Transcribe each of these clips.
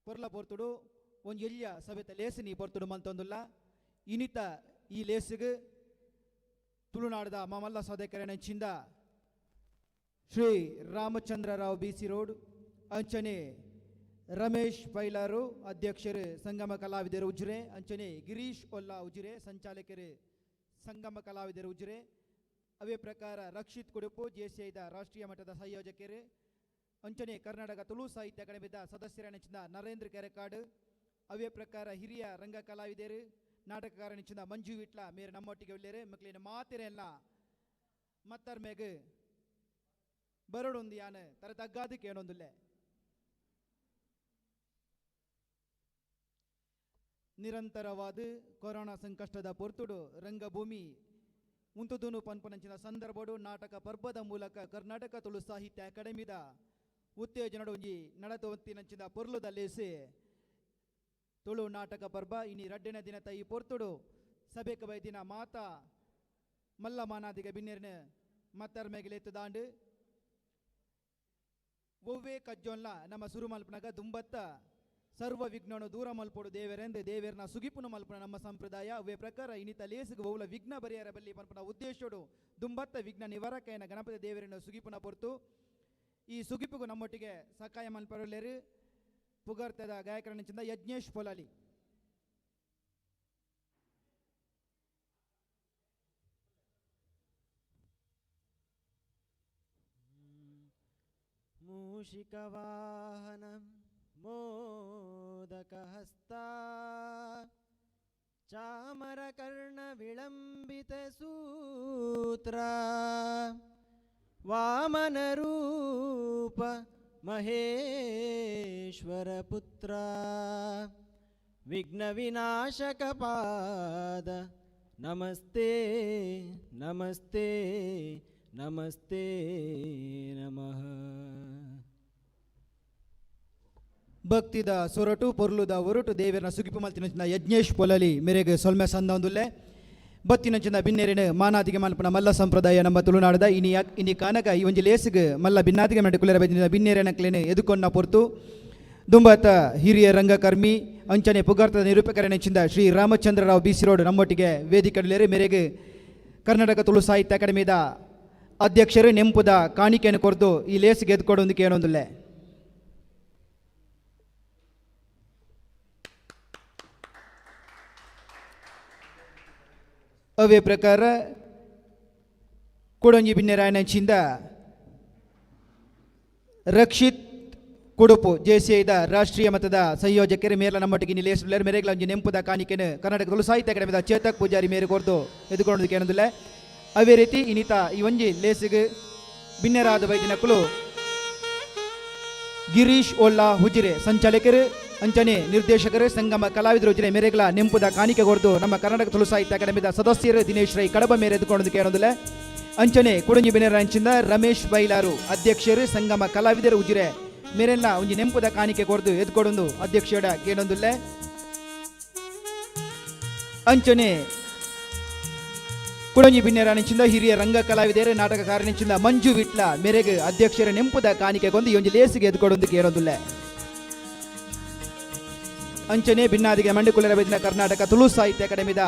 ಪೊರ್ಲ ಪೊರ್ತುಡು ಒಂದು ಎಲ್ಯ ಸಭೆತ ಲೇಸಿನಿ ಪೊರ್ತುಡು ಮಲ್ತೊಂದುಲ್ಲ ಇನಿತ ಈ ಲೇಸಿಗೆ ತುಳುನಾಡದ ಮಮಲ್ಲ ಸೋದಕರನಂಚಿಂದ ಶ್ರೀ ರಾಮಚಂದ್ರರಾವ್ ಬಿಸಿ ರೋಡ್ ಅಂಚನೆ ರಮೇಶ್ ಪೈಲಾರು ಅಧ್ಯಕ್ಷರು ಸಂಗಮ ಕಲಾವಿದರು ಉಜ್ರೆ ಅಂಚನೆ ಗಿರೀಶ್ ಒಲ್ಲಾ ಉಜಿರೆ ಸಂಚಾಲಕರು ಸಂಗಮ ಕಲಾವಿದರು ಉಜ್ರೆ ಅವೇ ಪ್ರಕಾರ ರಕ್ಷಿತ್ ಕುಡುಪು ಜೆಸಿಐದ ರಾಷ್ಟ್ರೀಯ ಮಟ್ಟದ ಸಂಯೋಜಕರು ಅಂಚನೆ ಕರ್ನಾಟಕ ತುಳು ಸಾಹಿತ್ಯ ಅಕಾಡೆಮಿದ ಸದಸ್ಯರನಿಂದ ನರೇಂದ್ರ ಕೆರೆಕಾಡು ಅವೇ ಪ್ರಕಾರ ಹಿರಿಯ ರಂಗ ಕಲಾವಿದರು ನಾಟಕಕಾರನಿಂದ ಮಂಜು ವಿಟ್ಲ ಮೇರೆ ನಮ್ಮೊಟ್ಟಿಗೆ ಒಳ್ಳೆಯರೆ ಮಕ್ಕಳಿನ ಮಾತಿರೆಲ್ಲ ಮತ್ತರ್ ಮೇಗ ಬರಡೊಂದು ಯಾನ ತರ ತಗ್ಗಾದಕ್ಕೆ ಏನೊಂದಿಲ್ಲ ನಿರಂತರವಾದ ಕೊರೋನಾ ಸಂಕಷ್ಟದ ಪೊರ್ತುಡು ರಂಗಭೂಮಿ ಮುಂತುದೂನು ಪನ್ಪನಂಚಿನ ಸಂದರ್ಭಡು ನಾಟಕ ಪರ್ಬದ ಮೂಲಕ ಕರ್ನಾಟಕ ತುಳು ಸಾಹಿತ್ಯ ಅಕಾಡೆಮಿದ ಉತ್ತೇಜನಡು ಒಂಜಿ ನಡತೊಂತಿನಂಚಿನ ಪೊರ್ಲುದ ಲೇಸಿ ತುಳು ನಾಟಕ ಪರ್ಬ ಇನಿ ರಡ್ಡಿನ ದಿನ ತೈ ಪೊರ್ತುಡು ಸಭೆಕ ಬೈದಿನ ಮಾತ ಮಲ್ಲ ಮಾನಾದಿಗ ಬಿನ್ನೆರ್ನ ಮತ್ತರ್ ಮೇಗಲೆತ್ತು ದಾಂಡು ಒವ್ವೇ ಕಜ್ಜೊನ್ಲ ನಮ್ಮ ಸುರು ಮಲ್ಪನಾಗ ದುಂಬತ್ತ ಸರ್ವ ವಿಘ್ನನು ದೂರ ಮಲ್ಪೋಡು ದೇವರೆಂದು ದೇವರನ ಸುಗಿಪುನು ಮಲ್ಪನ ನಮ್ಮ ಸಂಪ್ರದಾಯ ಅವೇ ಪ್ರಕಾರ ಇನಿತ ಲೇಸಿಗೆ ಬಹುಲ ವಿಘ್ನ ಬರಿಯರ ಬಲ್ಲಿ ಪನ್ಪನ ಉದ್ದೇಶೋಡು ದುಂಬತ್ತ ವಿಘ್ನ ನಿವಾರಕೈನ ಗಣಪತಿ ದೇವರನ್ನು ಸುಗಿಪುನ ಪೊರ್ತು ಈ ಸುಗಿಪಿಗೂ ನಮ್ಮೊಟ್ಟಿಗೆ ಸಕಾಯ ಮಲ್ಪರಲೇರು ಪುಗರ್ತದ ಗಾಯಕರನಿಂದ ಯಜ್ಞೇಶ್ ಪೊಲಾಲಿ ಮೂಷಿಕವಾಹನಂ ಮೋದಕಹಸ್ತಾ ಚಾಮರಕರ್ಣ ವಿಳಂಬಿತ ಸೂತ್ರ ವಾಮನರೂಪ ಮಹೇಶ್ವರ ಪುತ್ರ ವಿಘ್ನ ವಿನಾಶಕ ಪಾದ ನಮಸ್ತೆ ನಮಸ್ತೆ ನಮಸ್ತೆ ನಮಃ. ಭಕ್ತಿದ ಸೊರಟು ಪೊರ್ಲುದ ಒರಟು ದೇವರನ ಸುಗಿಪು ಮಲ್ತಿನ ಯಜ್ಞೇಶ್ ಪೊಲಲಿ ಮೇರೆಗೆ ಸೊಲ್ಮೆ ಸಂದೊಂದುಲ್ಲೆ ಬತ್ತಿನಂಚಿನ ಬಿನ್ನೆರಿನ ಮಾನಾದಿಗೆ ಮಲ್ಪನ ಮಲ್ಲ ಸಂಪ್ರದಾಯ ನಮ್ಮ ತುಳುನಾಡದ ಇನಿ ಕಾನಕ ಈ ಒಂಜಿ ಲೇಸಿಗೆ ಮಲ್ಲ ಭಿನ್ನಾದಿಗೆ ಮನೆ ಕುಲರ ಬೈದಿನ ಬಿನ್ನೆರೆನಕ್ಲೇನೆ ಎದುಕೊಂಡ ಪೊರ್ತು ದುಂಬಾತ ಹಿರಿಯ ರಂಗಕರ್ಮಿ ಅಂಚನೆ ಪುಗಾರ್ತದ ನಿರೂಪಕರನೆಂಚಿಂದ ಶ್ರೀ ರಾಮಚಂದ್ರರಾವ್ ಬಿಸಿ ರೋಡ್ ನಮ್ಮೊಟ್ಟಿಗೆ ವೇದಿಕೆಲೇರೆ ಮೇರೆಗೆ ಕರ್ನಾಟಕ ತುಳು ಸಾಹಿತ್ಯ ಅಕಾಡೆಮಿದ ಅಧ್ಯಕ್ಷರು ನೆಂಪುದ ಕಾಣಿಕೆಯನ್ನು ಕೊರ್ದು ಈ ಲೇಸಿಗೆ ಎದ್ಕೊಡೊಂದು ಕೇಳೊಂದಿಲ್ಲ. ಅವೇ ಪ್ರಕಾರ ಕೊಡೊಂಜಿ ಬಿನ್ನೆರಾಯನಂಚಿಂದ ರಕ್ಷಿತ್ ಕುಡುಪು ಜೆಸಿಐದ ರಾಷ್ಟ್ರೀಯ ಮಟ್ಟದ ಸಂಯೋಜಕರು ಮೇಲ ನಮ್ಮೊಟ್ಟಿಗೆ ನಿಲೇಶ್ವರ ಮೇರೆಗಳ ಒಂಜಿ ನೆಂಪುದ ಕಾಣಿಕೆನು ಕರ್ನಾಟಕ ತುಳು ಸಾಹಿತ್ಯ ಅಕಾಡೆಮಿದ ಚೇತಕ್ ಪೂಜಾರಿ ಮೇರೆ ಕೊರ್ದು ಎದುಕೊಂಡು ಕೇಳೋದಿಲ್ಲ. ಅವೇ ರೀತಿ ಇನಿತ ಈ ಒಂಜಿ ಲೇಸಿಗೆ ಬಿನ್ನೆರಾದ ಬೈದಿನಕ್ಕಳು ಗಿರೀಶ್ ಒಲ್ಲಾ ಹುಜಿರೆ ಸಂಚಾಲಕರು ಅಂಚನೆ ನಿರ್ದೇಶಕರು ಸಂಗಮ ಕಲಾವಿದರು ಉಜಿರೆ ಮೇರೆಗಳ ನೆಂಪುದ ಕಾಣಿಕೆ ಕೊಡ್ದು ನಮ್ಮ ಕರ್ನಾಟಕ ತುಳು ಸಾಹಿತ್ಯ ಅಕಾಡೆಮಿದ ಸದಸ್ಯರು ದಿನೇಶ್ ರೈ ಕಡಬ ಮೇರೆ ಎದುಕೊಂಡು ಕೇಳೋದಿಲ್ಲ. ಅಂಚನೆ ಕುಡಂಜಿ ಬಿನೆರಂಚಿಂದ ರಮೇಶ್ ಬೈಲಾರು ಅಧ್ಯಕ್ಷರು ಸಂಗಮ ಕಲಾವಿದರು ಉಜಿರೆ ಮೇರೆಲ್ಲ ಒಂಜಿ ನೆಂಪುದ ಕಾಣಿಕೆ ಕೊಡ್ದು ಎದ್ಕೊಡೊಂದು ಅಧ್ಯಕ್ಷರ ಕೇಳೊಂದಿಲ್ಲ. ಅಂಚನೆ ಕುಡಂಜಿ ಬಿನ್ನೆರಾನಿಂಚಿಂದ ಹಿರಿಯ ರಂಗ ಕಲಾವಿದರು ನಾಟಕಕಾರನಿಂಚಿಂದ ಮಂಜು ವಿಟ್ಲ ಮೇರೆಗೆ ಅಧ್ಯಕ್ಷರ ನೆಂಪುದ ಕಾಣಿಕೆ ಕೊಂದು ಈ ಒಂಜಿ ಲೇಸಿಗೆ ಎದ್ಕೊಡೊಂದು ಕೇಳೋದಿಲ್ಲ. ಅಂಚನೆ ಭಿನ್ನಾದಿಗೆ ಮಂಡಿಕುಲರ ಬೈದಿನ ಕರ್ನಾಟಕ ತುಳು ಸಾಹಿತ್ಯ ಅಕಾಡೆಮಿದ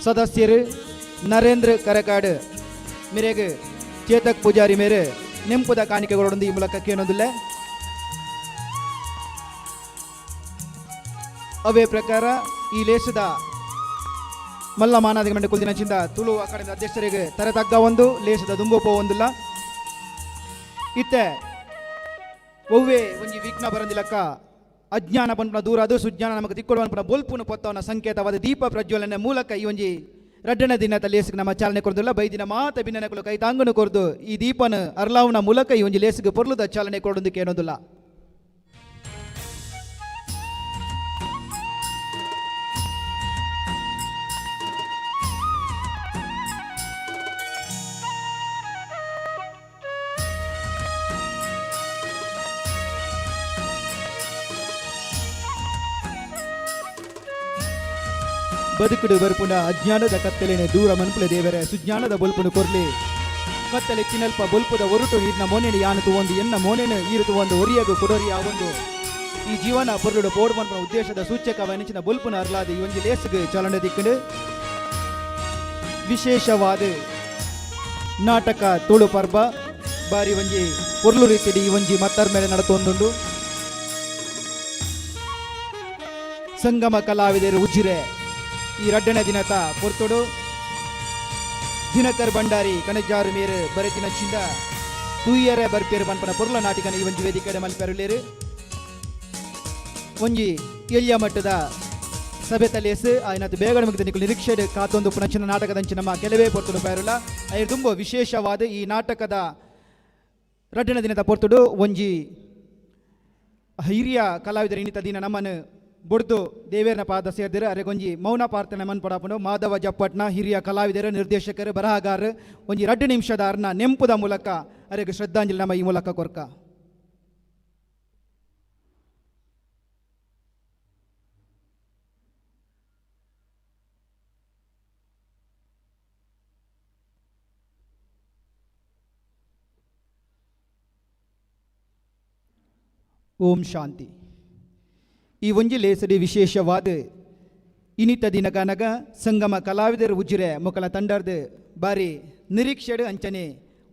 ಸದಸ್ಯರು ನರೇಂದ್ರ ಕರಕಾಡು ಮೇರೆಗೆ ಚೇತಕ್ ಪೂಜಾರಿ ಮೇರೆ ನೆಂಪುದ ಕಾಣಿಕೆಗಳೊಂದು ಈ ಮೂಲಕ ಕೇಳೋದಿಲ್ಲ. ಅವೇ ಪ್ರಕಾರ ಈ ಲೇಸದ ಮಲ್ಲ ಮಾನಾದಿಗೆ ಮಂಡಿ ಕುಲ್ದಿನಚಿಂದ ತುಳು ಅಕಾಡೆಮಿ ಅಧ್ಯಕ್ಷರಿಗೆ ತರತಗ್ಗ ಒಂದು ಲೇಸದ ದುಂಬೋಪ ಒಂದಿಲ್ಲ. ಇತ್ತೆ ಒವ್ವೇ ಒಂಜಿ ವಿಘ್ನ ಬರಂದಿಲ್ಲಕ್ಕ ಅಜ್ಞಾನ ಪನ್ಪನ ದೂರ ಅದು ಸುಜ್ಞಾನ ನಮಗೆ ತಿಕ್ಕೊಡುವ ಪನ್ಪನ ಬೋಲ್ಪುನ ಪೊತ್ತವನ ಸಂಕೇತವಾದ ದೀಪ ಪ್ರಜ್ವಲನೆ ಮೂಲಕ ಈ ಒಂಜಿ ರಡ್ಡನ ದಿನದ ಲೇಸಿಗೆ ನಮ್ಮ ಚಾಲನೆ ಕೊಡ್ದಿಲ್ಲ. ಬೈದಿನ ಮಾತ ಭಿನ್ನನಗಳು ಕೈ ತಾಂಗನು ಕೊರ್ದು ಈ ದೀಪನ ಅರ್ಲಾವನ ಮೂಲಕ ಈ ಒಂಜಿ ಲೇಸಿಗೆ ಪೊರ್ಲುದ ಚಾಲನೆ ಕೊಡೋದಕ್ಕೆ ಏನೋದಿಲ್ಲ. ಬದುಕುಡು ಬರ್ಪುನ ಅಜ್ಞಾನದ ಕತ್ತಲೆನೆ ದೂರ ಮನ್ಪುಲೆ ದೇವರ ಸುಜ್ಞಾನದ ಬೊಲ್ಪುನು ಕೊರ್ಲಿ ಕತ್ತಲೆ ಚಿನ್ನಲ್ಪ ಬೊಲ್ಪುದ ಒರುಟು ನೀರಿನ ಮೋನೆನೆ ಯಾನತು ಒಂದು ಎನ್ನ ಮೋನೆನು ಈರುತು ಒಂದು ಒರಿಯಗು ಕೊಡೋರಿಯ ಒಂದು ಈ ಜೀವನ ಪೊರ್ಲುಡು ಪೋಡು ಮನ್ಪನ ಉದ್ದೇಶದ ಸೂಚಕವೆನಿಚಿನ ಬುಲ್ಪುನ ಅರ್ಲಾದ ಈ ಒಂಜಿ ಲೇಸ್ಗ್ ಚಾಲನೆ ದಿಕ್ಕುಡು ವಿಶೇಷವಾದ ನಾಟಕ ತುಳು ಪರ್ಬ ಬಾರಿ ಒಂಜಿ ಪೊರ್ಲು ರೀತಿಡಿ ಈ ಒಂಜಿ ಮತ್ತರ್ ಮೇಲೆ ನಡತೊಂದುಂಡು ಸಂಗಮ ಕಲಾವಿದರು ಉಜಿರೆ ಈ ರಡ್ಡನೇ ದಿನತ ಪೊರ್ತುಡು ದಿನಕರ್ ಭಂಡಾರಿ ಕಣಜಾರು ಮೇರು ಬರೆತಿನ ಚಿಂದ ತೂಯರೆ ಬರ್ಪೇರು ಪನ್ಪನ ಪೊರ್ಲ ನಾಟಿಕನ ಈ ಒಂಜಿ ವೇದಿಕೆ ಮಲ್ಪೆರುಲೇರು ಒಂಜಿ ಎಲ್ಲಿಯ ಮಟ್ಟದ ಸಭೆ ತಲೇಸು ಆಯ್ನದು ಬೇಗನೆ ಮುಗಿದ ನಿಖಲು ನಿರೀಕ್ಷೆ ಕಾತೊಂದು ಪುನಚಿನ ನಾಟಕದಂಚಿ ನಮ್ಮ ಕೆಲವೇ ಪೊರ್ತುಡು ಪೈರುಲ ಐದು ತುಂಬ ವಿಶೇಷವಾದ ಈ ನಾಟಕದ ರಡ್ಡನ ದಿನದ ಪೊರ್ತುಡು ಒಂಜಿ ಹಿರಿಯ ಕಲಾವಿದರು ಇನ್ನಿತ ದಿನ ನಮ್ಮನ್ನು ಬುಡ್ದು ದೇವೇರನ ಪಾದ ಸೇರಿದರು ಅರೆಗೊಂಜಿ ಮೌನ ಪ್ರಾರ್ಥನೆ ಮನ್ ಪಡಾಪುಂಡು ಮಾಧವ ಜಪ್ಪಟ್ನ ಹಿರಿಯ ಕಲಾವಿದರು ನಿರ್ದೇಶಕರು ಬರಹಗಾರರು ಒಂಜಿ 2 ನಿಮಿಷದ ಅರ್ನ ನೆಂಪುದ ಮೂಲಕ ಅರೆಗೆ ಶ್ರದ್ಧಾಂಜಲಿ ನಮ್ಮ ಈ ಮೂಲಕ ಕೊರ್ಕ ಓಂ ಶಾಂತಿ. ಈ ಒಂಜಿ ಲೇಸಡಿ ವಿಶೇಷವಾದ ಇನಿತ ದಿನಗನಗ ಸಂಗಮ ಕಲಾವಿದರು ಉಜಿರೆ ಮೊಕಲ ತಂಡರ್ದು ಬಾರಿ ನಿರೀಕ್ಷೆಡು ಅಂಚನೆ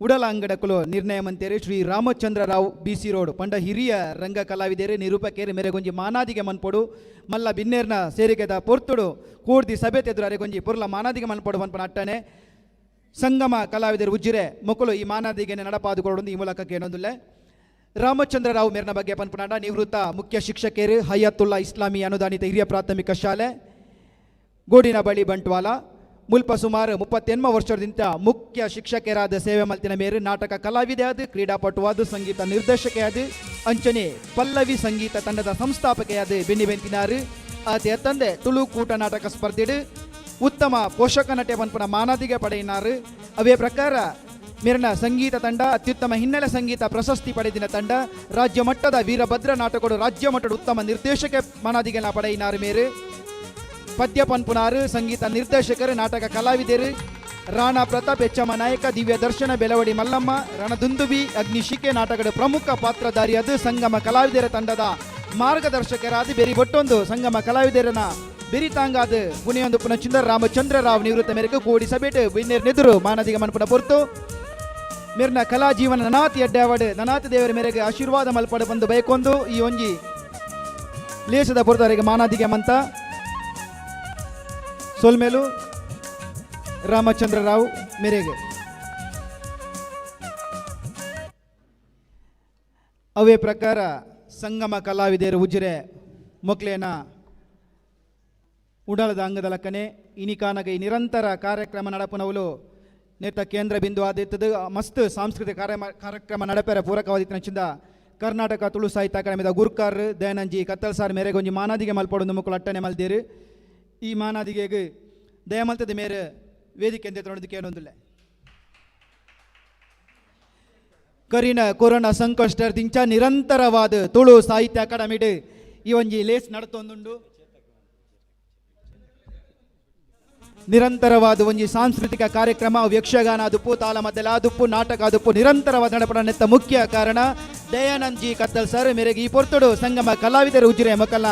ಉಡಲ ಅಂಗಡಕಲು ನಿರ್ಣಯ ಮಂತೇರು ಶ್ರೀ ರಾಮಚಂದ್ರ ರಾವ್ BC ರೋಡ್ ಪಂಡ ಹಿರಿಯ ರಂಗ ಕಲಾವಿದರು ನಿರೂಪಕೇರು ಮೇರೆಗೊಂಜಿ ಮಾನಾದಿಗೆ ಮನ್ಪೊಡು ಮಲ್ಲ ಬಿನ್ನೇರ್ನ ಸೇರಿಕೆದ ಪೊರ್ತುಡು ಕೂಡ್ದಿ ಸಭೆ ತೆದ್ರು ಅರೆಗೊಂಜಿ ಪೊರ್ಲ ಮಾನಾದಿಗೆ ಮನ್ಪೊಡು ಮನ್ಪನ ಅಟ್ಟನೆ ಸಂಗಮ ಕಲಾವಿದರು ಉಜಿರೆ ಮೊಕಲು ಈ ಮಾನಾದಿಗೆ ನಡಪಾದುಕೊಡು ಈ ಮೂಲಕ ಕೇಳೋದಿಲ್ಲ. ರಾಮಚಂದ್ರ ರಾವ್ ಮೇರ್ನ ಬಗ್ಗೆ ಪನ್ಪನಾಡ ನಿವೃತ್ತ ಮುಖ್ಯ ಶಿಕ್ಷಕರು ಹಯಾತುಲ್ಲಾ ಇಸ್ಲಾಮಿ ಅನುದಾನಿತ ಹಿರಿಯ ಪ್ರಾಥಮಿಕ ಶಾಲೆ ಗೋಡಿನ ಬಳಿ ಬಂಟ್ವಾಲ ಮುಲ್ಪ ಸುಮಾರು 38 ವರ್ಷದಿಂದ ಮುಖ್ಯ ಶಿಕ್ಷಕರಾದ ಸೇವೆ ಮಲ್ತಿನ ಮೇರೆ ನಾಟಕ ಕಲಾವಿದೆ ಆದ ಕ್ರೀಡಾಪಟುವಾದ ಸಂಗೀತ ನಿರ್ದೇಶಕೆಯಾದ ಅಂಚನೆ ಪಲ್ಲವಿ ಸಂಗೀತ ತಂಡದ ಸಂಸ್ಥಾಪಕೆಯಾದ ಬೆನ್ನಿಬೆಂತಿನಾರು ಆತ ತಂದೆ ತುಳು ಕೂಟ ನಾಟಕ ಸ್ಪರ್ಧೆಡು ಉತ್ತಮ ಪೋಷಕ ನಟೆ ಪನ್ಪನ ಮಾನಾದಿಗೆ ಪಡೆಯಿನಾರು ಅವೇ ಪ್ರಕಾರ ಮೇರಿನ ಸಂಗೀತ ತಂಡ ಅತ್ಯುತ್ತಮ ಹಿನ್ನೆಲೆ ಸಂಗೀತ ಪ್ರಶಸ್ತಿ ಪಡೆದಿನ ತಂಡ ರಾಜ್ಯ ಮಟ್ಟದ ವೀರಭದ್ರ ನಾಟಕಗಳು ರಾಜ್ಯ ಮಟ್ಟದ ಉತ್ತಮ ನಿರ್ದೇಶಕ ಮನಾದಿಗೆನ ಪಡೆಯಿನಾರು ಮೇರು ಪದ್ಯ ಪನ್ಪುನಾರು ಸಂಗೀತ ನಿರ್ದೇಶಕರು ನಾಟಕ ಕಲಾವಿದರು ರಾಣಾ ಪ್ರತಾಪ್ ಎಚ್ಚಮ್ಮ ನಾಯಕ ದಿವ್ಯ ದರ್ಶನ ಬೆಳವಡಿ ಮಲ್ಲಮ್ಮ ರಣದುಂದುಬಿ ಅಗ್ನಿಶಿಕೆ ನಾಟಕದ ಪ್ರಮುಖ ಪಾತ್ರಧಾರಿಯಾದ ಸಂಗಮ ಕಲಾವಿದರ ತಂಡದ ಮಾರ್ಗದರ್ಶಕರಾದ ಬೆರಿ ಬೊಟ್ಟೊಂದು ಸಂಗಮ ಕಲಾವಿದರನ ಬೆರಿತಾಂಗಾದ ಪುನೆಯೊಂದು ಪುನಃ ರಾಮಚಂದ್ರ ರಾವ್ ನಿವೃತ್ತ ಮೇರೆಗೆ ಕೂಡಿ ಸಭೆಟ್ ಬಿನ್ನೇರ್ ನೆದುರು ಮಾನದಿಗೆ ಮನ್ಪುನ ಪೊರ್ತು ಮೇರ್ನ ಕಲಾ ಜೀವನ ನನಾತಿ ಅಡ್ಡಾವಡ್ ನನಾತಿ ದೇವರ ಮೇರೆಗೆ ಆಶೀರ್ವಾದ ಮಲ್ಪಡ ಬಂದು ಬೈಕೊಂದು ಈ ಒಂಜಿ ಲೇಸದ ಪೊರ್ತವರೆಗೆ ಮಾನಾದಿಗೆ ಮಂತ ಸೋಲ್ಮೇಲು ರಾಮಚಂದ್ರ ರಾವ್ ಮೇರೆಗೆ ಅವೇ ಪ್ರಕಾರ ಸಂಗಮ ಕಲಾವಿದರು ಉಜಿರೆ ಮೊಕ್ಲೇನ ಉಡಲದ ಅಂಗದ ಲಕ್ಕನೆ ಇನಿಕಾನಗ ಈ ನಿರಂತರ ಕಾರ್ಯಕ್ರಮ ನಡಪುನವಲು ನೇತ ಕೇಂದ್ರ ಬಿಂದು ಆದಿತ್ತದು ಮಸ್ತ್ ಸಾಂಸ್ಕೃತಿಕ ಕಾರ್ಯಕ್ರಮ ನಡಪೆರ ಪೂರಕವಾದಿತ್ತಿನ ಚಿಂದ ಕರ್ನಾಟಕ ತುಳು ಸಾಹಿತ್ಯ ಅಕಾಡೆಮಿದ ಗುರ್ಕಾರ್ ದಯಾನಂಜಿ ಕತ್ತಲ್ ಸಾರ್ ಮೇರೆಗೆ ಒಂಜಿ ಮಾನಾದಿಗೆ ಮಲ್ಪಡೊಂದು ಮುಕ್ಕಳು ಅಟ್ಟನೆ ಮಲ್ದೇರು ಈ ಮಾನಾದಿಗೆಗೆ ದಯಮಲ್ತದ ಮೇರೆ ವೇದಿಕೆ ಅಂತ ತೊಡೋದಕ್ಕೆ ಏನೊಂದಿಲ್ಲ ಕರಿನ ಕೊರೋನಾ ಸಂಕಷ್ಟದಿಂದ ನಿರಂತರವಾದ ತುಳು ಸಾಹಿತ್ಯ ಅಕಾಡೆಮಿಡ್ ಈ ಒಂಜಿ ಲೇಸ್ ನಡತೊಂದುಂಡು ನಿರಂತರವಾದ ಒಂಜಿ ಸಾಂಸ್ಕೃತಿಕ ಕಾರ್ಯಕ್ರಮ ಯಕ್ಷಗಾನ ಅದುಪ್ಪು ತಾಳಮದ್ದಲೆ ಆದುಪ್ಪು ನಾಟಕ ಆದುಪ್ಪು ನಿರಂತರವಾದ ನಡಪಡನೆತ್ತ ಮುಖ್ಯ ಕಾರಣ ದಯಾನಂದ್ ಜಿ ಕತ್ತಲ್ ಸರ್ ಮೇರೆಗೆ ಈ ಪೊರ್ತುಡು ಸಂಗಮ ಕಲಾವಿದರು ಉಜಿರೆ ಮಕ್ಕಳ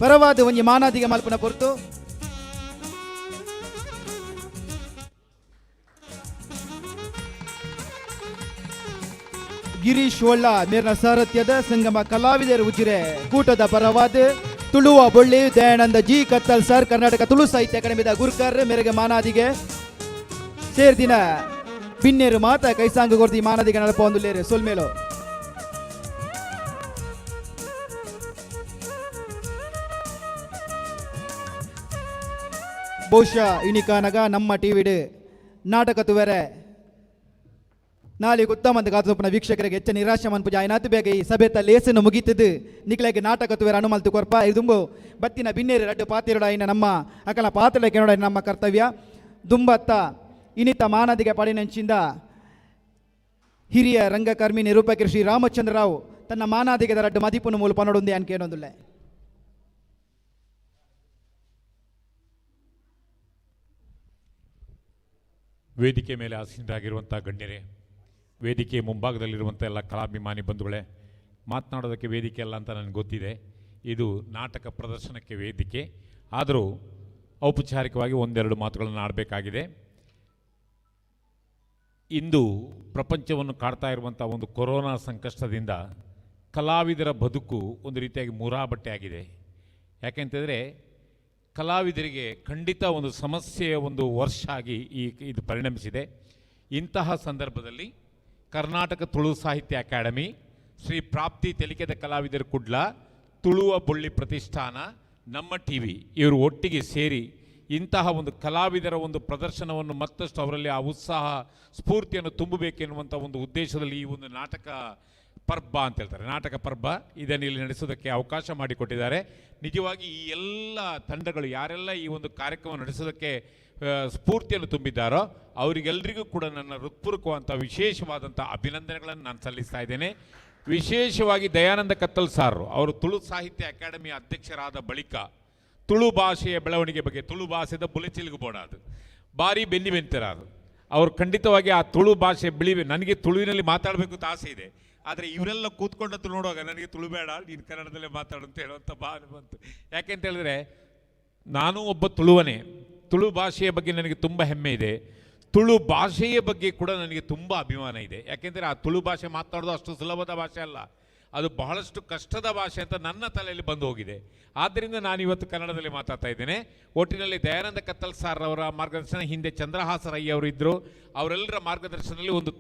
ಪರವಾದ ಒಂಜಿ ಮಾನಾದಿಗೆ ಮಲ್ಪನ ಪೊರ್ತು ಗಿರೀಶ್ ಒಳ್ಳ ಮೇರ್ನ ಸಾರಥ್ಯದ ಸಂಗಮ ಕಲಾವಿದರು ಉಜಿರೆ ಕೂಟದ ಪರವಾದ ತುಳುವ ಬೊಳ್ಳಿ ದಯಾನಂದ ಜಿ ಕತ್ತಲ್ ಸರ್ ಕರ್ನಾಟಕ ತುಳು ಸಾಹಿತ್ಯ ಅಕಾಡೆಮಿದ ಗುರ್ಕರ್ ಮೇರೆಗೆ ಮಾನಾದಿಗೆ ಸೇರ್ದಿನ ಬಿನ್ನೇರು ಮಾತ ಕೈಸಾಂಗ ಕೊರ್ದಿ ಮಾನಾದಿಗೆ ನಡಪ ಒಂದು ಲೇರು ಸೊಲ್ಮೇಲು ಬಹುಶಃ ಇನಿಕಾನಗ ನಮ್ಮ ಟಿವಿಡ್ ನಾಟಕ ತುವೆರೆ ನಾಳೆಗೆ ಉತ್ತಮ ಅಂತ ಕಾತುಪನ ವೀಕ್ಷಕರಿಗೆ ಹೆಚ್ಚು ನಿರಾಶೆ ಮನ್ಪುಜ ಆಯ್ನಾತು ಬೇಗ ಈ ಸಭೆತ ಲೇಸನ್ನು ಮುಗಿತದು ನಿಕ್ಲಾಗೆ ನಾಟಕ ತುವೇರ ಅನುಮಲ್ತು ಕೊರ್ಪ ಇದು ಬತ್ತಿನ ಬಿನ್ನೇರಿ ರಡ್ಡು ಪಾತಿರೋಡ ಇನ್ನ ನಮ್ಮ ಅಕಲ ಪಾತ್ರಕ್ಕೆ ನೋಡ ನಮ್ಮ ಕರ್ತವ್ಯ ದುಂಬತ್ತ ಇನಿತ ಮಾನದಿಗೆ ಪಡಿನಂಚಿಂದ ಹಿರಿಯ ರಂಗಕರ್ಮಿ ನಿರೂಪಕರು ಶ್ರೀ ರಾಮಚಂದ್ರ ರಾವ್ ತನ್ನ ಮಾನಾದಿಗೆ ರಡ್ಡು ಮದಿಪುನ ಮೂಲ ಪನೊಡುಂದೆ ಅನ್ಕೇನೊಂದುಲ್ಲ ವೇದಿಕೆ ಮೇಲೆ ಆಸೀನರಾಗಿರುವಂಥ ಗಣ್ಯರೇ, ವೇದಿಕೆ ಮುಂಭಾಗದಲ್ಲಿರುವಂಥ ಎಲ್ಲ ಕಲಾಭಿಮಾನಿ ಬಂಧುಗಳೇ, ಮಾತನಾಡೋದಕ್ಕೆ ವೇದಿಕೆ ಅಲ್ಲ ಅಂತ ನನಗೆ ಗೊತ್ತಿದೆ. ಇದು ನಾಟಕ ಪ್ರದರ್ಶನಕ್ಕೆ ವೇದಿಕೆ. ಆದರೂ ಔಪಚಾರಿಕವಾಗಿ ಒಂದೆರಡು ಮಾತುಗಳನ್ನು ಆಡಬೇಕಾಗಿದೆ. ಇಂದು ಪ್ರಪಂಚವನ್ನು ಕಾಡ್ತಾ ಇರುವಂಥ ಒಂದು ಕೊರೋನಾ ಸಂಕಷ್ಟದಿಂದ ಕಲಾವಿದರ ಬದುಕು ಒಂದು ರೀತಿಯಾಗಿ ಮುರಾಬಟ್ಟೆ ಆಗಿದೆ. ಯಾಕೆಂತಂದರೆ ಕಲಾವಿದರಿಗೆ ಖಂಡಿತ ಒಂದು ಸಮಸ್ಯೆಯ ಒಂದು ವರ್ಷ ಆಗಿ ಇದು ಪರಿಣಮಿಸಿದೆ. ಇಂತಹ ಸಂದರ್ಭದಲ್ಲಿ ಕರ್ನಾಟಕ ತುಳು ಸಾಹಿತ್ಯ ಅಕಾಡೆಮಿ, ಶ್ರೀ ಪ್ರಾಪ್ತಿ ತೆಲಿಕೆದ ಕಲಾವಿದರು ಕುಡ್ಲ, ತುಳುವ ಬೊಳ್ಳಿ ಪ್ರತಿಷ್ಠಾನ, ನಮ್ಮ ಟಿವಿ ಇವರು ಒಟ್ಟಿಗೆ ಸೇರಿ ಇಂತಹ ಒಂದು ಕಲಾವಿದರ ಒಂದು ಪ್ರದರ್ಶನವನ್ನು ಮತ್ತಷ್ಟು ಅವರಲ್ಲಿ ಆ ಉತ್ಸಾಹ ಸ್ಫೂರ್ತಿಯನ್ನು ತುಂಬಬೇಕೆನ್ನುವಂಥ ಒಂದು ಉದ್ದೇಶದಲ್ಲಿ ಈ ಒಂದು ನಾಟಕ ಪರ್ಬ ಅಂತ ಹೇಳ್ತಾರೆ, ನಾಟಕ ಪರ್ಬ ಇದನ್ನು ಇಲ್ಲಿ ನಡೆಸೋದಕ್ಕೆ ಅವಕಾಶ ಮಾಡಿಕೊಟ್ಟಿದ್ದಾರೆ. ನಿಜವಾಗಿ ಈ ಎಲ್ಲ ತಂಡಗಳು ಯಾರೆಲ್ಲ ಈ ಒಂದು ಕಾರ್ಯಕ್ರಮ ನಡೆಸೋದಕ್ಕೆ ಸ್ಫೂರ್ತಿಯನ್ನು ತುಂಬಿದ್ದಾರೋ ಅವರಿಗೆಲ್ಲರಿಗೂ ಕೂಡ ನನ್ನ ಹೃತ್ಪೂರ್ವಕವಂಥ ವಿಶೇಷವಾದಂಥ ಅಭಿನಂದನೆಗಳನ್ನು ನಾನು ಸಲ್ಲಿಸ್ತಾ ಇದ್ದೇನೆ. ವಿಶೇಷವಾಗಿ ದಯಾನಂದ ಕತ್ತಲ್ ಸಾರ್ ಅವರು ತುಳು ಸಾಹಿತ್ಯ ಅಕಾಡೆಮಿಯ ಅಧ್ಯಕ್ಷರಾದ ಬಳಿಕ ತುಳು ಭಾಷೆಯ ಬೆಳವಣಿಗೆ ಬಗ್ಗೆ, ತುಳು ಭಾಷೆದ ಬುಲೆಚಿಲ್ಗು ಬೋಡಾದು ಭಾರಿ ಬೆನ್ನಿಬೆಂತರಾರು ಅವರು ಖಂಡಿತವಾಗಿ ಆ ತುಳು ಭಾಷೆ ನನಗೆ ತುಳುವಿನಲ್ಲಿ ಮಾತಾಡಬೇಕು ಅಂತ ಆಸೆ ಇದೆ. ಆದರೆ ಇವರೆಲ್ಲ ಕೂತ್ಕೊಂಡಂತ ನೋಡುವಾಗ ನನಗೆ ತುಳು ಬೇಡ, ನೀನು ಕನ್ನಡದಲ್ಲೇ ಮಾತಾಡು ಅಂತ ಹೇಳುವಂಥ ಭಾವನೆ ಬಂತು. ಯಾಕೆಂತ ಹೇಳಿದ್ರೆ ನಾನು ಒಬ್ಬ ತುಳುವನೇ, ತುಳು ಭಾಷೆಯ ಬಗ್ಗೆ ನನಗೆ ತುಂಬ ಹೆಮ್ಮೆ ಇದೆ. ತುಳು ಭಾಷೆಯ ಬಗ್ಗೆ ಕೂಡ ನನಗೆ ತುಂಬ ಅಭಿಮಾನ ಇದೆ. ಯಾಕೆಂದರೆ ಆ ತುಳು ಭಾಷೆ ಮಾತಾಡೋದು ಅಷ್ಟು ಸುಲಭದ ಭಾಷೆ ಅಲ್ಲ, ಅದು ಬಹಳಷ್ಟು ಕಷ್ಟದ ಭಾಷೆ ಅಂತ ನನ್ನ ತಲೆಯಲ್ಲಿ ಬಂದು ಹೋಗಿದೆ. ಆದ್ದರಿಂದ ನಾನು ಇವತ್ತು ಕನ್ನಡದಲ್ಲಿ ಮಾತಾಡ್ತಾ ಇದ್ದೇನೆ. ಒಟ್ಟಿನಲ್ಲಿ ದಯಾನಂದ ಕತ್ತಲ್ ಸಾರ್ ಅವರ ಮಾರ್ಗದರ್ಶನ, ಹಿಂದೆ ಚಂದ್ರಹಾಸ ರೈ ಅವರು ಇದ್ದರು, ಅವರೆಲ್ಲರ ಮಾರ್ಗದರ್ಶನದಲ್ಲಿ ಒಂದು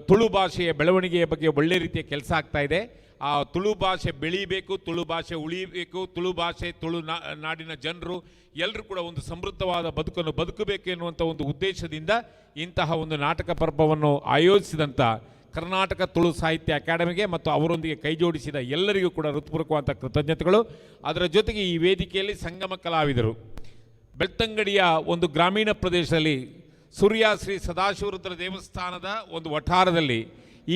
ತುಳು ಭಾಷೆಯ ಬೆಳವಣಿಗೆಯ ಬಗ್ಗೆ ಒಳ್ಳೆ ರೀತಿಯ ಕೆಲಸ ಆಗ್ತಾ ಇದೆ. ಆ ತುಳು ಭಾಷೆ ಬೆಳೀಬೇಕು, ತುಳು ಭಾಷೆ ಉಳಿಬೇಕು, ತುಳು ಭಾಷೆ ತುಳು ನಾಡಿನ ಜನರು ಎಲ್ಲರೂ ಕೂಡ ಒಂದು ಸಮೃದ್ಧವಾದ ಬದುಕನ್ನು ಬದುಕಬೇಕು ಎನ್ನುವಂಥ ಒಂದು ಉದ್ದೇಶದಿಂದ ಇಂತಹ ಒಂದು ನಾಟಕ ಪರ್ವವನ್ನು ಆಯೋಜಿಸಿದಂಥ ಕರ್ನಾಟಕ ತುಳು ಸಾಹಿತ್ಯ ಅಕಾಡೆಮಿಗೆ ಮತ್ತು ಅವರೊಂದಿಗೆ ಕೈಜೋಡಿಸಿದ ಎಲ್ಲರಿಗೂ ಕೂಡ ಹೃತ್ಪೂರ್ವಕವಾದ ಕೃತಜ್ಞತೆಗಳು. ಅದರ ಜೊತೆಗೆ ಈ ವೇದಿಕೆಯಲ್ಲಿ ಸಂಗಮ ಕಲಾವಿದರು, ಬೆಳ್ತಂಗಡಿಯ ಒಂದು ಗ್ರಾಮೀಣ ಪ್ರದೇಶದಲ್ಲಿ ಸೂರ್ಯ ಶ್ರೀ ಸದಾಶಿವರುದ್ರ ದೇವಸ್ಥಾನದ ಒಂದು ವಠಾರದಲ್ಲಿ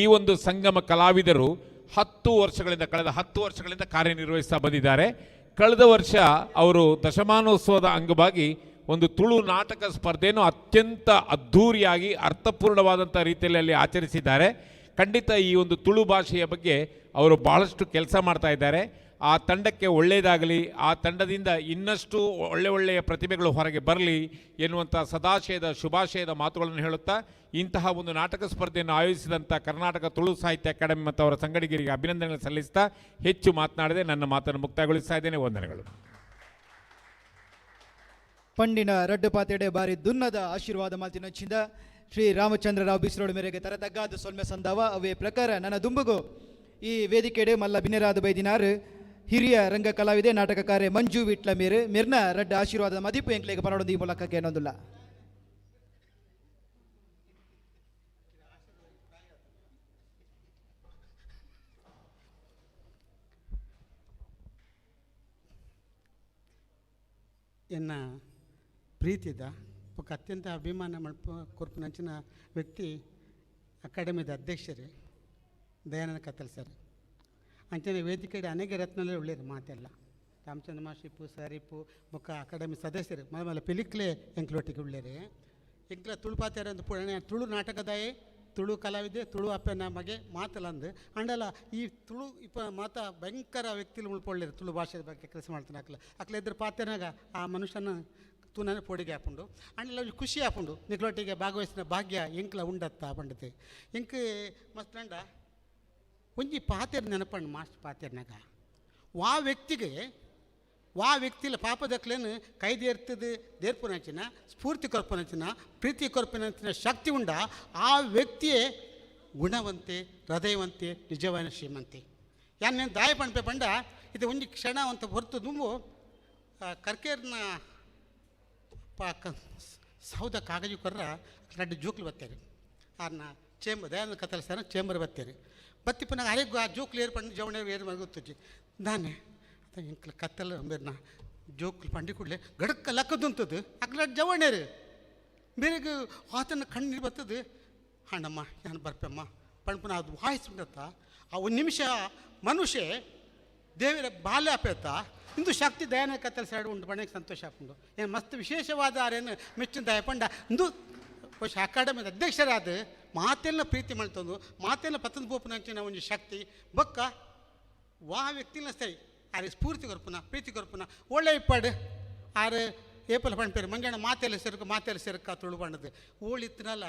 ಈ ಒಂದು ಸಂಗಮ ಕಲಾವಿದರು ಕಳೆದ 10 ವರ್ಷಗಳಿಂದ ಕಾರ್ಯನಿರ್ವಹಿಸ್ತಾ ಬಂದಿದ್ದಾರೆ. ಕಳೆದ ವರ್ಷ ಅವರು ದಶಮಾನೋತ್ಸವದ ಅಂಗವಾಗಿ ಒಂದು ತುಳು ನಾಟಕ ಸ್ಪರ್ಧೆಯನ್ನು ಅತ್ಯಂತ ಅದ್ಧೂರಿಯಾಗಿ ಅರ್ಥಪೂರ್ಣವಾದಂಥ ರೀತಿಯಲ್ಲಿ ಅಲ್ಲಿ ಆಚರಿಸಿದ್ದಾರೆ. ಖಂಡಿತ ಈ ಒಂದು ತುಳು ಭಾಷೆಯ ಬಗ್ಗೆ ಅವರು ಭಾಳಷ್ಟು ಕೆಲಸ ಮಾಡ್ತಾ ಇದ್ದಾರೆ. ಆ ತಂಡಕ್ಕೆ ಒಳ್ಳೆಯದಾಗಲಿ, ಆ ತಂಡದಿಂದ ಇನ್ನಷ್ಟು ಒಳ್ಳೆಯ ಪ್ರತಿಭೆಗಳು ಹೊರಗೆ ಬರಲಿ ಎನ್ನುವಂಥ ಸದಾಶಯದ ಶುಭಾಶಯದ ಮಾತುಗಳನ್ನು ಹೇಳುತ್ತಾ ಇಂತಹ ಒಂದು ನಾಟಕ ಸ್ಪರ್ಧೆಯನ್ನು ಆಯೋಜಿಸಿದಂಥ ಕರ್ನಾಟಕ ತುಳು ಸಾಹಿತ್ಯ ಅಕಾಡೆಮಿ ಮತ್ತು ಅವರ ಸಂಗಡಿಗರಿಗೆ ಅಭಿನಂದನೆಗಳನ್ನು ಸಲ್ಲಿಸ್ತಾ ಹೆಚ್ಚು ಮಾತನಾಡದೆ ನನ್ನ ಮಾತನ್ನು ಮುಕ್ತಾಯಗೊಳಿಸ್ತಾ ಇದ್ದೇನೆ. ವಂದನೆಗಳು. ಪಂಡಿನ ರಡ್ಡು ಪಾತೆಡೆ ಬಾರಿ ದುನ್ನದ ಆಶೀರ್ವಾದ ಮಾತಿನೊಚ್ಚಿಂದ ಶ್ರೀ ರಾಮಚಂದ್ರರಾವ್ ಬಿಸ್ರೋಡ್ ಮೇರೆಗೆ ತರತಗ್ಗಾದ ಸೊಲ್ಮೆ ಸಂದವ ಅವೇ ಪ್ರಕಾರ ನನ್ನ ದುಂಬುಗು ಈ ವೇದಿಕೆಡೆ ಮಲ್ಲ ಬಿನೆರಾದ ಬೈದಿನಾರು ಹಿರಿಯ ರಂಗ ಕಲಾವಿದೆ ನಾಟಕಕಾರೆ ಮಂಜು ವಿಟ್ಲ ಮೇರ್ನ ರಡ್ಡ ಆಶೀರ್ವಾದ ಮದಿಪು ಎಂಕ್ಲೆಗೆ ಪರಡೋದು ಈ ಮೂಲಕ ಕೇಳೋದಿಲ್ಲ. ಎನ್ನ ಪ್ರೀತಿದ ఒక ಅತ್ಯಂತ ಅಭಿಮಾನ ಕೊರ್ಪುನಂಚಿನ ವ್ಯಕ್ತಿ ಅಕಾಡೆಮಿದ ಅಧ್ಯಕ್ಷರೇ ದಯಾನಂದ ಕತ್ತಲ್ ಸರ್. ಅಂಚನೆ ವೇದಿಕೆಡೆ ಅನೇಕ ರತ್ನಲ್ಲೇ ಒಳ್ಳೆಯದು ಮಾತೆಲ್ಲ ರಾಮಚಂದ್ರ ಮಾಶಿಪ್ಪು ಸರಿಪ್ಪು ಮುಖ ಅಕಾಡೆಮಿ ಸದಸ್ಯರು ಮಲ ಪಿಲಿಕ್ಲೆ ಎಂಕ್ಲೊಟ್ಟಿಗೆ ಉಳ್ಳೇರೆ ಎಂಕ್ಲ ತುಳು ಪಾತ್ಯಾರ ಒಂದು ಪುರಾಣ ತುಳು ನಾಟಕದಾಯೇ ತುಳು ಕಲಾವಿದೆ ತುಳು ಅಪ್ಪನ ಮಗೆ ಮಾತಲ್ಲಂದು ಅಂಡಲ್ಲ ಈ ತುಳು ಮಾತ ಭಯಂಕರ ವ್ಯಕ್ತಿಲು ಉಳ್ಕೊಳ್ಳಿರು ತುಳು ಭಾಷೆ ಬಗ್ಗೆ ಕೆಲಸ ಮಾಡ್ತಾನೆ ಅಕ್ಲ ಇದ್ರ ಪಾತ್ಯನಾಗ ಆ ಮನುಷ್ಯನ ತೂನ ಪೋಡಿಗೆ ಹಾಕೊಂಡು ಅಂಡಲ್ಲ ಖುಷಿ ಹಾಕೊಂಡು ನಿಕ್ಲೊಟ್ಟಿಗೆ ಭಾಗವಹಿಸಿದ ಭಾಗ್ಯ ಎಂಕ್ಲ ಉಂಡತ್ತ ಪಂಡತೆ ಎಂಕ್ ಮಸ್ತ್ ಅಂಡ ಒಂಜಿ ಪಾತ್ಯರು ನೆನಪಂಡು ಮಾಸ್ಟರ್ ಪಾತ್ಯರ್ನಾಗ ವಾ ವ್ಯಕ್ತಿಲ ಪಾಪದಕ್ಲೇನು ಕೈದೇರ್ತದೆ ದೇರ್ಪುನಂಚಿನ ಸ್ಫೂರ್ತಿ ಕೊರ್ಪುನಂಚಿನ ಪ್ರೀತಿ ಕೊರ್ಪುನಂಚಿನ ಶಕ್ತಿ ಉಂಡ ಆ ವ್ಯಕ್ತಿಯೇ ಗುಣವಂತೆ ಹೃದಯವಂತೆ ನಿಜವಾದ ಶ್ರೀಮಂತೆ ಯಾನೇನು ದಾಯ ಪಂಪೆ ಪಂಡ ಇದು ಒಂಜಿ ಕ್ಷಣ ಅಂತ ಹೊರತು ದುಂಬು ಕರ್ಕೇರ್ನ ಸೌದ ಕಾಗಜಿ ಕೊರ್ರ ಎರಡು ಜೋಕ್ಲು ಬತ್ತೇರಿ ಆರ್ನ ಚೇಂಬರ್ ದಯಾನಂದ ಕತ್ತಲ್ ಸರ್ ಚೇಂಬರ್ ಬತ್ತೇರಿ ಬತ್ತಿ ಪುನಃ ಅರೆಗೂ ಆ ಜೋಕ್ಲು ಏರ್ಪಂಡು ಜವಣ ಏರು ಗೊತ್ತಜ್ಜಿ ನಾನೇ ಎಂಕ್ಲ ಕತ್ತಲ್ಲ ಬೇರೆನಾ ಜೋಕ್ಲು ಪಂಡಿ ಕೂಡಲೇ ಗಡಕ್ಕ ಲಕ್ಕದಂತದ್ದು ಅಕ್ಲ ಜವಣೇರು ಬೇರೆಗೆ ಆತನ ಕಣ್ಣೀರು ಬರ್ತದೆ ಹಣ್ಣಮ್ಮ ಏನು ಬರ್ಪಮ್ಮ ಪಣ್ಪುನ ಅದು ವಾಯ್ಸ್ ಬಿಡತ್ತ ಆ ಒಂದು ನಿಮಿಷ ಮನುಷ್ಯ ದೇವರ ಬಾಲ್ಯ ಆಪೇತ ಇಂದು ಶಕ್ತಿ ದಯಾನಂದ ಕತ್ತಲ್ ಸೈಡ್ ಉಂಟು ಬಣ್ಣಕ್ಕೆ ಸಂತೋಷ ಹಾಕೊಂಡು ಏನು ಮಸ್ತ್ ವಿಶೇಷವಾದ ಆರೇನು ಮೆಚ್ಚಿನ ದಯ ಪಂಡ ಇಂದು ಅಕಾಡೆಮಿದ ಅಧ್ಯಕ್ಷರಾದ ಮಾತೆಲ್ಲ ಪ್ರೀತಿ ಮಾಡ್ತಂದು ಮಾತೆಲ್ಲ ಪತ್ತಂದು ಪೋಪುನಂಚಿನ ಒಂದು ಶಕ್ತಿ ಬೊಕ್ಕ ವಾ ವ್ಯಕ್ತಿನ ಸರಿ ಆರೆ ಸ್ಫೂರ್ತಿ ಕೊರ್ಪುನ ಪ್ರೀತಿ ಕೊರ್ಪುನ ಒಳ್ಳೆ ಇಪ್ಪಾಡು ಆರು ಏಪಲ ಪಂಡ್ಪೇರು ಮಂಜಾಣ ಮಾತೆಲ್ಲ ಸೆರಕ ತುಳು ಪಂಡದು ಓಳಿತ್ತಿನಲ್ಲ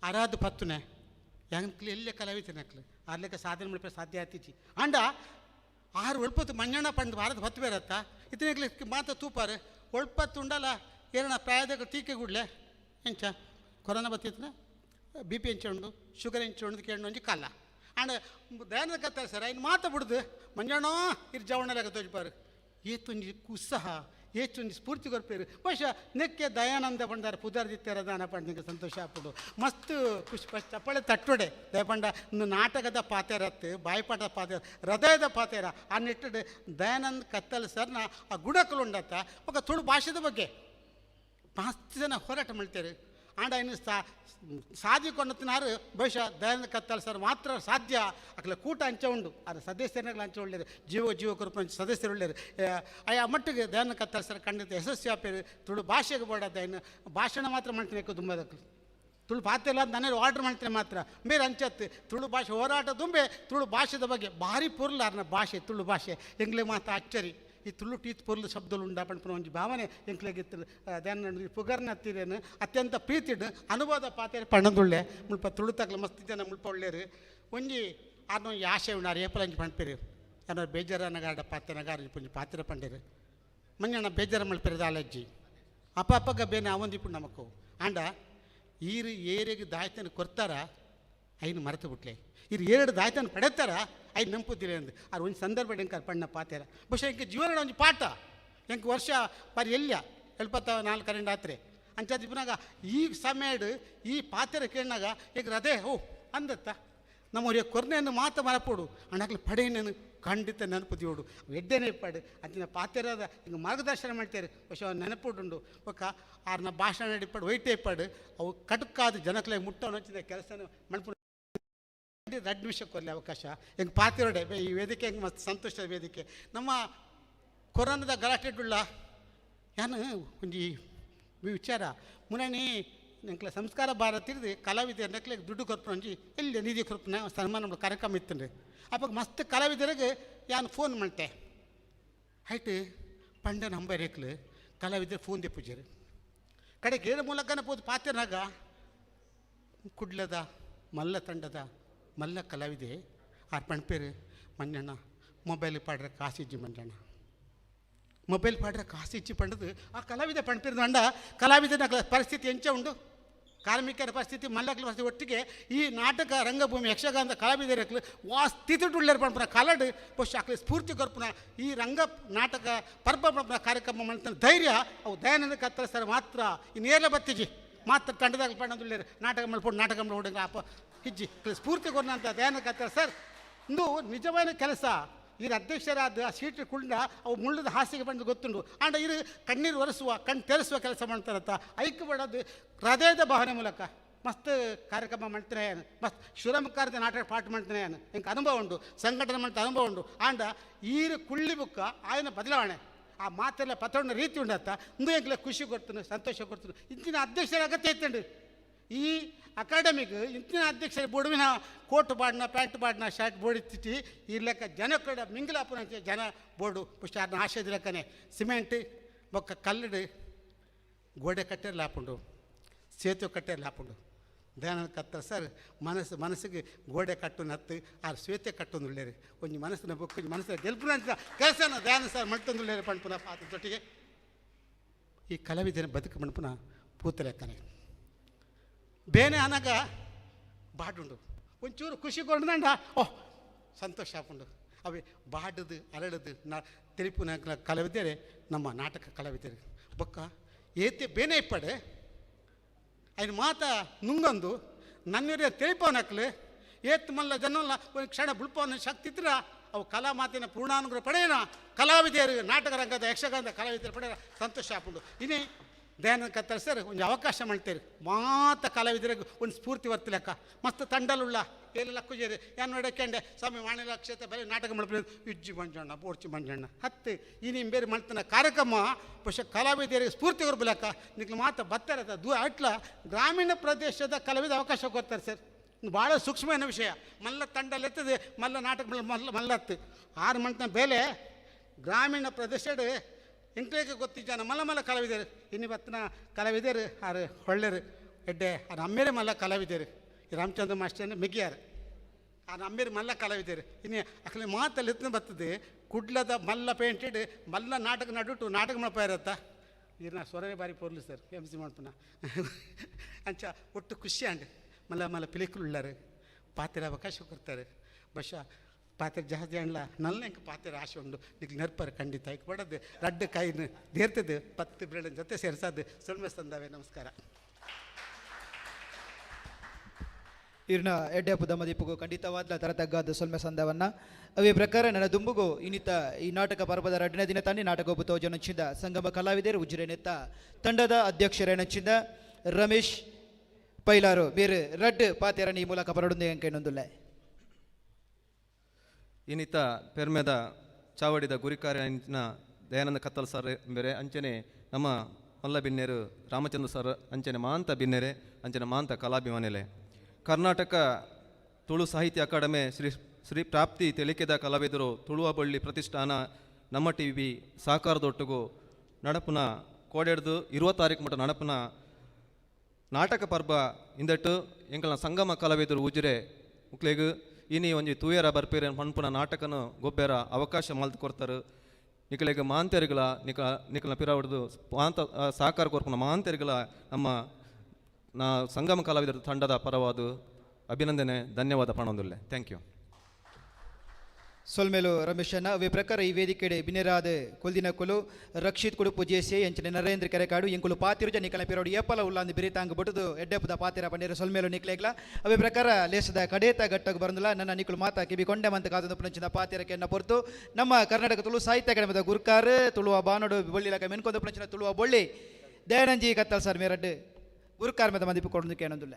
ಅರಾದು ಪತ್ತುನೆ ಎಂಕ್ಲು ಎಲ್ಲೇ ಕಲಾವಿತನಕ್ಲು ಆರ್ಲೆಕ್ಕ ಸಾಧನೆ ಮಾಡ್ಪೇ ಸಾಧ್ಯ ಆತಿಚಿ ಅಂಡ ಆರು ಒಳ್ಪತ್ತು ಮಂಜಾಣ ಪಂಡು ಭಾರತ ಪತ್ತು ಬೇರತ್ತ ಇತನೆಗ್ಲಿ ಮಾತ ತೂಪಾರು ಒಳ್ಪತ್ತು ಉಂಡಲ್ಲ ಏನ ಪ್ರಾಯದಾಗ ಟೀಕೆ ಗುಡ್ಲೆ ಎಂಚ ಕೊರೋನಾ ಬತ್ತಿತ್ತನ ಬಿ ಪಿ ಎಂಚ ಉಂಡು ಶುಗರ್ ಎಂಚ ಉಂಡು ಕೇಳು ಒಂಜಿ ಕಾಲ ಅಂಡ್ ದಯಾನಂದ ಕತ್ತಾರೆ ಸರ್ ಇನ್ನು ಮಾತ ಬಿಡುದು ಮಂಜಾಣೋ ಇರು ಜವಣಲಾಗ ತೋಜ್ಪಾರು ಏತೊಂಜಿ ಉತ್ಸಾಹ ಏತೊಂಜಿ ಸ್ಫೂರ್ತಿ ಕೊರ್ಪೇರು ಬಹುಶಃ ನೆಕ್ಕೆ ದಯಾನಂದ ಪಂಡಾರ ಪುದರ್ದಿತ್ತರ ದಾನ ಪಂಡಿಗೆ ಸಂತೋಷ ಆಪುಡು ಮಸ್ತ್ ಖುಷಿ ಫಸ್ಟ್ ಚಪ್ಪಳೆ ತಟ್ಟೊಡೆ ದಯಪಂಡ ಇನ್ನು ನಾಟಕದ ಪಾತೆರತ್ತು ಬಾಯಿಪಾಠದ ಪಾತೆರ ಹೃದಯದ ಪಾತೆರ ಆ ನಿಟ್ಟಿಡು ದಯಾನಂದ ಕತ್ತಲ್ ಸರ್ನ ಆ ಗುಡಕಲು ಉಂಡತ್ತ ఒక ತುಳು ಭಾಷೆದ ಬಗ್ಗೆ ಮಸ್ತ್ ಜನ ಹೋರಾಟ ಮಾಡ್ತಾರೆ ಆಂಡ ಇನ್ನು ಸಾಧಿಕೊಂಡತಿನಾರು ಬಹುಶಃ ದಯಾನಂದ ಕತ್ತಲ್ ಸರ್ ಮಾತ್ರ ಸಾಧ್ಯ ಅಕ್ಲ ಕೂಟ ಅಂಚೆ ಉಂಡು ಅದು ಸದಸ್ಯರನ್ನ ಅಂಚೆ ಒಳ್ಳೆಯರು ಜೀವ ಕುರುಪ ಸದಸ್ಯರು ಒಳ್ಳೆಯರು ಆ ಮಟ್ಟಿಗೆ ದಯಾನಂದ ಕತ್ತಲ್ ಸರ್ ಖಂಡಿತ ಯಶಸ್ವಿ ಆಪೇರು ತುಳು ಭಾಷೆಗೆ ಬೋಡದ ಇನ್ನು ಭಾಷಣ ಮಾತ್ರ ಮಾಡ್ತೀನಿ ತುಂಬದಕ್ಕೆ ತುಳು ಪಾತಿಲ್ಲ ಅಂತ ನಾನೇ ಆರ್ಡ್ರ್ ಮಾಡ್ತೀನಿ ಮಾತ್ರ ಬೇರೆ ಅಂಚತ್ತು ತುಳು ಭಾಷೆ ಹೋರಾಟ ತುಂಬೆ ತುಳು ಭಾಷೆದ ಬಗ್ಗೆ ಭಾರಿ ಪೊರ್ಲಾರ್ನ ಭಾಷೆ ತುಳು ಭಾಷೆ ಎಂಗ್ಲೆ ಮಾತು ಅಚ್ಚರಿ ಈ ತುಳು ಟೀತ್ ಪೊರ್ಲು ಶಬ್ದలు ಉಂಡಾಪಣ್ಣ ಒಂಜಿ ಭಾವನೆ ಎಂಕ್ಲೆಗಿತ್ತು ದಾನ ಪುಗರ್ನ ಹತ್ತಿರೇನು ಅತ್ಯಂತ ಪ್ರೀತಿಡು ಅನುಭವದ ಪಾತ್ರೆ ಪಣ್ಣದುಳ್ಳೆ ಮುಲ್ಪ ತುಳು ತಗ್ಲ ಮಸ್ತ್ ಜನ ಮುಲ್ಪ ಒಳ್ಳೆರು ಒಂಜಿ ಆರ್ನೊಂಜಿ ಆಶೆ ಉಂಡಾರು ಏಪಲಂಜಿ ಪಣ್ಪೇರು ಯಾರು ಬೇಜಾರನಗಾಡ ಪಾತ್ರನಗಾರ ಒಂಜಿ ಪಾತ್ರ ಪಂಡೇರು ಮಂಜಣ್ಣ ಬೇಜಾರ ಮಲ್ಪೇರದ ಆಲಜ್ಜಿ ಅಪ್ಪಗ ಬೇನೆ ಅವೊಂದಿಪ್ಪು ನಮಕು ಆಂಡ ಈರು ಏರಿಗೆ ದಾಯ್ತನ ಕೊರ್ತಾರ ಐನು ಮರೆತು ಬಿಟ್ಲೆ ಇರು ಎರಡು ದಾಯ್ತನ ಪಡೆತಾರ ಐದು ನಂಪುತ್ತೀರಿ ಅಂದು ಅದು ಒಂದು ಸಂದರ್ಭ ಎಂಕ ಪಣ್ಣ ಪಾತೇರ ಬಹುಶಃ ಇಂಕ ಜೀವನ ಒಂದು ಪಾಠ ಎಂಕ ವರ್ಷ ಬಾರಿ ಎಲ್ಯ 74 ಆತ್ರೆ ಅಂಚಾದಿಪ್ಪನಾಗ ಈ ಸಮಯಡು ಈ ಪಾತೆರ ಕೇಳಿನಾಗ ಈಗ ಹೃದಯ ಓ ಅಂದತ್ತ ನಮ್ಮವ್ರಿಗೆ ಕೊರ್ನೆಯನ್ನು ಮಾತ ಮರಪೋಡು ಅಣ್ಣಾಗ್ಲಿ ಪಡೆಯನೇನು ಖಂಡಿತ ನೆನಪುದಿಯೋಡು ಎಡ್ಡೆನೇ ಇಪ್ಪಾಡು ಅಂಚಿನ ಪಾತೆರದ ಹಿಂಗೆ ಮಾರ್ಗದರ್ಶನ ಮಾಡ್ತಾರೆ ಬಹುಶಃ ನೆನಪುಡುಂಡು ಒಕ್ಕ ಆರ್ನ ಭಾಷಣ ನಡಿಪಾಡು ವೈಟೇ ಇಪ್ಪಾಡು ಅವು ಕಟುಕಾದ ಜನಕ್ಲೆ ಮುಟ್ಟೋನು ಹಚ್ಚಿದ ಕೆಲಸ ಮಣ್ಪು ದೊಡ್ಡ ವಿಷಯ ಕೊರಲಿ ಅವಕಾಶ ಹೆಂಗೆ ಪಾತಿರೋಡೆ ಈ ವೇದಿಕೆ ಹೆಂಗೆ ಮಸ್ತ್ ಸಂತೋಷದ ವೇದಿಕೆ ನಮ್ಮ ಕೊರೋನಾದ ಗಲಾಟೆಡುಳ್ಳ ಏನು ಒಂಜಿ ವಿಚಾರ ಮುನನಿ ನಂಗೆ ಸಂಸ್ಕಾರ ಭಾರತ ಇರ್ದು ಕಲಾವಿದರ ನೆಕ್ಲೆ ದುಡ್ಡು ಕೊರ್ಪು ಒಂಜಿ ಎಲ್ಲಿ ನಿಧಿ ಕೊರ್ಪನ ಸನ್ಮಾನ ಕಾರ್ಯಕ್ರಮ ಇತ್ತಂಡ್ರಿ ಅಪ್ಪ ಮಸ್ತ್ ಕಲಾವಿದರಿಗೆ ಯಾನು ಫೋನ್ ಮಾಡ್ತೆ ಹೈಟ್ ಪಂಡ ನಂಬರ್ ಏಕ್ಲು ಕಲಾವಿದರು ಫೋನ್ ದೆ ಪೂಜಾರಿ ಕಡೆಗೆ ಏಳು ಮೂಲಕನ ಪೋದು ಪಾತ್ರನಾಗ ಕುಡ್ಲದ ಮಲ್ಲ ತಂಡದ ಮಲ್ಲ ಕಲಾವಿದೆ ಆರು ಪಣ್ಪೇರು ಮಂಜಣ್ಣ ಮೊಬೈಲ್ ಪಾಡ್ರೆ ಕಾಸಿಜ್ಜಿ ಮಂಜಣ್ಣ ಮೊಬೈಲ್ ಪಾಡ್ರೆ ಕಾಸಿಜ್ಜಿ ಪಂಡದು ಆ ಕಲಾವಿದ ಪಣ್ಪೇರು ಅಂಡ ಕಲಾವಿದನ ಪರಿಸ್ಥಿತಿ ಎಂಚ ಉಂಡು ಕಾರ್ಮಿಕರ ಪರಿಸ್ಥಿತಿ ಮಲ್ಲಕ್ಲ ಪರಿಸ್ಥಿತಿ ಒಟ್ಟಿಗೆ ಈ ನಾಟಕ ರಂಗಭೂಮಿ ಯಕ್ಷಗಾನದ ಕಲಾವಿದರಕ್ಲು ಸ್ಥಿತಿಟುಳ್ಳೇರು ಪಣ್ಪುನ ಕಲಡು ಬಹುಶಃ ಆಕಲಿ ಸ್ಫೂರ್ತಿ ಕೊರ್ಪುನ ಈ ರಂಗ ನಾಟಕ ಪರ್ಪ ಕಾರ್ಯಕ್ರಮ ಮಾಡ್ತಾನೆ ಧೈರ್ಯ ಅವು ದಯಾನಂದ ಕತ್ತಲ ಸರ್ ಮಾತ್ರ ಇನ್ನೇರ ಬತ್ತಿಜಿ ಮಾತ್ರ ತಂಡದಾಗ ಪಣ್ಣದುಳ್ಳೇರು ನಾಟಕ ಮಾಡ್ಕೊಂಡು ನಾಟಕ ಮಾಡಿ ಅಪ್ಪ ಹಿಜ್ಜಿ ಸ್ಫೂರ್ತಿ ಕೊರ್ನಂತ ದಯಾನಂದ ಕತ್ತಲ ಸರ್ ಇಂದು ನಿಜವಾದ ಕೆಲಸ ಈ ಅಧ್ಯಕ್ಷರಾದ ಆ ಸೀಟ್ ಕುಳ್ಳ ಅವು ಮುಳ್ಳದ ಹಾಸಿಗೆ ಬಂದು ಗೊತ್ತುಂಡು ಆಂಡ ಇದು ಕಣ್ಣೀರು ಒರೆಸುವ ಕಣ್ಣು ತೆರೆಸುವ ಕೆಲಸ ಮಾಡ್ತಾರತ್ತ ಐಕ್ಯಪಡೋದು ಹೃದಯದ ಭಾವನೆ ಮೂಲಕ ಮಸ್ತ್ ಕಾರ್ಯಕ್ರಮ ಮಾಡ್ತಾನೆ ಮಸ್ತ್ ಶಿವರಾಮಕಾರದ ನಾಟಕ ಪಾಠ ಮಾಡ್ತಾನೆ ಎಂಗೆ ಅನುಭವ ಉಂಡು ಸಂಘಟನೆ ಮಾಡ್ತಾ ಅನುಭವ ಉಂಡು ಆಂಡ ಈರು ಕುಳ್ಳಿ ಬುಕ್ಕ ಆಯನ ಬದಲಾವಣೆ ಆ ಮಾತೆಲ್ಲ ಪತ್ರೊಂಡ ರೀತಿ ಉಂಡತ್ತ ಇಂದು ಎಂಕ್ಲೆ ಖುಷಿ ಕೊಡ್ತಾನೆ ಸಂತೋಷ ಕೊಡ್ತಾನೆ ಇಂಚಿನ ಅಧ್ಯಕ್ಷರ ಅಗತ್ಯ ಇತ್ತಂಡು ಈ ಅಕಾಡೆಮಿಗೆ ಇಂಚಿನ ಅಧ್ಯಕ್ಷರ ಬುಡುವಿನ ಕೋಟ್ ಬಾಡ್ನ ಪ್ಯಾಂಟ್ ಬಾಡ್ನ ಶರ್ಟ್ ಬೋಡಿತ್ತಿ ಈ ಲೆಕ್ಕ ಜನ ಕಡೆ ಮಿಂಗಲಾಪುರ ಜನ ಬೋರ್ಡು ಪುಷ್ಟಾರ್ನ ಆಶಯದ ಲೆಕ್ಕನೆ ಸಿಮೆಂಟ್ ಬೊಕ್ಕ ಕಲ್ಲಡು ಗೋಡೆ ಕಟ್ಟೆಲ್ಲ ಹಾಪುಂಡು ಸೇತುವೆ ಕಟ್ಟೆಲ್ಲ ಹಾಪುಂಡು ದಯಾನಂದ ಕತ್ತಲ ಸರ್ ಮನಸ್ಸಿಗೆ ಗೋಡೆ ಕಟ್ಟು ನತ್ತು ಆ ಶ್ವೇತೆ ಕಟ್ಟೊಂದು ಉಳ್ಳೇರು ಒಂಜಿ ಮನಸ್ಸಿನ ಬೊಕ್ಕ ಮನಸ್ಸಿನ ಗೆಲ್ಪುನ ಕೆಲಸನ ದಯಾನಂದ ಸರ್ ಮಲ್ತೊಂದುಳ್ಳೇರು ಪಣ್ಪುನ ಪಾತ್ರ ಜೊತೆಗೆ ಈ ಕಲಾವಿದನ ಬದುಕು ಮಣ್ಪುನ ಪೂತ ಲೆಕ್ಕನೆ ಬೇನೆ ಅನಾಗ ಬಾಡುಂಡು ಒಂಚೂರು ಖುಷಿ ಕೊಂಡ್ದಂಡ ಓಹ್ ಸಂತೋಷ ಆಪುಂಡು ಅವೇ ಬಾಡದು ಅರಳದು ತಿಳಿಪುನ ಕಲಾವಿದರೆ ನಮ್ಮ ನಾಟಕ ಕಲಾವಿದರು ಬೊಕ್ಕ ಏತೆ ಬೇನೆ ಇಪ್ಪಡೆ ఆయన ಮಾತ ನುಂಗಂದು ನನ್ನೂರಿಯ ತಿಳಿಪವನಕ್ಲು ಏತ್ ಮಲ್ಲ ಜನಲ್ಲ ಒಂದು ಕ್ಷಣ ಬುಳ್ಪವನ ಶಕ್ತಿ ಇದ್ರ ಅವು ಕಲಾ ಮಾತಿನ ಪೂರ್ಣಾನುಗ್ರಹ ಪಡೆಯನ ಕಲಾವಿದೆಯರು ನಾಟಕ ರಂಗದ ಯಕ್ಷಗಾನದ ಕಲಾವಿದರು ಪಡೆಯ ಸಂತೋಷ ಆಪುಂಡು ಇನ್ನೇ ದಯಾನಂದ ಕತ್ತಲ್ ಸರ್ ಒಂದು ಅವಕಾಶ ಮಾಡ್ತೀರಿ ಮಾತ ಕಲಾವಿದರಿಗೆ ಒಂದು ಸ್ಫೂರ್ತಿ ವರ್ತಿಲೆಕ್ಕ ಮಸ್ತ್ ತಂಡಲುಳ್ಳ ಎಲ್ಲ ಕುಜೇರಿ ಏನು ನೋಡೋಕೆಂಡೆ ಸ್ವಾಮಿ ವಾಣಿಲ ಕ್ಷೇತ್ರ ಬರೀ ನಾಟಕ ಮಾಡ್ಬೋದು ಇಜ್ಜಿ ಮಂಜಣ್ಣ ಬೋರ್ಚಿ ಮಂಜಣ್ಣ ಹತ್ತು ಈ ನಿಮ್ಮ ಬೇರೆ ಮಾಡ್ತಾನೆ ಕಾರ್ಯಕ್ರಮ ಪಕ್ಷ ಕಲಾವಿದರಿಗೆ ಸ್ಫೂರ್ತಿ ಹೊರಬಲಕ್ಕ ನಿಕ್ಲು ಮಾತು ಬರ್ತಾರೆ ಅಟ್ಲ ಗ್ರಾಮೀಣ ಪ್ರದೇಶದ ಕಲಾವಿದ ಅವಕಾಶ ಕೊಡ್ತಾರೆ ಸರ್ ಭಾಳ ಸೂಕ್ಷ್ಮನ ವಿಷಯ ಮಲ್ಲ ತಂಡಲ್ಲಿ ಎತ್ತದೆ ಮಲ್ಲ ನಾಟಕ ಮಲ್ಲತ್ತು 6 ಮಂತ್ನ ಬೇಲೆ ಗ್ರಾಮೀಣ ಪ್ರದೇಶ ಎಂಕ್ಲೇಗೆ ಗೊತ್ತಿದ್ದಾನೆ ಮಲ್ಲ ಕಲಾವಿದರು ಇನ್ನು ಬತ್ತಿನ ಕಲಾವಿದರು ಆರು ಹೊಳ್ಳೆರು ಎಡ್ಡೆ ಆರು ಅಮ್ಮೇರೆ ಮಲ್ಲ ಕಲಾವಿದರು ರಾಮಚಂದ್ರ ಮಾಸ್ಟರ್ನ ಮಿಗಿಯಾರು ಆರು ಅಮ್ಮೇರೆ ಮಲ್ಲ ಕಲಾವಿದರು ಇನ್ನು ಅಕಲೆ ಮಾತಲ್ಲಿ ಎತ್ತಿನ ಬರ್ತದೆ ಕುಡ್ಲದ ಮಲ್ಲ ಪೇಂಟೆಡ್ ಮಲ್ಲ ನಾಟಕ ನಡುಟು ನಾಟಕ ಮಾಡಪ್ಪ ಇರತ್ತ ಇರ್ನ ಸ್ವರವೇ ಬಾರಿ ಪೋರ್ಲಿ ಸರ್ ಎಮ್ ಸಿ ಮಾಡ್ಪನ ಅಂಚ ಒಟ್ಟು ಖುಷಿ ಅಂಡ್ ಮಲ್ಲ ಪಿಲಿಕುಳ್ಳಾರು ಪಾತ್ರ ಅವಕಾಶ ಕೊಡ್ತಾರೆ ಬಶ ಪಾತ್ರ ಜಾಸ್ತಿ ಅಣ್ಣ ನಲ್ಲ ಇಂಕ ಪಾತ್ರ ಆಶೆ ಉಂಡು ನಿಕ್ ನೆರ್ಪರು ಖಂಡಿತ ಈಗ ಬಡದು ರಡ್ಡು ಕೈನ ದೇರ್ತದೆ 10 ಬ್ರೇಡ್ ಜೊತೆ ಸೇರಿಸೋದು ಸೊಲ್ಮೆ ತಂದಾವೆ ನಮಸ್ಕಾರ ಇರ್ನ ಎಡ್ಡೆಪ್ಪು ದಮ್ಮದಿಪ್ಪುಗೂ ಖಂಡಿತವಾದ ತರತಗ್ಗಾದ ಸೊಲ್ಮೆ ಸಂದವನ್ನ ಅವೇ ಪ್ರಕಾರ ನನ್ನ ದುಂಬುಗು ಇನ್ನಿತ ಈ ನಾಟಕ ಪರ್ವದ 2ನೇ ದಿನ ತಾನೇ ನಾಟಕ ಒಬ್ಬ ನಚ್ಚಿದ ಸಂಗಮ ಕಲಾವಿದರು ಉಜಿರೆನೆತ್ತ ತಂಡದ ಅಧ್ಯಕ್ಷರೇನಚ್ಚಿದ ರಮೇಶ್ ಪೈಲಾರು ಬೇರೆ ರಡ್ ಪಾತೆರನಿ ಮೂಲಕ ಪರಡುಂದೆ ಅಂಕೇನೊಂದುಲ್ಲ ಇನ್ನಿತ ಪೆರ್ಮೆದ ಚಾವಡಿದ ಗುರಿಕಾರ್ಯನ ದಯಾನಂದ ಕತ್ತಲ್ ಸರ್ ಬೇರೆ ಅಂಚನೆ ನಮ್ಮ ಮಲ್ಲ ಬಿನ್ನೇರು ರಾಮಚಂದ್ರ ಸರ್ ಅಂಚನೆ ಮಾಂತ ಬಿನ್ನೆರೆ ಅಂಚನೆ ಮಾಂತ ಕಲಾಭಿಮಾನಿಲೆ ಕರ್ನಾಟಕ ತುಳು ಸಾಹಿತ್ಯ ಅಕಾಡೆಮಿ ಶ್ರೀ ಪ್ರಾಪ್ತಿ ತೆಲಿಕೆದ ಕಲಾವಿದರು ತುಳುವ ಬಳ್ಳಿ ಪ್ರತಿಷ್ಠಾನ ನಮ್ಮ ಟಿವಿ ಸಹಕಾರದೊಟ್ಟಿಗೂ ನಡಪುನ ಕೋಡೆಡ್ದು 20 ತಾರೀಕು ಮಟ್ಟ ನಡಪುನ ನಾಟಕ ಪರ್ವ ಇಂದಟ್ಟು ಎಂಕಲ್ನ ಸಂಗಮ ಕಲಾವಿದರು ಉಜಿರೆ ಮುಕ್ಲೆಗು ಇನಿ ಒಂಜಿ ತೂಯರ ಬರ್ಪೇರೆ ಮನ್ಪುನ ನಾಟಕನು ಗೊಬ್ಬರ ಅವಕಾಶ ಮಲ್ತು ಕೊಡ್ತಾರೆ ನಿಕಲಿಗೆ ಮಾಂತೆರಿಗಳ ನಿಕಲ್ನ ಪಿರ ಹೊಡೆದು ಮಾಂತ ಸಹಕಾರ ಕೊರ್ಪುನ ಮಾಂತೆರಿಗಳ ನಮ್ಮ ಸಂಗಮ ಕಲಾವಿದರ ತಂಡದ ಪರವಾದ ಅಭಿನಂದನೆ ಧನ್ಯವಾದ ಪಣೊಂದುಲ್ಲೆ ಥ್ಯಾಂಕ್ ಯು ಸೊಲ್ಮೇಲು ರಮೇಶನ್ನ ಅವೇ ಪ್ರಕಾರ ಈ ವೇದಿಕೆಡೆ ಬಿನೆರಾದ ಕೊಲ್ದಿನ ಕೊಲು ರಕ್ಷಿತ್ ಕುಡುಪು ಜೇಸಿ ಎಂಚಿನ ನರೇಂದ್ರ ಕೆರೆಕಾಡು ಎಂಕುಲು ಪಾತಿರುಜ ನಿಕಲ ಪಿರೋಡು ಏಪಲ ಉಲ್ಲಾಂದು ಬಿರಿತಾಂಗ ಬಟುದು ಎಡ್ಡೆಪ್ಪದ ಪಾತಿರ ಪಂಡೇರು ಸೊಲ್ಮೇಲು ನಿಕ್ಲೇಗ್ಲ ಅವೇ ಪ್ರಕಾರ ಲೇಸದ ಕಡೇತ ಗಟ್ಟಗೆ ಬರಂದಿಲ್ಲ ನನ್ನ ನಿಕುಲು ಮಾತಾ ಕಿಬಿ ಕೊಂಡೆ ಮಂತ ಕಾದಂದು ಪುಣಂಚಿನ ಪಾತಿರಕ್ಕೆ ಪೊರ್ತು ನಮ್ಮ ಕರ್ನಾಟಕ ತುಳು ಸಾಹಿತ್ಯ ಅಕಾಡೆಮಿದ ಗುರ್ಕಾರ್ ತುಳುವ ಬಾನೋಡು ಬೊಳ್ಳಿಲಕ ಮೆನ್ಕೊಂದು ಪುಣಂಚಿನ ತುಳುವ ಬೊಳ್ಳಿ ದಯಾನಂಜಿ ಕತ್ತಲ್ ಸರ್ ಮೇರಡ್ಡು ಗುರ್ಕಾರ್ ಮೆದ ಮದಿಪ್ಪು ಕೊಡೋದಕ್ಕೆ ಏನೊಂದಿಲ್ಲ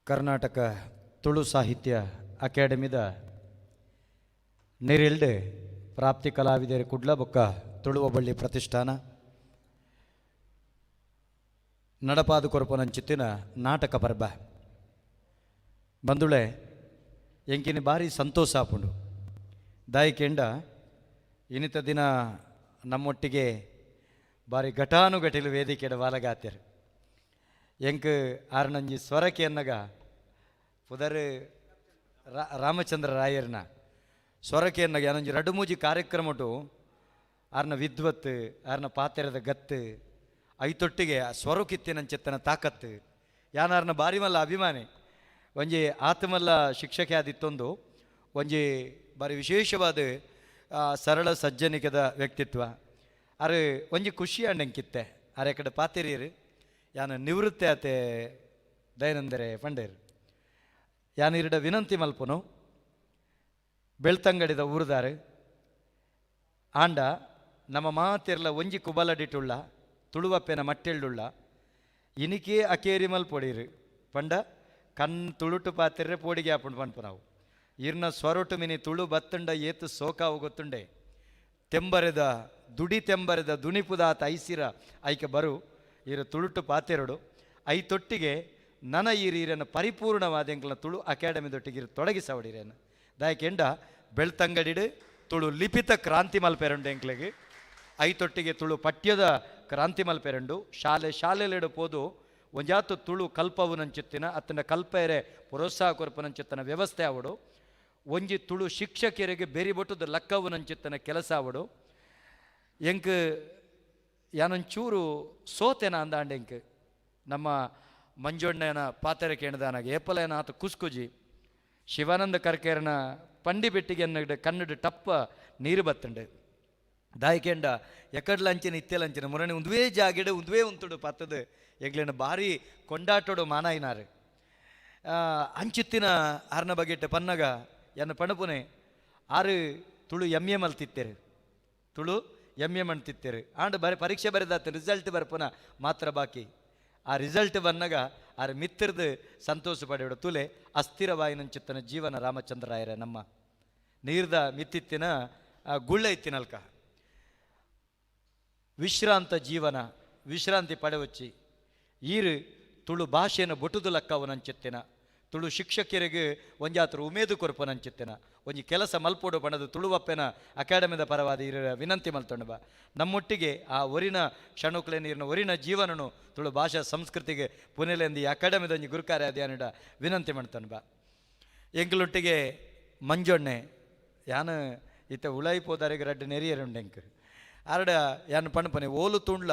ಕರ್ನಾಟಕ ತುಳು ಸಾಹಿತ್ಯ ಅಕಾಡೆಮಿದ ನೆರೆಲ್ಡ್ ಪ್ರಾಪ್ತಿ ಕಲಾವಿದರು ಕುಡ್ಲಬೊಕ್ಕ ತುಳುವ ಬಳ್ಳಿ ಪ್ರತಿಷ್ಠಾನ ನಡಪಾದು ಕೊರಪನಂಚಿತ್ತಿನ ನಾಟಕ ಪರ್ಬ ಬಂದುಳೆ ಎಂಕಿನ ಭಾರಿ ಸಂತೋಷ ಆಪುಂಡು ದಾಯಿಕೆಂಡ ಇನ್ನಿತ ದಿನ ನಮ್ಮೊಟ್ಟಿಗೆ ಭಾರಿ ಘಟಾನುಘಟಿಲು ವೇದಿಕೆಡ ವಾಲಗಾತ್ಯರು ಎಂಕ್ ಆರ್ನಂಜಿ ಸ್ವರಕ್ಕೆ ಅನ್ನಗ ಪುದರ್ ರಾಮಚಂದ್ರ ರಾಯರ್ನ ಸ್ವರಕ್ಕೆ ಅನ್ನಗ ಯಾನೊಂಜಿ ರಡುಮೂಜಿ ಕಾರ್ಯಕ್ರಮಟು ಆರ್ನ ವಿದ್ವತ್ ಆರ್ನ ಪಾತೆರದ ಗತ್ತು ಐತೊಟ್ಟಿಗೆ ಸ್ವರಕ್ಕಿತ್ತಿನಂಚೆತ್ತನ ತಾಕತ್ತು ಯಾನಾರ್ನ ಬಾರಿ ಮಲ್ಲ ಅಭಿಮಾನಿ ಒಂಜಿ ಆತ್ಮಲ್ಲ ಶಿಕ್ಷಕ ಆದಿತ್ತೊಂದು ಒಂಜಿ ಬಾರಿ ವಿಶೇಷವಾದ ಸರಳ ಸಜ್ಜನಿಕದ ವ್ಯಕ್ತಿತ್ವ ಅರೆ ಒಂಜಿ ಖುಷಿ ಅಂಡಂಕಿತ್ತೆ ಅರೆ ಕಡೆ ಪಾತೆರಿಯರು ಯಾನ ನಿವೃತ್ತಿ ಆತೆ ದಯಾನಂದರೆ ಪಂಡೇರು ಯಾನಿರಡ ವಿನಂತಿ ಮಲ್ಪನು ಬೆಳ್ತಂಗಡಿದ ಊರುದಾರು ಆಂಡ ನಮ್ಮ ಮಾತೆರ್ಲ ಒಂಜಿ ಕುಬಲಡಿಟುಳ್ಳ ತುಳುವಪ್ಪೆನ ಮಟ್ಟೆಳ್ಳುಳ್ಳ ಇನಿಕೆ ಅಕೇರಿ ಮಲ್ಪೊಡೀರು ಪಂಡ ಕಣ್ ತುಳುಟು ಪಾತೆರ್ರೆ ಪೋಡಿಗೆ ಆಪುಂಡು ಪನ್ಪು ನಾವು ಇರ್ನ ಸ್ವರೊಟು ಮಿನಿ ತುಳು ಬತ್ತಂಡ ಏತು ಸೋಕಾವು ಗೊತ್ತುಂಡೆ ತೆಂಬರೆದ ದುಡಿ ತೆಂಬರೆದ ದುಣಿಪುದಾತ ಐಸಿರ ಐಕೆ ಬರು ಈರ ತುಳುಟು ಪಾತೆರಡು ಐತೊಟ್ಟಿಗೆ ನನ ಈರೀರನ ಪರಿಪೂರ್ಣವಾದ ಎಂಕಲ ತುಳು ಅಕಾಡೆಮಿದೊಟ್ಟಿಗೆ ತೊಡಗಿಸವಡಿರೇನು ದಾಯಕೆಂಡ ಬೆಳ್ತಂಗಡಿಡು ತುಳು ಲಿಪಿತ ಕ್ರಾಂತಿ ಮಲ್ಪೆರಂಡು ಎಂಕ್ಲೆಗೆ ಐತೊಟ್ಟಿಗೆ ತುಳು ಪಠ್ಯದ ಕ್ರಾಂತಿ ಮಲ್ಪೆರಂಡು ಶಾಲೆಲೆಡು ಪೋದು ಒಂಜಾತು ತುಳು ಕಲ್ಪವುನಂಚಿತ್ತಿನ ಅತ್ತನ ಕಲ್ಪೆರೆ ಪ್ರೋತ್ಸಾಹ ಕೊರಪುನಂಚಿತ್ತನ ವ್ಯವಸ್ಥೆ ಆವಡು ಒಂಜಿ ತುಳು ಶಿಕ್ಷಕರಿಗೆ ಬೆರಿಬೊಟ್ಟುದು ಲಕ್ಕವುನಂಚಿತ್ತನ ಕೆಲಸ ಆವಡು ಎಂಕ್ ಯಾನೊಂಚೂರು ಸೋತೆನ ಅಂದಾಂಡೆಂಕ್ ನಮ್ಮ ಮಂಜೊಣ್ಣನ ಪಾತೆರ ಕೇಣದಾನಾಗ ಏಪಲೇನ ಆತ ಕುಸ್ಕುಜಿ ಶಿವಾನಂದ ಕರ್ಕೇರನ ಪಂಡಿ ಬೆಟ್ಟಿಗೆ ಕನ್ನಡ ಟಪ್ಪ ನೀರು ಬತ್ತಂಡು ದಾಯ್ಕೆಂಡ ಎಕಡ್ಲಂಚಿನ ಇತ್ತೆಲಂಚಿನ ಮುರಣಿ ಉಂದುವೇ ಜಾಗಿಡು ಉಂದುವೇ ಉಂತುಡು ಪತ್ತದು ಎಗ್ಲೇನ ಭಾರಿ ಕೊಂಡಾಟೋಡು ಮಾನಾಯಿನಾರು ಅಂಚಿತ್ತಿನ ಅರ್ನ ಬಗೆಟ್ ಪನ್ನಗ ಎನ್ನ ಪಣಪುನೆ ಆರು ತುಳು ಎಮ್ ಅಲ್ತಿತ್ತೇರು ತುಳು ಎಮ್ ಅಂತಿತ್ತೇರು ಆಂಡ್ ಪರೀಕ್ಷೆ ಬರೆದಾತ ರಿಸಲ್ಟ್ ಬರ್ಪುನ ಮಾತ್ರ ಬಾಕಿ ಆ ರಿಸಲ್ಟ್ ಬಂದಾಗ ಆರ ಮಿತ್ರದು ಸಂತೋಷ ಪಡೆಯೋಡ ತುಲೆ ಅಸ್ಥಿರವಾಯಿನಂಚಿತ್ತನ ಜೀವನ ರಾಮಚಂದ್ರಾಯರ ನಮ್ಮ ನೀರ್ದ ಮಿತ್ತಿತ್ತಿನ ಗುಳ್ಳ ಇತ್ತಿನಲ್ಕ ವಿಶ್ರಾಂತ ಜೀವನ ವಿಶ್ರಾಂತಿ ಪಡೆವಚ್ಚಿ ಈರು ತುಳು ಭಾಷೆಯನ್ನು ಬೊಟುದು ಲಕ್ಕವನಂಚಿತ್ತಿನ ತುಳು ಶಿಕ್ಷಕರಿಗೆ ಒಂಜಾತ್ರ ಉಮೇದು ಕೊರಪನಂಚಿತ್ತಿನ ಒಂಜಿ ಕೆಲಸ ಮಲ್ಪೋಡು ಬಣದು ತುಳುವಪ್ಪೆನ ಅಕಾಡೆಮಿದ ಪರವಾದ ಇರ ವಿನಂತಿ ಮಲ್ತೊಂಡು ಬಾ ನಮ್ಮೊಟ್ಟಿಗೆ ಆ ಒರಿನ ಕ್ಷಣುಕ್ಲೆ ನೀರಿನ ಒರಿನ ಜೀವನನು ತುಳು ಭಾಷಾ ಸಂಸ್ಕೃತಿಗೆ ಪುನೆಲೆಂದು ಈ ಅಕಾಡೆಮಿದ ಒಂಜಿ ಗುರುಕಾರ್ಯ ಅಧ್ಯಯನಡ ವಿನಂತಿ ಮಾಡ್ತಾನೆ ಬಾ ಎಂಕಲೊಟ್ಟಿಗೆ ಮಂಜೊಣ್ಣೆ ಯಾನು ಇತ್ತ ಉಳಾಯಿಪೋದಾರಿಗೆ ರಡ್ಡು ನೆರಿಯರುಂಡೆಂಕ್ ಆರಡ ಯಾನು ಪಣ್ಪನೆ ಓಲು ತುಂಡ್ಲ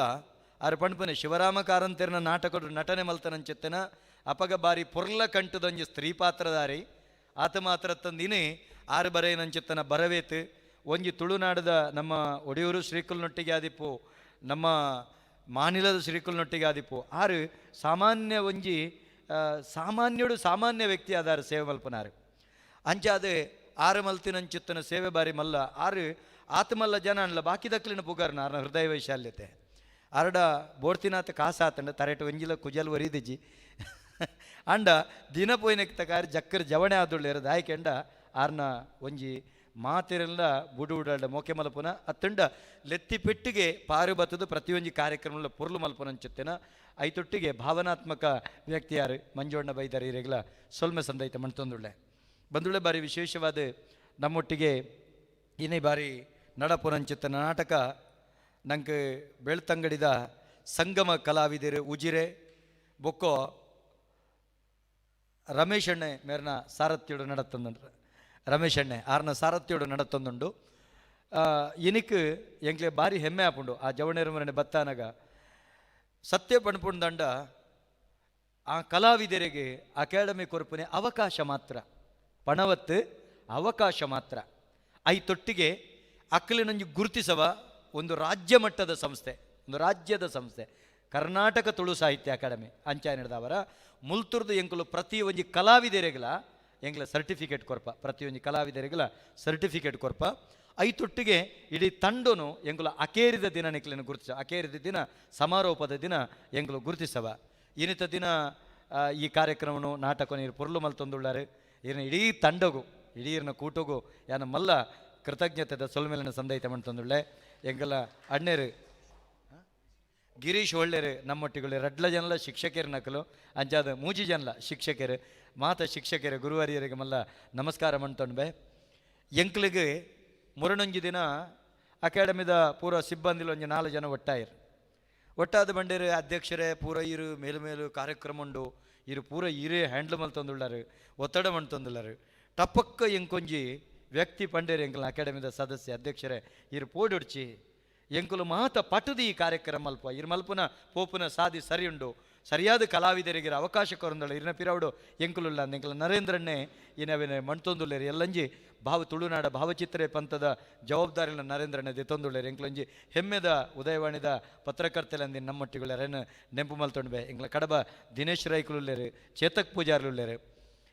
ಆರು ಪಣ್ಪನೆ ಶಿವರಾಮ ಕಾರಂತೇರನ ನಾಟಕಡು ನಟನೆ ಮಲ್ತನಂಚೆತ್ತನ ಅಪಗ ಬಾರಿ ಪೊರ್ಲ ಕಂಟುದೊಂಜಿ ಸ್ತ್ರೀ ಪಾತ್ರಧಾರಿ ಆತ ಮಾತ್ರ ತಂದಿನಿ ಆರು ಬರೆಯನಂಚೆತ್ತನ ಬರವೇತು ಒಂಜಿ ತುಳುನಾಡದ ನಮ್ಮ ಒಡೆಯೂರು ಶ್ರೀಕುಲ್ನೊಟ್ಟಿಗೆ ಆದಿಪ್ಪು ನಮ್ಮ ಮಾನಿಲದ ಶ್ರೀಕುಲ್ನೊಟ್ಟಿಗೆ ಆದಿಪ್ಪು ಆರು ಸಾಮಾನ್ಯ ಒಂಜಿ ಸಾಮಾನ್ಯಡು ಸಾಮಾನ್ಯ ವ್ಯಕ್ತಿ ಆಧಾರ ಸೇವೆ ಮಲ್ಪನಾರು ಅಂಚಾದೆ ಆರು ಮಲ್ತಿನಂಚಿತ್ತನ ಸೇವೆ ಬಾರಿ ಮಲ್ಲ ಆರು ಆತ್ಮಲ್ಲ ಜನ ಅನ್ಲ ಬಾಕಿ ದಕ್ಲಿನ ಪುಗಾರ್ನ ಆರ್ನ ಹೃದಯ ವೈಶಾಲ್ಯತೆ ಆರಡ ಬೋಡ್ತಿನಾಥ ಕಾಸಾತಂಡ ತರೆಟ ಒಂಜಿಲ ಕುಜಲ್ ವರಿದಿಜಿ ಅಂಡ ದಿನ ಪೋಯ್ನಕ್ಕೆ ತಕಾರಿ ಜಕ್ಕರ್ ಜವಣೆ ಆದುಳ್ಳೇರ ದಾಯ್ಕೆಂಡ ಆರ್ನ ಒಂಜಿ ಮಾತಿರೆಲ್ಲ ಬುಡು ಉಡಾಡ ಮೋಕೆ ಮಲ್ಪುನ ಅತ್ತಂಡ ಲೆತ್ತಿ ಪೆಟ್ಟಿಗೆ ಪಾರು ಬತ್ತದು ಪ್ರತಿಯೊಂದು ಕಾರ್ಯಕ್ರಮ ಪೊರ್ಲು ಮಲ್ಪನಂಚುತ್ತೇನ ಐತೊಟ್ಟಿಗೆ ಭಾವನಾತ್ಮಕ ವ್ಯಕ್ತಿ ಯಾರು ಮಂಜೋಣ್ಣ ಬೈದಾರಿ ಇರೆಗ್ಲ ಸೊಲ್ಮೆ ಸಂದೈತ ಮಣ್ತೊಂದುಳ್ಳೆ ಬಂದುಳ್ಳೆ ಬಾರಿ ವಿಶೇಷವಾದ ನಮ್ಮೊಟ್ಟಿಗೆ ಇನ್ನೇ ಬಾರಿ ನಡಪುರಂಚಿತ್ತ ನಾಟಕ ನಂಗೆ ಬೆಳ್ತಂಗಡಿದ ಸಂಗಮ ಕಲಾವಿದರು ಉಜಿರೆ ಬೊಕ್ಕೋ ರಮೇಶ್ ಅಣ್ಣೆ ಮೇರ್ನ ಸಾರಥ್ಯೋಡು ನಡತ್ತೊಂದು ರಮೇಶ್ ಅಣ್ಣೆ ಆರ್ನ ಸಾರಥ್ಯೋಡು ನಡತ್ತೊಂದುಂಡು ಇನಿಕ್ ಎಂಕ್ಲೆ ಬಾರಿ ಹೆಮ್ಮೆ ಆಪುಂಡು ಆ ಜವಣೇರು ಮರಣೆ ಬತ್ತಾನಾಗ ಸತ್ಯ ಪಣ್ಪುಂದಂಡ ಆ ಕಲಾವಿದರಿಗೆ ಅಕಾಡೆಮಿ ಕೊರಪನೆ ಅವಕಾಶ ಮಾತ್ರ ಪಣವತ್ತು ಅವಕಾಶ ಮಾತ್ರ ಐತೊಟ್ಟಿಗೆ ಅಕ್ಕಲಿನಂಜು ಗುರುತಿಸವ ಒಂದು ರಾಜ್ಯ ಮಟ್ಟದ ಸಂಸ್ಥೆ ಒಂದು ರಾಜ್ಯದ ಸಂಸ್ಥೆ ಕರ್ನಾಟಕ ತುಳು ಸಾಹಿತ್ಯ ಅಕಾಡೆಮಿ ಅಂಚಾಯನದವರ ಮುಲ್ತುರ್ದು ಎಂಕುಲು ಪ್ರತಿ ಒಂಜಿ ಕಲಾವಿದರಿಗೆಲ ಎಂಗ್ಲ ಸರ್ಟಿಫಿಕೇಟ್ ಕೊರ್ಪ ಪ್ರತಿಯೊಂದು ಕಲಾವಿದರಿಗೆಲ ಸರ್ಟಿಫಿಕೇಟ್ ಕೊರ್ಪ ಐತೊಟ್ಟಿಗೆ ಇಡೀ ತಂಡನು ಎಂಕುಲು ಅಕೇರಿದ ದಿನ ನಿಕ್ಲಿನ ಗುರುತಿಸ ಅಕೇರಿದ ದಿನ ಸಮಾರೋಪದ ದಿನ ಎಂಕುಲು ಗುರುತಿಸವ ಇನ್ನಿತ ದಿನ ಈ ಕಾರ್ಯಕ್ರಮನು ನಾಟಕ ನೀರು ಪೊರ್ಲು ಮಲ್ತೊಂದುಳ್ಳಾರು ಇರ್ನ ಇಡೀ ತಂಡಗೂ ಇಡೀ ಇರ್ನ ಕೂಟಗೂ ಯಾನ ಮಲ್ಲ ಕೃತಜ್ಞತೆ ಸೊಲ್ಮೇಲಿನ ಸಂದೈತ ಮಾಡ್ತಂದುಳ್ಳೆ ಎಂಗೆಲ್ಲ ಅಣ್ಣೇರು ಗಿರೀಶ್ ಒಳ್ಳೆರು ನಮ್ಮೊಟ್ಟಿಗಳು ರಡ್ಲ ಜನಲ ಶಿಕ್ಷಕರು ನಕಲು ಅಂಚಾದ ಮೂಜಿ ಜನಲ ಶಿಕ್ಷಕರು ಮಾತ ಶಿಕ್ಷಕರು ಗುರುವಾರಿಯರಿಗೆ ಮಲ್ಲ ನಮಸ್ಕಾರ ಮಾಡ್ತೊಂಡ್ಬೆ ಎಂಕ್ಲಿಗೆ ಮುರಣೊಂಜಿ ದಿನ ಅಕಾಡೆಮಿದ ಪೂರ ಸಿಬ್ಬಂದಿಲು ಒಂಜಿ 4 ಜನ ಒಟ್ಟಾದ ಬಂಡೇರು ಅಧ್ಯಕ್ಷರೇ ಪೂರ ಇರು ಮೇಲು ಕಾರ್ಯಕ್ರಮ ಉಂಡು ಇರು ಪೂರ ಇರೇ ಹ್ಯಾಂಡ್ಲ್ ಮಲ್ತೊಂದುಳ್ಳಾರು ಒತ್ತಡ ಮಾಡ್ತೊಂದುಳ್ಳಾರು ಟಪಕ್ಕ ಎಂಕೊಂಜಿ ವ್ಯಕ್ತಿ ಪಂಡೇರು ಎಂಕಲ್ ಅಕಾಡೆಮಿದ ಸದಸ್ಯ ಅಧ್ಯಕ್ಷರೇ ಇರು ಪೋಡೊಡ್ಚಿ ಎಂಕುಲು ಮಾತ ಪಟುದು ಈ ಕಾರ್ಯಕ್ರಮ ಮಲ್ಪ ಇರು ಮಲ್ಪುನ ಪೋಪುನ ಸಾದಿ ಸರಿ ಉಂಡು ಸರಿಯಾದ ಕಲಾವಿದರಿಗೆ ಅವಕಾಶ ಕೊರಂದಳು ಇರಿನ ಪಿರವಡು ಎಂಕುಲುಲ್ಲ ಎಂಕಲ ನರೇಂದ್ರನ್ನೇ ಇನವಿನ ಮಣ್ತೊಂದುಳ್ಳೇರು ಎಲ್ಲಂಜಿ ತುಳುನಾಡ ಭಾವಚಿತ್ರೆ ಪಂಥದ ಜವಾಬ್ದಾರಿನ ನರೇಂದ್ರನೇ ದೆತ್ತೊಂದುಳ್ಳೇರು ಎಂಕ್ಲಂಜಿ ಹೆಮ್ಮೆದ ಉದಯವಾಣಿದ ಪತ್ರಕರ್ತೆಲಂದಿ ನಮ್ಮೊಟ್ಟಿಗುಳ್ಳೇರೇನು ನೆಂಪು ಮಲ್ತೊಂಡ್ಬೆ ಎಂಕ್ಲ ಕಡಬ ದಿನೇಶ್ ರೈಕುಲುಳ್ಳೇರು ಚೇತಕ್ ಪೂಜಾರ್ಲುಳ್ಳೇರು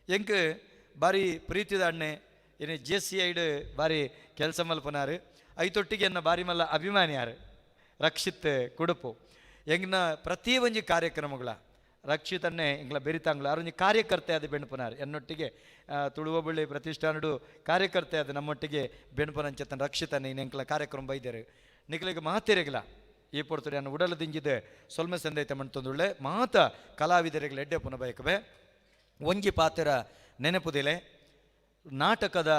ಎಂಕ್ ಬಾರಿ ಪ್ರೀತಿದ ಅಣ್ಣೆ ಇನ್ನು JCIಡ್ ಬಾರಿ ಕೆಲಸ ಮಲ್ಪನಾರು ಐತೊಟ್ಟಿಗೆ ಎನ್ನ ಬಾರಿ ಮಲ್ಲ ಅಭಿಮಾನಿ ಯಾರು ರಕ್ಷಿತ್ ಕುಡುಪು ಎಂಗ್ನ ಪ್ರತಿ ಒಂಜಿ ಕಾರ್ಯಕ್ರಮಗಳ ರಕ್ಷಿತನ್ನೇ ಎಂಗ್ಲ ಬೆರಿತಾಂಗ್ಲ ಅವರೊಂದು ಕಾರ್ಯಕರ್ತೆ ಆದ ಬೆಣ್ಪನಾರು ಎನ್ನೊಟ್ಟಿಗೆ ತುಳುವಬಳ್ಳಿ ಪ್ರತಿಷ್ಠಾನಡು ಕಾರ್ಯಕರ್ತೆ ಆದ ನಮ್ಮೊಟ್ಟಿಗೆ ಬೆಣ್ಪನಂಚತನ ರಕ್ಷಿತನ್ನೇ ಇನ್ನೆಂಕ್ಲ ಕಾರ್ಯಕ್ರಮ ಬೈದರು ನಿಕ್ಲಿಗೆ ಮಾತಿರೆಗಿಲ್ಲ ಈ ಪೊಡ್ತಾರೆ ಅನ್ನು ಉಡಲ ದಿಂಜಿದೆ ಸೊಲ್ಮೆ ಸಂದೈತ ಮಣ್ತೊಂದುಳ್ಳೆ ಮಾತ ಕಲಾವಿದರಿಗೆ ಎಡ್ಡೆ ಪುನಃ ಬಯಕಬೆ ಒಂಜಿ ಪಾತ್ರ ನೆನಪುದಿಲೆ ನಾಟಕದ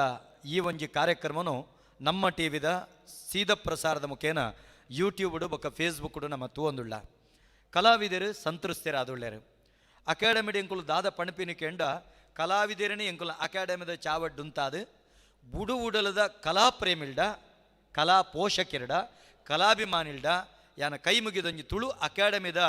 ಈ ಒಂಜಿ ಕಾರ್ಯಕ್ರಮನು ನಮ್ಮ ಟಿವಿದ ಸೀದ ಪ್ರಸಾರದ ಮುಖೇನ ಯೂಟ್ಯೂಬ್ಡು ಬೊಕ್ಕ ಫೇಸ್ಬುಕ್ಡು ನಮ್ಮ ತೂವೊಂದುಳ್ಳ ಕಲಾವಿದರು ಸಂತೃಪ್ತರಾದುಳ್ಳೇರು ಅಕಾಡೆಮಿಡ್ ಎಂಕುಲು ದಾದ ಪಣಪಿನಿಕೆಂಡ ಕಲಾವಿದರನೇ ಎಂಕುಲು ಅಕಾಡೆಮಿದ ಚಾವಡ್ಡುಂತಾದು ಬುಡು ಉಡಲದ ಕಲಾ ಪ್ರೇಮಿಲ್ಡ ಕಲಾ ಪೋಷಕಿರಡ ಕಲಾಭಿಮಾನಿಲ್ಡ ಯಾನ ಕೈ ಮುಗಿದೊಂಜಿ ತುಳು ಅಕಾಡೆಮಿದ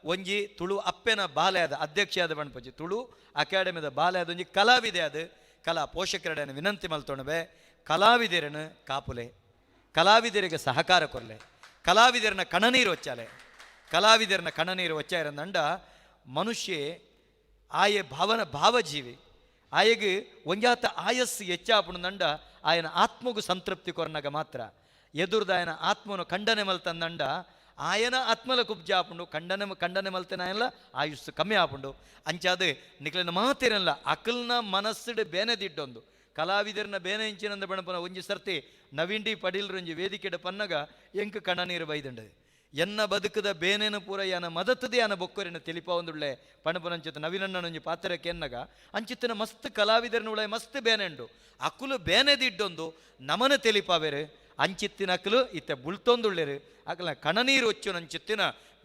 ಒಂಜಿ ತುಳು ಅಪ್ಪೆನ ಬಾಲೆಯಾದ ಅಧ್ಯಕ್ಷೆಯಾದ ಬಣ್ಪಂಜಿ ತುಳು ಅಕಾಡೆಮಿದ ಬಾಲೆಯಾದ ಒಂಜಿ ಕಲಾವಿದೆ ಅದು ಕಲಾ ಪೋಷಕರಡನ್ನು ವಿನಂತಿ ಮಲ್ತೊಣಬೆ ಕಲಾವಿದರನ್ನು ಕಾಪುಲೆ ಕಲಾವಿದರಿಗೆ ಸಹಕಾರ ಕೊರಲೆ ಕಲಾವಿದರನ್ನ ಕಣನೀರು ಒಚ್ಚಾಲೆ ಕಲಾವಿದರನ್ನ ಕಣನೀರು ಒಚ್ಚಾರಂದಂಡ ಮನುಷ್ಯ ಆಯೆ ಭಾವಜೀವಿ ಆಯಗೆ ಒಂಜಾತ ಆಯಸ್ಸು ಹೆಚ್ಚಾಪುಂಡು ನಂಡ ಆಯನ ಆತ್ಮಗೂ ಸಂತೃಪ್ತಿ ಕೊರನಾಗ ಮಾತ್ರ ಎದುರ್ದ ಆಯನ ಆತ್ಮನು ಖಂಡನೆ ಮಲ್ತಂದಂಡ ಆಯನ ಆತ್ಮಲ ಕುಬ್ಜಾಪುಂಡು ಖಂಡನೆ ಮಲ್ತೇನಾಯಲ್ಲ ಆಯುಸ್ಸು ಕಮ್ಮಿ ಆಪುಂಡು ಅಂಚಾದು ನಿಕ್ಲಿನ ಮಾತೇನಲ್ಲ ಅಕಲ್ನ ಮನಸ್ಸುಡು ಬೇನೆದಿಡ್ಡೊಂದು ಕಲಾವಿದರನ್ನ ಬೇನೆ ಇಂಚಿನಂದ ಬಣಪನ ಒಂಜಿ ಸರ್ತಿ ನವಿಂಡಿ ಪಡಿಲ್ರು ಒಂಜಿ ವೇದಿಕೆಡ ಪನ್ನಗ ಎಂಕ್ ಕಣ ನೀರು ಬೈದಂಡು ಎನ್ನ ಬದುಕದ ಬೇನೇನು ಪೂರ ಯಾನ ಮದತದೆ ಯಾನ ಬೊಕ್ಕೊರಿನ ತಿಳಿಪ ಒಂದುಳ್ಳೆ ಪಣಪನಂಚಿತ ನವೀನಣ್ಣನೊಂಜಿ ಪಾತ್ರಕ್ಕೆ ಎನ್ನಗ ಅಂಚಿತ್ತಿನ ಮಸ್ತ್ ಕಲಾವಿದರನ ಉಳೆ ಮಸ್ತ್ ಬೇನೆಂಡು ಅಕುಲು ಬೇನೆದಿಡ್ಡೊಂದು ನಮನ ತಿಳಿಪಾವೇರು ಅಂಚಿತ್ತಿನ ಅಕಲು ಇತ್ತೆ ಬುಳ್ತೊಂದುಳ್ಳೆರು ಅಕಲ ಕಣನೀರು ಹೊಚ್ಚು ನಂಚಿತ್ತಿನ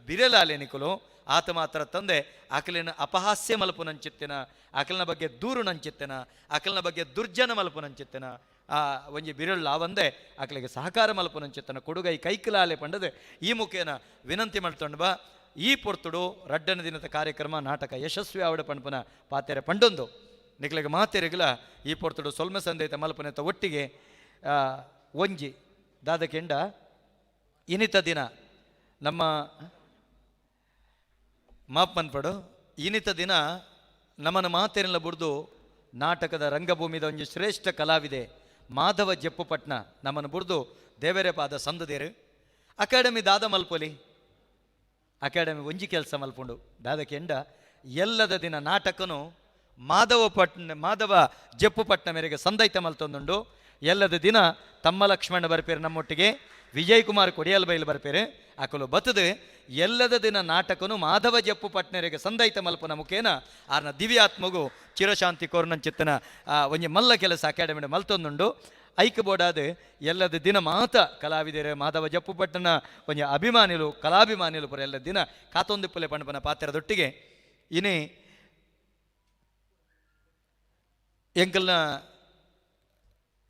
ಬಿರಲಾಲೆನಿಕಲು ಆತ ಮಾತ್ರ ತಂದೆ ಅಕಲಿನ ಅಪಹಾಸ್ಯ ಮಲ್ಪು ನಂಚಿತ್ತಿನ ಅಕಲಿನ ಬಗ್ಗೆ ದೂರು ನಂಚಿತ್ತಿನ ಅಕಲಿನ ಬಗ್ಗೆ ದುರ್ಜನ ಮಲ್ಪು ನಂಚಿತ್ತಿನ ಆ ಒಂಜಿ ಬಿರಳ್ಳ ಒಂದೇ ಅಕಲಿಗೆ ಸಹಕಾರ ಮಲ್ಪು ನಂಚಿತ್ತಿನ ಕೊಡುಗೈ ಕೈಕಲಾಲೆ ಪಂಡದು ಈ ಮುಖೇನ ವಿನಂತಿ ಮಾಡ್ತೊಂಡು ಬಾ ಈ ಪೊರ್ತುಡು ರಡ್ಡನ ದಿನದ ಕಾರ್ಯಕ್ರಮ ನಾಟಕ ಯಶಸ್ವಿ ಆವಡ ಪಂಪನ ಪಾತೆರೆ ಪಂಡೊಂದು ನಿಕ್ಲಿಗೆ ಮಾತೆರೆಗಳ ಈ ಪೊರ್ತುಡು ಸೊಲ್ಮೆ ಸಂದೇತ ಮಲ್ಪನೆತ ಒಟ್ಟಿಗೆ ಒಂಜಿ ದಾದಕೆಂಡ ಇನಿತ ದಿನ ನಮ್ಮ ಮಾಪನ್ಪಡು ಇನಿತ ದಿನ ನಮ್ಮನ ಮಾತೇನೆಲ್ಲ ಬುಡ್ದು ನಾಟಕದ ರಂಗಭೂಮಿದ ಒಂಜಿ ಶ್ರೇಷ್ಠ ಕಲಾವಿದೆ ಮಾಧವ ಜಪ್ಪುಪಟ್ನ ನಮ್ಮನ್ನು ಬುಡ್ದು ದೇವರೇ ಪಾದ ಸಂದುದೇರು ಅಕಾಡೆಮಿ ದಾದ ಮಲ್ಪೊಲಿ ಅಕಾಡೆಮಿ ಒಂಜಿ ಕೆಲಸ ಮಲ್ಪುಂಡು ದಾದಕೆಂಡ ಎಲ್ಲದ ದಿನ ನಾಟಕನು ಮಾಧವ ಜಪ್ಪುಪಟ್ನ ಮೇರೆಗೆ ಸಂದೈತ ಮಲ್ತೊಂದುಂಡು ಎಲ್ಲದ ದಿನ ತಮ್ಮ ಲಕ್ಷ್ಮಣ ಬರ್ಪೇರು ನಮ್ಮೊಟ್ಟಿಗೆ ವಿಜಯ್ ಕುಮಾರ್ ಕೊಡಿಯಲ್ ಬೈಲು ಬರ್ಪೇರು ಅಕಲು ಬತ್ತದು ಎಲ್ಲದ ದಿನ ನಾಟಕನು ಮಾಧವ ಜಪ್ಪು ಪಟ್ನರಿಗೆ ಸಂದೈತ ಮಲ್ಪನ ಮುಖೇನ ಆರ್ನ ದಿವ್ಯಾತ್ಮಗೂ ಚಿರಶಾಂತಿ ಕೋರ್ನಂಚಿತ್ತನ ಒಂಜಿ ಮಲ್ಲ ಕೆಲಸ ಅಕಾಡೆಮಿ ಮಲ್ತೊಂದುಂಡು ಐಕ್ ಬೋಡಾದು ಎಲ್ಲದ ದಿನ ಮಾತ ಕಲಾವಿದರು ಮಾಧವ ಜಪ್ಪು ಪಟ್ಟನ ಒಂಜಿ ಅಭಿಮಾನಿಲು ಕಲಾಭಿಮಾನಿಲು ಪುರ ಎಲ್ಲ ದಿನ ಕಾತೊಂದಿಪ್ಪಲೆ ಪಣಪನ ಪಾತ್ರದೊಟ್ಟಿಗೆ ಇನಿ ಎಂಕಲ್ನ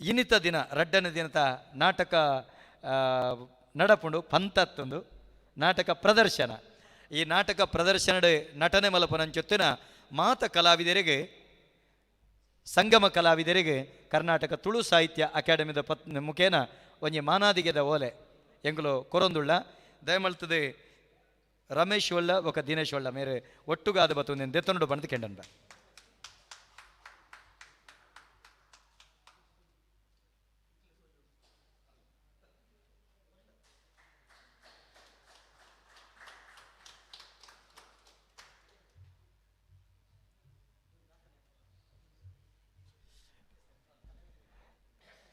ಇನಿತ ದಿನ ರಡ್ಡನ ದಿನದ ನಾಟಕ ನಡಪುಂಡು ಪಂತತ್ತೊಂದು ನಾಟಕ ಪ್ರದರ್ಶನ ಈ ನಾಟಕ ಪ್ರದರ್ಶನದ ನಟನೆ ಮಲಪನಂಚೊತ್ತಿನ ಮಾತ ಕಲಾವಿದರಿಗೆ ಸಂಗಮ ಕಲಾವಿದರಿಗೆ ಕರ್ನಾಟಕ ತುಳು ಸಾಹಿತ್ಯ ಅಕಾಡೆಮಿದ ಮುಖೇನ ಒಂಜಿ ಮಾನಾದಿಗೆದ ಓಲೆ ಎಂಗುಲು ಕೊರೊಂದುಳ್ಳ ದಯಮಲ್ತದೆ ರಮೇಶ್ ಒಳ್ಳ ಒಕ್ಕ ದಿನೇಶ್ ಒಳ್ಳ ಮೇರೆ ಒಟ್ಟುಗಾದ ಬತ್ತು ದೆತ್ತೊಂಡು ಬಣ್ದು ಕೆಂಡನ್ಬ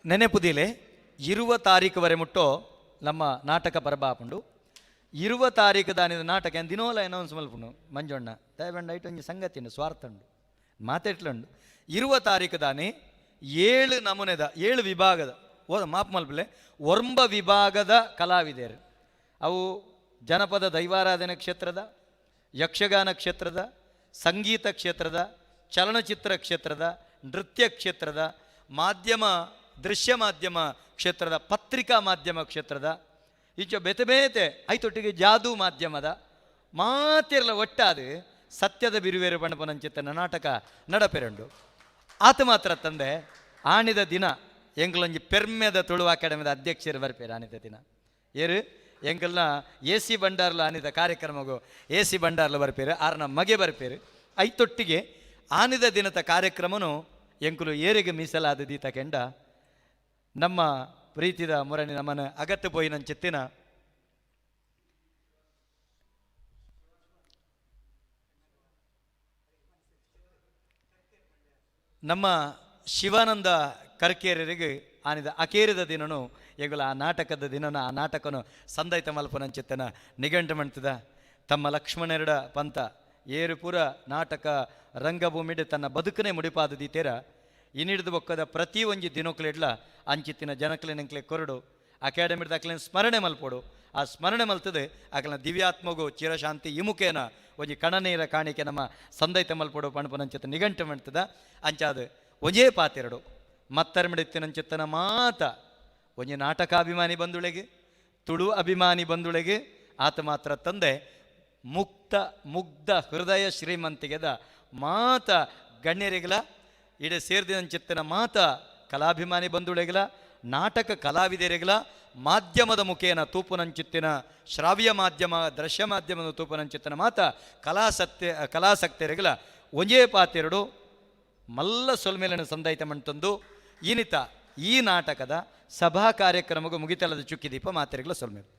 ನೆನೆಪುದಿಲೆ 20 ತಾರೀಕು ವರೆ ಮುಟ್ಟೋ ನಮ್ಮ ನಾಟಕ ಬರಬಾಪುಂಡು 20 ತಾರೀಕು ದಾನಿದ ನಾಟಕ ದಿನೋಲ ಅನೌನ್ಸ್ ಮಲ್ಪುಂಡು ಮಂಜಣ್ಣ ದಯಬಂಡ ಐಟು ಒಂಜಿ ಸಂಗತಿ ಉಂಡು ಸ್ವಾರ್ಥ ಉಂಡು ಮಾತೆಟ್ಲುಂಡು 20 ತಾರೀಕು ದಾನಿ 7 ನಮೂನೆದ 7 ವಿಭಾಗದ ಮಾಪ್ ಮಲ್ಪಲೆ 9 ವಿಭಾಗದ ಕಲಾವಿದರು ಅವು ಜನಪದ ದೈವಾರಾಧನೆ ಕ್ಷೇತ್ರದ ಯಕ್ಷಗಾನ ಕ್ಷೇತ್ರದ ಸಂಗೀತ ಕ್ಷೇತ್ರದ ಚಲನಚಿತ್ರ ಕ್ಷೇತ್ರದ ನೃತ್ಯ ಕ್ಷೇತ್ರದ ಮಾಧ್ಯಮ ದೃಶ್ಯ ಮಾಧ್ಯಮ ಕ್ಷೇತ್ರದ ಪತ್ರಿಕಾ ಮಾಧ್ಯಮ ಕ್ಷೇತ್ರದ ಈಚ ಬೇತೆ ಬೇತೆ ಐತೊಟ್ಟಿಗೆ ಜಾದೂ ಮಾಧ್ಯಮದ ಮಾತಿರಲ ಒಟ್ಟಾದ ಸತ್ಯದ ಬಿರುವೇರು ಪಣಪನಂಚಿತ್ತನ ನಾಟಕ ನಡಪೆರಂಡು ಆತ ಮಾತ್ರ ತಂದೆ ಆಣಿದ ದಿನ ಎಂಗಳೊಂಜಿ ಪೆರ್ಮೆದ ತುಳು ಅಕಾಡೆಮಿದ ಅಧ್ಯಕ್ಷರು ಬರ್ಪೇರು ಆಣಿದ ದಿನ ಏರು ಎಂಕಲ್ನ AC ಬಂಡಾರ್ಲ ಆನಿದ ಕಾರ್ಯಕ್ರಮಗೂ AC ಬಂಡಾರ್ಲ ಬರ್ಪೇರು ಆರ್ನ ಮಗೆ ಬರ್ಪೇರು ಐತೊಟ್ಟಿಗೆ ಆನಿದ ದಿನದ ಕಾರ್ಯಕ್ರಮನು ಎಂಕುಲು ಏರಿಗೆ ಮೀಸಲಾದ ದೀತ ಕೆಂಡ ನಮ್ಮ ಪ್ರೀತಿದ ಮೊರಣಿ ನಮ್ಮನ ಅಗತ್ಯ ಪೋಯಿನಂಚಿತ್ತಿನ ನಮ್ಮ ಶಿವಾನಂದ ಕರ್ಕೇರರಿಗೆ ಆನಿದ ಅಕೇರಿದ ದಿನನು ಈಗಲ ಆ ನಾಟಕದ ದಿನನ ಆ ನಾಟಕನು ಸಂದೈತ ಮಲ್ಪನಂಚಿತ್ತನ ನಿಘಂಟು ಮಾಡ್ತದ ತಮ್ಮ ಲಕ್ಷ್ಮಣೆರಡ ಪಂತ ಏರು ಪೂರ ನಾಟಕ ರಂಗಭೂಮಿಡ್ ತನ್ನ ಬದುಕನೆ ಮುಡಿಪಾದ ದೀತೇರ ಇನ್ನಿಡ್ದು ಬೊಕ್ಕದ ಪ್ರತಿ ಒಂಜಿ ದಿನಕ್ಲೆಡ್ಲ ಅಂಚಿತ್ತಿನ ಜನಕ್ಲೆನಂಕ್ಲೆ ಕೊರಡು ಅಕಾಡೆಮಿಡ್ ಅಕ್ಲೆನ ಸ್ಮರಣೆ ಮಲ್ಪೋಡು ಆ ಸ್ಮರಣೆ ಮಲ್ತದೆ ಅಕ್ಲನ ದಿವ್ಯಾತ್ಮಗೂ ಚಿರಶಾಂತಿ ಇಮುಖೇನ ಒಂಜಿ ಕಣನೀರ ಕಾಣಿಕೆ ನಮ್ಮ ಸಂದೈತ ಮಲ್ಪೋಡು ಪಣಪನಂಚಿತ್ತ ನಿಘಂಟು ಮಾಡ್ತದ ಅಂಚಾದ ಒಂಜೇ ಪಾತೆರಡು ಮತ್ತರ್ಮಿಡಿತ್ತಿನಂಚಿತ್ತನ ಮಾತ ಒಂಜಿ ನಾಟಕಾಭಿಮಾನಿ ಬಂದುಳೆಗೆ ತುಳು ಅಭಿಮಾನಿ ಬಂದುಳೆಗೆ ಆತ ಮಾತ್ರ ತಂದೆ ಮುಗ್ಧ ಹೃದಯ ಶ್ರೀಮಂತಿಗೆದ ಮಾತ ಗಣ್ಯರಿಗಲ ಇಡೆ ಸೇರಿದಂಚಿತ್ತಿನ ಮಾತ ಕಲಾಭಿಮಾನಿ ಬಂಧುಳೆಗಲ ನಾಟಕ ಕಲಾವಿದರಿಗಲ ಮಾಧ್ಯಮದ ಮುಖೇನ ತೂಪುನಂಚಿತ್ತಿನ ಶ್ರಾವ್ಯ ಮಾಧ್ಯಮ ದೃಶ್ಯ ಮಾಧ್ಯಮದ ತೂಪುನಂಚಿತ್ತಿನ ಮಾತ ಕಲಾಸಕ್ತರಿಗಲ ಒಂಜೇ ಪಾತೆರಡು ಮಲ್ಲ ಸೊಲ್ಮೇಲನ ಸಂದಾಯಿತ ಮಣ್ತಂದು ಈನಿತ ಈ ನಾಟಕದ ಸಭಾ ಕಾರ್ಯಕ್ರಮಗೂ ಮುಗಿತಲ್ಲದ ಚುಕ್ಕಿ ದೀಪ ಮಾತೆರೆಗಳ ಸೊಲ್ಮೇಲು.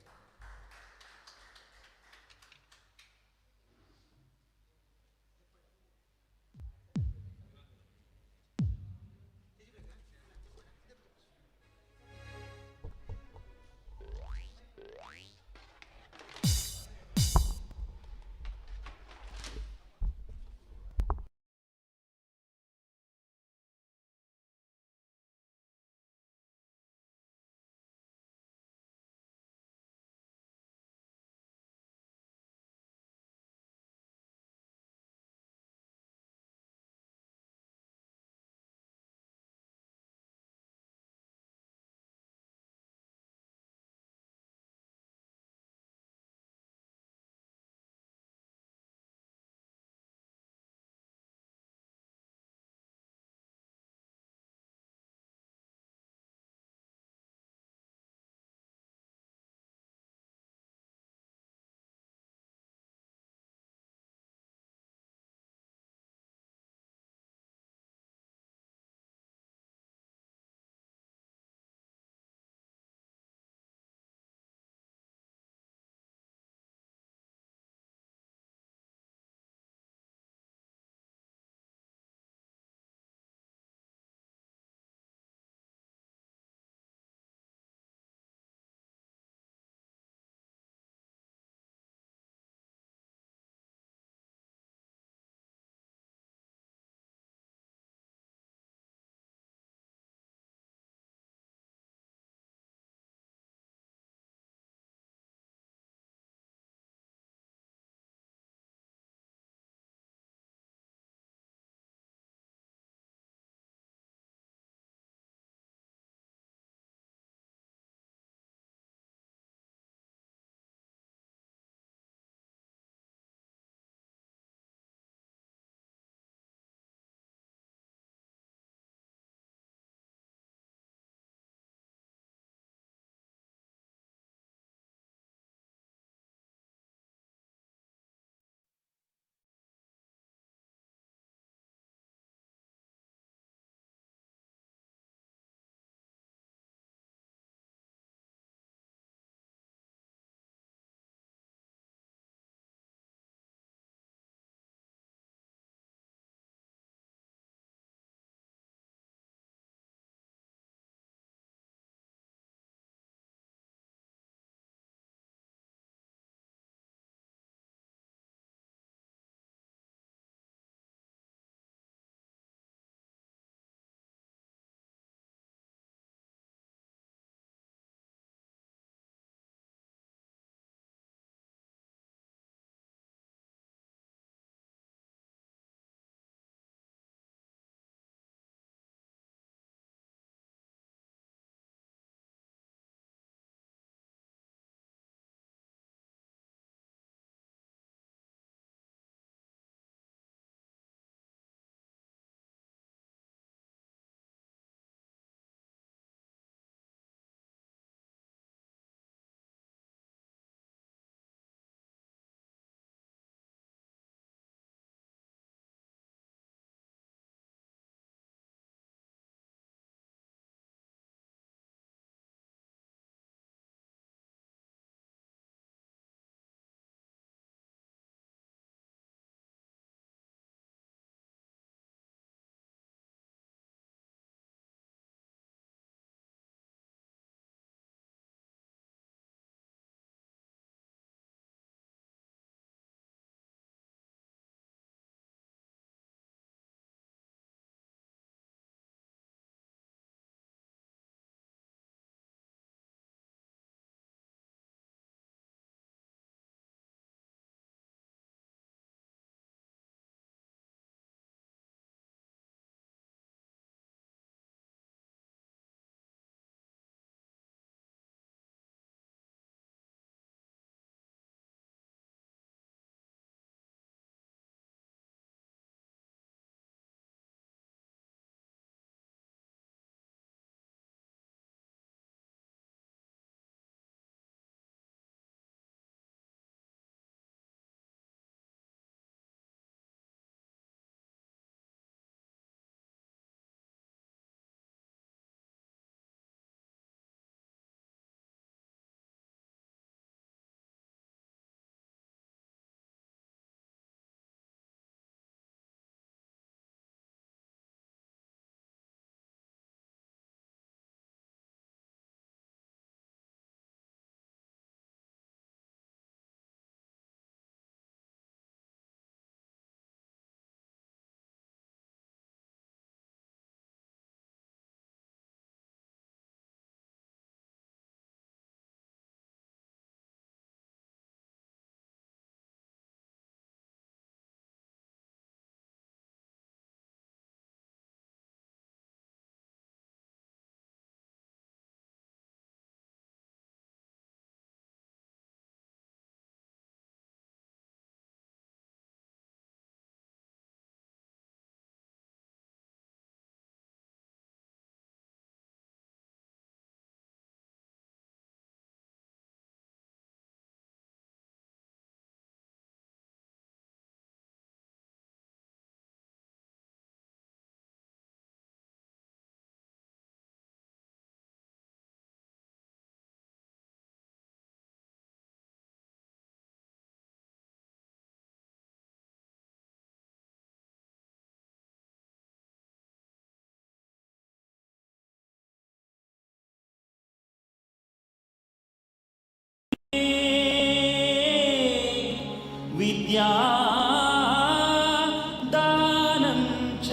दानं च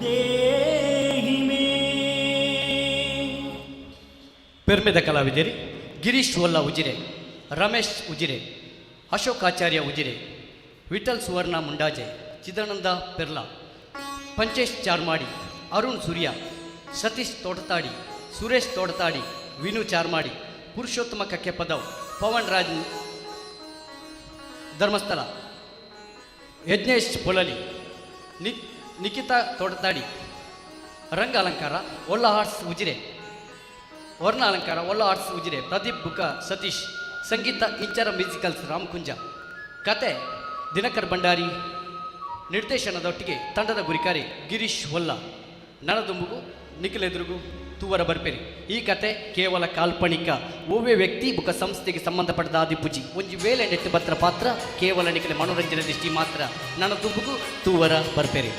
देहि मे. ಪೆರ್ಮೆದ ಕಲಾವಿದರು ಗಿರೀಶ್ ಒಲ್ಲಾ ಉಜಿರೆ, ರಮೇಶ್ ಉಜಿರೆ, ಅಶೋಕಾಚಾರ್ಯ ಉಜಿರೆ, ವಿಠಲ್ ಸುವರ್ಣ ಮುಂಡಾಜೆ, ಚಿದಾನಂದ ಪೆರ್ಲಾ, ಪಂಚೇಶ್ ಚಾರ್ಮಾಡಿ, ಅರುಣ್ ಸೂರ್ಯ, ಸತೀಶ್ ತೋಟತಾಡಿ, ಸುರೇಶ್ ತೋಟತಾಡಿ, ವಿನು ಚಾರ್ಮಾಡಿ, ಪುರುಷೋತ್ತಮ ಕಕ್ಕೆಪದವ್, ಪವನ್ ರಾಜ್ ಧರ್ಮಸ್ಥಳ, ಯಜ್ಞೇಶ್ ಪೊಲಲಿ, ನಿಖಿತಾ ತೋಟತಾಡಿ, ರಂಗ ಅಲಂಕಾರ ಒಲ್ಲ ಆರ್ಟ್ಸ್ ಉಜಿರೆ, ವರ್ಣ ಅಲಂಕಾರ ಒಲ್ಲ ಆರ್ಟ್ಸ್ ಉಜಿರೆ, ಪ್ರದೀಪ್ ಬುಕ ಸತೀಶ್, ಸಂಗೀತ ಇಂಚರ ಮ್ಯೂಸಿಕಲ್ಸ್ ರಾಮಕುಂಜ, ಕತೆ ದಿನಕರ್ ಭಂಡಾರಿ, ನಿರ್ದೇಶನದೊಟ್ಟಿಗೆ ತಂಡದ ಗುರಿಕಾರಿ ಗಿರೀಶ್ ಒಲ್ಲ, ನಳದುಂಬುಗು ನಿಖಿಲ್ ಎದುರುಗು ತೂವರ ಬರ್ಪೇರಿ. ಈ ಕತೆ ಕೇವಲ ಕಾಲ್ಪನಿಕ ಓವ್ಯ ವ್ಯಕ್ತಿ ಬುಕ ಸಂಸ್ಥೆಗೆ ಸಂಬಂಧಪಟ್ಟ ಆದಿಪೂಜಿ ಒಂಜಿ ವೇಳೆ ನೆಟ್ಟು ಬತ್ರ ಪಾತ್ರ ಕೇವಲ ನಿಖಿಲ ಮನೋರಂಜನೆ ದೃಷ್ಟಿ ಮಾತ್ರ. ನಳದುಂಬುಗು ತೂವರ ಬರ್ಪೇರಿ.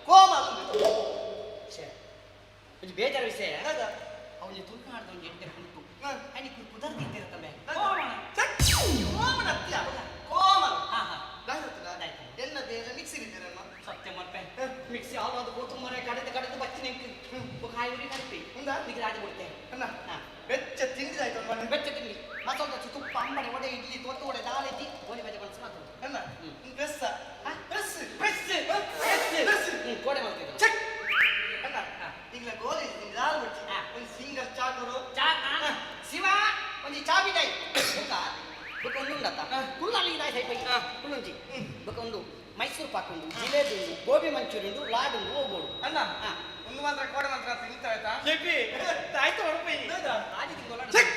ಕೋಮಲ್ ಒಂದು ಬೇಜಾರ ವಿಷಯ ಅವನಿಗೆ ತುಳುನಾಡ್ದ ಒಂದು ಎಡ್ಡೆ ಕುಂಟು ಅನಿ ಕುದರ್ದಿದ್ದೀರ ತಮ್ಮೆ ಕೋಮಲ್ ಹತ್ತಿರ ಕೋಮಲ್ ಹಾ ಹಾ ಎಲ್ಲ ದೇಶ ಮಿಕ್ಸಿ ಇದ್ದೀರಮ್ಮ ಸತ್ಯ ಮರ್ಪೆ ಮಿಕ್ಸಿ ಯಾವ್ದು ಕೂತು ಮರೆ ಕಡೆದು ಬಚ್ಚಿ ನೆಂಕು ಕಾಯಿ ಉರಿ ಕಡಿಪಿ ಉಂದಾ ನಿಗೆ ರಾಜ ಕೊಡ್ತೇನೆ ಅಣ್ಣ ಬೆಚ್ಚ ತಿಂಡಿದಾಯ್ತು ಬೆಚ್ಚ ತಿನ್ನಿ ಮತ್ತೊಂದು ತುಪ್ಪ ಅಂಬಡೆ ಒಡೆ ಇಡ್ಲಿ ತೊಟ್ಟು ಒಡೆ ದಾಲ್ ಇಟ್ಟಿ ಗೋಣಿ ಬಜೆ ಬಳಸಿ ಮಾತು ಅಣ್ಣ ಪ್ರೆಸ್ ಪ್ರೆಸ್ ಗೋಡೆ ಮಾಡ್ತಿದ್ರು ಚೆಕ್ ಅಣ್ಣ ಈಗಲ ಗೋಲಿ ದಾಲ್ ಬಿಡ್ತಿ ಒಂದು ಸಿಂಗಲ್ ಚಾ ಕೊಡು ಚಾ ಶಿವ ಒಂದು ಚಾ ಬಿಡಾಯಿ ಬುಕ್ಕ ಒಂದು ಉಂಡತ್ತ ಕುಳ್ಳಲ್ಲಿ ಇದಾಯಿ ಸೈಪೈ ಕುಳ್ಳಂಜಿ ಬುಕ್ಕ ಒಂದು ಮೈಸೂರು ಪಾಕ್ ಉಂಡು ಜಿಲೇಬಿ ಉಂಡು ಗೋಬಿ ಮಂಚೂರಿ ಉಂಡು ಲಾಡು ಉಂಡು ಹೋಗ್ಬೋಡು ಅಣ್ಣ ಒಂದು ಮಾತ್ರ ಕೋಡೆ ಮಾತ್ರ ತಿಂತಾಯ್ತಾ చెప్పి ಆಯ್ತು ಹೊರಪೈ ಆದಿ ತಿಂಗೋಲ ಚೆಕ್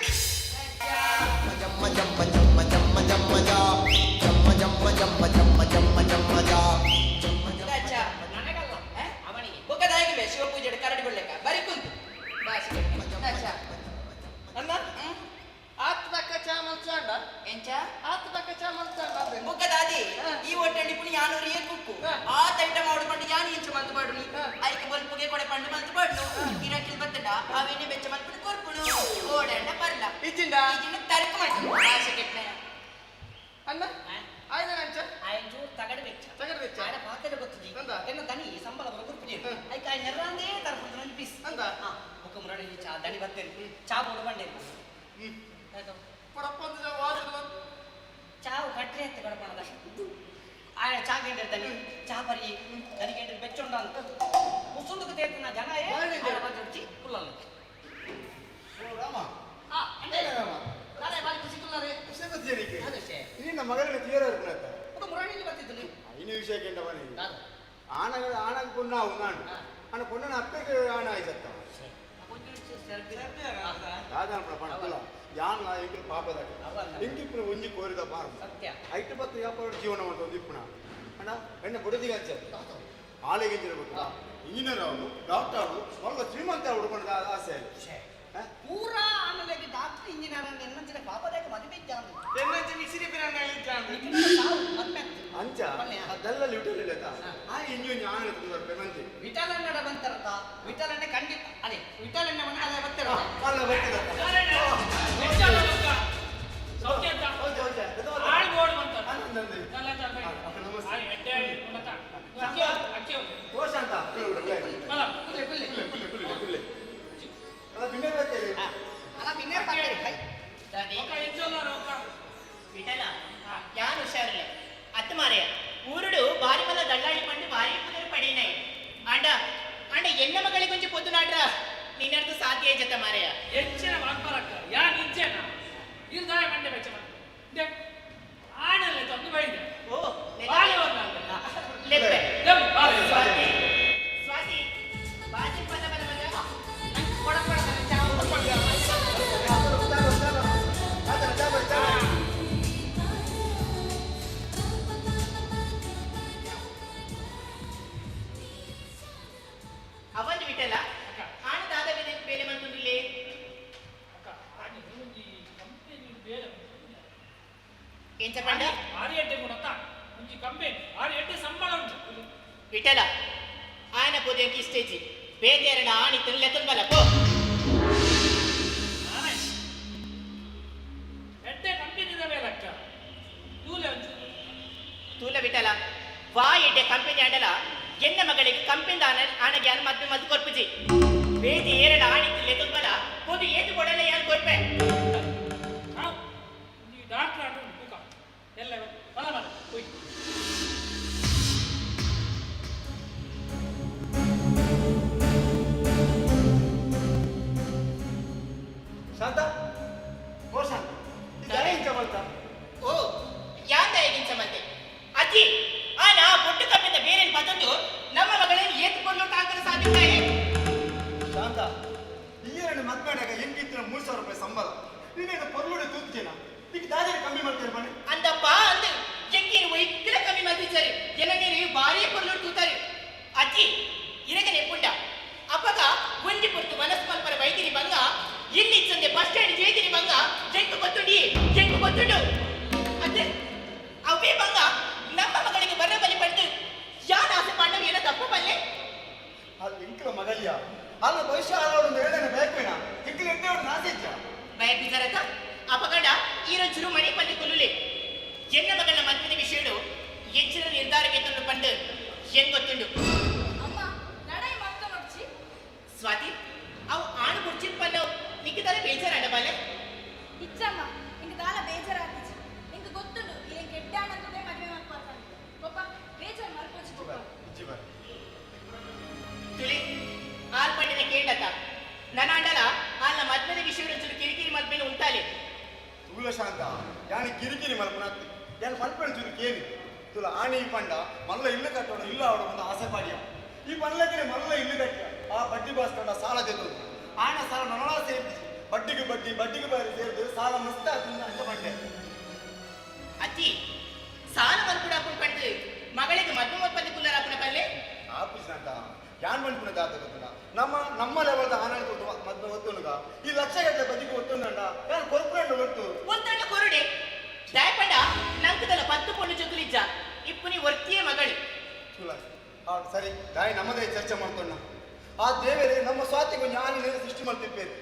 ನನಗಲ್ಲ ಅವನಿಗೆ ಬುಕ್ಕದಾಗಿ ಶಿವಪೂಜೆ ಕರಡಿ ಬಿಡ್ಲೆಕ್ಕ ಬರಿ ಕುಂತು ಅಣ್ಣ ಆತ್ಮಕ ಚಾ ಮಲ್ಚಾಂಡ ಎಂಚ ಆತ್ಮಕ ಚಾ ಮಲ್ಚಾಂಡ ಬುಕ್ಕದಾದಿ ಈ ಒಟ್ಟಂಡಿ ಪುಣಿ ಯಾನೂರಿಗೆ ಕುಕ್ಕು ಆ ತೈಟ ಮಾಡಿಕೊಂಡು ಯಾನಿ ಇಂಚು ಮಂತು ಪಾಡು ಐಕೆ ಬಲ್ಪುಗೆ ಕೊಡೆ ಪಂಡು ಮಂತು ಪಾಡು ಇರಕಿಲ್ ಬತ್ತಡ ಅವೇನೆ ಬೆಚ್ಚ ಮಂತು ಕೊರ್ಪುಡು ಓಡಂಡ ಪರ್ಲ ಇಚ್ಚಿಂಡ ಇದನ್ನ ತರಕ ಮಾಡ್ತು ಆಸೆ ಕೆಟ್ಟನೆ ಅಣ್ಣ ಆಯ್ದ ನಂಚ ಆಯ್ತು ತಗಡ ಬೆಚ್ಚ ತಗಡ ಬೆಚ್ಚ ಆಡ ಪಾತ್ರೆ ಗೊತ್ತಿದಿ ಅಂದ ಎನ್ನ ದನಿ ಸಂಬಳ ಬರುಪುಡಿ ಐಕ ನೆರ್ರಾಂದೇ ತರಪುಡು ನನ್ನ ಪೀಸ್ ಅಂದ ಬುಕ್ಕ ಮುರಡಿ ಚಾ ದನಿ ಬರ್ತೇನೆ ಚಾ ಬೋಡು ಬಂಡೆ ಪಡಪ್ಪಂದ ವಾಸನ ಚಾವು ಕಟ್ರೆ ಅಂತ ಗಡಪಣದ ಆ ಚಾ ಗೆಂಡಿರ್ತಾನೆ ಚಾ ಬರಿ ದನಿ ಗೆಂಡಿರ್ ಬೆಚ್ಚೊಂಡ ಅಂತ ಮುಸುಂದಕ್ಕೆ ತೇರ್ತಿನ ಜನ ಏ ಕುಲ್ಲಲ್ಲ ರಾಮ ಆ ಅಂದ್ರೆ ನಾಳೆ ಬಾರಿ ಖುಷಿ ಕುಲ್ಲರೆ ಕುಸೇಬತ್ತಿಯನಿಗೆ ಅದಷ್ಟೇ ನಿನ್ನ ಮಗನಿಗೆ ತೀರ ಇರ್ತಾನೆ ಅದು ಮುರಡಿಲಿ ಬರ್ತಿದ್ದಲ್ಲಿ ಇನ್ನು ವಿಷಯಕ್ಕೆ ಎಂತ ಬನ್ನಿ ಆಣ ಪುಣ್ಣ ಉನ್ನಾಡು ಆಣ ಪುಣ್ಣನ ಅಪ್ಪಗೆ ಆಣ ಆಯ್ತತ್ತ ರಾಜಾನ ಪಣಕಲ್ಲ ಯಾನ ಎಂಕಿನ ಪಾಪದ ಎಂಕಿಪ್ಪನ ಒಂಜಿ ಕೋರಿದ ಪಾರ ಸತ್ಯ ಐಟು ಬತ್ತು ವ್ಯಾಪಾರ ಜೀವನ ಅಂತ ಒಂದು ಇಪ್ಪಣ ಅಣ್ಣ ಎಣ್ಣೆ ಬುಡದಿಗೆ ಅಂಚ ಆಳೆಗೆ ಇರಬೇಕು ಇಂಜಿನಿಯರ್ ಅವರು ಡಾಕ್ಟರ್ ಅವರು ಮೊದಲ ಶ್ರೀಮಂತ ಹುಡ್ಕೊಂಡ ಆಸೆ ಆಯ್ತು ಪೂರಾ ಆಮೇಲೆ ಡಾಕ್ಟರ್ ಇಂಜಿನಿಯರ್ ಅಂತ ಎನ್ನಂಚಿನ ಪಾಪದಾಗ ಮದುವೆ ಇದ್ದಾನೆ ಅಂಚ ಅದೆಲ್ಲ ಲಿಟಲ್ ಆ ಇಂಜಿನ್ ಆಣ ಮಂದಿ ವಿಠಲಣ್ಣಡ ಬಂತಾರತ್ತ ವಿಠಲಣ್ಣ ಖಂಡಿತ ಅದೇ ವಿಠಲಣ್ಣ ಮನೆ ಅದೇ ಬರ್ತಾರ ಅಲ್ಲ ವಿಠಲ ಯಾರು ಹುಷಾರಿಲ್ಲ ಅತ್ತು ಮಾರೆಯ ಊರುಡು ಬಾರಿ ಮಲ್ಲ ದಳ್ಳಾಳಿ ಪಂಡು ಬಾರಿ ಪುದರ್ ಪಡಿನಾಯಿ ಆಂಡ ಆಂಡ ಎನ್ನ ಮಗಳಿಗೆ ಕೊಂಚ ಪೊದ್ದು ನಾಡ್ರ ನಿನ್ನರ್ದು ಸಾಧ್ಯ ಜತ ಮಾರೆಯ ಹೆಚ್ಚಿನ ಮಾರ್ಪಾರಕ್ಕ ಯಾ ನಿಜನ ಇಲ್ದಾಯ ಮಂಡೆ ಬೆಚ್ಚ ಮಂಡೆ ಆಣಲ್ಲ ತಂದು ಬೈದೆ ಓ ಬಾಳೆ ಲೆಪ್ಪೆ ಸ್ವಾತಿ ಸ್ವಾತಿ ಬಾಜಿ ಪದ ಬಲ ಬಲ ಕೊಡ ಕೊಡ ಚಾವು ಅವಂದು ವಿಠಲ ಆಣದಾದ ಬೇರೆ ಬಂದಿಲ್ಲೇ ಏನ್ ಚಪಂಡ ಆರು ಎಡ್ಡೆ ಗುಣತ ಒಂಜಿ ಕಂಪೆನಿ ಆರು ಎಡ್ಡೆ ಸಂಬಳ ಉಂಟು ವಿಠಲ ಆಯನ ಪೋದೆಂಕಿ ಸ್ಟೇಜಿ ಬೇದೆರಡ ಆಣಿ ತಿನ್ಲೆತ್ತನ್ ಬಲ ಪೋ ಎಡ್ಡೆ ಕಂಪೆನಿ ಬೇಲಕ್ಕ ತೂಲೆ ತೂಲ ವಿಠಲ ವಾ ಎಡ್ಡೆ ಕಂಪೆನಿ ಆಡಲ ಎನ್ನ ಮಗಳಿಗೆ ಕಂಪೆನಿ ಆಣಗೆ ಅನು ಮದ್ವೆ ಮದ್ದು ಕೊರ್ಪುಜಿ ಬೇದಿ ಏರಡ ಆಣಿ ತಿನ್ಲೆತ್ತನ್ ಬಲ ಪೋದು ಏತು ಕೊಡಲ್ಲ ಯಾರು ಕೊರ್ಪೆ ಡಾಕ್ಟರ್ ಆಡು ಮುಖ ಎಲ್ಲ ಬಲ ಬಲ ಹೋಯ್ ಶಾಂತ ಓ ಶಾಂತ ಇಂಚ ಬಲ್ತ ಓ ಯಾಂದ ಹೇಗಿಂಚ ಮತ್ತೆ ಅಜ್ಜಿ ಆನ ಬೊಟ್ಟು ಕಪ್ಪಿಂದ ಬೇರೆ ಬಂದದ್ದು ನಮ್ಮ ಮಗಳನ್ನು ಏತುಕೊಂಡು ತಾಕಲು ಸಾಧ್ಯ ಶಾಂತ ಈ ಎರಡು ಮದ್ಬೇಡಾಗ ಹೆಂಗಿತ್ತಿನ 3,000 ರೂಪಾಯಿ ಸಂಬಳ ನೀನೇನು ಪರ್ಲುಡೆ ತೂಗ್ತೀನ ಈಗ ದಾಜರಿ ಕಮ್ಮಿ ಮಾಡ್ತೀರ ಬನ್ನಿ ಅಂದಪ್ಪ ಅಂದು ಎಂಗಿನ ವೈಕ್ಕಿಲ ಕಮ್ಮಿ ಮಾಡ್ತಿದ್ದಾರೆ ಎಲ್ಲ ನೀರು ಭಾರಿ ಪರ್ಲು ತೂತಾರೆ ಅಜ್ಜಿ ಇರಗ ನೆಪ್ಪುಂಡ ಅಪ್ಪಗ ಒಂಜಿ ಪೊತ್ತು ಮನಸ್ಪಲ್ಪರ ವೈದ್ಯರಿ ಬಂಗ ಇಲ್ಲಿ ಸಂದೆ ಬಸ್ ಸ್ಟ್ಯಾಂಡ್ ಜೇದಿರಿ ಬಂಗ ಜಂಕು ಗೊತ್ತುಂಡು ಅದೇ ಅವೇ ಬಂಗ ನಮ್ಮ ಮಗಳಿಗೆ ಬರ್ರ ಬಲಿ ಪಡ್ತು ಯಾನ ಆಸೆ ಪಂಡ ಏನದ ಬಜ್ಜಿಯ ಅಲ್ಲ ಭವಿಷ್ಯ ಆಳೋಡು ಹೇಳಿದ್ರೆ ಬೇಕೇನ ಇಟ್ಟಿಗೆ ಎಟ್ಟೆ ನಾಸಿಚ್ಚ ಬಯಪಿಸರತ ಅಪಗಡ ಈರೊಂಚೂರು ಮಣಿ ಪಲ್ಲಿ ಕೊಲ್ಲುಲೆ ಎನ್ನ ಮಗಳ ಮದುವೆ ವಿಷಯಡು ಹೆಚ್ಚಿನ ನಿರ್ಧಾರಕ್ಕೆ ತಂದು ಪಂಡು ಏನ್ ಗೊತ್ತುಂಡು ಸ್ವಾತಿ ಅವು ಆಣು ಮುಚ್ಚಿನ ಪಂಡು ನಿಕ್ಕಿದಾರೆ ಬೇಜಾರಾಡ ಬಾಲೆ ಇಚ್ಚಮ್ಮ ಇಂಕ ದಾಲ ಬೇಜಾರಾಗ್ತಿச்சு ಇಂಕ ಗೊತ್ತುಂಡು ಏನ್ ಕೆಟ್ಟಾಣಂತದೆ ಮದುವೆ ಮಾಡ್ಕೊಳ್ತಾನೆ ಪಾಪ ಬೇಜಾರು ಮಾಡ್ಕೊಳ್ಸಿ ಪಾಪ ತುಳಿ ಆಲ್ ಪಂಡಿನ ಕೇಂಡತ ನನ್ನ ಅಂಡಲ ಆಲ್ನ ಮದ್ವೆದ ವಿಷಯಡು ಒಂಚೂರು ಕಿರಿಕಿರಿ ಮದ್ಮೇಲೆ ಉಂಟಾಲೆ ತುಳ ಶಾಂತ ಯಾನಿ ಕಿರಿಕಿರಿ ಮಲ್ಪನಾಗ್ತಿ ಯಾನು ಮಲ್ಪನ ಚೂರು ಕೇಳಿ ತುಳ ಆಣಿ ಈ ಪಂಡ ಮಲ್ಲ ಇಲ್ಲು ಕಟ್ಟೋಣ ಇಲ್ಲ ಅವಡು ಒಂದು ಆಸೆ ಪಾಡ್ಯ ಈ ಪಂಡ್ಲಕ್ಕೆ ಮಲ್ಲ ಇಲ್ಲು ಕಟ್ಟ ಆ ಬಡ್ಡಿ ಬಾಸ್ಕೊಂಡ ಸಾಲ ತೆಗೆದು ಆಣ ಸಾಲ ನೊಳ ಸೇರಿಸಿ ಬಡ್ಡಿಗೆ ಬಡ್ಡಿ ಬಡ್ಡಿಗೆ ಬಾರಿ ಸೇರಿದು ಸಾಲ ಮಸ್ತ್ ಆಗ್ತದೆ ಅಂತ ಬಂಡೆ ಅಜ್ಜಿ ಸಾಲ ಮಲ್ಪುಡ ಹಾಕೊಂಡು ಪಂಡು ಮಗಳಿಗೆ ಮದ್ವೆ ಮಪ್ಪಲ್ಲಿ ಕುಲ್ಲರ ಹಾಕೊಂಡ ಪಲ್ಲೆ ಆಪೀಸ್ ಅಂತ ಯಾನ್ ಮನ್ಪುನ ಜಾತ ಗೊತ್ತಿಲ್ಲ ನಮ್ಮ ಲೆವೆಲ್ದ ಆನಾಡಿ ಕೊಟ್ಟು ಮದ್ವೆ ಒತ್ತುನುಗ ಈ ಲಕ್ಷಗಟ್ಟಲೆ ಬದಿಗೆ ಒತ್ತುಂಡ ಯಾರು ಕೊರ್ಪುರಂಡು ಒಟ್ಟು ಒಂದಂಡ ಕೊರುಡೆ ದಯಪಂಡ ನಂಕದಲ್ಲ 10 ಪೊಣ್ಣು ಜೊತೆಲಿಜ್ಜ ಇಪ್ಪುನಿ ವರ್ತಿಯೇ ಮಗಳು ಹೌದು ಸರಿ ದಾಯಿ ನಮ್ಮದೇ ಚರ್ಚೆ ಮಾಡ್ಕೊಂಡ ಆ ದೇವರೇ ನಮ್ಮ ಸ್ವಾತಿಗೆ ಒಂದು ಆನೆ ಸೃಷ್ಟಿ ಮಾಡ್ತಿರ್ಬೇಕು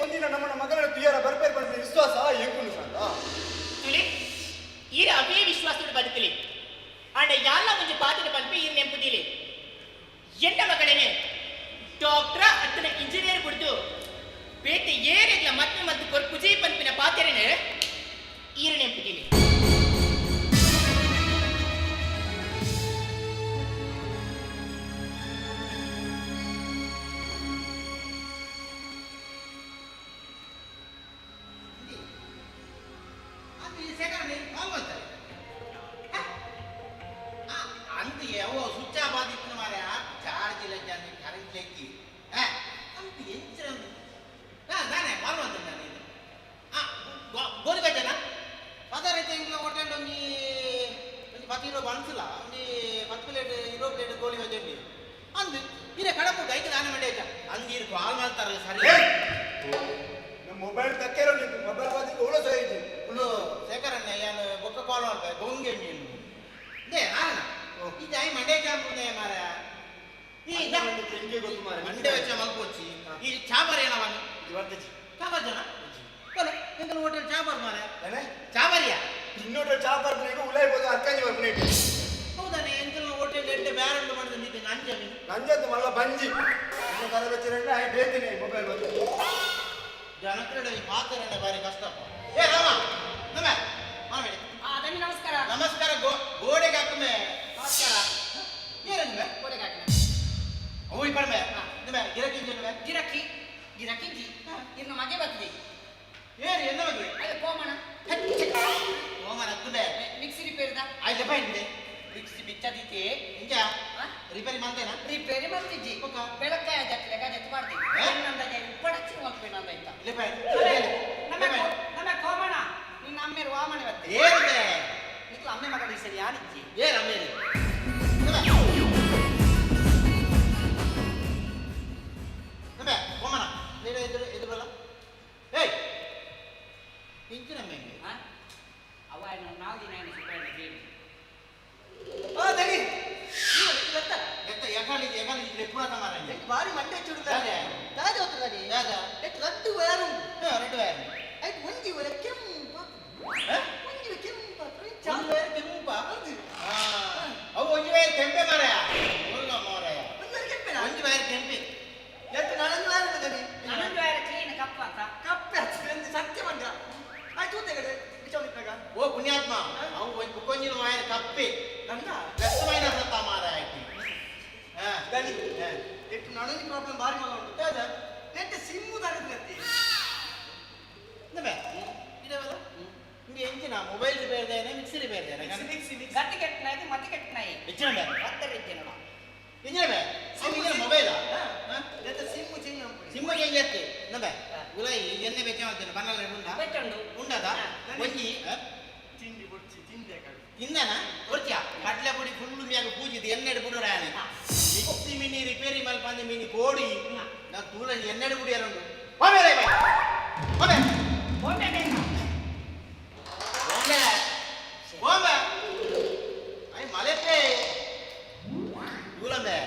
ಒಂದಿನ ನಮ್ಮ ಮಗಳ ತುಯ್ಯರ ಬರ್ಬೇರು ಬಂದ ವಿಶ್ವಾಸ ಹೆಂಗುಂಡು ಶಾಂತ ತುಳಿ ಈರ ಅವೇ ವಿಶ್ವಾಸದ ಬದುಕಲಿ ಆಂಡ ಯಾಲ ಮುಂಚೆ ಪಾತ್ರ ಬಂದು ಈ ನೆಂಪುದಿಲಿ ಎನ್ನ ಮಗಳೇನೆ ಡಾಕ್ಟರ್ ಅತ್ತನ ಇಂಜಿನಿಯರ್ ಬಿಡ್ದು ಬೇಟೆ ಏರಿಗ್ಲ ಮತ್ತೆ ಕೊರ್ಪುಜಿ ಪಂಪಿನ ಪಾತ್ರೆನೆ ಈರ ನೆಂಪುದಿಲಿ ಮೊಬೈಲ್ ತಕ್ಕೇರೋ ಮೊಬೈಲ್ ಬಾದಿ ಓಳೋ ಸಹಿತ ಶೇಖರಣ್ಣ ಯಾನು ಬೊಕ್ಕ ಕಾಲ್ ಮಾಡ್ತಾರೆ ಗೊಂಗೆ ನೀನು ದೇ ನಾನ ಇದಾಯಿ ಮಂಡೆ ಜಾಂಪುನೆ ಮಾರ ಈ ಹೆಂಗೆ ಗೊತ್ತು ಮಾರ ಮಂಡೆ ವೆಚ್ಚ ಮಲ್ಪೋಚಿ ಈ ಚಾಬರ್ ಏನವನು ಇವತ್ತಜಿ ಚಾಬರ್ ಜನ ಕೊಲೆ ಎಂಕಲ ಹೋಟೆಲ್ ಚಾಬರ್ ಮಾರ ಏನೇ ಚಾಬರಿಯಾ ಇನ್ನೊಂದು ಚಾಬರ್ ಬನೆಗೆ ಉಳೈಬೋದು ಅರ್ಕಂಜಿ ಬರ್ಬನೇಕೆ ಹೌದಾನೆ ಎಂಕಲ ಹೋಟೆಲ್ ಎಡ್ಡೆ ಬ್ಯಾರಂಡು ಮಾಡಿದ ನಿಂತೆ ನಂಜಮಿ ನಂಜದ್ದು ಮಲ್ಲ ಬಂಜಿ ಇನ್ನು ಕದ ಬೆಚ್ಚರಂಡ ಐ ಬೇತೀನಿ ಮೊಬೈಲ್ ಬಂದು ಜನಕ್ರೀಡೆ ಮಾತಾಡೋಣ ಬಾರಿ ಕಷ್ಟಪ್ಪ ಏ ರಾಮ ನಮ ಮಾಮೇಡಿ ಅದನ್ನ ನಮಸ್ಕಾರ ನಮಸ್ಕಾರ ಗೋಡೆಗೆ ಹಾಕಮೆ ನಮಸ್ಕಾರ ಏನಿವೆ ಗೋಡೆಗೆ ಹಾಕಿ ಅವು ಈ ಪರ್ಮೆ ನಿಮೆ ಗಿರಕಿ ನಿಮೆ ಗಿರಕಿ ಜಿ ಇನ್ನು ಮಗೆ ಬರ್ತದೆ ಏರಿ ಎನ್ನ ಬಗ್ಗೆ ಅಯ್ಯೋ ಕೋಮಣ ಓಮನ ಹತ್ತುದೆ ಮಿಕ್ಸಿ ರಿಪೇರಿದ ಆಯ್ತು ಬೈಂದೆ ಮಿಕ್ಸಿ ಬಿಚ್ಚದಿತ್ತೆ ಇಂಜ ರಿಪೇರಿ ಮಾಡ್ತೇನಾ ರಿಪೇರಿ ಮಾಡ್ತಿದ್ದಿ ಬೆಳಕಾಯ ಜಟ್ಲೆ ಗಜತ್ ಮಾಡ್ತೀವಿ ನನ್ನಂದ ಉಪ್ಪಡಚ್ಚಿ ಹೋಗ್ಬೇಕು ನಂದ ಆಯ್ತಾ ಇಲ್ಲಿ ಬೈ ನಮ್ಮ ಕೋಮಣ ನಿನ್ನ ಅಮ್ಮೇರು ವಾಮನೆ ಬರ್ತದೆ ಏನಿದೆ ನಿಕ್ಲ ಅಮ್ಮೆ ಮಗಳಿಗೆ ಸರಿ ಯಾನಿಜ್ಜಿ ಏನು ಅಮ್ಮೇರಿ ನಮೆ ಓಮನ ನೀನು ಎದುರು ಬಲ್ಲ ಏಯ್ ಇಂಚಿನ ಮೇಂಗೆ ಅವ ನಾವು ದಿನ ಹೇಳಿ ಆ ದಗಿ ಎತ್ತ ಯಕಾಲಿ ಪುರಾತ ಮಾರಂಗೆ ಬಾರಿ ಮಂಡೆ ಚುಡುತ್ತಾರೆ ದಾದ ಹೋಗ್ತದೆ ಯಾಗ ರದ್ದು ವಯರು ರೆಡ್ ವೈರ್ ಆಯ್ತು ಒಂಜಿ ವರ ಕೆಂಪ ಒಂಜಿ ಕೆಂಪ ಒಂದು ವೈರ್ ಕೆಂಪ ಅವು ಒಂದು ವೈರ್ ಕೆಂಪೆ ಮಾರಾಯ ಮುರುಗ ಮಾರಾಯ ಒಂಜಿ ಕೆಂಪೆ ಒಂದು ವೈರ್ ಕೆಂಪೆ ಎತ್ತು ನನಗೆ ವೈರ್ ಗಡಿ ನನಗೆ ವೈರ್ ಕ್ಲೀನ್ ಕಪ್ಪ ಅಂತ ಕಪ್ಪೆ ಹಚ್ಚಿದ್ರೆ ಸತ್ಯ ಮಂಡ್ಯ ಆಯ್ತು ತೆಗಡೆ ಬಿಚ್ಚೋಗಿದ್ದಾಗ ಓ ಪುಣ್ಯಾತ್ಮ ಅವು ಒಂದು ಕುಕೊಂಜಿನ ವೈರ್ ಕಪ್ಪೆ ನಂದ ಬೆಸ್ಟ್ ಮೈನಸ್ ಅಂತ ಮಾರಾಯ ಗಡಿ ಎಟ್ಟು ನನಗೆ ಪ್ರಾಬ್ಲಮ್ ಬಾರಿ ಮಗ ಉಂಟು ಯಾವ್ದು ನೆಟ್ಟು ಸಿಮ್ಮು ತಗದ್ರತ್ತಿ ನಮೆ ಇದೆವಲ್ಲ ನಿಮಗೆ ಎಂಚಿನ ಮೊಬೈಲ್ ರಿಪೇರ್ ದೇನೆ ಮಿಕ್ಸಿ ರಿಪೇರ್ ದೇನೆ ಗಟ್ಟಿ ಕೆಟ್ಟನಾಯ್ತು ಮತ್ತೆ ಕೆಟ್ಟನಾಯಿ ಹೆಚ್ಚಿನ ಬೇ ಮತ್ತೆ ಇದ್ದೇನೆ ಎಂಚಿನ ಬೇ ಸಿಮ್ ಮೊಬೈಲ್ ನೆಟ್ಟು ಸಿಮ್ಮು ಚೇಂಜ್ ಸಿಮ್ಮ ಚೇಂಜ್ ಎತ್ತು ನಬೆ ಗುಲೈ ಎಣ್ಣೆ ಬೆಚ್ಚ ಮಾಡ್ತೇನೆ ಬನ್ನಲ್ಲ ಉಂಡ ಬೆಚ್ಚಂಡು ಉಂಡದ ಒಂಜಿ ತಿಂಡಿ ಬುಡ್ಚಿ ತಿಂದೆ ಇಂದನ ತೋರ್ಚಿಯ ಕಡ್ಲೆ ಪುಡಿ ಫುಲ್ಲು ಮ್ಯಾಗ ಪೂಜಿದು ಎಣ್ಣೆಡು ಬುಡುರಾನೆ ಮಿಕ್ಸಿ ಮಿನಿ ರಿಪೇರಿ ಮಲ್ಪಂದೆ ಮಿನಿ ಕೋಡಿ ನಾ ತೂಲ ಎಣ್ಣೆಡು ಬುಡಿ ಅರಂಡು ಹೋಮೇಲೆ ಹೋಮೆ ಹೋಮೆ ಹೋಮೆ ಹೋಮೆ ಐ ಮಲೆಪೆ ತೂಲಂಬೆ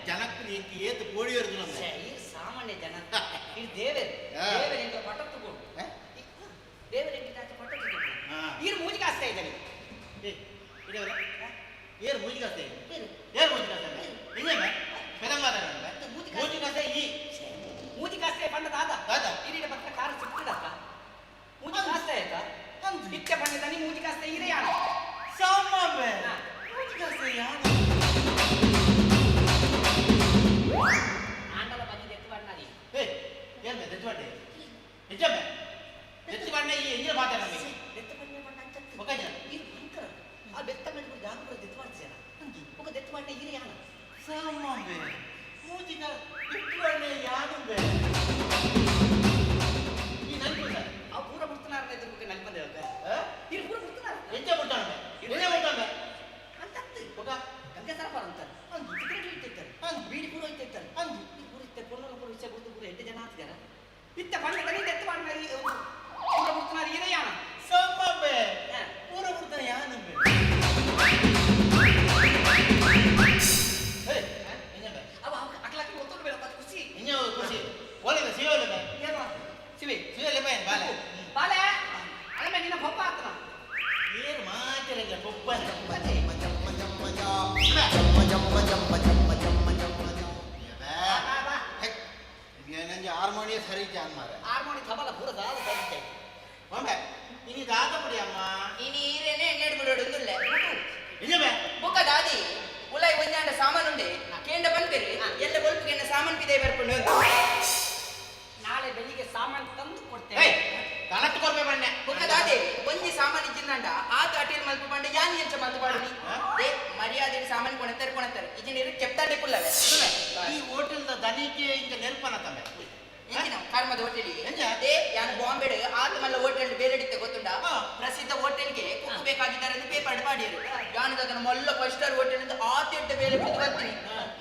ಜನಕ್ಕೆ ಏತು ಕೋಡಿ ಓಡಿ வருது நம்ம ಈ ಸಾಮಾನ್ಯ ಜನ ಇದು ದೇವರೇ ಎಂತ ಪಟ ತಗೊಂಡು ದೇವರೇ ಎಂತ ಪಟ ತಗೊಂಡು ಈರು ಮೂಜಿ ಕಾಸ್ತಾ ಇದ್ದಾನೆ ಇಡವಲ್ಲ ಏರ್ ಮೂಜಿ ಕಾಸ್ತಾ ಇದೆ ಏರ್ ಮೂಜಿ ಕಾಸ್ತಾ ಇದೆ ಇನ್ನೇನೆ ಬೆದಂಗಾದ ಮೂಜಿ ಕಾಸ್ತಾ ಈ ಮೂಜಿ ಕಾಸ್ತಾ ಪಂಡ ದಾದ ಇರಿಡ ಪತ್ರ ಕಾರು ಸಿಕ್ಕಿದಕ್ಕ ಮೂಜಿ ಕಾಸ್ತಾ ಆಯ್ತಾ ಇಚ್ಚ ಪಂಡದಲ್ಲಿ ಮೂಜಿ ಕಾಸ್ತಾ ಇರೇ ಯಾಣ ಸಾಮಾನ್ಯ ಮೂಜಿ ಕಾಸ್ತಾ ಯಾಣ ಆಂಡಲ ಬಜಿ ದೆತ್ತು ಬಣ್ಣದಿ ಏನ್ ದೆತ್ತು ಬಣ್ಣೆ ನಿಜಮೇ ದೆತ್ತು ಬಣ್ಣೆ ಈ ಎಂಜಿನ ಮಾತಾಡ ದೆತ್ತು ಬಣ್ಣೆ ಬಣ್ಣ ಅಂತ ಒಕ್ಕಜ ಇದು ಭಯಂಕರ ಆ ಬೆತ್ತ ಮೇಲೆ ಕೂಡ ಜಾಗ ಕೂಡ ದೆತ್ತು ಮಾಡ್ತೀನ ಒಕ್ಕ ದೆತ್ತು ಬಣ್ಣೆ ಇರೇ ಯಾಣ ಸಾಮಾನ್ಯ ಮೂಜಿ ದೆತ್ತು ಬಣ್ಣೆ ಯಾನುಂಬೆ ಈ ನಲ್ಪುಂಡ ಆ ಪೂರ ಮುರ್ತನಾರ ಎದುರು ಬಗ್ಗೆ ನಲ್ಪಂದೆ ಇದು ಪೂರ ಮುರ್ತನಾರ ಎಂಚ ಮುಟ್ಟಾನೆ ಎದೆ ಮುಟ್ಟಾನೆ ಅಂತ ಒಕ್ಕ ಗಂಗೆ ಸರಫಾರ ಅಂತಾರೆ ಸಿಗರೇಟ್ ಇಟ್ಟಿರ್ತಾರೆ ಬೀಡಿ ಪೂರ ಇಟ್ಟಿರ್ತಾರೆ ಇದು ಪೂರ ಇತ್ತೆ ಪೊನ್ನಲ ಪೂರ ವಿಷಯ ಗುರುತು ಪೂರ 8 ಜನ ಆಗ್ತಿದ್ದಾರೆ ಇತ್ತ ಬಣ್ಣದಲ್ಲಿ ದೆತ್ತು ಬಣ್ಣ ಪೂರ ಮುರ್ತನಾರ ಇರೇ ಯಾಣ ಸಾಮಾನ್ಯ ಪೂರ ಮುಟ್ಟಾನೆ ಯಾನುಂಬೆ ಖುಷಿ ಒಳ್ಳೆ ಸಿಗೋಲ್ಲ ಶಿವಿ ಸಿಗೋಲ್ಲ ಬಾಲೆ ಬಾಲೆ ಅಲ್ಲ ನಿನ್ನ ಪಪ್ಪ ಆತನ ಏನು ಮಾತಿರಲ್ಲ ಪೊಪ್ಪನ ನಂಗೆ ಹಾರ್ಮೋನಿಯ ಸರಿ ಜಾನ್ ಮಾರ ಹಾರ್ಮೋನಿ ತಬಲ ಪೂರ ದಾದ ಬರುತ್ತೆ ಒಮ್ಮೆ ಇನಿ ದಾದ ಬಿಡಿ ಅಮ್ಮ ಇನಿ ಈರೇನೆ ಎಣ್ಣೆಡ್ ಬಿಡೋಡುಂದುಲ್ಲ ನಿಜಮೇ ಬುಕ್ಕ ದಾದಿ ಉಲೈ ಒಂಜಾಂಡ ಸಾಮಾನು ಉಂಡೆ ಕೇಂದ್ರ ಬಂದಿರಿ ಎಲ್ಲ ಬಲ್ಪಿಗೆ ಎನ್ನ ಸಾಮಾನು ಪಿದೆ ಬರ್ಕೊಂಡು ನಾಳೆ ಬೆಳಿಗ್ಗೆ ಸಾಮಾನು ತಂದು ಕೊಡ್ತೇವೆ ಕಲೆಕ್ಟ್ ಕೊರ್ಬೆ ಬಣ್ಣೆ ಬುಕ್ಕ ದಾದಿ ಒಂಜಿ ಸಾಮಾನು ಇಚ್ಚಿಂದಂಡ ಆತ ಅಟೀಲ್ ಮಲ್ಪ ಬಂಡ ಯಾನಿ ಎಂಚ ಮಲ್ತು ಬಾಡುನಿ ಏ ಮರ್ಯಾದೆ ಸಾಮಾನು ಕೊಣತಾರೆ ಇಜಿನಿರು ಕೆಪ್ತಾಂಡೆ ಕುಲ್ಲವೆ ಈ ಹೋಟೆಲ್ದ ದನಿಕೆ ಇಂದ ನೆಲ್ಪನ ತಮ್ಮೆ ಎಂಚಿನ ಕರ್ಮದ ಹೋಟೆಲ್ ಅದೇ ಯಾನು ಬಾಂಬೆಡ್ ಆತ ಮಲ್ಲ ಹೋಟೆಲ್ ಬೇರೆ ಇತ್ತೆ ಗೊತ್ತುಂಡ ಪ್ರಸಿದ್ಧ ಹೋಟೆಲ್ಗೆ ಬೇಕಾಗಿದ್ದಾರೆ ಅಂತ ಪೇಪರ್ ಮಾಡಿರು ಯಾನದ ಅದನ್ನು ಮೊಲ್ಲ 5 ಸ್ಟಾರ್ ಹೋಟೆಲ್ ಅಂತ ಆತೆಡ್ಡ ಬೇರೆ ಬಿದ್ದು ಬರ್ತೀನಿ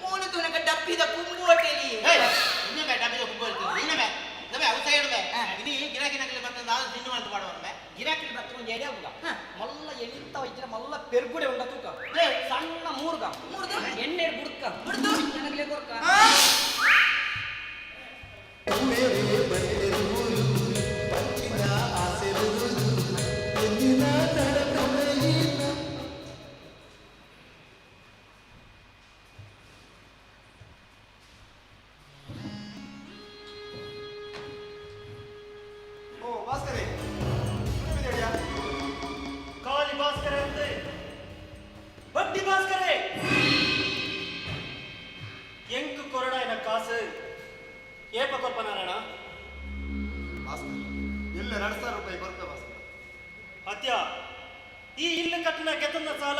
ಮೂಲು ತುನಕ ಡಬ್ಬಿದ ಕುಂಬು ಹೋಟೆಲ್ ಇನ್ನೊಮ್ಮೆ ಡಬ್ಬಿದ ಕುಂಬು ಹೋಟೆಲ್ ಇನ್ನೊಮ್ಮೆ ನಮ್ಮೆ ಔಸೈ ಇಡಮೆ ಇನಿ ಗಿರಾಕಿನಕಲಿ ಬಂತಂದ ಆದ ತಿಂಡಿ ಮಾಡ್ತು ಮಾಡುವಮ್ಮೆ ಗಿರಾಕಿ ಬತ್ತು ಒಂದು ಎಡೆ ಹೋಗ ಮಲ್ಲ ಎಳಿತ ಇದ್ರೆ ಮಲ್ಲ ಪೆರ್ಗುಡೆ ಉಂಡ ತೂಕ ಸಣ್ಣ ಮೂರ್ಗ ಎಣ್ಣೆ ಬುಡ್ಕ ಬಿಡ್ದು ನನಗಲೇ ಕೊರ್ಕ ಈ ಇಲ್ಲು ಕಟ್ಟಿನ ಗೆತನ ಸಾಲ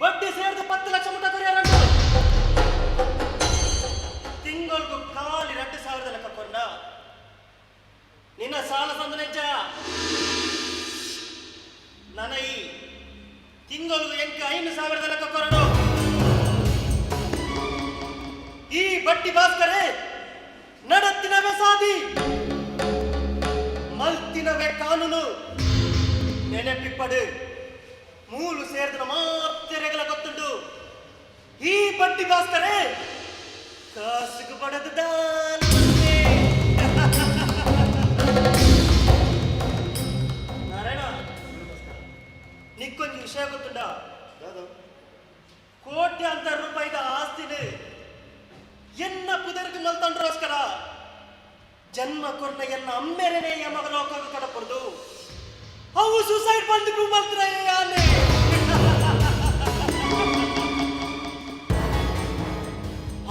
ಬಡ್ಡಿ ಸೇರಿದು 10 ಲಕ್ಷ ಮುಟ್ಟ ಕೊರಿಯಾರಂತ ತಿಂಗಳಿಗೂ ಖಾಲಿ 2,000 ಲೆಕ್ಕ ಕೊಂಡ ನಿನ್ನ ಸಾಲ ಸಂದನೆಜ್ಜ ನನ್ನ ಈ ತಿಂಗಳಿಗೂ ಎಂಕ 5,000 ಲೆಕ್ಕ ಕೊರಡು ಈ ಬಡ್ಡಿ ಭಾಸ್ಕರೇ ನಡತ್ತಿನವೇ ಸಾದಿ ಮಲ್ತಿನವೇ ಕಾನೂನು ನೆನಪಿಪ್ಪಡು ಮೂಲು ಸೇರಿದ ಮಾತ್ರೆಗಳ ಗೊತ್ತುಂಟು ಈ ಬಡ್ಡಿ ಭಾಸ್ಕರೇ ಕಾಸುಗೆ ಪಡೆದು ನಾರಾಯಣ ನಿಕ್ಕೊಂದು ವಿಷಯ ಗೊತ್ತುಂಡ ಕೋಟ್ಯಾಂತರ ರೂಪಾಯಿದ ಆಸ್ತಿನ ಎನ್ನ ಪುದರ್ಗೆ ಮಲ್ತಂಡ್ರೋಸ್ಕರ ಜನ್ಮ ಕೊರ್ನ ಎನ್ನ ಅಮ್ಮೆರನೇ ಯಮಗಲೋಕ ಕಡಪಡ್ದು ಅವು ಸೂಸೈಡ್ ಬಂದು ಮಾತ್ರ ಯಾನೆ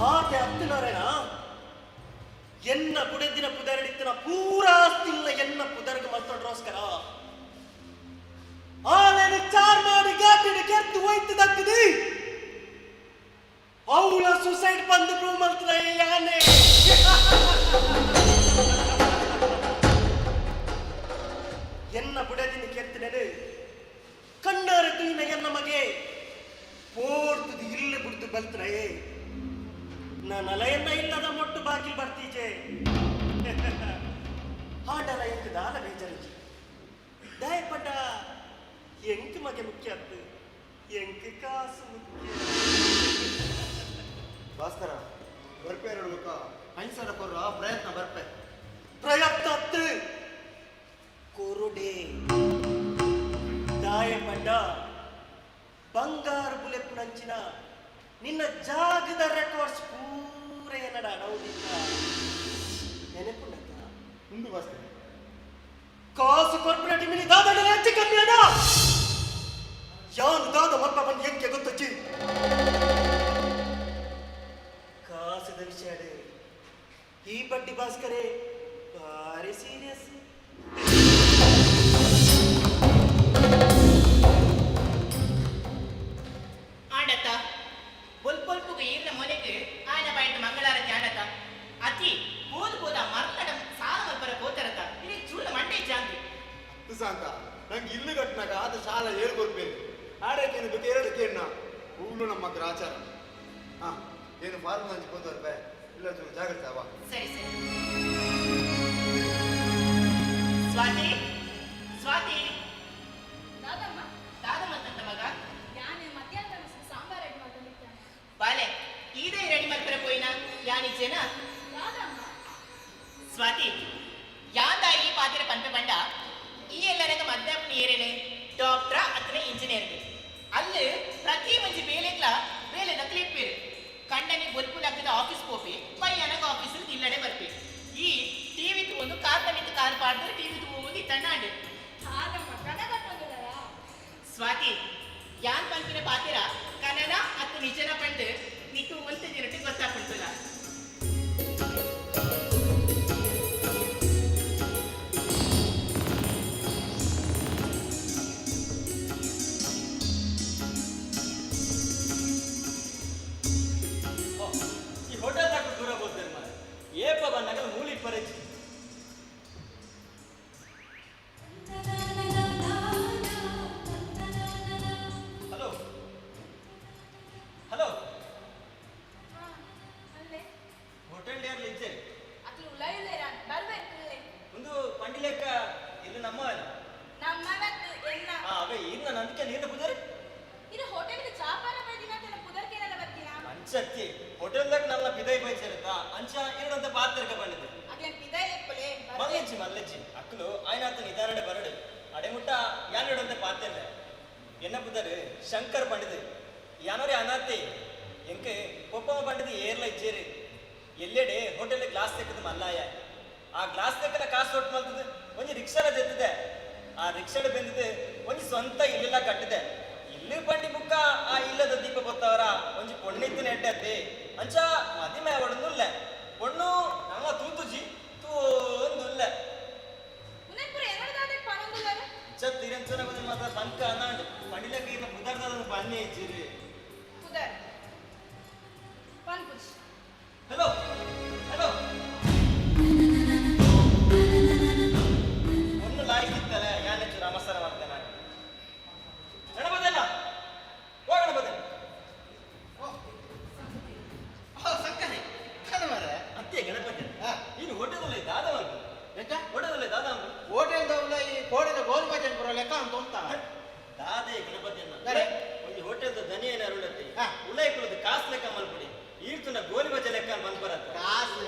ಆತೆ ಹತ್ತಿನರೇನ ಎನ್ನ ಕುಡೆದಿನ ಪುದರಡಿತ್ತಿನ ಪೂರ ಆಸ್ತಿಲ್ಲ ಎನ್ನ ಪುದರ್ಗೆ ಮಲ್ತಂಡ್ರೋಸ್ಕರ ಆನೇನು ಚಾರ್ ಮಾಡಿ ಗಾಟಿನ ಕೆತ್ತು ಹೋಯ್ತು ದಕ್ಕದಿ ಅವಳ ಸೂಸೈಡ್ ಬಂದು ಮಾತ್ರ ಯಾನೆ ಎನ್ನ ಬುಡದಿನ ಕೆತ್ತಿನದು ಕಣ್ಣಾರ ತೂಯಿನ ಎನ್ನ ಮಗೆ ಪೋಡ್ತದು ಇಲ್ಲ ಬಿಡ್ದು ಬಲ್ತ್ರಯೇ ನಲಯನ್ನ ಇಲ್ಲದ ಮೊಟ್ಟು ಬಾಕಿ ಬರ್ತೀಜೆ ಹಾಡಲ ಎಂಕ್ ದಾಲ ಬೇಜಾರಿಜಿ ದಯಪಟ್ಟ ಎಂಕ್ ಮಗೆ ಮುಖ್ಯ ಅತ್ತು ಎಂಕ್ ಕಾಸು ಮುಖ್ಯ ಭಾಸ್ಕರ ನಿನ್ನ ಜಾಗದ ರೆಕಾರ್ಡ್ಸ್ ಪೂರ ಏನಡ ನೌದಿಲ್ಲ ನೆನಪುಂಡಕ್ಕ ಮುಂದೆ ಬಸ್ತೇನೆ. ಕಾಸು ಕಾರ್ಪೊರೇಟ್ ಮಿನಿ ದಾದಡ ಹೆಚ್ಚು ಕಮ್ಮಿ ಅದ ಯಾನು ದಾದ ಮಲ್ಪ ಬಂದು ಹೆಂಗೆ ಗೊತ್ತಚ್ಚಿ ಕಾಸದ ವಿಷಯ ಈ ಬಡ್ಡಿ ಭಾಸ್ಕರೇ ಭಾರಿ ಸೀರಿಯಸ್ ಆಡತ್ತ ಬೊಲ್ಪೊಲ್ಪುಗೆ ಈರ್ನ ಮೊನೆಗೆ ಆಯ್ನ ಬಾಯ್ತು ಮಂಗಳಾರತಿ ಆಡತ್ತ ಅತಿ ಬೋದ ಮರ್ಕಡ ಸಾಲ ಮಲ್ಪರ ಬೋತರತ ಇಲ್ಲಿ ಚೂಲ ಮಂಡೆ ಜಾಂತಿ ಅಂತ ನಂಗೆ ಇಲ್ಲು ಕಟ್ಟಿನಾಗ ಆದ ಶಾಲ ಹೇಳ್ಕೊಡ್ಬೇಕು ಆಡಕ್ಕೇನು ಬೇಕು ಎರಡು ಕೇಳ ಹೂನು ನಮ್ಮ ಗ್ರಾಚಾರ ಹಾ ಏನು ಫಾರ್ಮ್ ಹಂಚ್ಕೊಂಡು ಬೇ ಇಲ್ಲ ಚೂರು ಜಾಗ್ರತೆ ಅವ ಸರಿ ಸರಿ ಸ್ವಾತಿ ಸ್ವಾತಿ ದಾದಮ್ಮ ದಾದಮ್ಮ ತಂತ ಮಗ ಯಾನೆ ಮಧ್ಯಾಹ್ನ ಸಾಂಬಾರ್ ರೆಡಿ ಮಾಡ್ಕೊಂಡಿದ್ದಾನೆ ಬಾಲೆ ಇದೇ ರೆಡಿ ಮಲ್ಪರ ಪೋಯಿನ ಯಾನಿಚೇನ ದಾದಮ್ಮ ಸ್ವಾತಿ ಯಾಂದಾಯಿ ಪಾತಿರ ಪಂಪೆ ಬಂಡ ಈ ಎಲ್ಲರಗ ಮಧ್ಯಾಹ್ನ ಏರೇನೆ ಡಾಕ್ಟರ್ ಅತನೆ ಇಂಜಿನಿಯರ್ ಅಲ್ಲಿ ಪ್ರತಿ ಮಂಜಿ ಬೇಲೆ ನಕಲಿಪ್ಪೇರು ಕಂಡನಿ ಬೊಲ್ಪುಲ್ ಹಾಕಿದ ಆಫೀಸ್ ಹೋಗಿ ಪಯ್ಯನಗ ಆಫೀಸಲ್ಲಿ ಇಲ್ಲಡೆ ಬರ್ಪೆ ಈ ಟಿವಿ ಒಂದು ಕಾರ್ ಪಾಡ್ದ್ರೆ ಟಿವಿ ಹೋಗಿ ತಣ್ಣಾಡು ದಾದಮ್ಮ ಕನಗಟ್ಟೊಂದಿದ್ದಾರಾ ಸ್ವಾತಿ ಯಾನ್ ಪಂಪಿನ ಪಾತಿರ ಕನ್ನಡ ಅತ್ತು ನಿಜನ ಪಂಡು ನಿಕ್ಕು ಒಂದು ದಿನಕ್ಕೆ ಗೊತ್ತಾಗ್ಬಿಡ್ತಲ್ಲ ಈ ಹೋಟೆಲ್ ತಕ್ಕ ದೂರ ಹೋಗ್ತಾರೆ ಮಾರೆ ಏಪ ಬಂದಾಗ ಮೂಲಿ ಪರೀಕ್ಷೆ ಹಲೋ ಹಲೋ ಅಲ್ಲೇ ಹೋಟೆಲ್ ಯಾರು ಇದ್ದೆ ಅಕ್ಲು ಉಳ್ಳಾಯಿಲ್ಲ ಬರ್ಬೇಕು ಒಂದು ಪಂಡಿ ಲೆಕ್ಕ ಇಲ್ಲಿ ನಮ್ಮ ನಮ್ಮನದ್ದು ಎಲ್ಲ ಅವೇ ಈಗ ನಾನು ಅದಕ್ಕೆ ನೀನು ಬುದರಿ ಇದು ಹೋಟೆಲ್ಗೆ ಚಾಪಾರ ಬೈದಿನ ಪುದರ್ಕೇನೆಲ್ಲ ಬರ್ತೀರಾ ಅಂಚತ್ತಿ ಹೋಟೆಲ್ದಾಗ ನನ್ನ ಬಿದೈ ಬೈಸಿರುತ್ತಾ ಅಂಚ ಏನಂತ ಪಾತ್ರಕ್ಕೆ ಬಂದಿದೆ ಅದೇನ್ ಪಿದಾಯ್ ಲೆಪ್ಪಲೆ ಮಲ್ಲೆಚ್ಚಿ ಅಕ್ಕಲು ಆಯ್ನಾತ ನಿಧಾನಡೆ ಬರಡು ಅಡೆಮುಟ್ಟ ಯಾನಡಂತೆ ಪಾತ್ಯಲ್ಲ ಎನ್ನ ಬುದರು ಶಂಕರ್ ಪಂಡಿದು ಯಾನೋರೆ ಅನಾತೆ ಎಂಕೆ ಕೊಪ್ಪಮ ಪಂಡಿದು ಏರ್ಲ ಇಜ್ಜೇರಿ ಎಲ್ಲೆಡೆ ಹೋಟೆಲ್ ಗ್ಲಾಸ್ ತೆಕ್ಕದು ಮಲ್ಲಾಯ ಆ ಗ್ಲಾಸ್ ತೆಕ್ಕದ ಕಾಸು ತೊಟ್ಟು ಮಲ್ತದೆ ಒಂಜಿ ರಿಕ್ಷಾಲ ಜೆತ್ತಿದೆ ಆ ರಿಕ್ಷಾಡ ಬೆಂದಿದೆ ಒಂಜಿ ಸ್ವಂತ ಇಲ್ಲೆಲ್ಲ ಕಟ್ಟಿದೆ ಇಲ್ಲಿ ಪಂಡಿ ಬುಕ್ಕ ಆ ಇಲ್ಲದ ದೀಪ ಗೊತ್ತವರ ಒಂಜಿ ಪೊಣ್ಣಿತ್ತು ನೆಟ್ಟೆ ಅಂಚ ಮದಿಮೆ ಅವಡನ್ನುಲ್ಲ ಪೊಣ್ಣು ನಮ್ಮ ತೂತುಜಿ ತೂಂದುಲ್ಲ ಉನ್ನಪುರ ಎರಡದಾದೆ ಪನೊಂದುಲ್ಲರು ತಿರಂಚನ ಕೊಂಚ ಮಾತ್ರ ಬಂಕ ಅನ್ನಾಂಡು ಪಂಡಿಲಕ್ಕ ಇನ್ನ ಮುದರ್ದದನ್ನು ಬನ್ನಿ ಇಜ್ಜಿರಿ ಪುದರ್ ಪನ್ಪುಜ್ ಹಲೋ ಹಲೋ ಒಂದು ಲಾಯ್ಕಿತ್ತಲ್ಲ ಯಾನೆಚ್ಚು ನಮಸ್ಕಾರ ಮಾಡ್ತೇನೆ ಗಣಪತಿಯಲ್ಲ ಓ ಗಣಪತಿ ಸಂಕನೆ ಕಣವರೆ ಅತ್ತೆ ಗಣಪತಿ ನೀನು ಹೋಟೆಲಲ್ಲಿ ದಾದವಂತ ಹೋಟೆಲಲ್ಲಿ ದಾದವಂತ ಹೋಟೆಲ್ದವಲ್ಲ ಈ ಕೋಡೆದ ಗೋಲ್ಬಜನ್ ಬರೋ ಲೆಕ್ಕ ಅಂತ ಉಂಟ ದಾದೆ ಗಣಪತಿಯನ್ನ ಸರಿ. ಒಂದು ಹೋಟೆಲ್ದ ದನಿ ಏನ ಅರುಳತ್ತೆ ಹಾ. ಉಳ್ಳಾಯ್ಕೊಳ್ಳೋದು ಕಾಸು ಲೆಕ್ಕ ಮಲ್ಪಡಿ ಈರ್ತುನ ಗೋಲಿ ಬಜೆ ಲೆಕ್ಕ ಬಂದ್ ಬರತ್ತ ಕಾಸು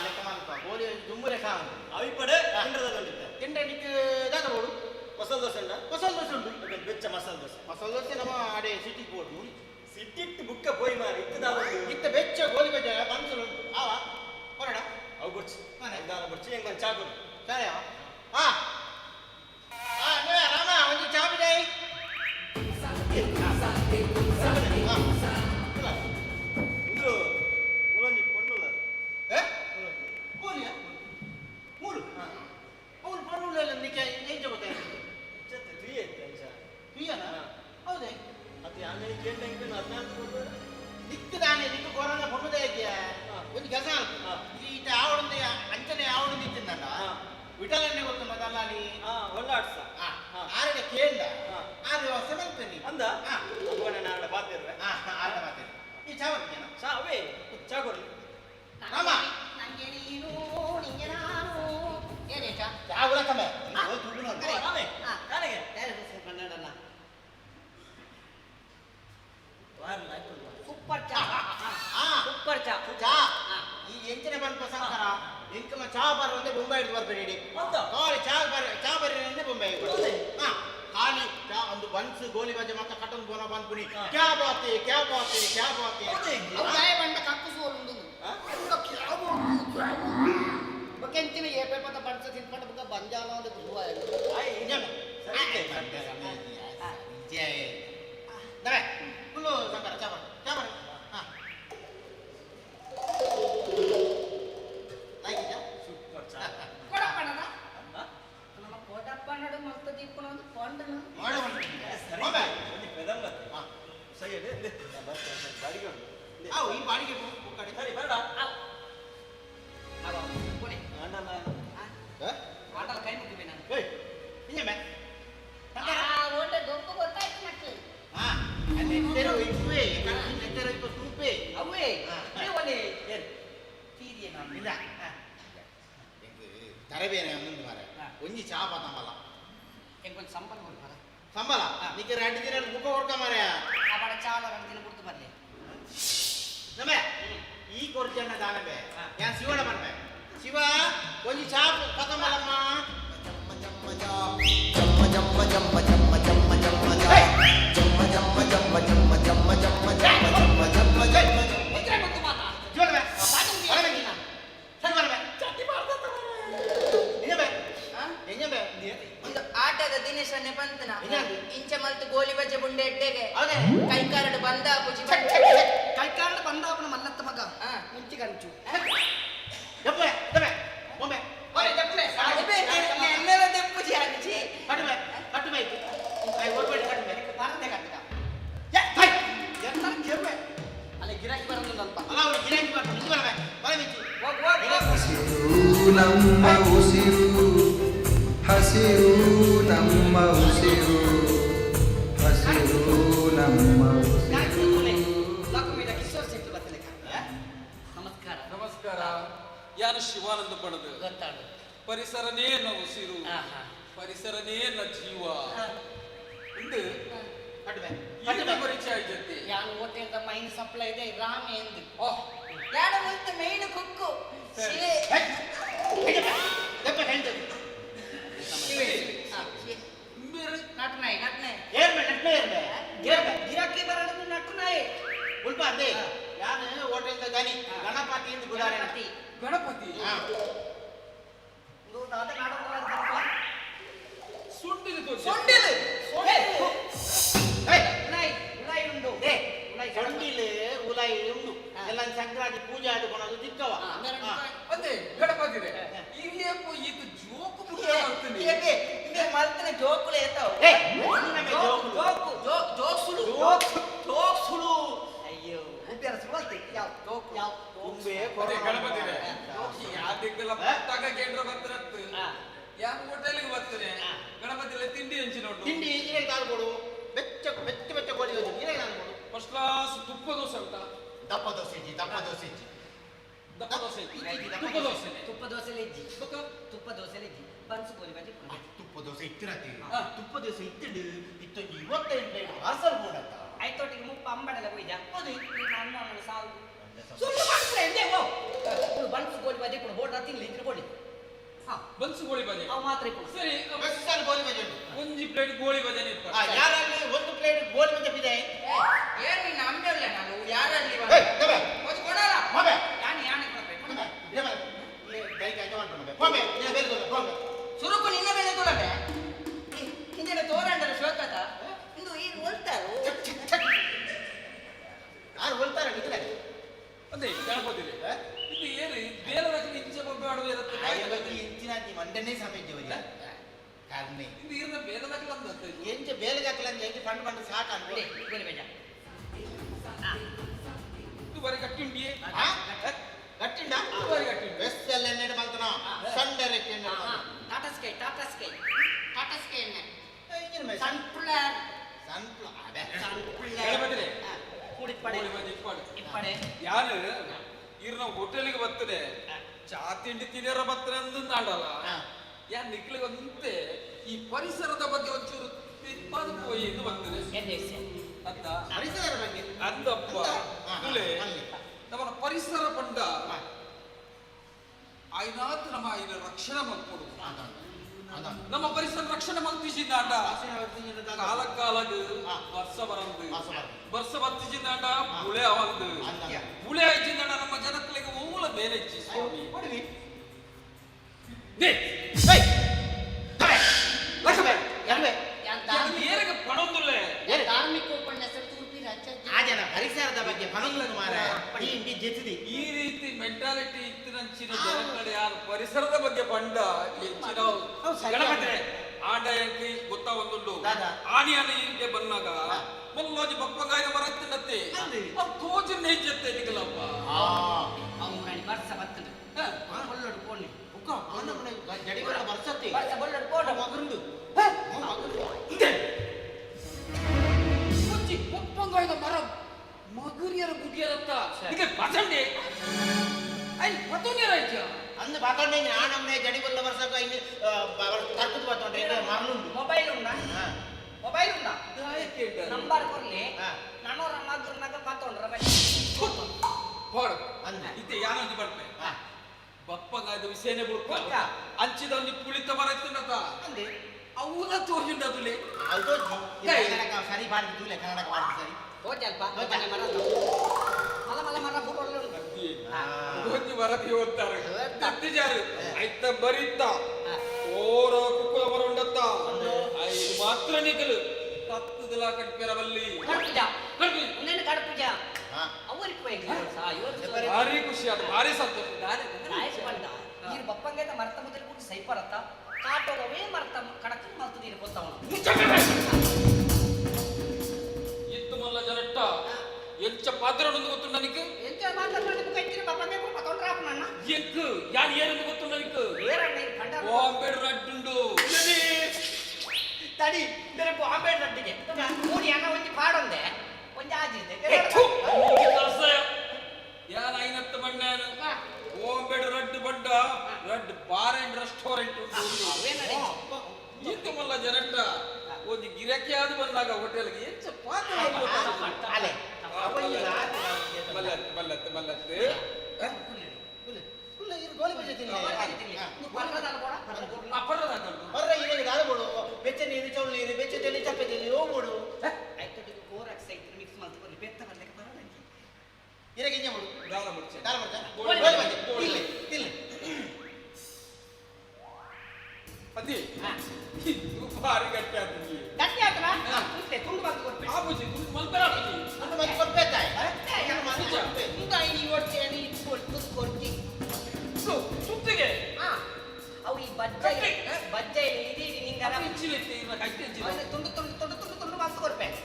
ಲೆಕ್ಕ ಮಲ್ಪ ಗೋಲಿ ದುಂಬು ಲೆಕ್ಕ ಅವಿ ಪಡೆ ಹಿಂಡ್ರದಲ್ಲಿದ್ದೆ ತಿಂಡ ನಿಕ್ಕೆ ದಾದ ರೋಡು ಮಸಾಲ ದೋಸೆ ಉಂಡ ಮಸಾಲ ದೋಸೆ ಉಂಟು ಬೆಚ್ಚ ಮಸಾಲ ದೋಸೆ ಮಸಾಲ ದೋಸೆ ನಮ್ಮ ಅಡೆ ಸಿಟಿ ಬೋರ್ಡು ಸಿಟ್ಟಿಟ್ಟು ಬುಕ್ಕ ಪೋಯಿ ಮಾರಿ ಇತ್ತದಾದೊಂದು ಇತ್ತ ಬೆಚ್ಚ ಗೋಲಿ ಬಜೆ ಬಂಸಲು ಉಂಟು ಆವ ಹೊರಡ ಅವು ಬುಡ್ಚಿ ಮನೆ. ದಾನ ಬುಡ್ಚಿ ಹೆಂಗ್ ಒಂದು ಚಾಕು ಸರಿ ಹಾ ನೀವೇ ರಾಮ ಒಂದು ಚಾ ಬಿಡೈ ಇಂದ್ರು ಮೂಲೊಂಜಿ ಪೊಣ್ಣುಲ್ಲ ಗೋಲಿಯ ಮೂರು ಅವನು ಬರುವುದಿಲ್ಲ ನಿಕ್ಕೆ ಏನ್ ಗೊತ್ತಾಯ್ತು ಜೊತೆ ಫ್ರೀ ಐತೆ ಅಂಚ ಪ್ರಿಯನ ಹೌದೇ ಅದು ಆಮೇಲೆ ಕೇಂದ್ರ ಹೆಂಗೆ 14 ನಿಕ್ಕದಾನೆ ನಿಕ್ಕ ಕೊರೋನಾ ಬಣ್ಣದ ಇದೆಯಾ ಒಂದು ಕೆಲಸ ಈಟ ಆವಡಂದು ಅಂಚನೆ ಆವಡಂದು ಇತ್ತಿಂದಲ್ಲ ವಿಠಲನ್ನೇ ಗೊತ್ತು ಮೊದಲ ಅಲ್ಲಿ ಒಳ್ಳೆ ಆಡ್ಸ ಆരുടെ ಕೇಂದ್ರ ಆರು ಸೆವೆಂತ್ನಿ ಅಂದ ನಾಡ ಬಾತಿರ್ರೆ ಆಟ ಮಾತೇನೆ ಈ ಚಾ ಬರ್ತೀನ ಚಾ ಅವೇ ಚಾ ಕೊಡ್ಲಿ ರಾಮ ನಂಗೆ ನೀನು ನಿಂಗೆ ನಾನು ಏನೇಕ ಚಾ ಕೂಡ ಕಮ್ಮೆ ತುಳು ನೋಡಿ ಆಮೆ ನನಗೆ ಕನ್ನಡನ ಸೂಪರ್ ಚಾ ಸೂಪರ್ ಚಾ ಚಾ ಈ ಎಂಚಿನ ಬಂದ ಸಂಕರ ಎಂಕಮ ಚಾ ಬರುವಂತೆ ಬೊಂಬೈ ಹಿಡಿದು ಬರ್ಬೇಡಿ ಹೌದಾ? ಕಾಲಿ ಚಾ ಬರ್ರಿ ಅಂದ್ರೆ ಬೊಂಬೈ ಖಾಲಿ ಚಾ ಒಂದು ಬನ್ಸ್ ಗೋಲಿ ಬಜೆ ಮಕ್ಕ ಕಟ್ಟೊಂದು ಬೋನ ಬಂದ್ಬಿಡಿ ಕ್ಯಾ ಬಾತೆ ಕ್ಯಾ ಬಾತೆ ಕ್ಯಾ ಬಾತೆ ಗಾಯ ಬಂಡ ಕಕ್ಕುಸೋರು ಕೆಂಚಿನ ಏ ಪೇಪರ್ ಪಡ್ಸ ತಿನ್ಪಟ್ಟ ಬುಕ್ಕ ಬಂಜಾಲ ಅಂತ ಗುರುವ ಫುಲ್ಲು ಸಂಕರ ಚಾಬರ್ ಚಾಬರ್ ಈ ಬಾಡಿಗೆ ಕೈ ಮುಗಿವೆ ನಾನು ತರಬೇನೆ ಮುಂದೆ ಮಾರ ಒಂಜಿ ಚಾಪ ತಮ್ಮಲ್ಲ ಎಂಕೊಂದು ಸಂಬಳ ಕೊಡ್ತಾರ ಸಂಬಳ ನಿಕ್ಕೆ 2 ದಿನ ಬುಕ್ಕ ಕೊಡ್ಕ ಮಾರ ಅವಳ ಚಾಲ 2 ದಿನ ಕೊಡ್ತು ಬರ್ಲಿ ನಮೆ ಈ ಕೊರ್ಚನ್ನ ದಾನಬೆ ಯಾ ಶಿವನ ಬರ್ಬೆ ಶಿವ ಒಂಜಿ ಚಾಪ ಕತಮಲಮ್ಮ ಜಮ್ಮ ಜಮ್ಮ ಜಮ್ಮ ಜಮ್ಮ ಜಮ್ಮ ಜಮ್ಮ ಜಮ್ಮ ಜಮ್ಮ ಜಮ್ಮ ಜಮ್ಮ ಜಮ್ಮ ಜಮ್ಮ ಜಮ್ಮ ಜಮ್ಮ ಜಮ್ಮ ಜಮ್ಮ ಜಮ್ಮ ಜಮ್ಮ ಇದ್ರೆ ಗೊತ್ತು ಮಾತಾ ಜೋಡಬೆ ಬರಬೆ ನೀನ ಸರಿ ಬರಬೆ ಚಟ್ಟಿ ಮಾಡ್ತಾ ಎಂಜಬೆ ಒಂದು ಆಟದ ದಿನೇಶನ್ನೇ ಬಂತನ ಇಂಚ ಮಲ್ತು ಗೋಲಿ ಬಜ್ಜೆ ಬುಂಡೆ ಎಡ್ಡೆಗೆ ಕೈಕಾರಡು ಬಂದ ಪುಜಿ ಕೈಕಾರಡು ಬಂದ ಅವನ ಮಲ್ಲತ್ತ ಮಗ ಮುಂಚಿ ಕಂಚು ದಪ್ಪೆ ದಪ್ಪೆ ಒಮ್ಮೆ ಒರೆ ದಪ್ಪೆ ಅದಬೆ ನೆನ್ನೆಲ ದಪ್ಪುಜಿ ಆಗಿ ಕಟಬೆ ಕಟಬೆ ಐ ಓರ್ಬೇಡಿ ಕಟಬೆ ಬಾರದೆ ಕಟ್ಟಕ ಹೈ ಎಂತ ಕೆಮ್ಮೆ ಅಲ್ಲ ಗಿರಾಕಿ ಬರಲ್ಲ ಸ್ವಲ್ಪ ಅಲ್ಲ ಅವರು ಗಿರಾಕಿ ಬರಲ್ಲ ಮುಂಚೆ ಬರಬೆ ಬರಬಿಚ್ಚಿ ಹಸಿರು ನಮ್ಮ ಉಸಿರು ಹಸಿರು ನಮ್ಮ ಉಸಿರು ಹಸಿರು ನಮ್ಮ ನಮಸ್ಕಾರ ನಮಸ್ಕಾರ ಯಾರು ಶಿವಾನಂದ ಪಡೆದು ಗೊತ್ತಾಡು ಪರಿಸರನೇ ನ ಉಸಿರು ಪರಿಸರನೇ ನ ಜೀವ ಇಂದು ಈಗಿನ ಪರಿಚಯ ಆಯ್ತೈತಿ ಯಾನು ಓದ್ತಿದ್ದ ಮೈನ್ ಸಪ್ಲೈ ಇದೆ ರಾಮೆ ಎಂದು ಯಾನ ಮುಂದೆ ಮೈನ್ ಕುಕ್ಕು ಶಿಲೆ ದಪ್ಪ ಹೇಳ್ತದೆ ನಟ್ನಾಯಿ ನಟ್ನಾಯಿ ಏರ್ಮೆ ನಟ್ನಾಯಿ ಏರ್ಮೆ ಗಿರಾಕಿ ಬರಡು ನಟ್ನಾಯಿ ಉಲ್ಪ ಅದೇ ಯಾನು ಹೋಟೆಲ್ದ ಗನಿ ಗಣಪತಿ ಎಂದು ಗುದಾರೆ ಗಣಪತಿ ಅದ ನಾಡಕ ಸುಂಡಿಲು ಸೊಂಡಿಲು ಉಲಾಯಿ ಉಲಾಯಿ ಉಂಡು ಸೊಂಡಿಲು ಉಲಾಯಿ ಉಂಡು ಎಲ್ಲ ಸಂಕ್ರಾಂತಿ ಪೂಜೆ ಆಡುಕೊಂಡು ದಿಕ್ಕವ ಅದೇ ಗಣಪತಿ ಇದೇಪು ಇದು ಜೋಕು ಮಲ್ತನ ಜೋಕುಲೆ ಎತ್ತಾವ ಜೋಕ್ಸುಳು ಜೋಕ್ಸುಳು ಅಯ್ಯೋ ಉಬ್ಬೇರ ಸುಳ್ತೆ ಯಾವ ಜೋಕು ಯಾವ ಉಂಬೆ ಗಣಪತಿ ಯಾದಿಕ್ಕಲ್ಲ ತಗ ಕೇಂದ್ರ ಬರ್ತಿರತ್ತು ಯಾರು ಹೋಟೆಲ್ಗೆ ಬರ್ತಾರೆ ಗಣಪತಿ ತಿಂಡಿ ಹಂಚಿ ನೋಡು ತಿಂಡಿ ಈಗ ಕಾಲ್ಕೊಡು ಬೆಚ್ಚ ಬೆಚ್ಚ ಬೆಚ್ಚ ಗೋಳಿ ಈಗ ಕಾಲ್ಕೊಡು ಫಸ್ಟ್ ಕ್ಲಾಸ್ ತುಪ್ಪ ದೋಸೆ ಉಂಟಾ ದಪ್ಪ ದೋಸೆ ಇಜ್ಜಿ ದಪ್ಪ ದೋಸೆ ಇಜ್ಜಿ ದಪ್ಪ ದೋಸೆ ತುಪ್ಪ ದೋಸೆ ತುಪ್ಪ ದೋಸೆ ಇಜ್ಜಿ ತುಪ್ಪ ದೋಸೆ ಇಜ್ಜಿ ಬನ್ಸು ಗೋಲಿ ಬಜ್ಜಿ ತುಪ್ಪ ದೋಸೆ ಇತ್ತಿರತ್ತಿ ತುಪ್ಪ ದೋಸೆ ಇತ್ತಿಡು ಇತ್ತೊಂದು 25 ಪಾರ್ಸಲ್ ಬೋಡತ್ತ ಐತೊಟ್ಟಿಗೆ ಮುಪ್ಪ ಅಂಬಡಲ ಹೋಯ್ದ ಅದು ನಾನು ನನ್ನ ಸಾವು ಸುಳ್ಳು ಮಾಡ್ತಾರೆ ಎಂದೇ ಓ ಬನ್ಸು ಗೋಲಿ ಬಜ್ಜಿ ಕೊಡು ಬೋಡ ತಿನ್ಲಿ ಇದ್ರ ಬೋಡಿ ಬನ್ಸು ಗೋಳಿ ಬಜೆ ಅವು ಮಾತ್ರ ಕೊಡು ಸರಿ ಸ್ಪೆಷಲ್ ಗೋಲಿ ಬಜ್ಜಿ ಒಂಜಿ ಪ್ಲೇಟ್ ಗೋಳಿ ಬಜೆ ಯಾರಲ್ಲಿ ಒಂದು ಪ್ಲೇಟ್ ಗೋಲಿ ಬಜ್ಜಿ ಬಿದೆ ಏನು ನೀನು ಅಂಬಲ್ಲ ನಾನು ಯಾರಲ್ಲಿ ಒಂದು ಕೊಡಲ್ಲ ಹೋಬೆ ಯಾನಿ ಯಾನಿ ಸುರುಕು ನಿನ್ನ ಮೇಲೆ ತೊಳಬೆ ಹಿಂದಿನ ತೋರಂಡರ ಶೋಕತ ಇಂದು ಏನು ಹೊಲ್ತಾರು ಯಾರು ಹೊಲ್ತಾರ ನಿದ್ರೆ ಅದೇ ಗಣಪತಿ ಇದು ಏನು ಬೇರೆ ರಕದ ಇಂಚ ಬೊಬ್ಬೆ ಆಡುವ ಇರುತ್ತೆ ಇಂಚಿನ ಮಂಡನೆ ಸಮಯಜವಲ್ಲ ಕಾರಣ ಇದು ಇರನ ಬೇರೆ ರಕದ ಅಂತ ಎಂಚ ಬೇರೆ ಹಾಕಲ ಎಂಚ ಫಂಡ್ ಫಂಡ್ ಸಾಕ ಅನ್ಕೊಳ್ಳಿ ಬೇರೆ ಬೇಡ ಇದು ಬರಿ ಕಟ್ಟಿ ಉಂಡಿಯೇ ಗಟ್ಟಿಂಡ ಬರಿ ಕಟ್ಟಿ ಬೆಸ್ಟ್ ಎಲ್ಲ ಎಣ್ಣೆ ಮಾಡ್ತಾನ ಸಣ್ಣ ಡೈರೆಕ್ಟ್ ಎಣ್ಣೆ ಟಾಟಾ ಸ್ಕೈ ಎಣ್ಣೆ ಸನ್ಫ್ಲವರ್ ಗಣಪತಿ ಕೂಡಿಪಡೆ ಇಪ್ಪಡೆ ಯಾರು ಇರ್ನ ಹೋಟೆಲ್ಗೆ ಬರ್ತದೆ ಚಾ ತಿಂಡಿ ತಿನ್ನೋರ ಬರ್ತಾರೆ ಅಂದು ನಾಡಲ್ಲ ಯಾರು ನಿಕ್ಲಿಗೆ ಒಂದೇ ಈ ಪರಿಸರದ ಬಗ್ಗೆ ಒಂಚೂರು ತಿಪ್ಪದು ಪೋಯಿ ಎಂದು ಬರ್ತದೆ ಅಂತ ಪರಿಸರದ ಬಗ್ಗೆ ಅಂದಪ್ಪ ನಮ್ಮ ಪರಿಸರ ಪಂಡ ಆಯ್ನಾತ್ ನಮ್ಮ ಆಯ್ನ ರಕ್ಷಣೆ ಮಾಡ್ಕೊಡು ನಮ್ಮ ಪರಿಸರ ರಕ್ಷಣೆ ಮಾಡ್ತಿಸಿದ್ದಾಂಡ ಕಾಲ ಕಾಲಗ್ ವರ್ಷ ಬರಂದು ವರ್ಷ ಬರ್ತಿಸಿದ್ದಾಂಡ ಬುಳೆ ಅವಂದು ಬುಳೆ ಆಯ್ತಿದ್ದಾಂಡ ನಮ್ಮ ಜನಕ್ಕಳಿಗೆ ಮೂಲ ಬೇರೆ ಸ್ವಾಮಿ ಏರಿಗೆ ಪಣೊಂದುಲ್ಲೆ ಧಾರ್ಮಿಕ ಉಪನ್ಯಾಸ ಆಜನ ಪರಿಸರದ ಬಗ್ಗೆ ಪಣೊಂದುలను ಮಾರ ಈ ಜೆತಿದಿ ಈ ರೀತಿ ಮೆಂಟಾಲಿಟಿ ಇತ್ತಿನಂಚಿನ ಜನಕಡೆ ಯಾರು ಪರಿಸರದ ಬಗ್ಗೆ ಬಂಡ ಹೆಚ್ಚಿನ ಗಣಪತಿ ಆಡಯಕ್ಕೆ ಗೊತ್ತಾ ಒಂದುಂಡು ಆನಿ ಹೀಗೆ ಬಂದಾಗ ಮೊಲ್ಲೋಜಿ ಬಪ್ಪಗಾಯ ಮರ ತಿನ್ನತ್ತೆ ಅವ್ ತೋಜಿ ನೇಜತ್ತೆ ನಿಗಲಪ್ಪ ಅವನು ವರ್ಷ ಬರ್ತದೆ ಒಳ್ಳೊಡು ಕೋಣೆ ಉಕ್ಕ ಅವನ ಜಡಿಗಳ ಬರ್ಸತ್ತೆ ಒಳ್ಳೊಡು ಕೋಣ ಮಗರುಂದು ಮುಂಚಿ ಬಪ್ಪಗಾಯದ ಮರ ಮಗುರಿಯರ ಗುಡಿಯರತ್ತ ಈಗ ಬಸಂಡೆ ಐ ಪತೋನಿಯರ ಐತ್ಯ ಅಂದು ಬಾತೊಂಡೆ ಆನಮ್ನೆ ಜಡಿಗಳ ವರ್ಷಕ ಇಲ್ಲಿ ತರ್ಕುದು ಬಾತೊಂಡೆ ಮರನುಂಡು ಮೊಬೈಲ್ ಉಂಡ ಮೊಬೈಲ್ ಉಂಡ ನಂಬರ್ ಕೊರ್ಲಿ ನಾನೂರ ಮಗರ್ನಾಗ ಬಾತೊಂಡ್ರ ಹೊರ ಇತ್ತೆ ಯಾನೊಂದು ಬರ್ತೆ ಬಪ್ಪಗಾಯದ ವಿಷಯನೇ ಬಿಡುತ್ತ ಅಂಚಿದಲ್ಲಿ ಪುಳಿತ ಮರ ತಿನ್ನತ ಅವನ ತೋರಿಸಿಂಡದುಲೆ ಸರಿ ಬಾಡಿದ್ದುಲೆ ಕನ್ನಡಕ ಬಾಡಿ ಸರಿ ತೋಜಲ್ಪ ಮರ ಮಲ ಮಲ ಮರ ಫೋಟೋ ಗೋಜಿ ವರದಿ ಓದ್ತಾರೆ ಕತ್ತಿಜಾರು ಐತ ಬರಿತ್ತ ಓರ ಕುಕ್ಕುಲ ಮರ ಉಂಡತ್ತ ಐದು ಮಾತ್ರ ನಿಗಲು ಕತ್ತುದಲ ಕಟ್ಪೆರವಲ್ಲಿ ಇನ್ನೇನು ಕಡಪೂಜ ಅವರಿಗೆ ಭಾರಿ ಖುಷಿ ಆದ ಭಾರಿ ಸಂತೋಷ ನೀರು ಬಪ್ಪಂಗೈತ ಮರ್ತ ಮುದ್ದೆ ಕೂಡ ಸೈಪರತ್ತ ಕಾಟೋಗವೇ ಮರ್ತ ಕಡಕ ಮಲ್ತು ನೀರು ಗೊತ್ತವನು ಇತ್ತು ಮಲ್ಲ ಜನಟ್ಟ ಎಂಚ ಪಾತ್ರನೊಂದು ಗೊತ್ತು ನನಗೆ ಎಂತ ಮಾತಾಡ್ಕೊಂಡು ಕೈತಿರಿ ಬಪ್ಪಂಗೆ ಕೂಡ ಪತೊಂಡ್ರ ನನ್ನ ಎಂಕ್ ಯಾರು ಏನಂದು ಗೊತ್ತು ನನಗೆ ಏರಣ್ಣ ಕಂಡ ಬಾಂಬೆ ರಡ್ಡುಂಡು ತಡಿ ಬೆರಕು ಆಂಬೇಡ್ ರಡ್ಡಿಗೆ ಮೂಡಿ ಅನ್ನ ಒಂಜಿ ಪಾಡೊಂದೆ ಒಂಜಿ ಆಜಿದೆ ಯಾನ ಐನತ್ತು ಬಣ್ಣನು ಬಾಂಬೆ ರಡ್ಡು ಬಡ್ಡ ರಡ್ ಬಾರ್ ಅಂಡ್ ರೆಸ್ಟೋರೆಂಟ್ ಉಂಟು ಇತ್ತು ಮಲ್ಲ ಜನಟ್ಟ ಒಂದು ಗಿರಕಿ ಆದ ಬಂದಾಗ ಹೋಟೆಲ್ಗೆ ಎಂಚ ಪಾತ್ರ ಅಲೆ ಮಲ್ಲತ್ತೆ ಮಲ್ಲತ್ತೆ ಮಲ್ಲತ್ತೆ ಗೋಲಿ ಬಜೆ ತಿನ್ನಿ ಅಪರದಾಗಲು ಬರ್ರ ಇವಾಗ ದಾದಬೋಡು ಬೆಚ್ಚ ನೀರು ಚೌಳು ನೀರು ಬೆಚ್ಚ ತೆಲಿ ಚಪ್ಪೆ ತೆಲಿ ಹೋಗ್ಬೋಡು ಆಯ್ತು ಕೋರಾಕ್ಸ್ ಐತೆ ಮಿಕ್ಸ್ ಮಾಡ್ಕೊಂಡು ಬೆತ್ತ ಬರ್ಲಿಕ್ಕೆ ಬರಲ್ಲ ಇರಗೆ ಹಿಂಗೆ ಮಾಡು ದಾಲ ಮುಚ್ಚೆ ದಾಲ ಮಾಡ್ತಾ ಗೋಲಿ ಬಜೆ ತಿಲ್ಲಿ ತಿಲ್ಲಿ ಅದಿ ಇದು ಭಾರಿ ಗಟ್ಟಿ ಆಗ್ತದೆ ಗಟ್ಟಿ ಆತನ ಕುಂಟೆ ತುಂಡು ಬಂದು ಕೊಡ್ಬೇಕು ಆಪುಜಿ ತುಂಡು ಮಲ್ಪರ ಆಪುಜಿ ತುಂಡು ಬಂದು ಕೊಡ್ಬೇಕಾಯ್ ತುಂಡು ಐ ನೀವು ಒಟ್ಟೆ ನೀ ಕೊಟ್ಟು ಕೊಡ್ತಿ ಸುತ್ತಿಗೆ ಅವು ಈ ಬಜ್ಜೆ ಇಡೀ ನಿಂಗರ ಇಂಚಿಲಿತ್ತೆ ಇವಾಗ ಕಟ್ಟಿ ಇಂಚಿಲಿ ತುಂಡು ತುಂಡು ತುಂಡು ತುಂಡು ತುಂಡು ಬಂದು ಕೊಡ್ಬೇಕು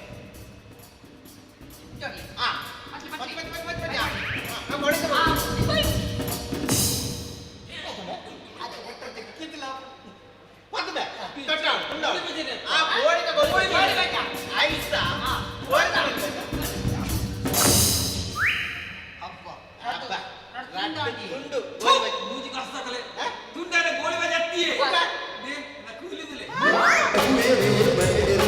ತುಂಡಾರೆ ಗೋಳಿ ಬಜೆ ಹತ್ತಿಯೇ ಕೂಲಿದಿಲ್ಲ मेरे बड़े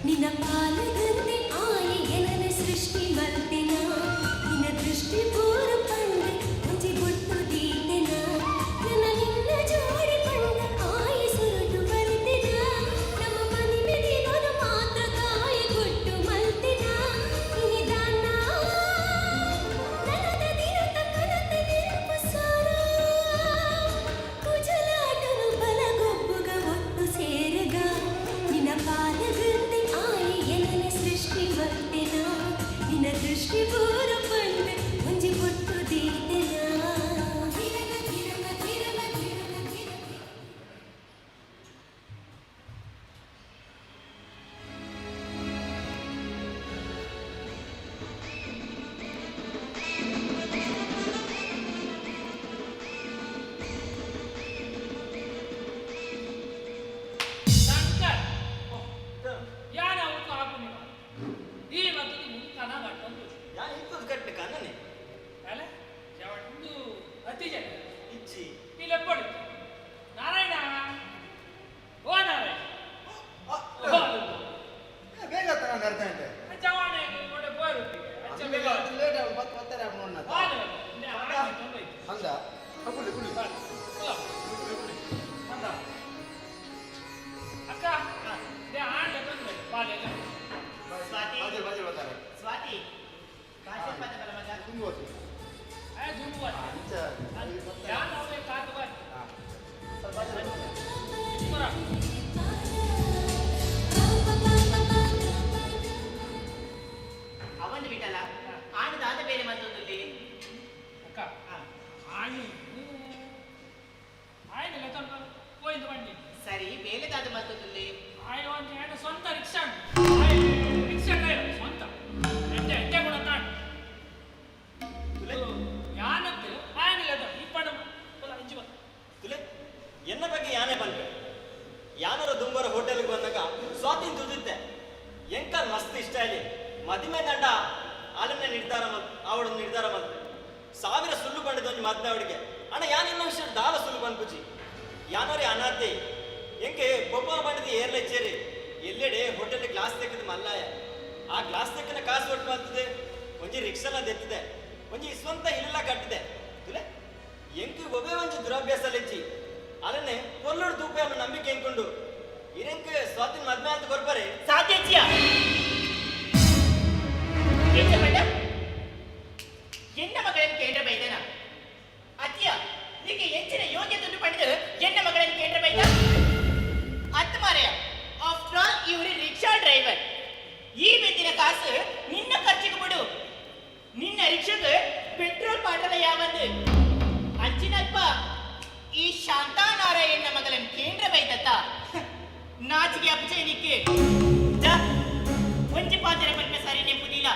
ನಿನ್ನ ಪಾಲದಂತೆ ಆಯೆ ಎನನ ಸೃಷ್ಟಿ ಮಲ್ತಿನ ನಿನ್ನ ದೃಷ್ಟಿ ಪೂರ ಪಂಡೆ ಮುಂಚೆ ಬೊಟ್ಟು ದೀತೆನ ನನ್ನ ನಿನ್ನ ಜೋಡಿ ಪಂಡ ಆಯೆ ಸುರುಟು ಬರಿತಿನ ನಮ್ಮ ಮನೆ ಮೆದಿನೋದ ಮಾತ್ರ ಕಾಯಿ ಕೊಟ್ಟು ಮಲ್ತಿನ ನಿದಾನ ನನದ ದಿನದ ಕನತ ನೆನಪು ಸಾರ ಕುಜಲಾಟನು ಬಲಗೊಬ್ಬುಗ ಒಟ್ಟು ಸೇರಗ ನಿನ್ನ ಪಾಲದಂತೆ ಆಯೆ ಎನನ ಸೃಷ್ಟಿ ಮಲ್ತಿನ ನಿನ್ನ ದೃಷ್ಟಿ ಪೂರ ಪಂಡೆ ಮುಂಚೆ ಬೊಟ್ಟು ದೀತೆನ ಕಿರಣ ಕಿರಣ ಕಿರಣ ಕಿರಣ ಕಿರಣ ಶಂಕರ್ ಯಾನ ಅವತ್ತು ಹಾಕು ಈ ಮತ್ತು ನಿಮ್ಗೆ ಕನ ಕಟ್ಟಂದು ಯಾರು ಇಪ್ಪತ್ತು ಕಟ್ಟೆ ಕಣ್ಣನೆ ಅಲ್ಲ ಯಾವತ್ತು ಅತಿ ಜನ ಇಚ್ಚಿ ಇಲ್ಲ ಪಡಿ ನಾರಾಯಣ ಓ ನಾರಾಯಣ ಬೇಗ ನಾನು ಅರ್ಥ ಆಯ್ತು ಜವಾನೆ ಕೊಡೆ ಬೋರುತ್ತಿ ಅಚ್ಚ ಬೇಗ ಲೇಟ್ ಆಗಿ ಮತ್ತೆ ಮತ್ತೆ ನೋಡೋಣ ಬಾಲು ನೆ ಆರಾಮ ತೊಂದೈ ಅಂದ ಕುಳಿ ಕುಳಿ ಅಂದ ಅಕ್ಕ ನೆ ಆಂಡ ತೊಂದೈ ಬಾಲೆಲ್ಲ ಸ್ವಾತಿ ಬಾಜಿ ಬಾಜಿ ಬರ್ತಾರೆ ಸ್ವಾತಿ ಕಾಶೆ ಪದ ಬಲ ಮಗ ತುಂಬ ಹೋಗ್ತೀವಿ ಆ ದುಂಬು ಅಂಚ ಯಾನ ಅವೇ ಕಾದು ಬಾರಿ ಅವನು ಬಿಟ್ಟಲ್ಲ ಆಣದಾದ ಬೇರೆ ಮತ್ತೊಂದು ಅಕ್ಕ ಆಣಿ ಆಯ್ನಲ್ಲ ತಂದು ಹೋಯ್ತು ಬನ್ನಿ ಸರಿ ಬೇಲೆದಾದ ಮತ್ತೊಂದು ಆಯ್ನ ಒಂದು ಹೆಣ್ಣು ಸ್ವಂತ ರಿಕ್ಷಾ ರಿಕ್ಷಾ ಡ್ರೈವರ್ ಸ್ವಂತ ಎಂಟೆ ಎಂಟೆ ಕೂಡ ಕಾಣು ಯಾನತ್ತು ಆಯ್ನಿಲ್ಲ ಈ ಪಡ ಇಂಚು ಬಂದು ತುಲೆ ಎನ್ನ ಬಗ್ಗೆ ಯಾನೇ ಬಂದ್ವೆ ಯಾನರ ದುಂಬರ ಹೋಟೆಲ್ಗೆ ಬಂದಾಗ ಸ್ವಾತಿನ್ ತುದಿದ್ದೆ ಎಂಕಲ್ ಮಸ್ತ್ ಇಷ್ಟ ಇಲ್ಲಿ ಮದಿಮೆ ದಂಡ ಆಲಮ್ನೆ ನಿರ್ಧಾರ ಅವಳನ್ನು ನಿರ್ಧಾರ ಮಾಡ್ತೆ 1000 ಸುಳ್ಳು ಬಂಡದ ಒಂದು ಮದ್ದೆ ಅವಳಿಗೆ ಅಣ್ಣ ಯಾನ್ ಇನ್ನೊಂದು ವಿಷಯ ದಾಲ ಸುಳ್ಳು ಬಂದ್ಕುಚಿ ಯಾನೋರಿ ಅನಾಥೆ ಎಂಕೆ ಒಬ್ಬ ಬಂಡದ ಏರ್ಲೆಚ್ಚೇರಿ ಎಲ್ಲೆಡೆ ಹೋಟೆಲ್ ಗ್ಲಾಸ್ ತೆಗೆದು ಮಲ್ಲಾಯ ಆ ಗ್ಲಾಸ್ ತೆಕ್ಕನ ಕಾಸು ಒಟ್ಟು ಮಾಡ್ತದೆ ಒಂಜಿ ರಿಕ್ಷಾಲ ದೆತ್ತಿದೆ ಒಂಜಿ ಸ್ವಂತ ಇಲ್ಲ ಕಟ್ಟಿದೆ ತುಲೆ ಎಂಕು ಒಬ್ಬೇ ಒಂಜಿ ದುರಭ್ಯಾಸ ಲೆಚ್ಚಿ ಅಲ್ಲನೆ ಕೊಲ್ಲೋಡು ತೂಪ ನಂಬಿಕೆ ಎಂಕೊಂಡು ಇರೆಂಕ್ ಸ್ವಾತಿನ ಮದ್ಮೆ ಅಂತ ಕೊರ್ಬಾರೆ ಸಾಧ್ಯಚಿಯ ಎನ್ನ ಮಗಳನ್ನು ಕೇಂದ್ರ ಬೈದನ ಅತ್ಯ ನಿಮಗೆ ಹೆಚ್ಚಿನ ಯೋಗ್ಯತೆ ಪಡೆದು ಎನ್ನ ಮಗಳನ್ನು ಕೇಂದ್ರ ಬೈದ ಅತ್ತ ಮಾರಯ ಆಫ್ಟರ್ ಆಲ್ ಇವರು ರಿಕ್ಷಾ ಡ್ರೈವರ್ ಈ ಬೆತ್ತಿನ ಕಾಸು ನಿನ್ನ ಖರ್ಚಿಗೆ ಬಿಡು ನಿನ್ನ ರಿಕ್ಷಾಗೆ ಪೆಟ್ರೋಲ್ ಪಾಟಲ ಯಾವಂದು ಅಂಚಿನಪ್ಪ ಈ ಶಾಂತಾನಾರಾಯಣ ಮಗಳನ್ನು ಕೇಂದ್ರ ಬೈದತ್ತ ನಾಚಿಗೆ ಅಪಚಯನಿಕ್ಕೆ ಒಂಜಿ ಪಾತ್ರ ಪಟ್ಟ ಸರಿ ನೆಂಪುದಿಲ್ಲ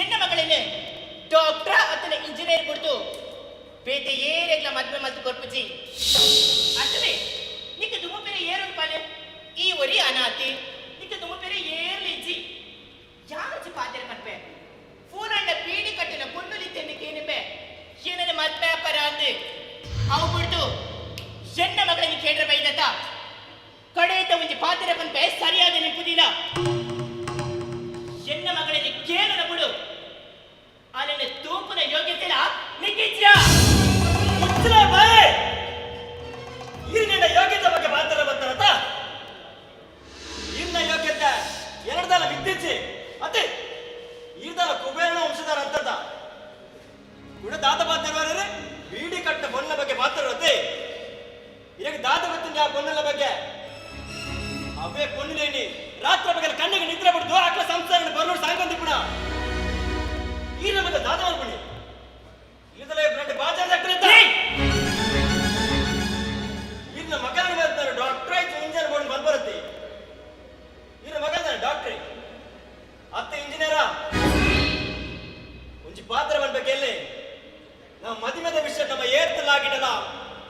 ಎನ್ನ ಮಗಳನ್ನೇ ಡಾಕ್ಟರ್ ಅತನ ಇಂಜಿನಿಯರ್ ಬಿಡ್ತು ಬೇತೆ ಏರೆಗ್ಲ ಮದ್ವೆ ಮತ್ತು ಕೊರ್ಪುಜಿ ಅಷ್ಟೇ ನಿಕ್ಕ ದುಮ್ಮ ಬೇರೆ ಏರು ಪಾಲೆ ಈ ಒರಿ ಅನಾತಿ ನಿಕ್ಕ ದುಮ್ಮ ಬೇರೆ ಏರ್ಲಿ ಇಜ್ಜಿ ಯಾವಚ್ಚಿ ಪಾತ್ರ ಪಟ್ಪೆ ಫೋನಣ್ಣ ಪೀಡಿ ಕಟ್ಟಿನ ಪೊಂಡುಲಿ ತೆನ್ನಿಕೇನಿಪೆ ಏನನ್ನ ಮದ್ವೆ ಪರ ಅಂದೆ ಅವು ಬಿಡ್ತು ಎನ್ನ ಮಗಳನ್ನ ಕೇಂದ್ರ ಬೈದತ್ತ ಕಡೆಯಿತ ಒಂಜಿ ಪಾತ್ರ ಪನ್ಪೆ ಸರಿಯಾದ ನೆನಪುದಿಲ್ಲ ಎನ್ನ ಮಗಳಲ್ಲಿ ಕೇಳನ ಬಿಡು ಅಲ್ಲಿನ ತೂಪನ ಯೋಗ್ಯತೆ ನಿಖಿಜ್ಯ ಈರಿನ ಯೋಗ್ಯತೆ ಬಗ್ಗೆ ಮಾತಾಡ ಬರ್ತಾರತ್ತ ಈರಿನ ಯೋಗ್ಯತೆ ಎರಡದಲ್ಲ ವಿದ್ಯುಚ್ಚಿ ಅತ್ತೆ ಈರ್ದಲ್ಲ ಕುಬೇರನ ವಂಶದಾರ ಅಂತದ ಕೂಡ ದಾತ ಮಾತಾಡುವರೆ ಬೀಡಿ ಕಟ್ಟ ಬೊನ್ನ ಬಗ್ಗೆ ಮಾತಾಡುತ್ತೆ ಇರಕ್ಕೆ ದಾತ ಗೊತ್ತಿಲ್ಲ ಆ ಬೊನ್ನಲ ಬಗ್ಗೆ ಅವೇ ಪೊನ್ನೇನಿ ರಾತ್ರಿ ಬಗ್ಗೆ ಕಣ್ಣಿಗೆ ನಿದ್ರೆ ಬಿಡ್ದು ಆಕಳ ಸಂಸಾರ ಬರ್ನೋಡು ಸಾಂಗೊಂದಿಪ್ಪಣ ಈ ನಮಗೆ ದಾದ ಮಾಡ್ಬಿಡಿ ಇದೆಲ್ಲ ಬ್ಲಡ್ ಬಾಜಾರ್ ಆಗ್ತದೆ ಇನ್ನ ಮಗನ ಬರ್ತಾರೆ ಡಾಕ್ಟರ್ ಇಂಜಿನಿಯರ್ ಬೋರ್ಡ್ ಬಂದ್ ಬರುತ್ತೆ ಇನ್ನ ಮಗನ ಡಾಕ್ಟ್ರಿ ಅತ್ತ ಇಂಜಿನಿಯರ ಒಂಜಿ ಪಾತ್ರ ಬಂದ್ಬೇಕು ಎಲ್ಲಿ ನಾವು ಮದುವೆದ ವಿಷಯ ನಮ್ಮ ಏರ್ತಲಾಗಿಡಲ್ಲ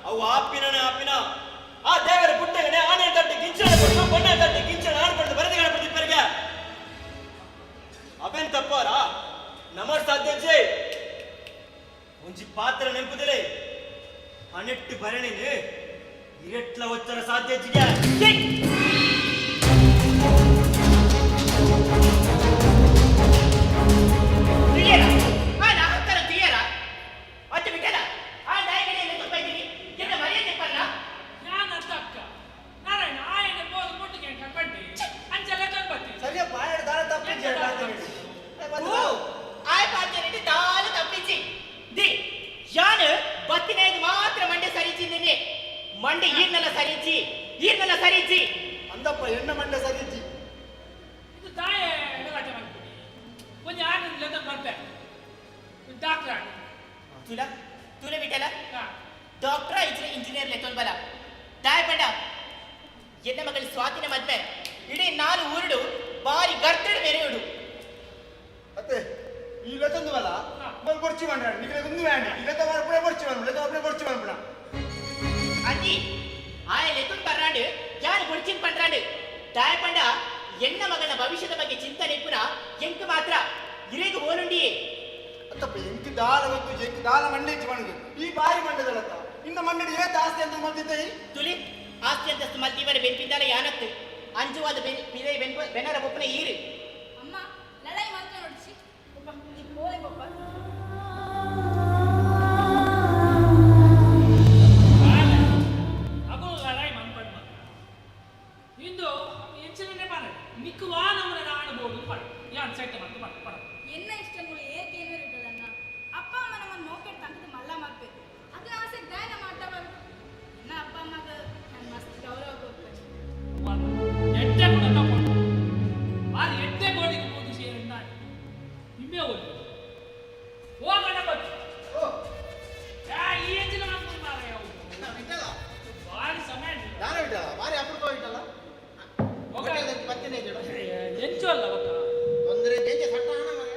ಅವು ಆಪಿನ ಆ ದೇವರ ಪುಟ್ಟಗನೆ ಆನೆ ತಟ್ಟಿ ಕಿಂಚಣ ಕೊಟ್ಟು ಬಣ್ಣ ತಟ್ಟಿ ಕಿಂಚಣ ಆಡ್ಕೊಂಡು ಬರೆದು ಗಣಪತಿ ಅವೇನ್ ತಪ್ಪಾರ ನಮರ್ ಸಾಧ್ಯ ಒಂಜಿ ಪಾತ್ರ ನೆನಪುದಿಲೆ ಅನೆಟ್ಟು ಭರಣಿನಿ ಇರೆಟ್ಲ ಒಚ್ಚರ ಸಾಧ್ಯಜಿಗೆ ಎಣ್ಣೆ ಮಂಡೆ ಸರಿಜ್ಜಿ ಇದು ತಾಯೇ ಗಲಾಟೆ ಮಾಡ್ತೀನಿ ಒಂದು ಆಗಿಲ್ಲ ಬರ್ತೆ ಡಾಕ್ಟರ್ तुला भेटायला डॉक्टर इंजिनियर लेतो बला दाय पड ಎನ್ನ ಮಗಳ ಸ್ವಾತಿನ ಮದ್ವೆ ಇಡೀ ನಾಲು ಊರುಡು ಬಾರಿ ಗರ್ತಡು ಬೇರೆ ಉಡು ಅತ್ತೆ ಈ ಲತಂದು ಬಲ ಬಲ್ ಬರ್ಚಿ ಮಾಡ್ರ ನಿಮಗೆ ಒಂದು ವ್ಯಾಂಡ್ ಇಲ್ಲದ ಮಾಡ್ಪುಡೆ ಬರ್ಚಿ ಮಾಡ್ಬಿಡ ಅಪ್ನೆ ಬರ್ಚಿ ಮಾಡ್ಬಿಡ ಅಜ್ಜಿ ಆಯ ಲೆತುನ್ ಬರ್ರಾಂಡು ಯಾರು ಬರ್ಚಿನ್ ಪಂಡ್ರಾಂಡು ದಾಯ ಪಂಡ ಎನ್ನ ಮಗನ ಭವಿಷ್ಯದ ಬಗ್ಗೆ ಚಿಂತನೆ ಪುನ ಎಂಕ ಮಾತ್ರ ಇರೇಗ ಓನುಂಡಿಯೇ ಅತ್ತಪ್ಪ ಎಂಕ್ ದಾಲ ಗೊತ್ತು ಎಂಕ್ ದಾಲ ಮಂಡೆ ಇಚ್ಚಿ ಮಣ್ಗೆ ಈ ಬಾರಿ ಮಂಡದಲ್ಲತ್ತ ಇನ್ನು ಮಂಡಡಿ ಏತ್ ಆಸ್ತಿ ಅಂತ ಮಲ್ತಿದ್ದೆ ತುಲಿ ಆಸ್ತಿ ಅಂತಸ್ತು ಮಲ್ತಿವರೆ ಬೆನ್ಪಿದ್ದಾಲ ಯಾನತ್ತು ಅಂಜುವಾದ ಪಿರೈ ಬೆನರ ಬೊಪ್ಪನ ಈರು ಅಮ್ಮ ಲಡಾಯಿ ಮಾತ್ರ ನೋಡಿಸಿ ಈ ಪೋಲೆ ಬೊಪ್ಪ ಅಗೋ ಲಡಾಯಿ ಮನ್ಪಡ್ ಇಂದು ಎಂಚನೆ ಪಾರ ನಿಕ್ಕುವಾ ನಮ್ಮನ ಆಡಬಹುದು ಪಡ ಯಾನ್ ಸೆಟ್ ಮಾಡ್ತು ಪಡ ಪಡ ಎನ್ನ ಇಷ್ಟಗಳು ಏಕೇನೂ ಇರ್ತದನ್ನ ಅಪ್ಪ ಅಮ್ಮ ನಮ್ಮನ್ನು ನೋಕೆಟ್ ತಂಕದ ಮಲ್ಲ ಮಾಡ್ಬೇಕು ಅದನ್ನ ಆಸೆ ಧ್ಯಾನ ಮಾಡ್ತಾ ಬರು ಇನ್ನ ಅಪ್ಪ ಅಮ್ಮಗ ನಾನು ಮಸ್ತ್ ಗೌರವ ಕೊಡ್ಬೇಕು ಎಟ್ಟೆ ಕೂಡ ತಗೊಂಡು ಬಾರಿ ಎಟ್ಟೆ ಗೋಡಿಗೆ ಹೋಗಿ ಸೇರಿದ್ದ ನಿಮ್ಮೆ ಹೋಗಿ ಹೋಗೋಣ ಬತ್ತು ಈ ಎಂಜಿನ ಮಾಡ್ಕೊಂಡು ಮಾರ ಬಾರಿ ಸಮಯ ನಾನು ಇಟ್ಟಲ್ಲ ಬಾರಿ ಅಪರೂಪ ಇಟ್ಟಲ್ಲ ಎಂಚು ಅಲ್ಲ ಒಕ್ಕ ತೊಂದರೆ ಜೇಜೆ ಸಟ್ಟ ಹಣ ಮರ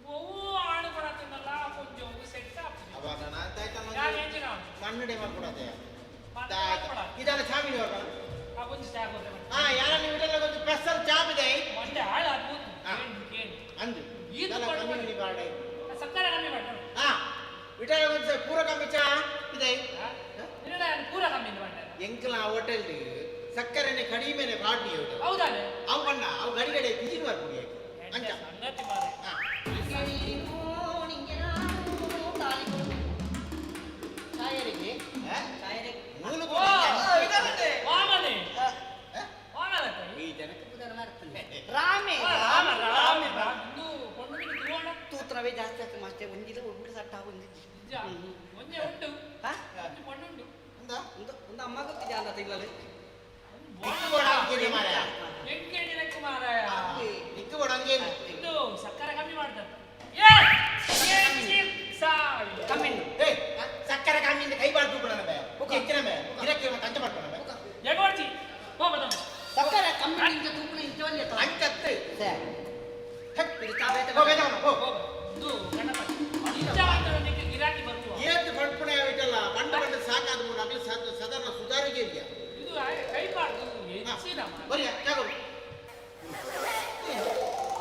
ಬಹು ಆಣು ಕೊಡತ್ತಿದ್ದಲ್ಲ ಕೊಂಚ ಸೆಟ್ ಅವಾಗ ನಾನು ಯಾರು ಎಂಜಿನ ಮಣ್ಣಡೆ ಮಾಡ್ಕೊಡತ್ತೆ ಇದೆಲ್ಲ ಚಾಮಿನಿ ಹೋಗೋಣ ಆ ಕೊಂಚ ಸ್ಟಾಕ್ ಹೋದ್ರೆ ಹಾ ಯಾರ ನೀವು ಇದೆಲ್ಲ ಒಂದು ಸ್ಪೆಷಲ್ ಚಾಪ್ ಇದೆ ಮಂಡೆ ಹಾಳಾಗ್ಬೋದು ಅಂದು ಇದು ಕಮ್ಮಿ ಬಾಡ ಸಕ್ಕರೆ ಕಮ್ಮಿ ಮಾಡ್ತಾರೆ ಹಾ ವಿಠಲ ಒಂದು ಪೂರ ಕಮ್ಮಿ ಚಾ ಇದೆ ಇಲ್ಲ ಪೂರ ಕಮ್ಮಿ ಮಾಡ್ತಾರೆ ಎಂಕಲ ಹೋಟೆಲ್ ಸಕ್ಕರೆನೆ ಕಡಿಮೆನೆ ಬಾಡ್ನಿ ಹೌದಾ ಅವು ಬಣ್ಣ ಅವು ಗಡಿ ಗಡಿ ಬಿಸಿಲು ಬರ್ಬಿಡಿ ಅಂಚ ಸಂಗತಿ ಮಾರೆ ಚಾಯರಿಗೆ ಮೂಲು ವಾಮನೆ ಈ ಜನಕ್ಕೆ ಪುದರ ಮಾಡ್ತಾನೆ ರಾಮೇ ರಾಮ ರಾಮ ಇದು ಕೊಂಡುಬಿಟ್ಟು ತಿರುವಣ ತೂತ್ರವೇ ಜಾಸ್ತಿ ಆಗ್ತದೆ ಮಾಸ್ಟರ್ ಒಂದಿಲ್ಲ ಒಬ್ಬರು ಸಟ್ಟ ಬಂದಿದ್ದು ಒಂದೇ ಉಂಟು ಒಂದು ಕೊಂಡುಂಟು ಒಂದು ಅಮ್ಮ ಗೊತ್ತಿದೆ ಅಲ್ಲ ತಿಂಗಳಲ್ಲಿ ಎಂಕೆಣಿನಕ್ಕೆ ಮಾರಾಯ ನಿಕ್ಕು ಕೊಡಂಗೆ ಇದು ಸಕ್ಕರೆ ಕಮ್ಮಿ ಮಾಡ್ತಾರೆ ಕಮ್ಮಿ ಸಕ್ಕರೆ ಕಮ್ಮಿಂದ ಕೈ ಬಾರ್ದು ಬಿಡೋಣ ಹೆಚ್ಚಿನ ಗಿರಕ್ಕೆ ಕಂಚ ಮಾಡ್ಕೊಳ್ಳೋಣ ಜಗೋಡ್ಸಿ ಹೋಗೋದ ಸಕ್ಕರೆ ಕಮ್ಮಿ ತೂಕಣ ಇಂಚವಲ್ಲಿ ಅಂಚತ್ತು ಇದು ಗಣಪತಿ ಇಂಚ ಗಿರಾಕಿ ಬರುವ ಏತ್ ಬಣ್ಪುಣ ಇಟ್ಟಲ್ಲ ಬಂಡ ಬಂಡ ಸಾಕಾದ ಮೂರು ಅಗಲಿ ಸಾಧಾರಣ ಸುಧಾರಿಗೆ ಇದೆಯಾ ಇದು ಕೈ ಬಾರ್ದು ಹೆಚ್ಚಿನ ಬರೀ ಜಾಗ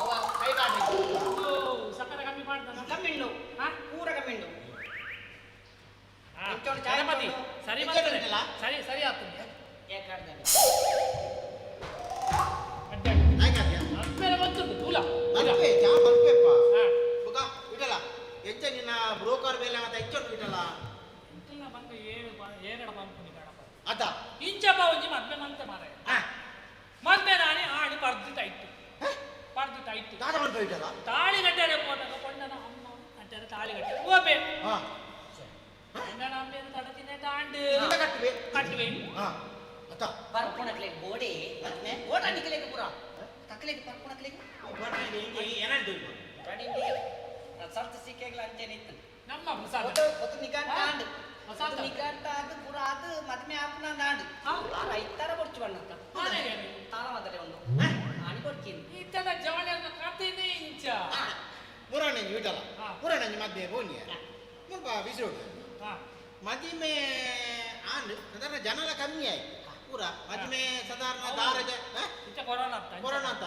ಅವ ಕೈ ಬಾರ್ದು ಸಕ್ಕರೆ ಕಮ್ಮಿ ಮಾಡ್ತಾನ ಕಮ್ಮಿಂಡು ಪೂರ ಕಮ್ಮಿಂಡು ಗಣಪತಿ ಸರಿ ಮಾಡ್ತಾರೆ ಸರಿ ಸರಿ ಆಗ್ತದೆ ಅಂತೆಲ್ಲ ಬಂತುಂಟು ತೂಲ ಮಲ್ಪೆ ಚಾ ಮಲ್ಪೆಪ್ಪ ಬುಗ ಇಡಲ್ಲ ಹೆಚ್ಚ ನಿನ್ನ ಬ್ರೋಕರ್ ಬೆಲೆ ಮತ್ತೆ ಹೆಚ್ಚೊಟ್ಟು ಇಡಲ್ಲ ಇಂತಿಲ್ಲ ಬಂದು ಏರಡ ಬಂದ್ಕೊಂಡು ಗಣಪತಿ ಅದ ಇಂಚಪ್ಪ ಒಂಜಿ ಮದ್ವೆ ಮಂತೆ ಮಾರ ಮದ್ವೆ ನಾನೇ ಆಡಿ ಪರ್ದಿತ್ತಾಯ್ತು ಪರ್ದಿತ್ತಾಯ್ತು ದಾದ ಮಲ್ಪೆ ಇಡಲ್ಲ ತಾಳಿ ಗಟ್ಟರೆ ಪೋಟಕ ಕೊಂಡನ ಅಮ್ಮ ಗಟ್ಟರೆ ತಾಳಿ ಗಟ್ಟರೆ ಹೋಗ್ಬೇ ಕೊಂಡನ ಅಮ್ಮೇನು ತಡತಿನ ತಾಂಡು ಕಟ್ಟುವೆ ಕಟ್ಟುವೆ ಅತ್ತ ಪರ್ಪುಣಕ್ಲೆ ಗೋಡೆ ಮತ್ತೆ ಗೋಡ ನಿಕಲೇಕ ಪೂರ ತಕಲೇಕ ಪರ್ಪುಣಕ್ಲೇಕ ಏನಾಯ್ತು ಸರ್ತ ಸಿಕ್ಕೆಗಳ ಅಂಚೆ ನಿಂತು ನಮ್ಮ ಪ್ರಸಾದ ಒತ್ತು ನಿಕಾಂತ ಆಂಡು ಹೊಸದು ನಿಕಾಂತ ಆದು ಪೂರ ಆದು ಮದ್ಮೆ ಆಪುನ ಆಂಡು ಆರ ಐತರ ಬರ್ಚು ಬಣ್ಣಂತ ತಾಳ ಮಾತಲೆ ಒಂದು ಆನಿ ಬರ್ತೀನಿ ಇತ್ತದ ಜವಳಿಯನ್ನ ಕತ್ತಿನೇ ಇಂಚ ಪುರಾಣ ಇಡಲ್ಲ ಪುರಾಣ ಮದ್ವೆ ಬೋನಿಯ ಸ್ವಲ್ಪ ಬಿಸಿರೋಡು ಮದಿಮೆ ಆಂಡು ಸಾಧಾರಣ ಜನರ ಕಮ್ಮಿ ಆಯ್ತು ಪೂರ ಮದಿಮೆ ಸಾಧಾರಣ ದಾರಜ ಕೊರೋನಾ ಕೊರೋನಾ ಅಂತ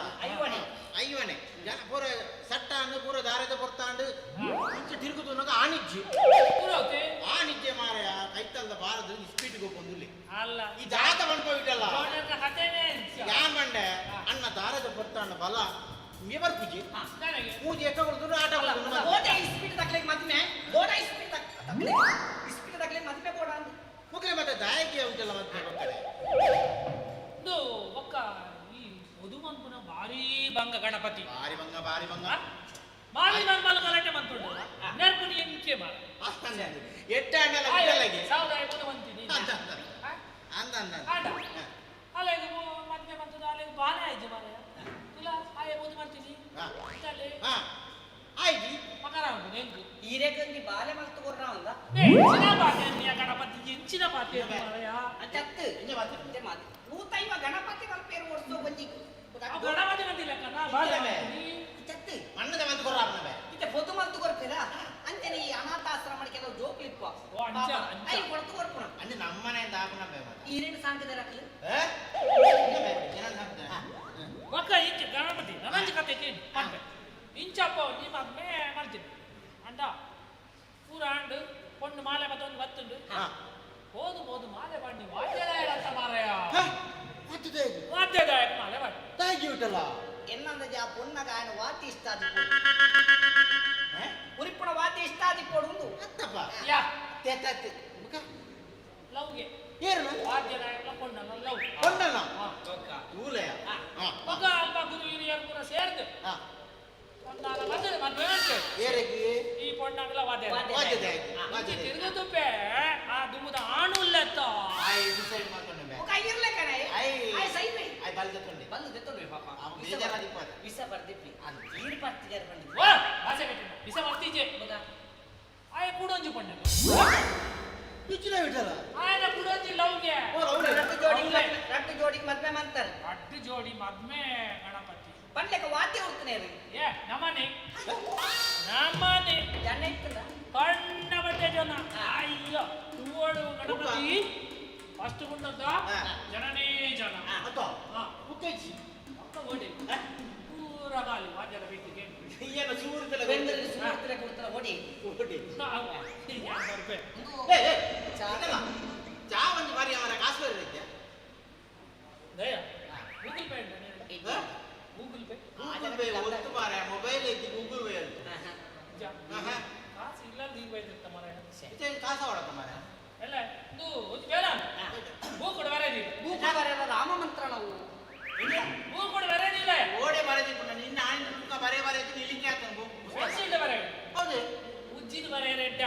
ಐವನೆ ಜನ ಪೂರ ಸಟ್ಟ ಅಂದು ಪೂರ ದಾರದ ಬರ್ತಾಂಡು ಇಂಚ ತಿರುಗುದು ನಗ ಆನಿಜ್ಜಿ ಆನಿಜ್ಜೆ ಮಾರಾಯ ಕೈತಲ್ದ ಬಾರದು ಸ್ಪೀಡ್ ಹೋಗ್ಕೊಂಡು ಅಲ್ಲ ಈ ಜಾತ ಮಾಡ್ಕೋಬಿಟ್ಟಲ್ಲ ಕಥೆನೇ ಯಾ ಮಂಡೆ ಅಣ್ಣ ದಾರದ ಬರ್ತಾಂಡ ಬಲ ಬರ್ತಿಜಿ ಮೂಜಿ ಎಕ್ಕ ಕೊಡ್ದು ಆಟ ಗೋಡೆ ಸ್ಪೀಡ್ ತಕ್ಲೇಕ ಮದ್ಮೆ ಗೋಡೆ ಸ್ಪೀಡ್ ತಕ್ಲೇಕ ಮದ್ಮೆ ಗೋಡ ಅಂದು ಮುಗ್ರೆ ಮತ್ತೆ ದಾಯಕಿ ಉಂಟಲ್ಲ ಮತ್ತೆ ಬರ್ತಾರೆ ಇದು ಒಕ್ಕ ಈ ಒದುಮಂಪುನ ಭಾರಿ ಭಂಗ ಗಣಪತಿ ಬಾರಿ ಬಂಗ ಮಾವಿ ಮನ್ಮಲ್ ಗಲಾಟೆ ಮಂತುಂಡು ನೆರ್ಪುನಿ ಎಂಚೆ ಮಾರ ಎಟ್ಟ ಅಂಡಲ್ಲ ಬಿಡಲಾಗಿ 1500 ಬಂತೀನಿ ಅಂದ ಆಡ ಅಲೆಗೆ ಮದ್ವೆ ಬಂತದ ಅಲೆಗೆ ಬಾಳೆ ಆಯ್ತು ಮಾರೆ ಇಲ್ಲ ಆಯೆ ಬೋದು ಮಾಡ್ತೀನಿ ಇತ್ತಲ್ಲಿ ಆಯ್ತು ಮಕರ ಉಂಟು ನೆಂಕು ಈರೆಗಂಜಿ ಬಾಲೆ ಮಲ್ತು ಕೊರ್ರ ಅಂದ ಹೆಚ್ಚಿನ ಪಾತೆ ನೀ ಗಣಪತಿ ಹೆಚ್ಚಿನ ಪಾತೆ ಮಾರಯ್ಯ ಚತ್ತು ಇಂಜೆ ಮಾತು ನೂತೈವ ಗಣಪತಿ ಮಲ್ಪೇರು ಓಡಿಸೋ ಬಂಜಿ ಗಣಪತಿ ಬಂದಿಲ್ಲ ಕಣ ಬಾಳೆ ಚತ್ತು ಮಣ್ಣದ ಮಲ್ತು ಕೊರ್ರ ಅವನವೆ ಇತ್ತೆ ಪೊದು ಮಲ್ತು ಕೊರ್ಪೇರ ಅಂಚನೆ ಈ ಅನಾಥಾಶ್ರಮಕ್ಕೆ ಕೆಲವು ಜೋಕ್ಲಿಪ್ಪ ಐ ಕೊಡ್ತು ಕೊರ್ಪುಣ ಅಂದ್ರೆ ನಮ್ಮನೆಯಿಂದ ಆಪನಬೆ ಈರೇನು ಸಾಂಕದ ರಕ್ಲು ಮಕ್ಕ ಇಂಚ ಗಣಪತಿ ನನಂಚ ಕತೆ ಕೇಳಿ ಪಂಡೆ ಇಂಚಪ್ಪ ನೀ ಮದ್ಮೆ ಮಾಡ್ತೀನಿ ಅಂಡ ಪೂರ ಅಂಡು ಪೊಣ್ಣು ಮಾಲೆ ಮತ್ತೊಂದು ಬತ್ತುಂಡು ಹೋದು ಮಾಲೆ ಬಣ್ಣಿ ವಾದ್ಯದಾಯಕ ಅಂತ ಮಾರಾಯ ವಾದ್ಯದಾಯಕ ಮಾಲೆ ಬಣ್ಣಿ ತಾಗಿ ಉಂಟಲ್ಲ ಎನ್ನಂದ ಜಾ ಪೊನ್ನಗ ఆయన ವಾತಿ ಇಷ್ಟಾದಿ ಉರಿಪುಣ ವಾತಿ ಇಷ್ಟಾದಿ ಕೊಡುಂದು ಅತ್ತಪ್ಪ ಯಾ ತೆತ್ತತ್ತಿ ಲವ್ಗೆ ಏರನ ವಾದ್ಯದಾಯಕ ಪೊಣ್ಣನ ಲವ್ ಪೊನ್ನನ ಊಲೆಯ ಮಗ ಅಲ್ಪ ಗುರು ಹಿರಿಯರು ಪೂರ ಸೇರ್ದು ಪೊನ್ನಾಗ ಮದ್ವೆ ಏರೆಗಿ ಈ ಪೊಣ್ಣಾಗಲ ವಾದ್ಯದಾಯಕ ವಾದ್ಯದಾಯಕ ತಿರುಗದುಪ್ಪೆ ಆ ದುಮ್ಮದ ಆಣುಲ್ಲೆತ್ತ ಐ ಡಿಸೈಡ್ ಮಾಡ್ಕೊಂಡೆ ಓಕೆ ಇರ್ಲೆ ಕಣೆ ಐ ಸೈಬೆ ಐ ಬಲ್ಲು ದೆತ್ತೊಂಡೆ ಪಾಪ ಬೇಜಾರಾದಿ ಪಾದ ವಿಸ ಬರ್ದಿಪ್ಪಿ ಅದು ಈರ್ ಪರ್ತಿಜಾರ ಬಂದಿ ವಾ ಭಾಷೆ ಕಟ್ಟಿನ ವಿಸ ಬರ್ತಿಜೆ ಮಗ ಆಯ ಕುಡೊಂಜಿ ಪೊಣ್ಣೆ ಪಿಚ್ಚಿನ ಬಿಟ್ಟಲ್ಲ ಆಯನ ಕುಡೊಂಜಿ ಲವ್ಗೆ ರಟ್ಟು ಜೋಡಿ ಮದ್ವೆ ಮಾಡ್ತಾರೆ ಅಡ್ಡು ಜೋಡಿ ಮದ್ಮೆ ಗಣಪತಿ ಪಂಡ್ಲೆಕ ವಾದ್ಯ ಉಡ್ತಾನೆ ರೀ ಏ ನಮನೆ ಜನ ಇತ್ತಲ್ಲ ಕಣ್ಣ ಬಟ್ಟೆ ಜನ ಅಯ್ಯೋ ತೂವಡು ಗಣಪತಿ ಫಸ್ಟ್ ಗುಂಡದ ಜನನೇ ಜನ ಮುಕ್ಕೇಜಿ ಅಕ್ಕ ಓಡಿ ಪೂರ ಗಾಲಿ ವಾದ್ಯದ ಬಿಟ್ಟಿಗೆ ಏನು ಸೂರ್ತಲ ಬೆಂದರೆ ಸೂರ್ತಲ ಕೊಡ್ತಾರ ಓಡಿ ಚಾ ಒಂದು ಬಾರಿ ಅವರ ಕಾಸು ಬರಲಿಕ್ಕೆ ದಯ ಗೂಗಲ್ ಪೇ ಗೂಗಲ್ ಪೇ ಒತ್ತು ಮಾರ ಮೊಬೈಲ್ ಐತಿ ಗೂಗಲ್ ಪೇ ಅಂತ ಕಾಸು ಇಲ್ಲ ದೀಪ ಐತಿರ್ತ ಮರ ಕಾಸ ಹೊಡಕ ಮಾರ ಎಲ್ಲ ಇದು ಬೇಡ ಹೂ ಕೊಡು ಬರೇದಿ ರಾಮ ಮಂತ್ರ ನಾವು ಹೂ ಕೊಡು ಬರೇದಿಲ್ಲ ಓಡೆ ಬರೆದಿಟ್ಟು ನಿನ್ನ ಆಯ್ತು ಬರೇ ಬರೆದು ನಿಲ್ಲಿಕ್ಕೆ ಆಗ್ತಾನೆ ಉಜ್ಜಿದ ಬರೇ ಹೌದು ಉಜ್ಜಿದ ಬರೇ ರೆಡ್ಡ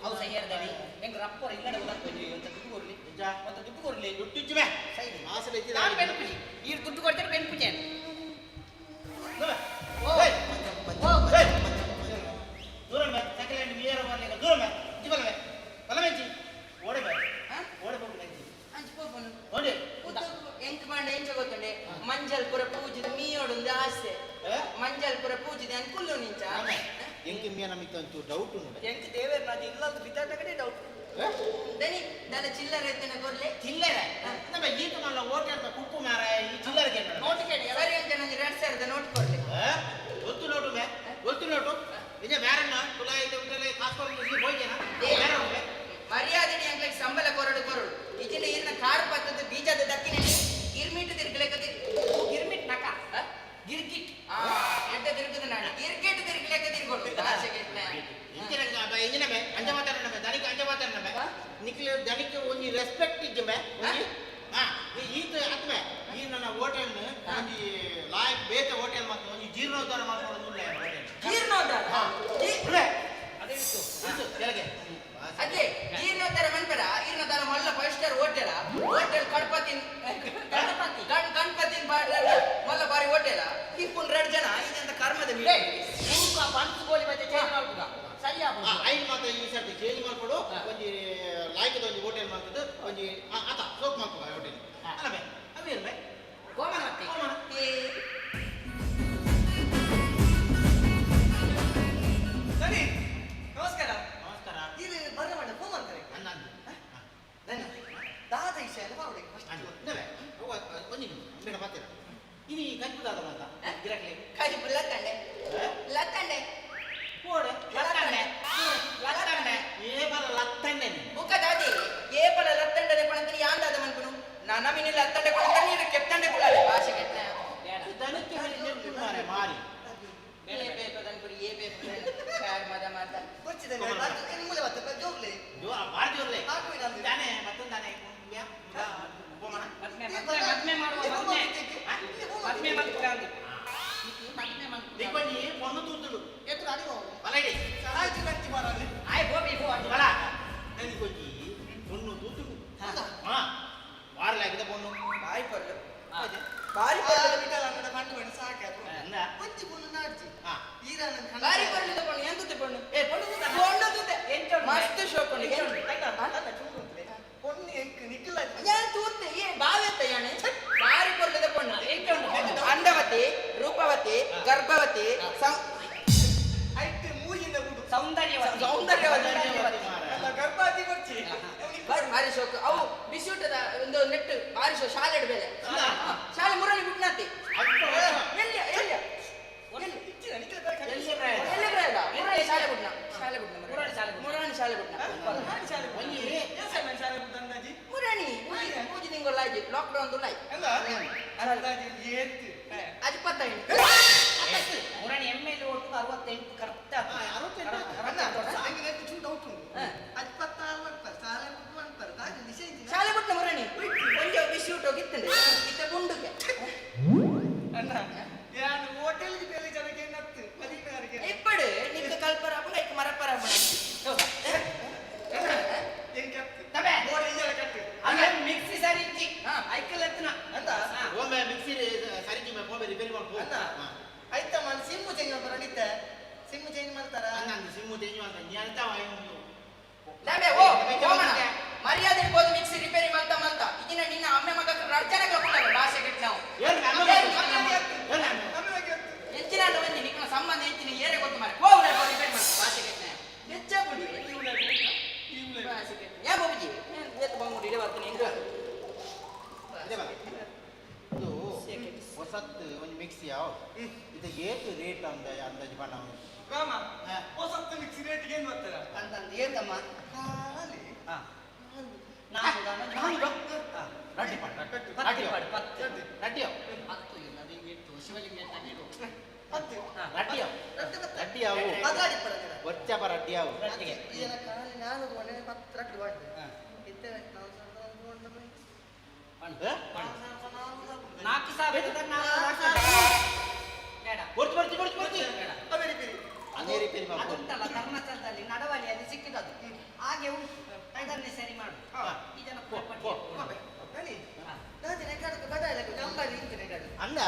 ಹೌದು ಸೈಯರ್ದಲ್ಲಿ ಹೆಂಗ ರಪ್ಪರ ಇಲ್ಲಡೆ ಉದಾಕ್ಬೇಕು ಅಂತ ದುಡ್ಡು ಕೊಡ್ಲಿ ಮತ್ತೆ ದುಡ್ಡು ಕೊಡ್ಲಿ ದುಡ್ಡು ಇಜ್ಜುವೆ ಸೈಡಿ ಆಸಲೆ ಇದ್ದಿಲ್ಲ ನಾನು ಬೆನ್ಪುಜಿ ಈ ದುಡ್ಡು ಕೊಡ್ತಾರೆ ಬೆನ್ಪುಜಿ ದೂರ ಮೇ ಸೆಕೆಂಡ್ ವಿಯರ್ ಬರ್ಲಿಕ್ಕೆ ದೂರ ಮೇ ಇಜ್ಜಿ ಬಲವೆ ಬಲವೆಂಚಿ ಓಡೆ ಬೇ ಓಡೆ ಹೋಗಿ ಅಂಚಿ ಪೋಪನು ಓಡೆ ಎಂಕ್ ಮಾಡಿ ಎಂಚ ಗೊತ್ತುಂಡೆ ಮಂಜಲ್ ಪುರ ಪೂಜಿದ ಮೀಯೋಡೊಂದು ಆಸೆ ಮಂಜಲ್ ಪುರ ಪೂಜಿದ ಅನ್ಕುಲ್ಲು ನಿಂಚ ಎಂಕ್ ಮೀಯ ನಮಗೆ ಒಂಚೂರು ಡೌಟ್ ಉಂಟು ಎಂಕ್ ದೇವೇರ್ ನಾದು ಇಲ್ಲದ ಬಿದ್ದಾಟ ಕಡೆ ಡೌಟ್ ದನಿ ನನ್ನ ಚಿಲ್ಲರೆ ಎತ್ತನ ಕೊರ್ಲೆ ಚಿಲ್ಲರೆ ನಮ್ಮ ಈತ ಮಲ್ಲ ಓಟೆ ಅಂತ ಕುಕ್ಕು ಮಾರ ಈ ಚಿಲ್ಲರೆ ಕೇಳ ನೋಟ್ ಕೇಳಿ ಸರಿ ಅಂತ ನನಗೆ 2000 ನೋಟ್ ಕೊಡ್ಲಿ ಗೊತ್ತು ನೋಟು ಬೇ ಗೊತ್ತು ನೋಟು ನಿಜ ಬೇರನ್ನ ತುಲಾ ಇದು ಬಿಟ್ಟಲೆ ಕಾಸ್ಕೊಂಡು ಇಲ್ಲಿ ಹೋಯ್ತೇನಾ ಬೇರೆ ಹೋಗ್ಬೇ ಮರ್ಯಾದೆ ಅಂಗ್ಲಿಗೆ ಸಂಬಳ ಕೊರಡು ಈಜಿನ ಈರಿನ ಕಾರು ಪತ್ತದ ಬೀಜದ ದಕ್ಕಿನ ಗಿರ್ಮಿಟ್ ತಿರ್ಗಲೆಕ್ಕದಿ ಗಿರ್ಮಿಟ್ ನಕ ಗಿರ್ಗಿಟ್ ಎಡ್ಡ ತಿರುಗುದ ನಾಡಿ ಗಿರ್ಗಿಟ್ ತಿರ್ಗಲೆಕ್ಕ ತಿರ್ಗೊಳ್ಳು ಭಾಷೆಗೆ ಇಂಜಿನ ಬೇ ಅಂಜ ಮಾತಾಡನಬೆ ದನಿಕ ಅಂಜ ಮಾತಾಡನಬೆ ನಿಕ್ಲೆ ದನಿಕ ಒಂಜಿ ರೆಸ್ಪೆಕ್ಟ್ ಇಜ್ಜಬೆ ಒಂಜಿ ಈತ ಆತ್ಮೆ ಈ ನನ್ನ ಹೋಟೆಲ್ ಒಂಜಿ ಲಾಯಕ್ ಬೇತೆ ಹೋಟೆಲ್ ಮಾತ್ರ ಒಂಜಿ ಜೀರ್ಣೋದ್ಧಾರ ಮಾಡ್ಕೊಂಡು ಹೋಟೆಲ್ ಜೀರ್ಣೋದ್ಧಾರ ಅದೇ ಇತ್ತು ಕೆಳಗೆ ಅದೇ ಜೀರ್ಣೋದ್ಧಾರ ಮನ್ಬೇಡ ಜೀರ್ಣೋದ್ಧಾರ ಮಲ್ಲ 5 ಸ್ಟಾರ್ ಹೋಟೆಲ್ ಗಣಪತಿ ಮಲ್ಲ ಬಾರಿ ಹೋಟೆಲ್ ಇಪ್ಪುನ್ 2 ಜನ ಇದೆಂತ ಕರ್ಮದ ಮೀಟೆ ಪಂಚ್ ಗೋಲಿ ಬಜ್ಜೆ ಚೇಂಜ್ ಮಾಡ್ಬೋದ ಸರಿ ಐದು ಮಾತ್ರ ಈ ಸರ್ತಿ ಚೇಂಜ್ ಮಾಡ್ಕೊಡು ಒಂಜಿ ಲಾಯ್ಕದ ಒಂಜಿ ಹೋಟೆಲ್ ಮಾಡ್ತದ್ದು ಒಂಜಿ ಆತ ಸೋಕ್ ಮಾಡ್ಕೊ ಹೋಟೆಲ್ ಅಲ್ಲಬೇ ಅವೇ ಇಲ್ಬೇ ಗೋಮನ ಮತ್ತೆ ಸರಿ ನಮಸ್ಕಾರ ನಮಸ್ಕಾರ ಇದು ಬರವಣ್ಣ ಫೋನ್ ಮಾಡ್ತಾರೆ ನನ್ನ ದಾದ ಇಷ್ಟ ಎಲ್ಲ ಬಾವುಡೆ ಒಂಜಿ ಬೇಡ ಬರ್ತೀರ ಇದು ಈ ಕಜ್ಬುದಾದ ಅಂತ ಗಿರಕ್ಲಿ ಕಜ್ಬು ಲತ್ತಂಡೆ ಕೋಡೆ ಲತ್ತಂಡೆ ಏಬಲ ಲತ್ತಂಡೆ ಮುಖದಾದಿ ಏಬಲ ಲತ್ತಂಡೆ ಕೊಣಂತೀನಿ ಯಾಂದಾದ ಮನ್ಪುನು ನಮಿನಿ ಲತ್ತಂಡೆ ಕೊಣಂತ ನೀರು ಕೆತ್ತಂಡೆ ಕೊಡಾಲೆ ಭಾಷೆ ಕೆತ್ತ ದನಕ್ಕೆ ಹಳಿ ನೆಟ್ಟು ಮಾರೆ ಮಾರಿ ಏ ಬೇಕು ದನ್ಪುರಿ ಏ ಬೇಕು ಯಾರು ಮದ ಕೊಚ್ಚಿದೆ ನಿಮ್ಮಲೆ ಮತ್ತೆ ಜೋಗ್ಲೆ ಭಾರಿ ಜೋಗ್ಲೆ ತಾನೆ ಮತ್ತೊಂದು ತಾನೆ ಮದ್ಮೆ ಮಾಡುವ ಮದ್ಮೆ ಮಾಡ್ಕೊಂಡು ದಿಕ್ಕೊಂಡಿ ಒಂದು ತೂತುಡು ಎತ್ತು ಅಡಿ ಹೋಗು ಬಲಡಿ ಸಾಯ್ತು ಕಟ್ಟಿ ಬರಲಿ ಆಯ್ ಹೋಗಿ ಅಡ್ಡಿ ಬಲ ನನಗೆ ಒಂದು ತೂತುಡು ಹಾ ಬಾರಿ ವಿಕಲಾಂಗದ ಕಂಡು ಬಣ್ಣ ಸಾಕಾಯ್ತು ಅಂದ ಒಂಜಿ ಪುಣ್ಣು ನಾಡ್ಜಿ ಹಾ. ಈರನ ಬಾರಿ ಪೊಳ್ಳು ತಗೊಂಡು ಎಂತ ತಗೊಂಡು ಏ ಪೊಳ್ಳು ತಗೊಂಡು ಮಸ್ತ್ ಶೋಕೊಂಡು ಪೊಣ್ಣು ಎಂಕ್ ನಿಖಿಲ ಯಾನ್ ತೂತೆ ಏ ಬಾವೆತ್ತ ಯಾನೆ ಬಾರಿ ಪೊಳ್ಳು ತಗೊಂಡು ಅಂಡವತಿ ರೂಪವತಿ ಗರ್ಭವತಿ ಐತೆ ಮೂಗಿಂದ ಬಿಡು ಸೌಂದರ್ಯವತಿ ಅಲ್ಲ ಗರ್ಭಾತಿ ಕೊಡ್ಚಿ ಭಾರಿ ಶೋಕ ಅವು ಬಿಸಿಯೂಟದ ಒಂದು ನೆಟ್ಟು ಭಾರಿ ಶೋ ಶಾಲೆ ಇಡಬೇಲೆ ಶಾಲೆ ಮುರಳಿ ಬಿಟ್ನಾತಿ ಎಲ್ಲಿ ಎಲ್ಲಿ ಶಾಲೆ ಬಿಡ್ನ ಶಾಲೆ ಬಿಡ್ನ ಮುರಾಣಿ ಶಾಲೆ ಬಿಡ್ನ ಮುರಾಣಿ ಮೂಜಿ ತಿಂಗಳಾಯ್ತು ಲಾಕ್ಡೌನ್ ತುಳ್ಳಾಯ್ ಅದು 25 ಮುರಾಣಿ ಎಮ್ಮೆಲ್ ಒಟ್ಟು 68 ಕರೆಕ್ಟ್ ಶಾಲೆ ಬಿಟ್ಟ ಮುರಾಣಿ ಒಂಜೆ ಬಿಸಿ ಊಟ ಹೋಗಿತ್ತಂಡೆ ಇತ್ತ ಗುಂಡುಗೆ ಹೋಟೆಲ್ಗೆ ಬೇಲೆ ಜನಕ್ಕೆ ನತ್ತು ಮದಿನಾರಿಗೆ ಇಪ್ಪಡು ನಿಮ್ಗೆ ಕಲ್ಪರ ಲೈಕ್ ಮರಪರ ಮಿಕ್ಸಿ ಸರಿ ಐಕಲ್ ಎತ್ತನ ಅಂತ ಒಮ್ಮೆ ಮಿಕ್ಸಿ ಸರಿ ಮೊಬೈಲ್ ರಿಪೇರಿ ಮಾಡ್ಬೋದು ಆಯ್ತಮ್ಮ ಸಿಮ್ಮು ಚೇಂಜ್ ಮಾಡ್ತಾರ ನಡೀತೆ ಸಿಮ್ಮು ಚೇಂಜ್ ಮಾಡ್ತಾರ ನಂದು ಸಿಮ್ಮು ಚೇಂಜ್ ಮಾಡ್ತಾನೆ ನೀ ಅಂತ ಮರ್ಯಾದೆ ಹೋದ ಮಿಕ್ಸಿ ರಿಪೇರಿ ಮಾಡ್ತಾ ಇದನ್ನ ನಿನ್ನ ಅಮ್ಮೆ ಮಗ ರಡ್ಜನ ಕಳ್ಕೊಂಡಾಗ ಭಾಷೆ ಕೆಟ್ಟ ನಾವು ಎಂಚಿನ ಬಂದಿ ನಿನ್ನ ಸಂಬಂಧ ಎಂಚಿನ ಏರೆ ಗೊತ್ತು ಮಾಡಿ ಹೋಗ ರಿಪೇರಿ ಮಾಡ್ತಾ ಭಾಷೆ ಕೆಟ್ಟ ಹೆಚ್ಚ ಬಿಡಿ ಭಾಷೆ ಕೆಟ್ಟ ಯಾ ಬಾಬುಜಿ ಎತ್ತು ಬಂದ್ಬಿಟ್ಟು ಇಡೇ ಬರ್ತೀನಿ ಹೆಂಗ ಇದು ಹೊಸತ್ತು ಒಂದು ಮಿಕ್ಸಿ ಯಾವ ಇದು ಏತು ರೇಟ್ ಅಂದಾಜು ಬಣ್ಣ ರಾಮ ಹೊಸತ್ತು ಮಿಕ್ಸಿ ರೇಟ್ಗೆ ಏನು ಬರ್ತಾರ ಅಂತಂದು ಏತಮ್ಮ ಅಲ್ಲಿ ಅದುಂಟಲ್ಲ ಧರ್ಮಸ್ಥಳದಲ್ಲಿ ನಡವಳಿಯಲ್ಲಿ ಸಿಕ್ಕಿದದು ಹಾಗೆ ಉಂಟು ಇದನ್ನೇ ಸರಿ ಮಾಡು ಇದನ್ನು ಅಂದ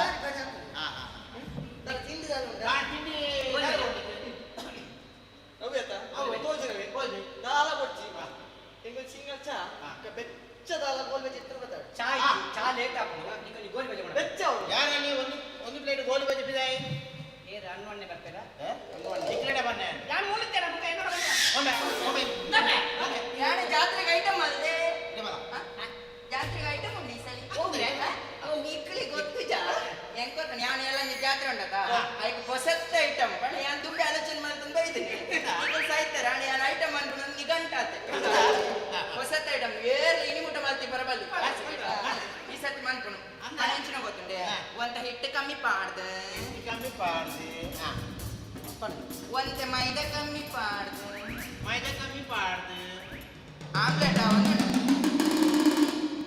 ಒಂದು ಪ್ಲೇಟ್ ಗೋಲಿ ಬಜೆ ಬಿದಾಯಿ ಅನ್ನೊಣ್ಣೆ ಬರ್ತೀರಾ ಜಾತ್ರೆಗೆ ಐಟಮ್ ಅಲ್ಲದೆ ಜಾತ್ರೆಗೆ ಐಟಮ್ ಉಂಟು ಈ ಸಲ ಮೀಕಳಿ ಗೊತ್ತು ಹೆಂಗ್ ಗೊತ್ತ ನಾನು ಎಲ್ಲ ಜಾತ್ರೆ ಉಂಟಕ್ಕ ಅದಕ್ಕೆ ಹೊಸತ್ತ ಐಟಮ್ ನಾನು ದುಡ್ಡು ಆಲೋಚನೆ ಮಾಡಿ ತುಂಬ ಇದ್ದೀನಿ ಈಗ ಸಾಯ್ತಾರೆ ನಾನು ಏನು ಐಟಮ್ ಅಂದ್ಬಿಟ್ಟು ನನಗೆ ಗಂಟಾತೆ ಹೊಸತ್ತ ಐಟಮ್ ಏರ್ ಇನಿಮುಟ ಮಾಲ್ತಿ ಬರಬಲ್ಲಿ ಈ ಸತಿ ಮಾಡ್ಕೊಂಡು ಹೆಂಚಿನ ಗೊತ್ತುಂಡೆ ಒಂದ ಹಿಟ್ಟು ಕಮ್ಮಿ ಪಾಡ್ದು ಒಂದ ಮೈದಾ ಕಮ್ಮಿ ಪಾಡ್ದು ಆಮ್ಲೆಟ್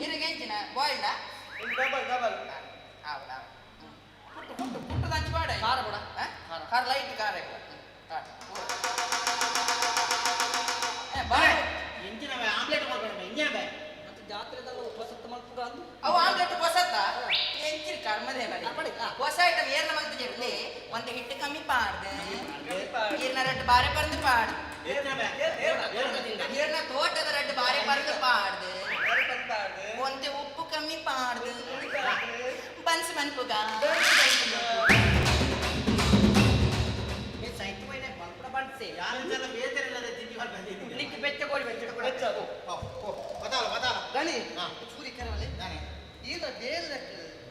ಇರಿಗೆ ಹೆಂಚಿನ ಬಾಯ್ಲ್ಡ ಹೌದಾ ಪುಟ್ಟು ಹಂಚಿ ಪಾಡ ಖಾರ ಕೂಡ ಖಾರ ಲೈಟ್ ಖಾರ ಆಮ್ಲೆಟ್ ಮಾಡ್ಕೊಂಡು ಜಾತ್ರೆದಲ್ಲ ಹೊಸತ್ತು ಮಾಡ್ಕೊಂಡು ಅಂದು ಅವು ಆಮ್ಲೆಟ್ ಹೊಸತ್ತ ಎಂಚಿನ ಕರ್ಮದೇ ಮಾಡಿ ಹೊಸ ಐಟಮ್ ಏರ್ನ ಮಲ್ತಿರ್ಲಿ ಒಂದು ಹಿಟ್ಟು ಕಮ್ಮಿ ಪಾಡ್ದು ಈರ್ನ ರಡ್ಡು ಬಾರೆ ಪರಂದು ಪಾಡ್ದು ಈರ್ನ ತೋಟದ ರಡ್ಡು ಬಾರೆ ಪರಂದು ಪಾಡ್ದು ಒಂತೆ ಉಪ್ಪು ಕಮ್ಮಿ ಪಾಡ್ದು ಬನ್ಸ್ ಮನ್ಪುಗ ನಿಕ್ಕೆ ಬೆಚ್ಚ ಗೋಳಿ ಬೆಚ್ಚ ಗಣಿ ಚೂರಿ ಕರವಲೆ ಈಗ ಬೇರೆ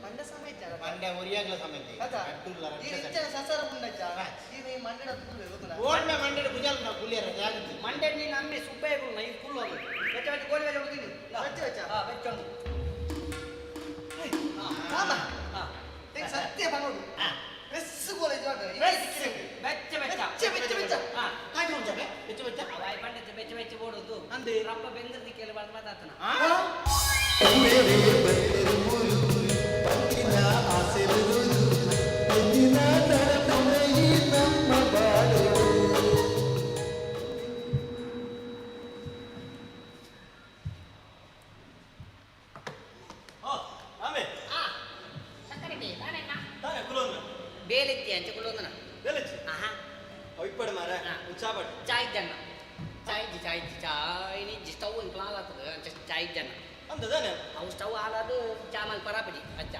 ಮಂಡ ಸಮೇತ ಮಂಡ್ಯ ಉರಿಯಾಗ್ಲ ಸಮೇತ ಈಗ ಇಂಚನ ಸಸರ ಮುಂಡಚ್ಚ ಈಗ ಈ ಮಂಡಡ ತುಳು ಗೊತ್ತಲ್ಲ ಓಡ್ಮೆ ಮಂಡ್ಯ ಭುಜಾಲ ನಾವು ಕುಲಿಯರ ಜಾಗೃತಿ ಮಂಡ್ಯ ನೀನು ಅಮ್ಮೆ ಸುಬ್ಬೆ ನೈ ಫುಲ್ ಅದು ಬೆಚ್ಚ ಬೆಚ್ಚ ಗೋಲಿ ಬೆಚ್ಚ ಹುಡುಗಿನಿ ಬೆಚ್ಚ ಬೆಚ್ಚ ಬೆಚ್ಚ ಒಂದು ರಾಮ ಸತ್ಯ ಬರೋದು ಬೆಸ್ ಗೋಲೆ ಜಾಗ ಬೆಚ್ಚ ಬೆಚ್ಚ ಬೆಚ್ಚ ಬೆಚ್ಚ ಕಾಯ್ದು ಮುಂಚೆ ಬೆಚ್ಚ ಬೆಚ್ಚ ಅವಾಯ್ ಪಂಡ ಬೆಚ್ಚ ಬೆಚ್ಚ ಓಡೋದು ಅಂದೆ ರಪ್ಪ ಬೆಂದ್ರದಿ ಕೇಳಿ ಬಂದು ಮಾತಾಡ್ತಾನ ಕೊಡೋದನ ಬೆಲಚಿ ಆಹಾ ಇಪ್ಪಡು ಮಾರ ಉಚ್ಚಾಬಟ್ ಚಾಯ್ ಜನ ಚಾಯ್ ನಿಜ ಸ್ಟವ್ ಒಂದು ಪ್ಲಾನ್ ಆಗ್ತದೆ ಅಂತ ಚಾಯ್ ಜನ ಅಂದದಾನೆ ಅವು ಸ್ಟವ್ ಹಾಳಾದು ಚಾಮಲ್ ಪರಾಪಡಿ ಅಚ್ಚ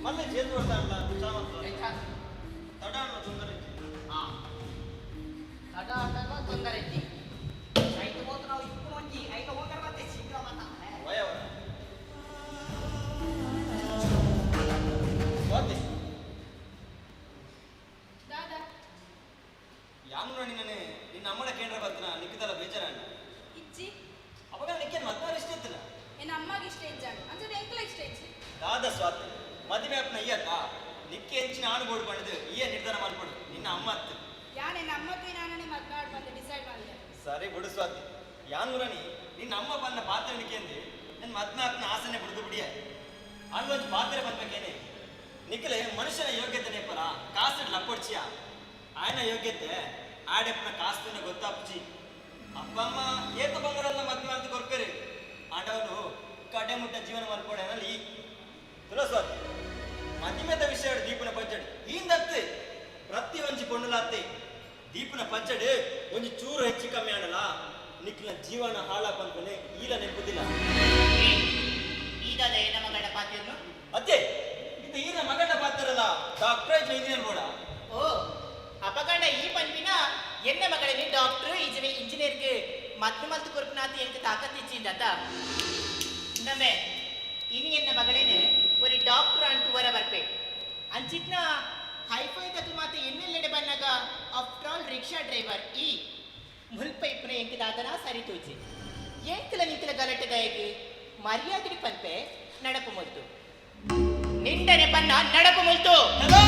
ಮಲ್ಲೆ ಜೇನು ಬರ್ತಾನಲ್ಲ ಉಚ್ಚಾಬಟ್ ತಡಾಣ ತೊಂದರೆ ಹಾಂ ತಡ ತೊಂದರೆ ಐತಿ ಐದು ಹೋದ್ರೆ ನಾವು ಇಪ್ಪು ಮಂಜಿ ಐದು ಹೋದ್ರೆ ಮತ್ತೆ ಶೀಘ್ರ ಮಾತಾಡ್ತಾರೆ ವಯವ ಸ್ವಾತಿ ದಾದಾ ಯಾಮನ ನಿನ್ನೆ ನಿನ್ನ ಅಮ್ಮನ ಕೇಂದ್ರ ಬರ್ತಾನ ನಿಕ್ಕಿದಲ್ಲ ಬೇಜಾರ ಇಜ್ಜಿ ಅವಾಗ ನಿಕ್ಕೇನು ಮದ್ವಾರ ಇಷ್ಟ ಇತ್ತಿಲ್ಲ ಎನ್ನ ಅಮ್ಮಗೆ ಇಷ್ಟ ಇಜ್ಜಾಡು ಅಂದ್ರೆ ಎಂಕ್ಲ ಇಷ್ಟ ಇಜ್ಜಿ ದಾದ ಸ್ವಾತಿ ಮದುವೆ ಅಪ್ಪನ ಅಯ್ಯತ್ತ ನಿಕ್ಕೆ ಹೆಂಚಿನ ಆನುಗೋಡು ಪಡೆದು ಈ ನಿರ್ಧಾರ ಮಾಡ್ಕೊಡು ನಿನ್ನ ಅಮ್ಮ ಅತ್ತ ಯಾನ್ ಎನ್ನ ಅಮ್ಮಕ್ಕೆ ನಾನೇ ಮದ್ನಾಡ್ ಬಂದು ಡಿಸೈಡ್ ಮಾಡಿದೆ ಸರಿ ಬಿಡು ಸ್ವಾತಿ ಯಾನ್ಗುರನಿ ನಿನ್ನ ಅಮ್ಮ ಬಂದ ಪಾತ್ರ ನಿಕ್ಕೆಂದು ನನ್ನ ಮದ್ನಾಕ್ನ ಆಸನೆ ಬಿಡುದು ಬಿಡಿಯ ಅಲ್ಲೊಂದು ಪಾತ್ರೆ ಬಂದ್ಬೇಕೇನೆ ನಿಖಲೆ ಮನುಷ್ಯನ ಯೋಗ್ಯತೆ ನೇಪರ ಕಾಸು ಲಪ್ಪೊಡ್ಚಿಯ ఆయన ಯೋಗ್ಯತೆ ಆಡೆಪ್ಪನ ಕಾಸ್ತುನ ಗೊತ್ತಾಪುಜಿ ಅಪ್ಪ ಅಮ್ಮ ಏತ ಬಂಗಾರಲ್ಲ ಮದ್ವೆ ಅಂತ ಕೊರ್ಪೇರಿ ಆಡವನು ಕಡೆ ಮುಟ್ಟ ಜೀವನ ಮಲ್ಪೋಡೇನಲ್ಲಿ ತುಲಸ್ವಾತಿ ಮದಿಮೆದ ವಿಷಯ ದೀಪನ ಪಂಚಡಿ ಈಂದತ್ತೆ ಪ್ರತಿ ಒಂಜಿ ಕೊಂಡಲಾತ್ತೆ ದೀಪನ ಪಂಚಡಿ ಒಂಜಿ ಚೂರು ಹೆಚ್ಚು ಕಮ್ಮಿ ಆಡಲ್ಲ ನಿಕ್ಲ ಜೀವನ ಹಾಳಾಪ ಅನ್ಕೊಂಡೆ ಈಲ ನೆನಪುದಿಲ್ಲ ಈಗ ಏನ ಮಗಳ ಪಾತ್ರನು ಅತ್ತೆ ಇದು ಈನ ಮಗನ ಪಾತ್ರಲ್ಲ ಡಾಕ್ಟರ್ ಇಂಜಿನಿಯರ್ ಬೋಡ ಓ ಅಪಗಂಡ ಈ ಪನ್ಪಿನ ಎನ್ನ ಮಗಳೇ ಡಾಕ್ಟರ್ ಇಂಜಿನಿಯರ್ಗೆ ಮಲ್ತು ಕೊರ್ಪನಾತಿ ಎಂತ ತಾಕತ್ತಿಚ್ಚಿಂದ ನಮ್ಮೆ ಇನಿ ಎನ್ನ ಮಗಳೇನೆ ஒரு ಡಾಕ್ಟರ್ ಅಂಟು ವರ ಬರ್ಪೆ ಅಂಚಿಟ್ನ ಹೈಫೈ ತಕ್ಕ ಮಾತು ಎನ್ನೆಲ್ಲೆಡೆ ಬನ್ನಾಗ ಆಫ್ಟರ್ ಆಲ್ ರಿಕ್ಷಾ ಡ್ರೈವರ್ ಈ ಮುಲ್ಪೈ ಇಪ್ಪನ ಎಂಕ ದಾದನ ಸರಿ ತೋಚಿ ಎಂಕಲ ನಿಂಕಲ ಗಲಾಟೆದಾಯಗಿ ಮರ್ಯಾದೆ ಪನ್ಪೆ ನಡಪು ಮುಲ್ತು ನಿಂಡನೆ ಬನ್ನ ನಡಪು ಮುಲ್ತು ಹಲೋ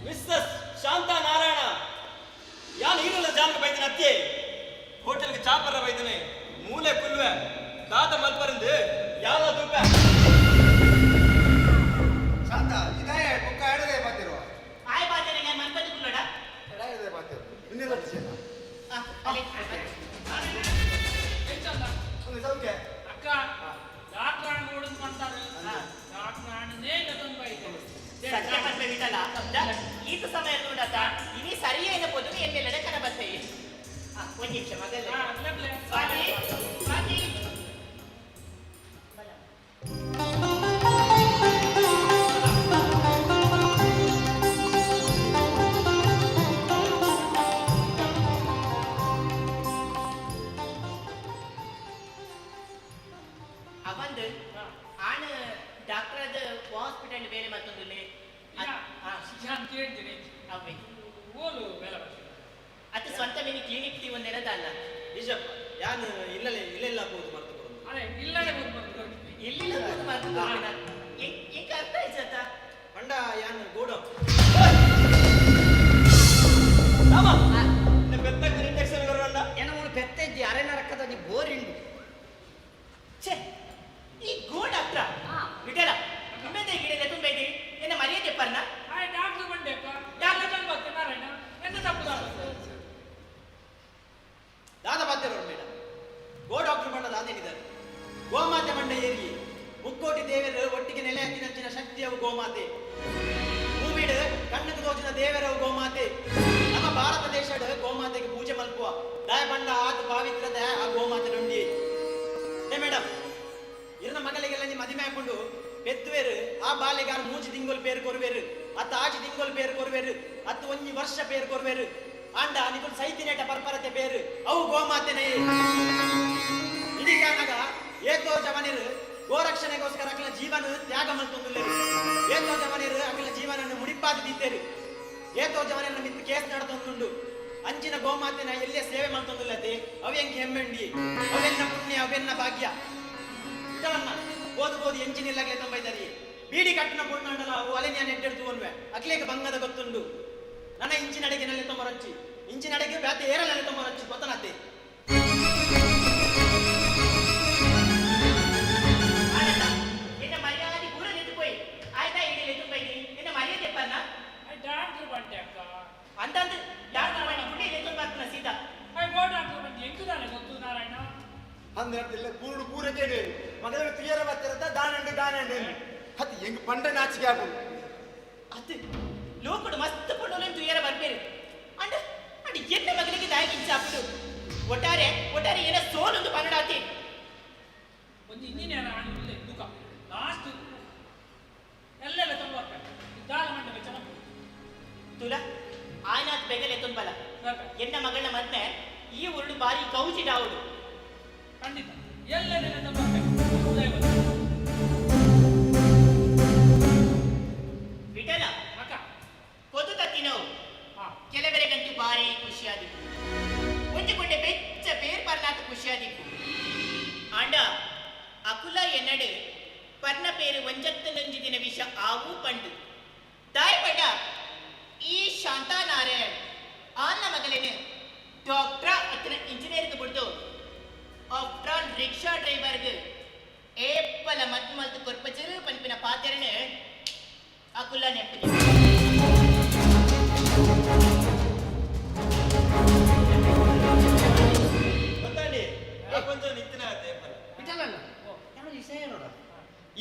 ಮಿಸ್ಸಸ್ ಶಾಂತಾ ನಾರಾಯಣ ಯಾನ್ ಈರಲ್ಲ ಜಾನ್ಗೆ ಬೈದಿನ ಅತ್ತೆ ಹೋಟೆಲ್ಗೆ ಚಾಪರ ಬೈದನೆ ಮೂಲೆ ಕುಲ್ವೆ ದಾದ ಮಲ್ಪರಿಂದ ಯಾವ ದುಡ್ಡ ಶಾಂತ ಇದೇ ಪುಕ್ಕ ಎಡದೆ ಬಾತಿರುವ ಆಯ್ ಬಾಜನೆ ನಾನು ಮನ್ಪದಿ ಕುಲ್ಲಡ ಎಡದೆ ಬಾತಿರು ಇನ್ನಿಲ್ಲ ವಿಷಯ ಒಂದು ಸೌಖ್ಯ ಅಕ್ಕ ಡಾಕ್ಟರ್ ನೋಡಿದ್ ಮಾಡ್ತಾರೆ ಡಾಕ್ಟರ್ ನೇಗದೊಂದು ಬೈತೆ ಸತ್ಯ ಪನ್ಪೆ ಬಿಟ್ಟಲ್ಲ ಈತ ಸಮಯ ನೋಡತ್ತ ಇನಿ ಸರಿಯಾದ ಪೊದು ಎನ್ನೆಲ್ಲಡೆ ಕನ ಬತ್ತೆ ಒಂದು ನಿಮಿಷ ಮಗಲ್ಲ ಸ್ವಾತಿ ಸ್ವಾತಿ ಅವಂದು ಆಣ ಡಾಕ್ಟರ್ ಹಾಸ್ಪಿಟಲ್ ಬೇರೆ ಮತ್ತೊಂದು ನಾನು ಕೇಳ್ತೀನಿ ಅವೇ ಓಲು ಬೇಲ ಅದು ಸ್ವಂತ ಮಿನಿ ಕ್ಲಿನಿಕ್ ಟಿ ಒಂದು ನೆನದಲ್ಲ ನಿಜಪ್ಪ ಯಾನು ಇಲ್ಲೆಲ್ಲ ಹೋಗುದು ಮರ್ತು ಕೊಡು ಅದೇ ಇಲ್ಲಡೆ ಬಂದು ಇಲ್ಲಿಲ್ಲ ಹೋಗುದು ಮರ್ತು ಇಂಕ ಅರ್ಥ ಆಯ್ತಾ ಪಂಡ ಯಾನು ಗೋಡು ಬೆತ್ತಕ್ಕೆ ಇಂಜೆಕ್ಷನ್ ಬರೋಣ ಏನೋ ಒಂದು ಪೆತ್ತ ಇದ್ದಿ ಅರೆನ ರಕ್ಕದ ನೀ ಬೋರಿಂಡು ಛೇ ಈ ಗೋ ಡಾಕ್ಟ್ರ ಬಿಟ್ಟಲ್ಲ ನಿಮ್ಮೆಂದ ಈ ಗಿಡ ತುಂಬ ಇದ್ದೀರಿ ಏನ ಮರ್ಯಾದೆ ಪರ್ನ ಡಾಕ್ಟರ್ ಬಂದೇಕ ಡಾಕ್ಟರ್ ಬಂದು ಬರ್ತೆ ನಾರಾಯಣ ಎಂತ ತಪ್ಪು ದಾದ ಬಾಧ್ಯರು ಮೇಡಮ್ ಗೋ ಡಾಕ್ಟರ್ ಬಣ್ಣ ದಾದೇನಿದ್ದಾರೆ ಗೋಮಾತೆ ಮಂಡ ಏರಿ ಮುಕ್ಕೋಟಿ ದೇವರು ಒಟ್ಟಿಗೆ ನೆಲೆ ಹತ್ತಿನಂಚಿನ ಶಕ್ತಿಯವು ಗೋಮಾತೆ ಭೂಮಿಡ್ ಕಣ್ಣಕ್ಕೆ ತೋಚಿನ ದೇವರವು ಗೋಮಾತೆ ನಮ್ಮ ಭಾರತ ದೇಶದ ಗೋಮಾತೆಗೆ ಪೂಜೆ ಮಲ್ಪುವ ದಯ ಬಂಡ ಆತ ಪಾವಿತ್ರದ ಆ ಗೋಮಾತೆ ನುಂಡಿ ಏ ಮೇಡಮ್ ಇರನ ಮಗಳಿಗೆಲ್ಲ ನಿಮ್ಮ ಮದುವೆ ಹಾಕೊಂಡು ಪೆತ್ತುವೇರು ಆ ಬಾಲ್ಯಗಾರ ಮೂಜಿ ತಿಂಗಳು ಪೇರು ಕೊರುವೇರು ಅತ್ತ ಆಚಿ ತಿಂಗಳು ಪೇರು ಕೊರುವೇರು ಅತ್ತು ಒಂಜಿ ವರ್ಷ ಪೇರು ಕೊರುವೇರು ಅಂಡ ನಿಕುಲ್ ಸೈತಿನೇಟ ಪರ್ಪರತೆ ಪೇರು ಅವು ಗೋಮಾತೆನೇ ಇಡೀ ಕಾರಣಗ ಏಕೋ ಜವನಿರು ಗೋರಕ್ಷಣೆಗೋಸ್ಕರ ಅಕಲ ಜೀವನ ತ್ಯಾಗ ಮಲ್ತೊಂದುಲ್ಲೇರು ಏಕೋ ಜವನಿರು ಅಕಲ ಜೀವನನ್ನು ಮುಡಿಪಾದಿ ದಿದ್ದೇರು ಏಕೋ ಜವನನ್ನು ಮಿತ್ತು ಕೇಸ್ ನಡತೊಂದುಂಡು ಅಂಚಿನ ಗೋಮಾತೆನ ಎಲ್ಲೇ ಸೇವೆ ಮಾಡ್ತೊಂದುಲ್ಲತೆ ಅವೆಂಗೆ ಹೆಮ್ಮೆಂಡಿ ಅವೆನ್ನ ಪುಣ್ಯ ಅವೆನ್ನ ಭಾಗ್ಯ ಇಟವನ್ನ ಓದು ಎಂಚಿನಿಲ್ಲಾಗಲೇ ತೊಂಬೈದಾರಿ ಬೀಡಿ ಕಟ್ಟಿನ ಪುಣ್ಣಂಡಲ ಅವು ಅಲೆನಿಯ ನೆಟ್ಟೆಡ್ತು ಅನ್ವೆ ಅಕ್ಲೇಗೆ ಬಂಗದ ಗೊತ್ತುಂಡು ನನ್ನ ಇಂಚಿನಡೆಗೆ ನೆಲೆ ತೊಂಬರಚ್ಚಿ ಇಂಚಿನಡೆಗೆ ಬ್ಯಾತೆ ಏರಲೆಲೆ ತೊಂಬರಚ್ಚಿ ಗೊತ್ತನತ್ತೆ என்ன மரியாதை கூட நின்று போய் ஆயிட்டா இடையில எது போய் என்ன மரியாதை எப்பன்னா ಡಾಕ್ಟರ್ ಬಂದೆ ಅಕ್ಕ அந்த டாக்டர் பண்ணி கூட எது பார்க்கணும் சீதா ಗೋ ಡಾಕ್ಟರ್ ಬಂದು ಎಂಕುದಾನೆ ಗೊತ್ತು ನಾರಾಯಣ ಅಂದೇರ್ತಿಲ್ಲ ಕೂಡು ಕೂರಕ್ಕೆ ಮಗಳ ಕ್ಲಿಯರ್ ಬರ್ತಿರತ್ತ ದಾನಂಡೆ ಹತ್ತಿ ಹೆಂಗ್ ಪಂಡ ನಾಚಿಕೆ ಆಗುದು அது லோக்கோட மஸ்த் ಬೆದಲೆ ತುಂಬಲ ಎನ್ನ ಮಗಳ ಮದ್ನೆ ಈ ಉರುಳು ಬಾರಿ ಕೌಚಿಡ ಅವಳು ಖಂಡಿತ ಎಲ್ಲೆಲ್ಲ ಬರ್ಬೇಕು ಬಿಡಲ ಅಕ್ಕ ಕೊದು ತತ್ತಿನವು ಕೆಲವರೆ ಗಂಟು ಬಾರಿ ಖುಷಿಯಾದಿತ್ತು ಒಂಜುಕೊಂಡೆ ಬೆಚ್ಚ ಬೇರ್ ಪರ್ನಾಥ ಖುಷಿಯಾದಿತ್ತು ಆಂಡ ಅಕುಲ ಎನ್ನಡೆ ಪರ್ಣ ಪೇರು ಒಂಜತ್ತನೊಂಜಿ ದಿನ ವಿಷ ಆವು ಪಂಡು ದಾಯಪಡ ಈ ಶಾಂತಾನಾರಾಯಣ್ ಆನ್ನ ಮಗಲೇನು ಡಾಕ್ಟ್ರ ಅತ್ತನ ಇಂಜಿನಿಯರ್ಗೆ ಬಿಡ್ದು ಆಫ್ಟರ್ ರಿಕ್ಷಾ ಡ್ರೈವರ್ಗೆ ಏಪ್ಪಲ ಮತ್ ಮಲ್ತು ಕೊರ್ಪಚರು ಪಂಪಿನ ಪಾತೆರನೆ ಅಕುಲ ನೆಪ್ಪದಿ ಗೊತ್ತಾಡಿ ಕೊಂಚ ನಿತ್ತಿನ ಬಿಟ್ಟಲ್ಲ ಯಾವ ವಿಷಯ ನೋಡ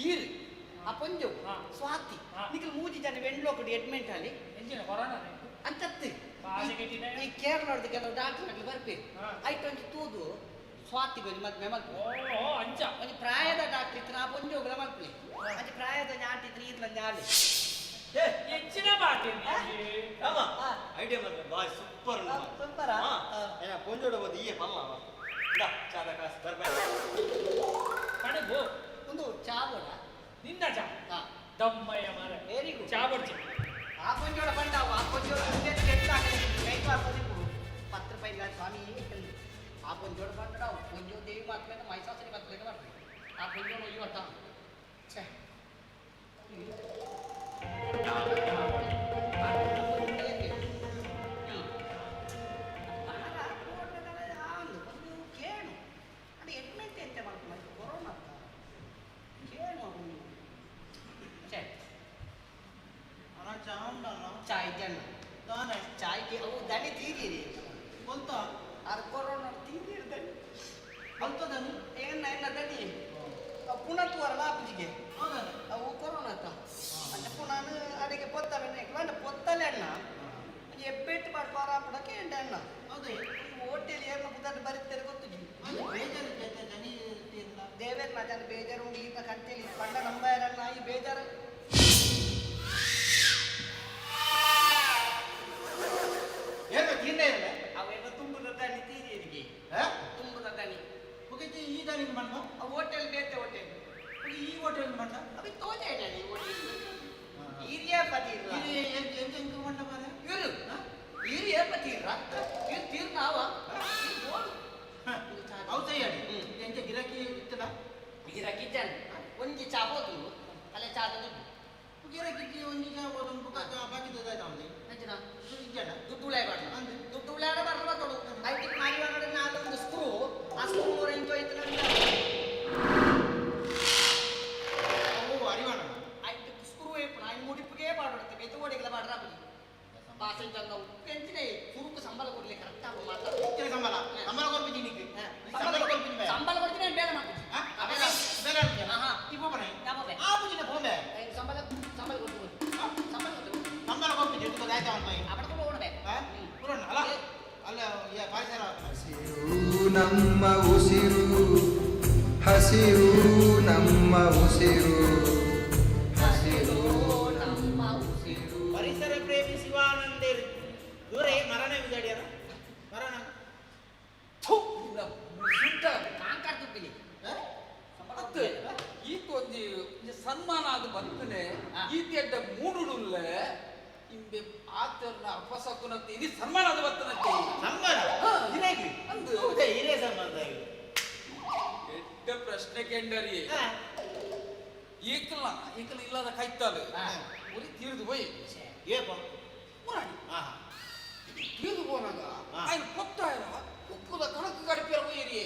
ಈರು ಆ ಪೊಂಜು ಸ್ವಾತಿ ನಿಖಲ್ ಮೂಜಿ ಜನ ವೆಂಡ್ಲೋಕಡಿ ಅಡ್ಮಿಂಟ್ ಅಲ್ಲಿ ಎಂಜಿನ ಕೊರೋನಾ ಅಂತತ್ತು ಈ ಕೇರಳದ ಕೆಲವು ಡಾಕ್ಟರ್ ಬರ್ಬೇಕು ಆಯ್ತು ಒಂದು ತೂದು ಸ್ವಾತಿ ಬಂದು ಮದ್ವೆ ಮಲ್ಪು ಅಂಚ ಒಂದು ಪ್ರಾಯದ ಡಾಕ್ಟರ್ ಇತ್ತು ನಾ ಪೊಂಜು ಹೋಗಲ ಮಲ್ಪಲಿ ಅದು ಪ್ರಾಯದ ನಾಟಿತ್ತು ಈತ್ಲ ಜಾಲಿ ಹೆಚ್ಚಿನ ಬಾಟಿ ಐಡಿಯಾ ಮಾಡ್ರೆ ಬಾಯ್ ಸೂಪರ್ ಸೂಪರ ಏನ ಕೊಂಜೋಡ ಬಂದು ಈ ಪಲ್ಲವ ಚಾದ ಕಾಸು ಬರ್ಬೇಕು ಕಣಗು ಒಂದು ಚಾಬೋಡ ನಿನ್ನ ಚಾ ದಮ್ಮಯ್ಯ ಮರ ವೆರಿ ಗುಡ್ ಚಾ ಬಡ್ಚಿ ಆ ಕೊಂಜೋಡ ಬಂದಾವ ಆ ಕೊಂಜೋಡ ಕೆಟ್ಟ ಕೈ ಮಾಡ್ತಾರೆ ₹10 ಸ್ವಾಮಿ ಆ ಕೊಂಜೋಡ ಬಂದ ಕೊಂಜೋ ದೇವಿ ಮಾತ್ಮೇಲೆ ಮೈಸಾಸರಿ ಮಾತ್ಲೇನೆ ಮಾಡ್ತಾರೆ ಆ ಕೊಂಜೋಡ ಇವತ್ತ ಛೇ चाय जन चाय के वो दनी तीरी रे बोलता और कोरोना तीरी रे दनी बोलता दनी ಏನ್ ನೈನ ದನಿ ಪುನಃ ತುವರಲ್ಲ ಆಪಜಿಗೆ ಅವು ಕೊರೋನಾ ತ ಅಂತ ಪುನಃ ಅಡಿಗೆ ಪೊತ್ತವೆನ್ನ ಇಕ್ಲಂಡ ಪೊತ್ತಲೆಣ್ಣ ಎಬ್ಬೆಟ್ಟು ಮಾಡ್ಪಾರ ಪಡಕ್ಕೆ ಎಂಡಣ್ಣ ಹೌದು ಹೋಟೆಲ್ ಏರ್ನ ಪುದರ್ ಬರಿತಾರೆ ಗೊತ್ತಿಲ್ಲ ಬೇಜಾರು ದನಿ ದೇವೇರ್ನ ಜನ ಬೇಜಾರು ಈತ ಕಂಟೆಲಿ ಪಂಡ ನಂಬರನ್ನ ಈ ಬೇಜಾರು ಏನು ತಿಂದೇ ಇಲ್ಲ ಅವೆಲ್ಲ ತುಂಬದ ದನಿ ತೀರಿಗೆ ತುಂಬದ ದನಿ ಹೋಗಿದ್ದೆ ಈ ದಾನಿಗೆ ಮಣ್ಣ ಆ ಹೋಟೆಲ್ ಬೇತೆ ಹೋಟೆಲ್ ಈ ಹೋಟೆಲ್ ಮಣ್ಣ ಅవి ತೋಜೆ ಇಲ್ಲ ಈ ಹೋಟೆಲ್ ಈರಿಯಾ ಪತಿ ಇಲ್ಲ ಎಂತ ಮಣ್ಣ ಮಾರೆ ಇರು ಈರಿಯಾ ಪತಿ ಇಲ್ಲ ಇರು ತೀರ್ ನಾವ ಅವು ತಯ್ಯಾಡಿ ಎಂತ ಗಿರಾಕಿ ಇತ್ತಲ್ಲ ಗಿರಾಕಿ ಜನ ಒಂಜಿ ಚಾ ಹೋದು ಅಲ್ಲೇ ಚಾ ದುಡ್ಡು ಗಿರಾಕಿ ಒಂಜಿ ಒಂದು ಬಾಕಿದಾಯ್ತು ಅವನಿಗೆ ದುಡ್ಡು ಉಳಾಯ ಬಾಡ ದುಡ್ಡು ಉಳಾಡ ಬರಲ್ಲ ತೊಡು ಐಟಿಗೆ ಮಾರಿ ಒಳಗಡೆ ನಾಲೊಂದು ಸ್ಕ್ರೂ ಆ ಸ್ಕ್ರೂ ಎಂಟು ಐತು ಅವು ಅರಿವಾಣ ಐದು ಸ್ಕ್ರೂ ಏಪಣ ಐದು ಮುಡಿಪಿಗೆ ಬಾಡೋಡುತ್ತೆ ಬೆತ್ತು ಓಡಿಗೆಲ್ಲ ಬಾಡ್ರ ಭಾಷೆ ಜಂಗ ಪೆಂಚಿನೇ ಸುರುಕು ಸಂಬಳ ಕೊಡ್ಲಿ ಕರೆಕ್ಟ್ ಆಗಿ ಮಾತಾಡ ಸಂಬಳ ಸಂಬಳ ಕೊಡ್ಬಿಟ್ಟು ನಿನಗೆ ಸಂಬಳ ಕೊಡ್ಬಿಟ್ಟು ಸಂಬಳ ಕೊಡ್ತೀನಿ ಬೇಡ ಮಾಡ್ತೀನಿ ಬೇಡ ಈ ಬೋಬನೆ ಆ ಮುಗಿನ ಬೋಂಬೆ ಸಂಬಳ ಸಂಬಳ ಕೊಡ್ತೀನಿ ಸಂಬಳ ಕೊಡ್ತೀನಿ ಸಂಬಳ ಕೊಡ್ಬಿಟ್ಟು ಇಟ್ಟು ಆಯ್ತು ಅವನ ಮೈ ಅಪಡ ಕೂಡ ಓಡಬೇ ಪುರೋಣ ಅಲ್ಲ ಅಲ್ಲ ಪರಿಸರ ಹಸಿರು ನಮ್ಮ ಉಸಿರು ಹಸಿರು ನಮ್ಮ ಉಸಿರು ಹಸಿರು ನಮ್ಮ ಉಸಿರು ಪರಿಸರ ಪ್ರೇಮಿ ಶಿವಾನಂದೇರು ದೂರೇ ಮರಣ ವಿಜಾಡ್ಯಾರ ಮರಣ ಸುಟ್ಟ ಕಾಂಕಾರ್ ತುಪ್ಪಿಲಿ ಅತ್ತೆ ಈಕೊಂಜಿ ಸನ್ಮಾನ ಅದು ಬಂತನೆ ಈತೆಡ್ಡ ಮೂಡುಡುಲ್ಲ ಇಂಬೆ ಆತರ್ನ ಅಪಸಕುನತ್ತೆ ಇದು ಸನ್ಮಾನ ಅದು ಬರ್ತನತ್ತೆ ಸನ್ಮಾನ ಇರೇಗಿ ಅಂದು ಹೌದಾ ಇರೇ ಸಂಬಂಧ ಎಡ್ಡ ಪ್ರಶ್ನೆ ಕೆಂಡರಿ ಏಕಲ ಏಕಲ ಇಲ್ಲದ ಕೈತಾಲು ಉರಿ ತೀರ್ದು ಹೋಯ್ ಏಪ ಪುರಾಣಿ ತೀರ್ದು ಹೋನಾಗ ఆయన ಪೊತ್ತಾಯರ ಉಪ್ಪುದ ಕಣಕು ಗಡಿಪಿರ ಹೋಯಿರಿ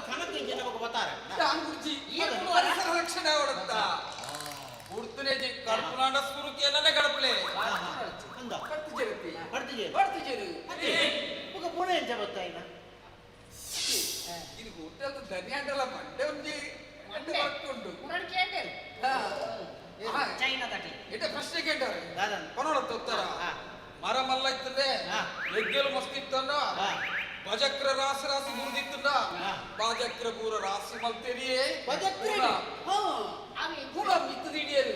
ಕಣಕ್ಕೆ ಜನ ಬರ್ತಾರೆ ದಾನ್ ಗುರ್ಜಿ ಈ ಪರಿಸರ ರಕ್ಷಣೆ ಅವಡತ್ತ ಉಡ್ತನೆ ಜಿ ಕಲ್ಪನಾಂಡ ಸುರುಕಿ ಏನನೆ ಗಡಪಲೆ ಅಂದ ಕಟ್ಟಿ ಜರತಿ ಬರ್ತಿ ಜರು ಮುಗ ಪುಣೆ ಎಂತ ಬರ್ತಾಯಿನ ಇದು ಊಟದ ಧನ್ಯಾಂಡಲ ಮಂಡೆ ಒಂಜಿ ಮಂಡೆ ಬರ್ಕೊಂಡು ಪುರಾಣ ಕೇಂದ್ರ ಚೈನಾ ದಾಟಿ ಎಡ್ಡೆ ಪ್ರಶ್ನೆ ಕೇಂಡಾರೆ ದಾದನ್ ಕೊನೋಡ ತೊತ್ತರ ಮರ ಮಲ್ಲ ಇತ್ತದೆ ಎಗ್ಗೆಲು ಮಸ್ತಿತ್ತಂಡ ಬಜಕ್ರ ರಾಸಿ ರಾಸಿ ಮುರಿದಿತ್ತಂಡ ಬಾಜಕ್ರ ಪೂರ ರಾಸಿ ಮಲ್ತೆರಿಯೇ ಬಜಕ್ರ ಕೂಡ ಮಿತ್ತದ ಹಿಡಿಯರು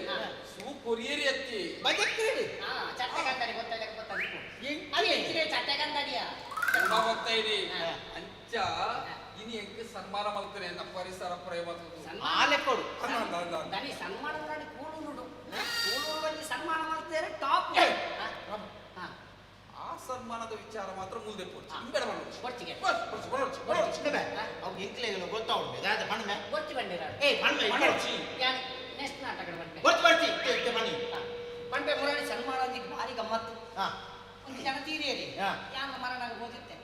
ಸೂ ಕೊರಿಯರಿ ಎತ್ತಿ ಬಜಕ್ರ ಚಟ್ಟ ಗಂಟನೆ ಗೊತ್ತಾಗ ಗೊತ್ತಾಗಿತ್ತು ಅದು ಹೆಚ್ಚಿಗೆ ಚಟ್ಟೆಗಂದಡಿಯಾ ಗೊತ್ತೈನಿ ಅಂಚ ಇನಿ ಎಂಕ್ ಸನ್ಮಾನ ಮಾಡ್ತಾರೆ ನಮ್ಮ ಪರಿಸರ ಪ್ರೇಮ ಆಲೆ ಕೊಡು ದನಿ ಸನ್ಮಾನ ಮಾಡಿ ಕೂಳೂರು ಕೂಳೂರಲ್ಲಿ ಸನ್ಮಾನ ಮಾಡ್ತಾರೆ ಟಾಪ್ ಆ ಸನ್ಮಾನದ ವಿಚಾರ ಮಾತ್ರ ಮುಂದೆ ಕೊಡ್ಚಿಗೆ ಅವು ಎಂಕ್ಲೆಗಳು ಗೊತ್ತಾವ್ದು ಅದ ಬಣ್ಣ ಗೊತ್ತಿ ಬಂದಿರ ನೆಕ್ಸ್ಟ್ ನಾಟಕ ಬನ್ನಿ ಪಂಡೆ ಮುರಾರಿ ಸನ್ಮಾನ ಭಾರಿ ಗಮ್ಮತ್ತು ಒಂದು ಜನ ತೀರಿಯರಿ ಯಾನ ಮರಣ ಹೋಗುತ್ತೆ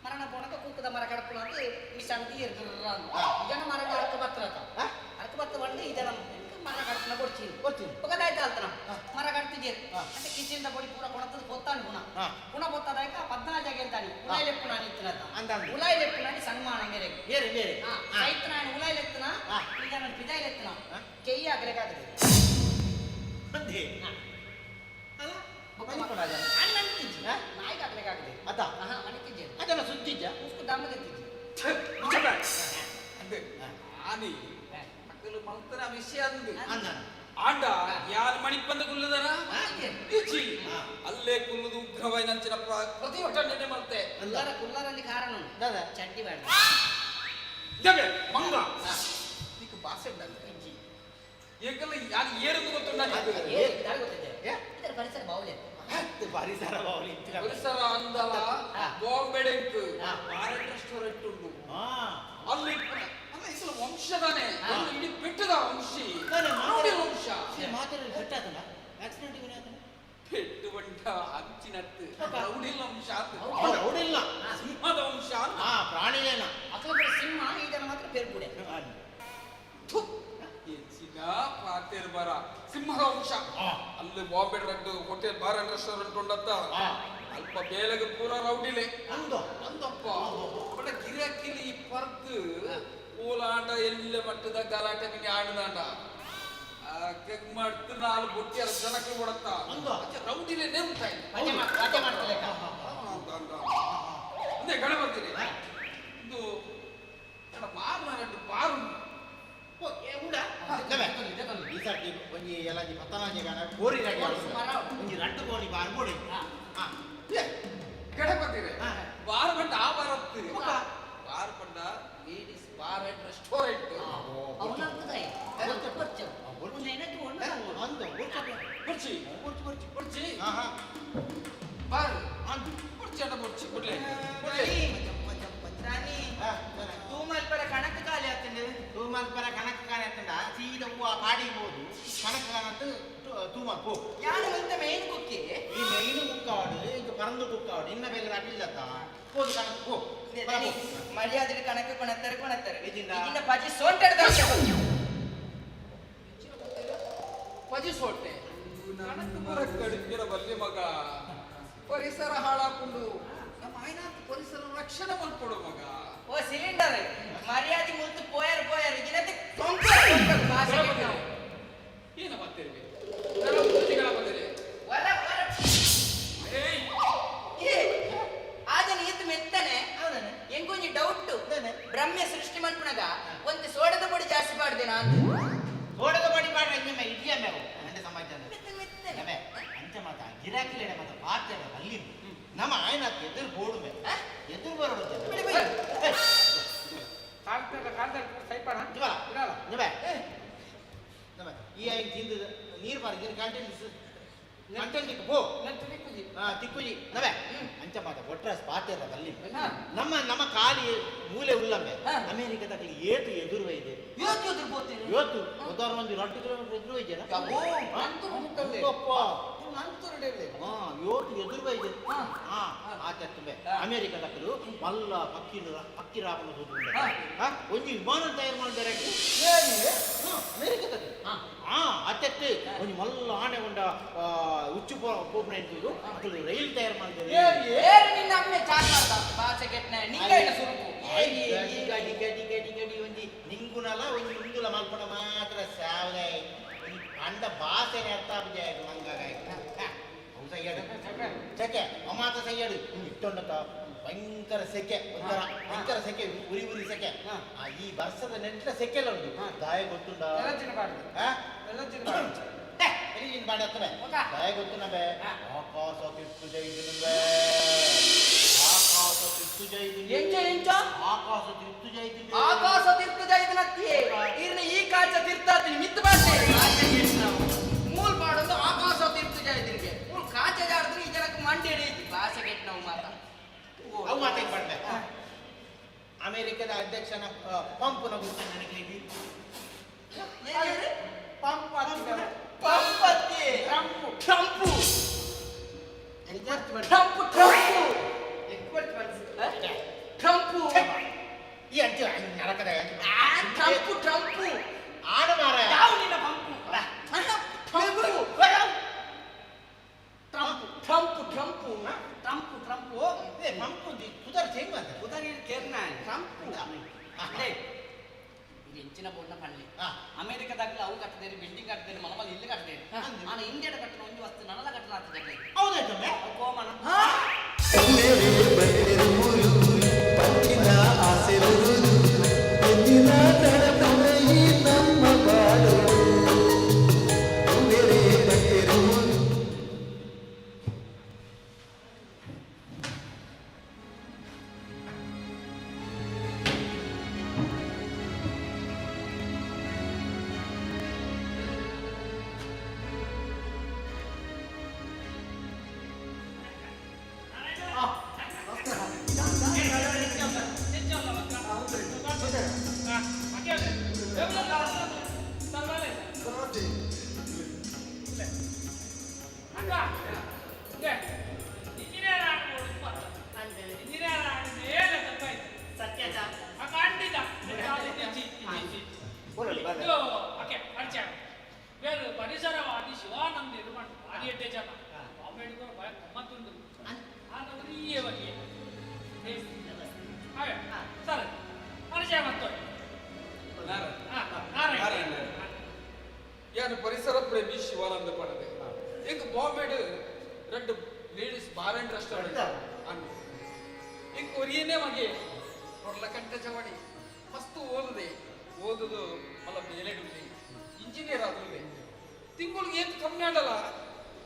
ಮರಣ ಬೋಣಕ ಕೂಕದ ಮರ ಕಡಪುಳ ಅಂತ ಮಿಸಾನ್ ತೀರ್ ಜನ ಮರಣ ಅರ್ಕ ಬತ್ತ ಬಂದು ಈ ಜನ ಮರ ಕಡಪುನ ಕೊಡ್ತೀನಿ ಒಗದಾಯ್ತು ಅಲ್ತನ ಮರ ಕಡ್ತಿದ್ದೀರಿ అంటే ಕಿಚಿಂದ ಬಡಿ ಪೂರ ಕೊಣತದ ಪೊತ್ತಾನು ಪುನಃ ಪೊತ್ತದಾಯಕ 14 ಜಾಗ ಅಂತಾನಿ ಉಲಾಯಿಲೆಪ್ಪುನ ನಿಂತನತ ಉಲಾಯಿಲೆಪ್ಪುನಾನಿ ಸನ್ಮಾನ ಮೇರೆಗೆ ಬೇರೆ ಸೈತನ ಉಲಾಯಿಲೆತ್ತನ ಈಗ ನಾನು ಪಿದಾಯಿಲೆತ್ತನ ಕೆಯ್ಯ ಆಗ್ರೆಗಾದ್ರೆ ಬಂದೆ ಅಲ್ಲ ನಾಯಿಗೆ ಆಗ್ರೆಗಾಗದೆ ಅದ ಅನಿತಿದ್ದೆ ಅದನ್ನ ಸುತ್ತಿದ್ದ ಉಸ್ಕು ದಮ್ಮದೆತ್ತಿದ್ದೆ ಆನಿ ಮಕ್ಕಳು ಮಲ್ತರ ವಿಷಯ ಆಂಡ ಯಾರು ಮಣಿ ಬಂದ ಕುಲ್ಲದನ ಅಲ್ಲೇ ಕುಲ್ಲದು ಉಗ್ರವಾಯಿ ನಂಚಿನ ಪ್ರತಿಭಟನೆ ಮಾಡ್ತೆ ಕುಲ್ಲರಲ್ಲಿ ಕಾರಣ ಚಡ್ಡಿ ಬೇಡ ಮಂಗ ಈಗ ಭಾಷೆ ಏಕಲ್ಲ ಯಾರು ಏರುದು ಗೊತ್ತುಂಡ ಇದರ ಪರಿಸರ ಬಾವುಲೆ ಪರಿಸರ ಬಾವುಲಿ ಪರಿಸರ ಅಂದಲ ಬಾಂಬೆಡೆಂಕ್ ರೆಸ್ಟೋರೆಂಟ್ ಉಂಟು ಅಲ್ಲಿ ಇಸಲು ವಂಶದಾನೆ ಇಡೀ ಬೆಟ್ಟದ ವಂಶಿ ವಂಶ ಮಾತಾಡಲು ಬೆಟ್ಟಾತಲ್ಲ ಆಕ್ಸಿಡೆಂಟ್ ಪೆಟ್ಟು ಬಂಟ ಅಂಚಿನತ್ತು ರೌಡಿಲ್ಲ ವಂಶ ರೌಡಿಲ್ಲ ಸಿಂಹದ ವಂಶ ಪ್ರಾಣಿಲೇನ ಅಕಲ ಸಿಂಹ ಈ ಜನ ಮಾತ್ರ ಪೇರ್ಪುಡೆ ಹೆಚ್ಚಿನ ಪಾತೇರ್ ಬರ ಸಿಂಹದ ವಂಶ ಅಲ್ಲಿ Bombay red hotel bar and restaurant ಉಂಡತ್ತ ಅಲ್ಪ ಬೇಲಗ ಪೂರ ರೌಡಿಲೆ ಅಂದಪ್ಪ ಬಡ ಗಿರಾಕಿಲಿ ಈ ಪರ್ಕ್ ಪೂಲಾಂಡ ಎಲ್ಲ ಮಟ್ಟದ ಗಲಾಟೆ ಮಿನಿ ಆಡದಾಂಡ ಕೆಗ್ ಮಾಡ್ತು ನಾಲ್ ಬುಟ್ಟಿಯರ ಜನಕ್ಕೆ ಕೊಡತ್ತ ರೌಡಿಲೆ ನೆಮ್ತಾಯಿ ಅಂದೆ ಗಣಪತಿನಿ ಇದು ಮಾರ್ನಾಡು ಬಾರು ಈ ಸರ್ತಿ ಒಂಜಿ ಎಲ್ಲಾಜಿ ಪತ್ತನಾಜಿ ಗಾನ ಕೋರಿ ರೆಡಿ ಒಂಜಿ ರಟ್ಟು ಕೋರಿ ಬಾರ್ ಬೋಡಿ ಗಣಪತಿನಿ ಬಾರ್ ಬಂಡ ಆ ಬರತ್ತು ಬಾರ್ ಬಂಡ ಲೇಡೀಸ್ ಬಾರ್ ಅಂಡ್ ರೆಸ್ಟೋರೆಂಟ್ ಬರ್ಚಿ ಬಾರ್ ಬರ್ಚಿ ಅಣ್ಣ ಬರ್ಚಿ ಬಿಡ್ಲೆ ತೂಮಲ್ಪರ ಕಣಕ್ ಖಾಲಿ ಆಗ್ತಂಡೆ ತೂಮಲ್ಪರ ಕಣಕ್ ಖಾಲಿ ಆಗ್ತಂಡ ಸೀದ ಹೂವ ಪಾಡಿಬೋದು ಕಣಕ್ ಕಾಣಂತ ತೂಮಲ್ ಪೋ ಯಾರು ಅಂತ ಮೇನ್ ಕುಕ್ಕಿ ಈ ಮೈನು ಕುಕ್ಕಾಡು ಇದು ಪರಂದು ಕುಕ್ಕಾಡು ಇನ್ನ ಬೇಗ ಅಡ್ಲಿಲ್ಲತ್ತ ಹೋದು ಕಣಕ್ ಪೋ ಮರ್ಯಾದೆ ಕಣಕ್ಕೆ ಕೊಣತ್ತಾರೆ ಇದನ್ನ ಪಜಿ ಸೋಂಟೆಡ್ದ ಪಜಿ ಸೋಟೆ ಕಣಕ್ಕೆ ಬರ ಕಡಿಮೆ ಬಲ್ಲೆ ಮಗ ಪರಿಸರ ಹಾಳಾಕೊಂಡು ನಮ್ಮ ಆಯ್ನಾತ್ ಪರಿಸರ ರಕ್ಷಣೆ ಮಾಡ್ಕೊಡು ಮಗ ಓ ಸಿಲಿಂಡರ್ ಮರ್ಯಾದೆ ಮುಂದೆ ಪೋಯರ್ ಇದಕ್ಕೆ ಏನು ಬರ್ತಿರ್ವಿ ನಾನು ಬುದ್ಧಿಗಳ ಬಂದಿದೆ ಆದನ ಈತ ಮೆತ್ತನೆ ಎಂಗೊಂಜಿ ಡೌಟ್ ಬ್ರಹ್ಮ ಸೃಷ್ಟಿ ಮಾಡ್ಕೊಂಡಾಗ ಒಂದು ಸೋಡದ ಪೊಡಿ ಜಾಸ್ತಿ ಪಾಡ್ದೆ ನಾನು ಸೋಡದ ಪೊಡಿ ಪಾಡ್ರೆ ಇಂಜೆ ಇಡ್ಲಿಯ ಮೇವು ನನ್ನ ಸಮಾಜ ಅಂಚ ಮಾತ ಗಿರಾಕಿಲೇನೆ ಮಾತ ಪಾತ್ರೆ ಅಲ್ಲಿ ನಮ್ಮ ಆಯ್ನಾತ್ ಎದುರು ಬೋಡು ಮೇ ಎದುರು ಬರೋಡು ಈ ಐದು ತಿಂದು ನೀರು ಬಾರಿ ಕಂಟೆಂಟ್ ಪೋ ತಿಕ್ಕುಜಿ ನವೆ ಅಂಚ ಮಾತ ಒಟ್ರಾಸ್ ಪಾತ್ರೆ ಅಲ್ಲಿ ನಮ್ಮ ಕಾಲಿ ಮೂಲೆ ಉಲ್ಲಂಬೆ ಅಮೇರಿಕದಲ್ಲಿ ಏತು ಎದುರು ಇದೆ ಇವತ್ತು ಉದಾಹರಣೆ ಒಂದು 2 ಕಿಲೋಮೀಟರ್ ಎದುರು ಇದೆಯಲ್ಲ ಯೋತು ಎದುರು ಇದೆ ಆಚೆ ಅಮೇರಿಕದಕ್ಕಲು ಮಲ್ಲ ಪಕ್ಕಿ ರಾಮನ ಒಂಜಿ ವಿಮಾನ ತಯಾರು ಮಾಡಿದ್ದಾರೆ ಅಮೇರಿಕದಲ್ಲಿ ಅತ್ತೆ ಒಂದು ಮಲ್ಲ ಆನೆ ಉಂಡ ಉಚ್ಚು ಪೋಪಣ ಇದ್ದು ಅದು ರೈಲ್ ತಯಾರು ಮಾಡಿದ್ದಾರೆ ಒಂಜಿ ನಿಂಗುನಲ ಒಂದು ಮುಂದುಲ ಮಲ್ಪಣ ಮಾತ್ರ ಸಾವನೆ ಅಂಡ ಭಾಷೆನೆ ಅರ್ಥ ಆಗಿದೆ ಮಂಗಾಗ ಸೆಕೆ ಅಮಾತ ಸೈಯಡು ಇಟ್ಟೊಂಡತ ಭಯಂಕರ ಸೆಕೆ ಒಂಥರ ಭಯಂಕರ ಸೆಕೆ ಉರಿ ಸೆಕೆ ಈ ವರ್ಷದ ನೆಂಟ ಸೆಕೆಲ್ಲ ಉಂಟು ಗಾಯ ಗೊತ್ತುಂಡ ಬಾಡಿ ಹತ್ತವೆ ಗಾಯ ಗೊತ್ತು ನಬೆ ಆಕಾಶ ಕಿತ್ತು ಜೈದು ಆಕಾಶ ತೀರ್ಥ ಜೈದನಕ್ಕೆ ಇರ್ನ ಈ ಕಾಚ ತೀರ್ಥ ಮಿತ್ ಭಾಷೆ ಮೂಲ್ ಮಾಡೋದು ಆಕಾಶ ತೀರ್ಥ ಜೈದಿರ್ಗೆ ಮೂಲ್ ಕಾಚ ಜಾಡಿದ್ರೆ ಈ ಜನಕ್ಕೆ ಮಂಡಿ ಹಿಡಿಯುತ್ತೆ ಭಾಷೆ ಕೆಟ್ಟ ನಾವು ಮಾತಾ ಅವು ಮಾತೇನು ಮಾಡ್ದೆ ಅಮೆರಿಕದ ಅಧ್ಯಕ್ಷನ ಪಂಪ್ನ ಗುರುತು ನನಗೆ ಪಂಪ್ ಪಂಪತ್ತಿ Trump Trump Trump Trump Trump ಈ ಅಂಟಿ ನರಕದ ಟ್ರಂಪು ಟ್ರಂಪು ಆಡ ಮಾರ ಯಾವ ನಿನ್ನ ಪಂಪು Trump Trump Trump Trump Trump ಏ ಪಂಪು ಸುಧಾರ್ ಚೇಂಜ್ ಮಾಡ್ತಾರೆ ಉದಾರಿ ಕೇರ್ನ ಟ್ರಂಪು ಇದು ಹೆಂಚಿನ ಬಣ್ಣ ಪಳ್ಳಿ ಅಮೆರಿಕದಾಗಲಿ ಅವು ಕಟ್ಟಿದ್ದೇನೆ ಬಿಲ್ಡಿಂಗ್ ಕಟ್ಟಿದ್ದೇನೆ ಮಲಮಲ್ಲಿ ಇಲ್ಲಿ ಕಟ್ಟಿದ್ದೇನೆ ನಾನು ಇಂಡಿಯಾದ ಕಟ್ಟಣ ಒಂದು ವಸ್ತು ನನ್ನಲ್ಲ ಕಟ್ಟಣ ಆಗ್ತದೆ ಹೌದಾಯ್ತಮ್ಮೆ ಕೋಮನ ಪರಿಸರವಾದಿ ಶಿವಾನಂದರು ಭಾರಿ ಎಡ್ಡೆ ಜನ ಅಂಬೇಡ್ಕರ್ ಗಮ್ಮತ್ತುಂಟು ಹಾಗಾದ್ರೆ ಈ ಬಗ್ಗೆ ಸರ್ ಪರಿಚಯ ಮತ್ತು ಯಾರು ಪರಿಸರ ಪ್ರೇಮಿ ಶಿವಾನಂದ ಪಡದೆ ಈಗ ಬಾಂಬೆಡ್ red ladies bar and restaurant ಈಗ ಕೊರಿಯನೇ ಮಗೆ ಹೊಡ್ಲ ಕಂಟ ಚವಡಿ ಮಸ್ತ್ ಓದುದು ಮಲ್ಲ ಮೇಲೆ ಇಂಜಿನಿಯರ್ ಆದ್ರೆ ತಿಂಗಳಿಗೆ ಏನು ಕಮ್ಮಿ ಆಗಲ್ಲ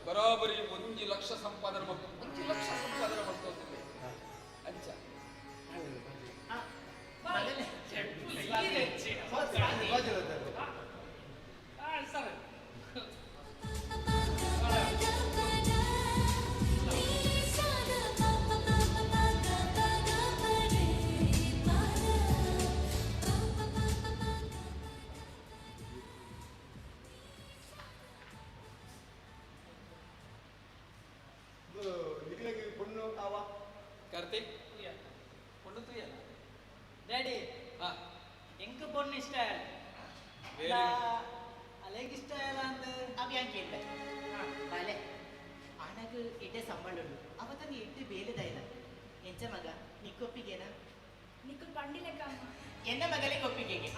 ಬರಾಬರಿ 1 ಲಕ್ಷ ಸಂಪಾದನೆ ಮಾಡ್ಕೊಂಡು 1 ಲಕ್ಷ ಸಂಪಾದನೆ ಮಾಡ್ಕೊಳ್ತಿದ್ದೆ ಅಂಚ ಸರ್ ಕಾರ್ತಿಕ್ பொண்ணு தூயா ಡ್ಯಾಡಿ ಎಂಕ பொண்ணு ಇಷ್ಟ ಅಲೆಗೆ ಇಷ್ಟ ಇಲ್ಲ ಅಂತ ಅವ್ಯಾಂಕೆ ಇಲ್ಲ ಬಾಲೆ ಆನಗ ಇಟ್ಟೆ ಸಂಬಳ ಉಂಡು ಅವತಂಗ ಇಟ್ಟು ಬೇಲೆದಾಯ್ದ ಎಂಚ ಮಗ ನಿಕ್ಕೊಪ್ಪಿಗೆನಾ ನಿಕ್ಕು ಪಂಡಿಲೆಕ್ಕ ಅಮ್ಮ ಎನ್ನ ಮಗಲೇ ಕೊಪ್ಪಿಗೆಗೆ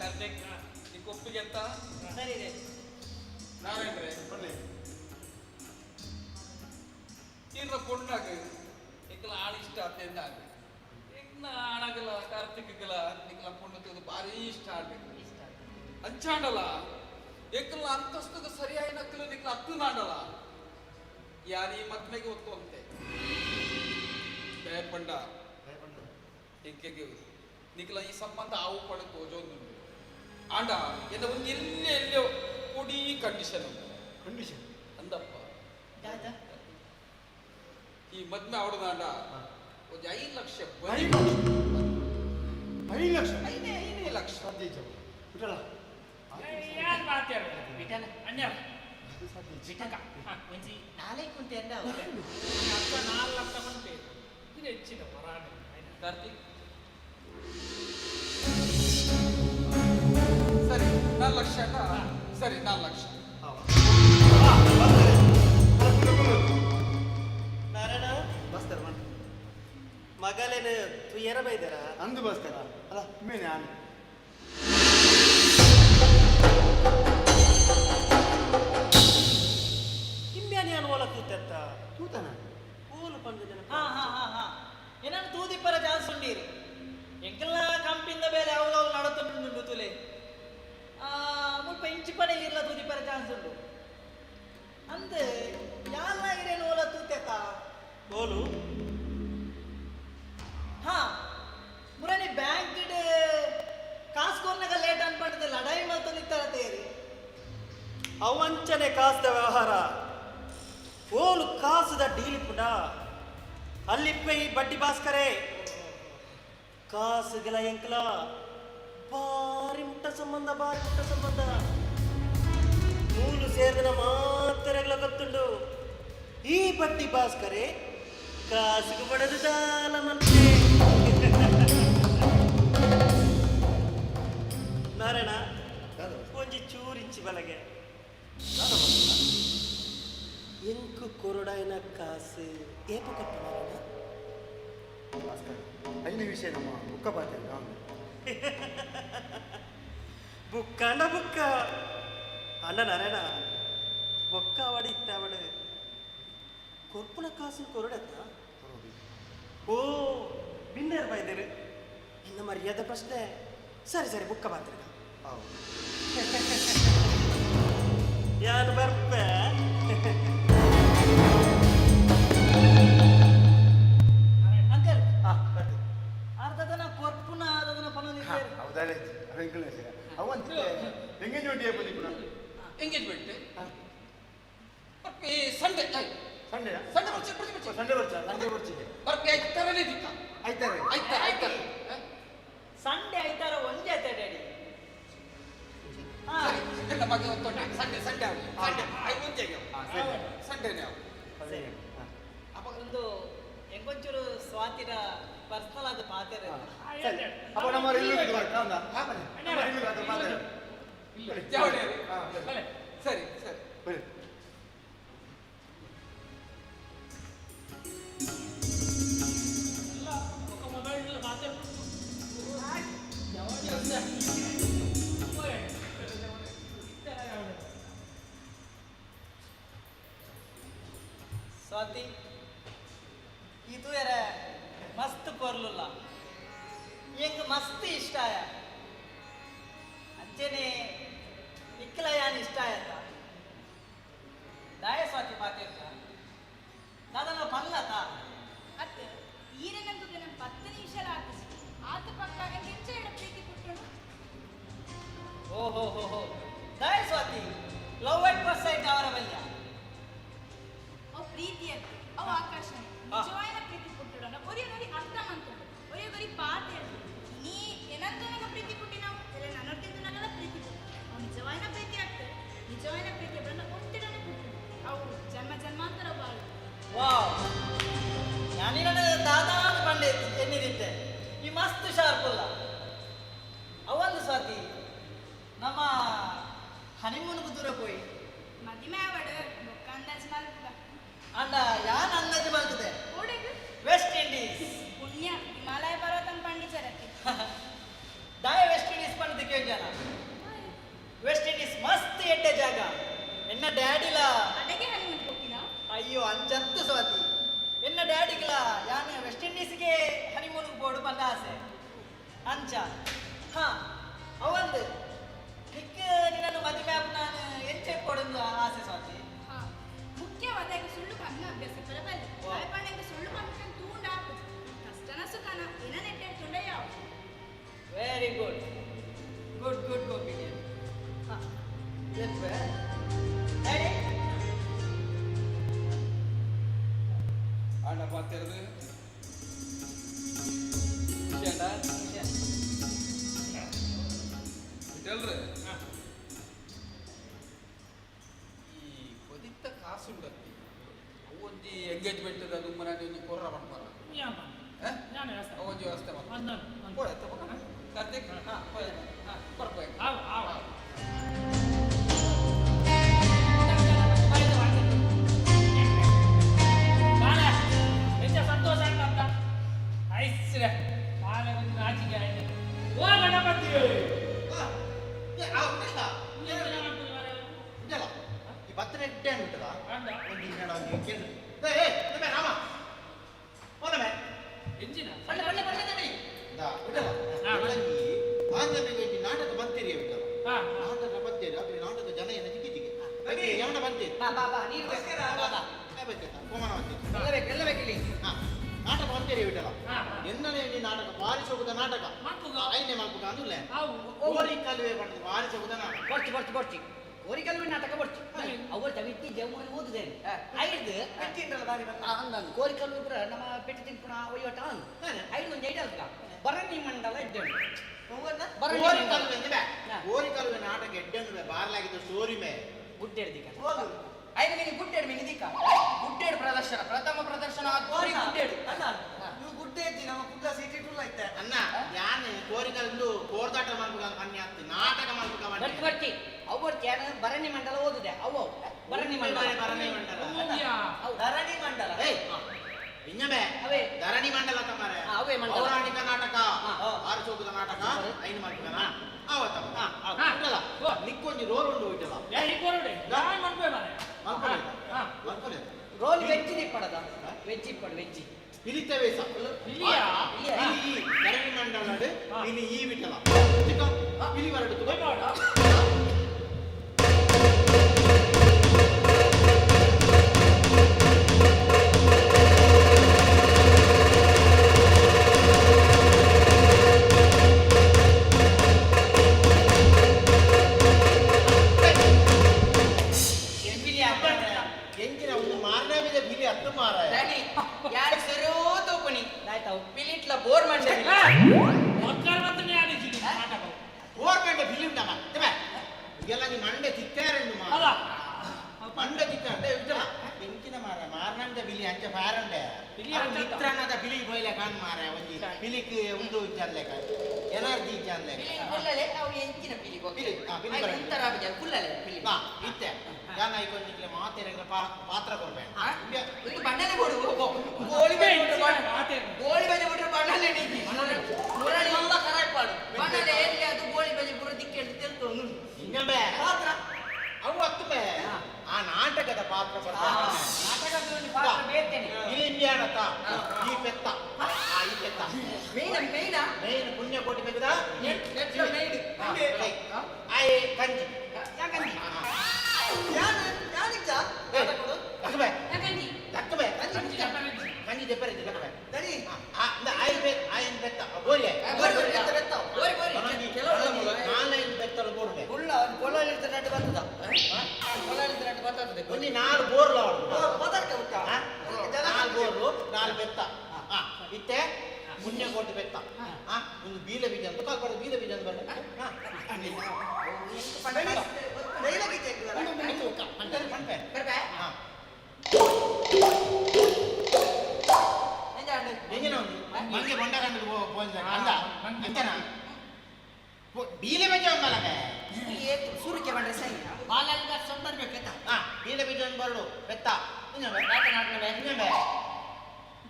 ಕಾರ್ತಿಕ್ ನೀ ಕೊಪ್ಪಿಗೆ ಅಂತ ಸರಿ ರೀ ನಾವೇನ್ರೆ ಬನ್ನಿ ಇನ್ನ பொண்ணாக ಎಕ್ಕಲ ಆಳ ಇಷ್ಟ ಆತೆಂದ ಆಗ ಎನ್ನ ಆಣಗಲ ಕಾರ್ತಿಕಗಲ ನಿಕ್ಕಲ பொண்ணுக்கு ಭಾರಿ ಇಷ್ಟ ಆಗ್ಬೇಕು ಅಂಚಾಂಡಲ ಎಕ್ಕಲ ಅಂತಸ್ತದ ಸರಿಯಾಗಿ ನಕ್ಕಲು ನಿಕ್ಕಲ ಹತ್ತು ನಾಂಡಲ ಯಾನಿ ಮದ್ಮೆಗೆ ಒತ್ತು ಅಂತೆ ಭಯಪಂಡ ಎಂಕೆಗೆ ನಿಕ್ಕಲ ಈ ಸಂಬಂಧ ಆವು ಪಡ ತೋಜೊಂದು ಆಂಡ ಎನ್ನ ಒಂದು ಎಲ್ಲೆಲ್ಲೋ ಕೊಡಿ ಕಂಡೀಷನ್ ಅಂದಪ್ಪ ದಾದಾ ಈ ಮದ್ಮೆ ಅವಡದಾಂಡ ಒಂದು 5 ಲಕ್ಷ ಬರೀ 5 ಲಕ್ಷ 5 ಲಕ್ಷ ಬಿಟ್ಟಲ್ಲ ಯಾರು ಮಾಡ್ತಾರೆ ಬಿಟ್ಟನ ಅನ್ಯಾರ ಬಿಟ್ಟಕ ಒಂಜಿ 4 ಕುಂಟೆ ಅಂದ ಅಪ್ಪ 4 ಲಕ್ಷ ಬಂತೆ ಇದು ಹೆಚ್ಚಿನ ಪರಾಣ ಕಾರ್ತಿಕ್ ಸರಿ 4 ಲಕ್ಷ ಸರಿ 4 ಲಕ್ಷ ಮಗಲೇನು ತುಯ್ಯರ ಬೈದಾರ ಅಂದು ಬಸ್ತಾರ ಅಲ್ಲ ಮೇನೆ ಆನೆ ಕಿಮ್ಯಾನಿ ಅನ್ವಲ ತೂತೆತ್ತ ತೂತನ ಕೂಲು ಪಂದಿನ ಏನನ್ನು ತೂದಿಪ್ಪರ ಚಾನ್ಸ್ ಉಂಡೀರಿ ಎಂಕೆಲ್ಲ ಕಂಪಿಂದ ಬೇರೆ ಅವು ನಡುತ್ತುಂಡು ತುಲೆ ಮುಲ್ಪ ಇಂಚಿ ಪಡೆಯಲ್ಲಿ ಇಲ್ಲ ತೂದಿಪ್ಪರ ಚಾನ್ಸ್ ಉಂಟು ಅಂದೆ ಯಾಲಾಗಿರೇನು ಓಲ ತೂತೆತ್ತ ಗೋಲು ಕಾಸ್ದ ವ್ಯವಹಾರ ಓಲು ಕಾಸುದ ಡೀಲಿ ಪುಡ ಅಲ್ಲಿಪ್ಪೆ ಈ ಬಡ್ಡಿ ಭಾಸ್ಕರೇ ಕಾಸುಗಳ ಎಂಕಲ ಬಾರಿ ಮುಟ್ಟ ಸಂಬಂಧ ಮೂಲು ಸೇರಿದ ಮಾತ್ರೆಗಳ ಗೊತ್ತುಂಡು ಈ ಬಡ್ಡಿ ಭಾಸ್ಕರೇ ಕಾಸುಗೆ ಪಡೆದು ದಾಲ ಮನ್ಸೆ ನಾರಾಯಣ ಒಂಜಿ ಚೂರಿಂಚಿ ಬಲಗೆ ಎಂಕು ಕೊರಡಾಯಿನ ಕಾಸು ಏಪು ಕಟ್ಟ ಐನ ವಿಷಯ ನಮ್ಮ ಬುಕ್ಕ ಪಾತ್ರ ಬುಕ್ಕಂಡ ಬುಕ್ಕ ಅಣ್ಣ ನಾರಾಯಣ ಬೊಕ್ಕ ಅವಡು ಇತ್ತ ಅವಡು ಕೊರ್ಪುನ ಕಾಸು ಕೊರಡತ್ತ ಓ ಬಿನ್ನೇರ್ ಬೈದೇರು ಇನ್ನು ಮರ್ಯಾದ ಪ್ರಶ್ನೆ ಸರಿ ಬುಕ್ಕ ಪಾತ್ರ ಯಾರು ಬರ್ಪೆ ಅಂಕಲ್ ಅರ್ಧದನ ಕೊರ್ಪುನ ಅರ್ಧದನ ಪನೊಂದು ಹೌದಾಳೆ ಅವಂತ ಎಂಗೇಜ್ಮೆಂಟ್ ಏಪದಿ ಕೂಡ ಎಂಗೇಜ್ಮೆಂಟ್ ಸಂಡೆ ಸಂಡೆ ಸಂಡೆ ಬರ್ಚಿ ಸಂಡೆ ಬರ್ಚಿದೆ ಬರ್ಪಿ ಐತಾರನೇ ದಿಕ್ಕ ಆಯ್ತಾರೆ ಸಂಡೆ ಐತಾರ ಒಂದೇ ಆಯ್ತಾ ಡ್ಯಾಡಿ ಎಲ್ಲ ಬಗ್ಗೆ ಒತ್ತೊಂಡೆ ಸಂಡೆ ಒಂದೇ ಸಂಡೇನೆ ಅಪ್ಪ ಒಂದು ಎಂಗೊಂಚೂರು ಸ್ವಾತಿರ ಪರ್ಸನಲ್ ಆದ ಮಾತಾಡ ಅಪ್ಪ ನಮ್ಮ ಇಲ್ಲು ಸರಿ ಬರೀ ಸ್ವಾತಿ ಇದು ಯಾರ ಮಸ್ತ್ ಕೊರ್ಲುಲ್ಲ ಎಂಗ್ ಮಸ್ತ್ ಇಷ್ಟ ಆಯ ಅಂಚೆನೆ ಇಕ್ಕಲ ಯಾನ್ ಇಷ್ಟ ಆಯತ್ತ ದಾಯ ಸ್ವಾತಿ ಮಾತೇತ ದಾದನ ಪಲ್ಲತ ಅತ್ತ ಈರೆನಂದು ನನ್ನ 10 ನಿಮಿಷ ಆತಿಸಿ ಆತ ಪಕ್ಕ ಎಂಚ ಎಡ ಪ್ರೀತಿ ಕೊಟ್ಟಳು ಓಹೋ ದಾಯ Swati love at first sight ಅವರ ಬಲ್ಯ ಅವು ಪ್ರೀತಿ ಅಂತ ಅವು ಆಕಾಶ ನಿಜವಾದ ಪ್ರೀತಿ ಕೊಟ್ಟಳು ಒರಿಯ ನೋಡಿ ಅರ್ಥ ಮಾಡ್ಕೊಂಡು ಒರಿಯ ಗರಿ ಪಾತ ನೀ ಏನಂತ ನನಗೆ ಪ್ರೀತಿ ಕೊಟ್ಟಿ ನಾವು ಎಲ್ಲ ನನ್ನೊಟ್ಟಿದ್ದು ನನಗೆಲ್ಲ ಪ್ರೀತಿ ಕೊಟ್ಟು ಅವು ನಿಜವಾದ ಪ್ರೀತಿ ಆಗ್ತದೆ ನಿಜವಾದ ಪ್ರೀತಿ ಬಂದ ಒಟ್ಟಿಡನೆ ಕೊಟ್ಟು ಅವು ಜನ್ಮಾಂತರ ಬಾಳು ವಾವ್ ഞാനിങ്ങനെ ದಾದಾನು ಪಂಡೆ ಎನ್ನಿದಿತ್ತೆ ಈ ಮಸ್ತ್ ಶಾರ್ಪುಲ್ಲ ಅವಂದು ಸ್ವಾತಿ ನಮ್ಮ ಹನಿಮೂನ್ಗೂ ದೂರ ಪೋಯಿ ಮದಿಮೆ ಅವಡು ಬೊಕ್ಕ ಅಂದಾಜು ಮಲ್ಪದ ಅಂಡ ಯಾನ್ ಅಂದಾಜು ಬರ್ತದೆ ಓಡೆಗು ವೆಸ್ಟ್ ಇಂಡೀಸ್ ಪುಣ್ಯ ಹಿಮಾಲಯ ಪರ್ವತನ ಪಂಡಿತರಕ್ಕೆ ದಾಯ ವೆಸ್ಟ್ ಇಂಡೀಸ್ ಪಂಡಿತ ಕೇಳ್ಜಾನ ವೆಸ್ಟ್ ಇಂಡೀಸ್ ಮಸ್ತ್ ಎಡ್ಡೆ ಜಾಗ ಎನ್ನ ಡ್ಯಾಡಿಲ ಅಡೆಗೆ ಹನಿಮೂನ್ ಕೊಟ್ಟಿನ ಅಯ್ಯೋ ಅಂಚಂತು ಸ್ವಾತಿ ಎನ್ನ ಡ್ಯಾಡಿಗಳ ಯಾನ ವೆಸ್ಟ್ ಇಂಡೀಸ್ಗೆ ಹನಿಮೂನ್ಗೆ ಬೋಡು ಬಂದ ಆಸೆ ಅಂಚ ಹಾ ಅವಂದು ನಿಕ್ಕ ನಿನ್ನನ್ನು ಮದುವೆ ಆಪ್ ನಾನು ಎಂಚೆ ಕೊಡೊಂದು ಆಸೆ ಸ್ವಾತಿ ಮುಖ್ಯವಾದ ಸುಳ್ಳು ಕಮ್ಮಿ ಅಭ್ಯಾಸ ಬರಬಲ್ಲ ಭಯಪಡಂಗೆ ಸುಳ್ಳು ಕಮ್ಮಿ ತೂಂಡ ಕಷ್ಟನ ಸುಖನ ಏನ ನೆಟ್ಟೆ ತುಂಡ ಯಾವ ವೆರಿ ಗುಡ್ ಒಪಿನಿಯನ್ ಡ್ಯಾಡಿ ಆಂಡ ಪಾತಿರದು ಇಟಲ್ರಿ ಈ ಕೊದಿತ್ತ ಕಾಸು ಉಂಡತ್ತಿ ಅವು ಒಂಜಿ ಎಂಗೇಜ್ಮೆಂಟ್ ಅದು ಮನೆ ಒಂಜಿ ಕೊರ್ರ ಮಾಡ್ಬಾರ ಒಂಜಿ ವ್ಯವಸ್ಥೆ ಮಾಡ್ತಾರೆ ಕಾರ್ತಿಕ್ ಬರ್ಬೇಕು ಸಂತೋಷ ಅಂತ ಐಸ್ರೆ ನಾಚಿಕೆ ಆಯ್ತು ಓ ಗಣಪತಿ ಈ ಭತ್ತನ ಎಡ್ಡೆ ಉಂಟದ ಎಂಜಿನ ನಾಟಕ ಬಂತೀರಿ ನಾಟಕ ಬಂತೀರಿ ಅದ್ರ ನಾಟಕ ಜನ ಏನ ಜಿಗಿಜಿಗೆ ಯಾವನ ಬಂತೀರಿ ನಾಟಕ ಬಂತೀರಿ ಬಿಟ್ಟಲ್ಲ ಎನ್ನನೇ ನಾಟಕ ಬಾರಿಸಿ ಹೋಗುದ ನಾಟಕ ಐನೇ ಮಲ್ಪುಗ ಅಂದ್ರೆ ಓರಿ ಕಲ್ವೆ ಬಂದು ಬಾರಿಸಿ ಹೋಗುದ ನಾಟಕ ഒരിക്കലും നാട്ടക പഠിച്ചു അവരുടെ വിറ്റി ജമുന ഓതുതേನೆ ಐದು ಪೆಟ್ಟಿಂಡ್ರಲ್ಲ ದಾರಿ ಬಂದ ಅಂದಂದು ಕೋರಿಕಲ್ಲು ಪುರ ನಮ್ಮ ಪೆಟ್ಟಿ ತಿನ್ಪುಣ ಒಯ್ಯೋಟ ಐದು ಒಂದು ಐಡಿಯಾ ಅಲ್ಕ ಬರಣಿ ಮಂಡಲ ಇದ್ದೇನೆ ಕೋರಿಕಲ್ಲು ನಾಟಕ ಎಡ್ಡೆಂದು ಬಾರ್ಲಾಗಿದ್ದು ಸ್ಟೋರಿ ಮೇ ಗುಡ್ಡೇಡ್ ದಿಕ್ಕ ಐದು ಮಿನಿ ಗುಡ್ಡೇಡ್ ಮಿನಿ ದಿಕ್ಕ ಗುಡ್ಡೇಡ್ ಪ್ರದರ್ಶನ ಪ್ರಥಮ ಪ್ರದರ್ಶನ ಕೋರಿ ಗುಡ್ಡೇಡ್ ಅಣ್ಣ ನೀವು ಗುಡ್ಡೆ ಇದ್ದಿ ನಮ್ಮ ಕುಡ್ಲ ಸಿಟಿ ಟುಲ್ಲ ಐತೆ ಅಣ್ಣ ಯಾನೆ ಕೋರಿಕಲ್ಲು ಕೋರ್ದಾಟ ಮಾಡ್ಬೇಕು ಅನ್ಯ ನಾಟಕ ಮಾಡ್ಬೇಕು ಬರ್ತಿ ಬರ್ತಿ ಅವ್ರ ತ್ಯಾನ ಭರಣಿ ಮಂಡಲ ಓದಿದೆ ಅವು ಭರಣಿ ಮಂಡಲ ಭರಣಿ ಮಂಡಲ ಧರಣಿ ಮಂಡಲ ಇನ್ನೊಮ್ಮೆ ಅವೇ ಧರಣಿ ಮಂಡಲ ತಮ್ಮರೆ ಅವೇ ಮಂಡಲ ಪೌರಾಣಿಕ ನಾಟಕ ಆರಿಸೋದು ನಾಟಕ ಐದು ಮಾಡ್ಬೇಕನ ಅವತ್ತಲ್ಲ ನಿಕ್ಕೊಂಜಿ ರೋಲ್ ಉಂಡು ಹೋಯ್ತಲ್ಲ ರೋಲ್ ವೆಜ್ಜಿ ನಿಪ್ಪಡದ ವೆಜ್ಜಿ ಇಪ್ಪಡು ವೆಜ್ಜಿ ಪಿಲಿತ ವೇಷ ಧರಣಿ ಮಂಡಲ ಇಲ್ಲಿ ಈ ಬಿಟ್ಟಲ್ಲ ಪಿಲಿ ಬರಡು ಮಂಡೆ ತಿಕ್ಕಾರೆಂಡು ಮಂಡೆ ತಿಕ್ಕಾರೆ ಬೆಂಕಿನ ಮಾರ ಮಾರ್ನಂದ ಬಿಲಿ ಅಂಚ ಫಾರಂಡೆ ಮಿತ್ರನದ ಬಿಲಿ ಬೊಯ್ಲೆ ಕಾಣ್ ಮಾರ ಒಂಜಿ ಬಿಲಿಕ್ ಉಂದು ಇಜ್ಜನ್ಲೆಕ ಎನರ್ಜಿ ಇಜ್ಜನ್ಲೆಕ ಫುಲ್ಲಲೆ ಅವು ಎಂಚಿನ ಬಿಲಿ ಬಿಲಿ ಬಿಲಿ ಎಂತರ ಬಿಜ ಫುಲ್ಲಲೆ ಬಿಲಿ ಇತ್ತೆ ಯಾನ ಐಕೊಂದಿಕ್ಲೆ ಮಾತೆರೆಗ್ಲ ಪಾತ್ರ ಕೊಡ್ಬೇಡ ಇದು ಬಣ್ಣನೆ ಕೊಡು ಗೋಳಿ ಬಜೆ ಬಿಟ್ರೆ ಬಣ್ಣನೆ ನೀತಿ ಮುರಳಿ ಎಲ್ಲ ಕರಾಯ್ ಪಾಡು ಬಣ್ಣನೆ ಎಲ್ಲಿ ಅದು ಗೋಳಿ ಬಜೆ ಬುರ ದಿಕ್ಕೆ ಅಂತ ತಿಳ್ತು ಇನ್ನೊಮ್ಮೆ ಪಾತ್ರ ಅವು ಹತ್ತುಮೆ ಆ ನಾಟಕದ ಪಾತ್ರ ನಾಟಕದ ಪಾತ್ರ ಬೇಡ್ತೇನೆ ಇಲ್ಲಿಂದ್ಯಾನತ ಈ ಪೆತ್ತ ಈ ಪೆತ್ತ ಮೇನ್ ಪುಣ್ಯಕೋಟಿ ಬೆಗದ ಆಯ್ ಕಂಜಿ ಯಾಕಂದಿ ಕಂಜಿ ದೆಪ್ಪರೆ ಆಯನ್ ಬೆತ್ತ ಬೋರಿಯ ನಾಲ್ಕು ಬೆತ್ತಲು ಬೋರ್ಬೆ ಒಂದು ನಾಲ್ಕು ಬೋರ್ಲು ನಾಲ್ಕು ಬೋರ್ಲು ನಾಲ್ಕು ಬೆತ್ತ ಇತ್ತೆ ಪುಣ್ಯಕೋಟಿ ಬೆತ್ತ ಒಂದು ಬೀಲ ಬೀಜ ಅಂತ ಕಾಲ್ಪಡ ಬೀಲ ಬೀಜ ಅಂತ ಬರ್ಲಿ ಮಂಗೆ ಬೊಂಡ ಕಂಡು ಅಂದ ಅಂತೆನಾ ಬೀಲೆ ಬೀಜ ಒಂದಲ್ಲ ಸೂರಿಕೆ ಬಂದ್ರೆ ಸೈ ಬಾಲಲ್ಗ ಸಂಬರ್ ಬೇಕತ್ತ ಬೀಲೆ ಬೀಜ ಒಂದು ಬರ್ಡು ಬೆತ್ತ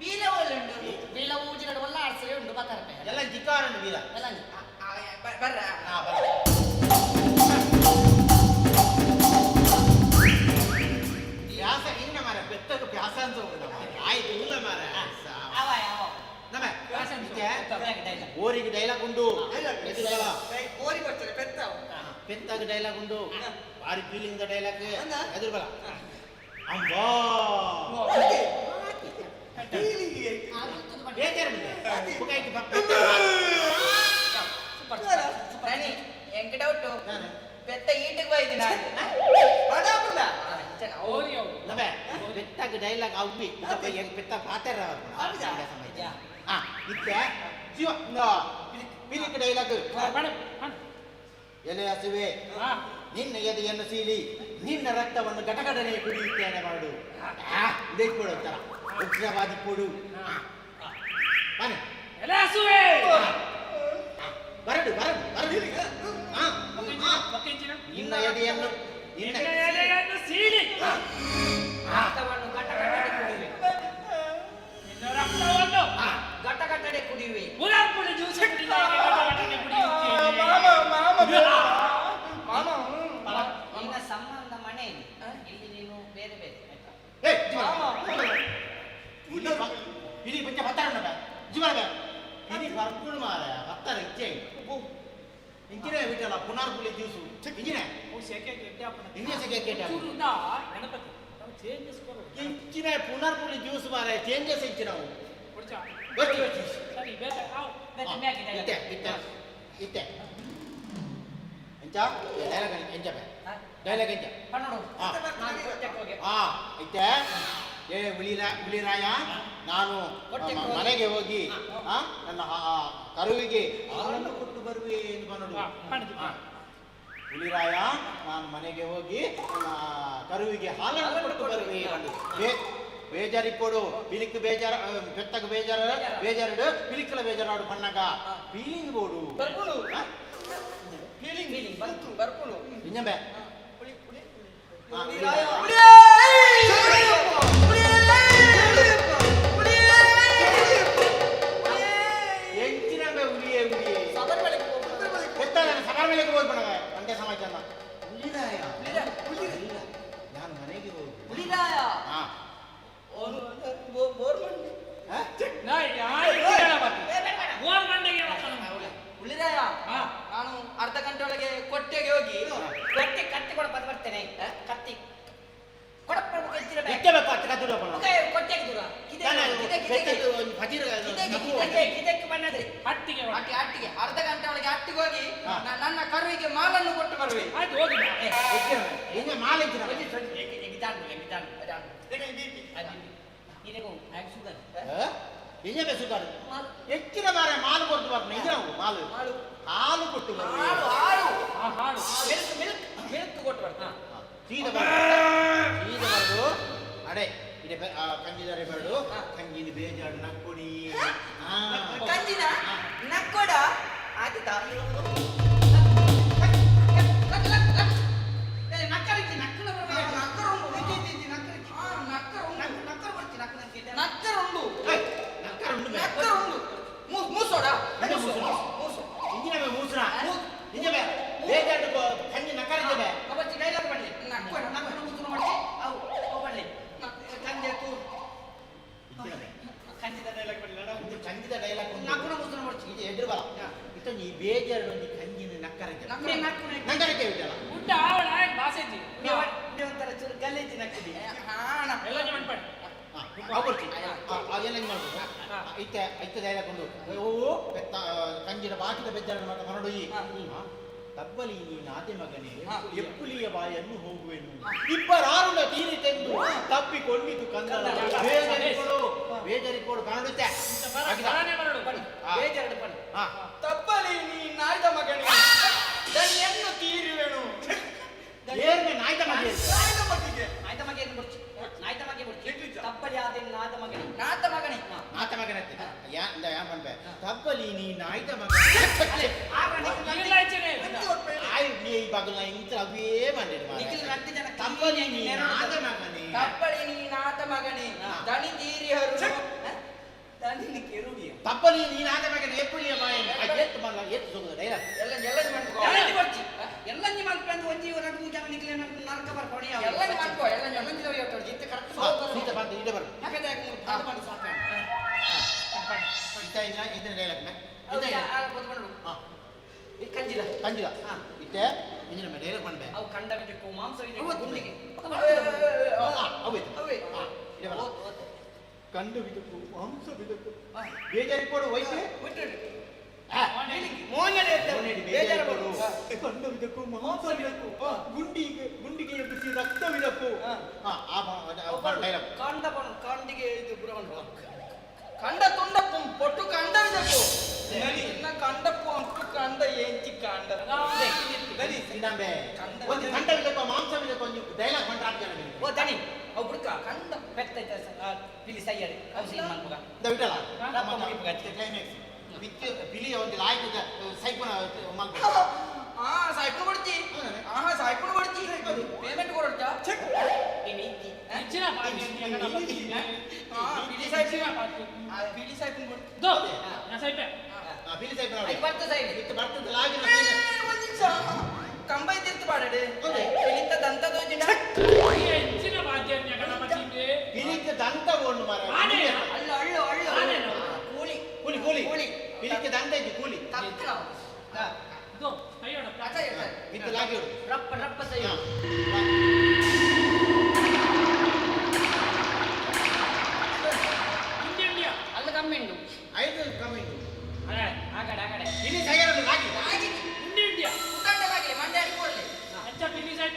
ಬೀಲ ಒಳ್ಳುಂಡು ಬೀಲ ಊಜಿನಡು ಒಲ್ಲ ಆಡ್ಸೆ ಉಂಡು ಬತ್ತಾರಪೆ ಎಲ್ಲ ಜಿಕ್ಕಾರುಂಡು ಬೀಲ ಎಲ್ಲ ಬರ್ರ ಪ್ಯಾಸ ಇನ್ನ ಮಾರ ಬೆತ್ತಕ್ಕೆ ಪ್ಯಾಸ ಅಂತ ಆಯ್ತು ಇಲ್ಲ ಮಾರ ಓರಿಗೆ ಡೈಲಾಗ್ ಉಂಡು ಓರಿ ಬರ್ತಾರೆ ಪೆತ್ತ ಪೆತ್ತಾಗ ಡೈಲಾಗ್ ಉಂಡು ಭಾರಿ ಫೀಲಿಂಗ್ ಡೈಲಾಗ್ ಎದುರು ಬಲ ಅಂಬಾ ಎಂಕ ಡೌಟು ಪೆತ್ತ ಈಟಿಗೆ ಬೈದಿನ ಪೆತ್ತಾಗ ಡೈಲಾಗ್ ಅವ್ವಿ ಪೆತ್ತ ಪಾತ್ರ ಇತ್ತೆ ಶಿವ ಪಿಲಿಕ್ ಡೈಲಾಗ್ ಎಲೆ ಹಸುವೆ ನಿನ್ನ ಎದೆಯನ್ನು ಸೀಳಿ ನಿನ್ನ ರಕ್ತವನ್ನು ಘಟಘಟನೆ ಕುಡಿಯುತ್ತೇನೆ ಮಾಡು ಕೊಡು ತರ ಉಗ್ರವಾದಿ ಕೊಡು ಬರಡು ಬರಡು ಬರಡು ನಿನ್ನ ಎದೆಯನ್ನು ಸೀಳಿ ರಕ್ತವನ್ನು ಘಟಘಟನೆ ಕುಡಿಯುವೆ ನಿನ್ನ ರಕ್ತವನ್ನು ಘಟಘಟನೆ ಕುಡಿಯುವೆ ಪುರಾಪುಡಿ ಜ್ಯೂಸ್ ನಿನ್ನ ಸಂಬಂಧ ಮನೆಯಲ್ಲಿ ಇಲ್ಲಿ ನೀನು ಬೇರೆ ಬೇರೆ ಇಲ್ಲಿ ಪಂಚ ಭತ್ತಾರ ಜೀವನ ಇಲ್ಲಿ ಬರ್ಕೊಂಡು ಮಾರ ಭತ್ತಾರ ಇಚ್ಛೆ ಇಂಚಿನ ಬಿಟ್ಟಲ್ಲ ಪುನರ್ಪುಲಿ ಜ್ಯೂಸು ಇಂಚಿನ ಇಂಜಿನ ಸೆಕೆ ಕೇಟ ಇಂಚಿನ ಪುನರ್ಪುಲಿ ಜ್ಯೂಸ್ ಮಾರ ಚೇಂಜಸ್ ಇಂಚಿ ನಾವು ಇತ್ತೆ ಇತ್ತೆ ಇತ್ತೆ ಎಂಚ ಡೈಲಾಗ್ ಎಂಚ ಡೈಲಾಗ್ ಐತೆ ಪನ್ನೋಡು ಐತೆ. ಏ ಉಳಿರಾಯ, ನಾನು ಮನೆಗೆ ಹೋಗಿ ನನ್ನ ಕರುವಿಗೆ ಹಾಲನ್ನು ಕೊಟ್ಟು ಬರುವೆ ಎಂದು ಬನ್ನೋಡು. ಉಳಿರಾಯ, ನಾನು ಮನೆಗೆ ಹೋಗಿ ನನ್ನ ಕರುವಿಗೆ ಹಾಲನ್ನು ಕೊಟ್ಟು ಬರುವೆ. ಬೇಜಾರಿಪ್ಪೋಡು ಪಿಲಿಕ್ ಬೇಜಾರ ಬೆತ್ತಗ ಬೇಜಾರಡು ಪಿಲಿಕ್ಕಲ ಬೇಜಾರಾಡು ಪಣ್ಣಗ ಫೀಲಿಂಗ್ ಬೋಡು ಫೀಲಿಂಗ್ ಬರ್ಕೊಂಡು ಇನ್ನೊಮ್ಮೆ ಎಂಚಿನಂಬೆ ಉಳಿಯೇ ಸಭಾ ಮೇಲೆಗೆ ಹೋಗಿ ಬಣ ಒಂದೇ ಸಮಾಚಾರ. ನಾನು ಮನೆಗೆ ಹೋಗಿ ಉಳಿರಾಯ, ನಾನು ಅರ್ಧ ಗಂಟೆ ಒಳಗೆ ಕೊಟ್ಟೆಗೆ ಹೋಗಿ ಕೊಟ್ಟೆ ಕತ್ತಿ ಕೊಡ ಬರ್ತೇನೆ. ಕತ್ತಿ ಕೊಟ್ಟೆಗೆ ದೂರ ಹಟ್ಟಿಗೆ ಅರ್ಧ ಗಂಟೆ ಒಳಗೆ ಹಟ್ಟಿಗೆ ಹೋಗಿ ನನ್ನ ಕರುವಿಗೆ ಮಾಲನ್ನು ಕೊಟ್ಟು ಬರುವೆ. ಹೆಚ್ಚಿನ ಬಾರ ಮಾಲು ಕೊಟ್ಟು ಬರ್ತೀನಿ. ಮಾಲು ಹಾಲು ಕೊಟ್ಟು ಮಿಲ್ಕ್ ಕೊಟ್ಟು ಬರ್ತೀನಿ. ಸೀದ ಬರದು ಅಡೆ ಇದೆ ಕಂಜಿದಾರೆ ಬರಡು ಕಂಜಿನ ಬೇಜಾರು ನಕ್ಕೊಡಿ ಕಂಜಿನ ನಕ್ಕೊಡ ಆಯ್ತಾ ಈ ಬೇಜಾರು ಕಂಜಿನ ನಕ್ಕರಕ್ಕೆ ಬಿಟ್ಟಲ್ಲ ಒಂಥರ ಚೂರು ಗಲೀಜಿ ನಕ್ಕದಿ ಅದೆಲ್ಲ ಮಾಡ್ಬೋದು. ಐತೆ ಕೊಂಡು ಕಂಜಿನ ಬಾಕಿದ ಬೆಜ್ಜಾರ ಮರಡು ತಬ್ಬಲಿ ನೀನು ಆದೆ ಮಗನೇ ಎಪ್ಪುಲಿಯ ಬಾಯನ್ನು ಹೋಗುವೆನು ಇಬ್ಬರಾರುಣ ತೀರಿ ತೆಗೆದು ತಪ್ಪಿಕೊಂಡಿದ್ದು ಕಂದಳ ಬೇಜರಿಕೊಡು ಕಾಣುತ್ತೆ ತಪ್ಪಲಿ ನೀ ನಾಯ್ದ ಮಗನೇ ದಣಿಯನ್ನು ತೀರುವೆನು. ನಾಯ್ದ ಮಗೆ ತಪ್ಪಲಿ ಆದ ನಾದ ಮಗನೇ ನಾತ ಮಗನೇ ತಪ್ಪಲಿ ನೀ ನಾಯ್ದ ಮಗನೇ ತಪ್ಪಲಿ ನೀ ನಾದ ಮಗನೇ ದಣಿ ತೀರಿ ಹರು ದಣಿ ಕೆರುಡಿಯ ತಪ್ಪಲಿ ನೀನಾದ ಮಗನ ಎಪ್ಪುಲಿಯ ಬಾಯನ್ನು ಎತ್ತು ಬಲ್ಲ ಎತ್ತು ಹೋಗುದು ಡೈಲಾಗ್ ಎಲ್ಲಂಜಿ ಮಲ್ಪಂದು ಒಂಜಿ ಎರಡು ಮೂರು ಜನ ನಿಕ್ಲೆ ನರಕ ಬರ್ಕೊಡಿ ಎಲ್ಲಂಜಿ ಮಾಡ್ಕೋ ಎಲ್ಲಂಜಿ ಹೋಗ್ತಾಳೆ ಜಿತ್ತೆ ಕರೆಕ್ಟ್ ಸೀತ ಬಂದು ಇಡೆ ಬರು ಯಾಕಂದ್ರೆ ಅದು ಬಂದು ಸಾಕು ಇದನ್ನ ಡೈಲಾಗ್ ಕಂಜಿಲ ಇತ್ತೆ ಇಂಜಿನ ಮೇಲೆ ಡೈಲಾಗ್ ಮಾಡ್ಬೇಕು ಅವು ಕಂಡ ಬಿದ್ದಕ್ಕೂ ಮಾಂಸ ಇದೆ ಗುಂಡಿಗೆ ಕಂಡು ಬಿದ್ದಕ್ಕೂ ಮಾಂಸ ಬಿದ್ದಕ್ಕೂ ಬೇಜಾರಿಕೊಡು ವಯಸ್ಸು ಬೇಜಾರು ಕಂಡು ಬಿದ್ದಕ್ಕೂ ಮಾಂಸ ಬಿಡಕ್ಕೂ ಗುಂಡಿಗೆ ಎಬ್ಬಿಸಿ ರಕ್ತವಿದಕ್ಕೂ ಕಂಡಿಗೆ ಇದು ಕಂಡ ತುಂಡಪ್ಪು ಪೊಟ್ಟು ಕಂಡವಿದಕ್ಕೂ ಕಂಡಪ್ಪು ಅಂಟು ಕಂಡ ಏಂಚಿ ಕಂಡ ಒಂದು ಕಂಡವಿದಕ್ಕೂ ಮಾಂಸವಿದಕ್ಕೂ ಒಂದು ಡೈಲಾಗ್ ಮಾಡ್ತಾರೆ ಓ ದಣಿ ಅವು ಬಿಡ್ಕ ಕಂಡ ಪೆತ್ತ ಪಿಲಿ ಸೈಯಡಿ ಔಷಧಿ ಮನ್ಪುಗ ಬಿಟ್ಟಲ್ಲ ಕ್ಲೈಮ್ಯಾಕ್ಸ್ ಬಿಲಿಯ ಒಂದು ಲಾಯ್ಕದ ಸೈಪನ ಮಲ್ಪ ಸಾಯ್ಪುಣ ಕೊಡ್ತಿ ಸಾಯ್ಪುಣ ಕೊಡ್ತಿ ಪೇಮೆಂಟ್ ಕೊಡ್ತ ಬಿಳಿ ಸಾಯ್ಪುಣ ಕಂಬ ಇದ್ದಿರ್ತು ಬಾಡಡೆ ಪಿಲಿತ ದಂತ ದೋಜಿನ ಪಿಲಿತ ದಂತ ಓಡು ಮರ ಅಳ್ಳು ಅಳ್ಳು ಅಳ್ಳು ಕೂಲಿ ಪಿಲಿತ ದಂತ ಇದ್ದು ಕೂಲಿ ಮಿತ್ತು ಲಾಗಿ ರಪ್ಪ ರಪ್ಪ ಸೈ ಅಲ್ಲ ಕಮ್ಮಿಂಡು 5 ಕಮ್ಮಿಂಡು ಆಗಡೆ ಆಗಡೆ ಇಲ್ಲಿ ಸೈಯರನ್ನು ಲಾಗಿ ಉಂಡಿ ಉಂಡಿಯ ಉಂಡ ಬಾಗಿ ಮಂಡ್ಯ ಅಡಿಕೊಳ್ಳಿ ಅಚ್ಚ ಪಿಲಿ ಸೈಡ್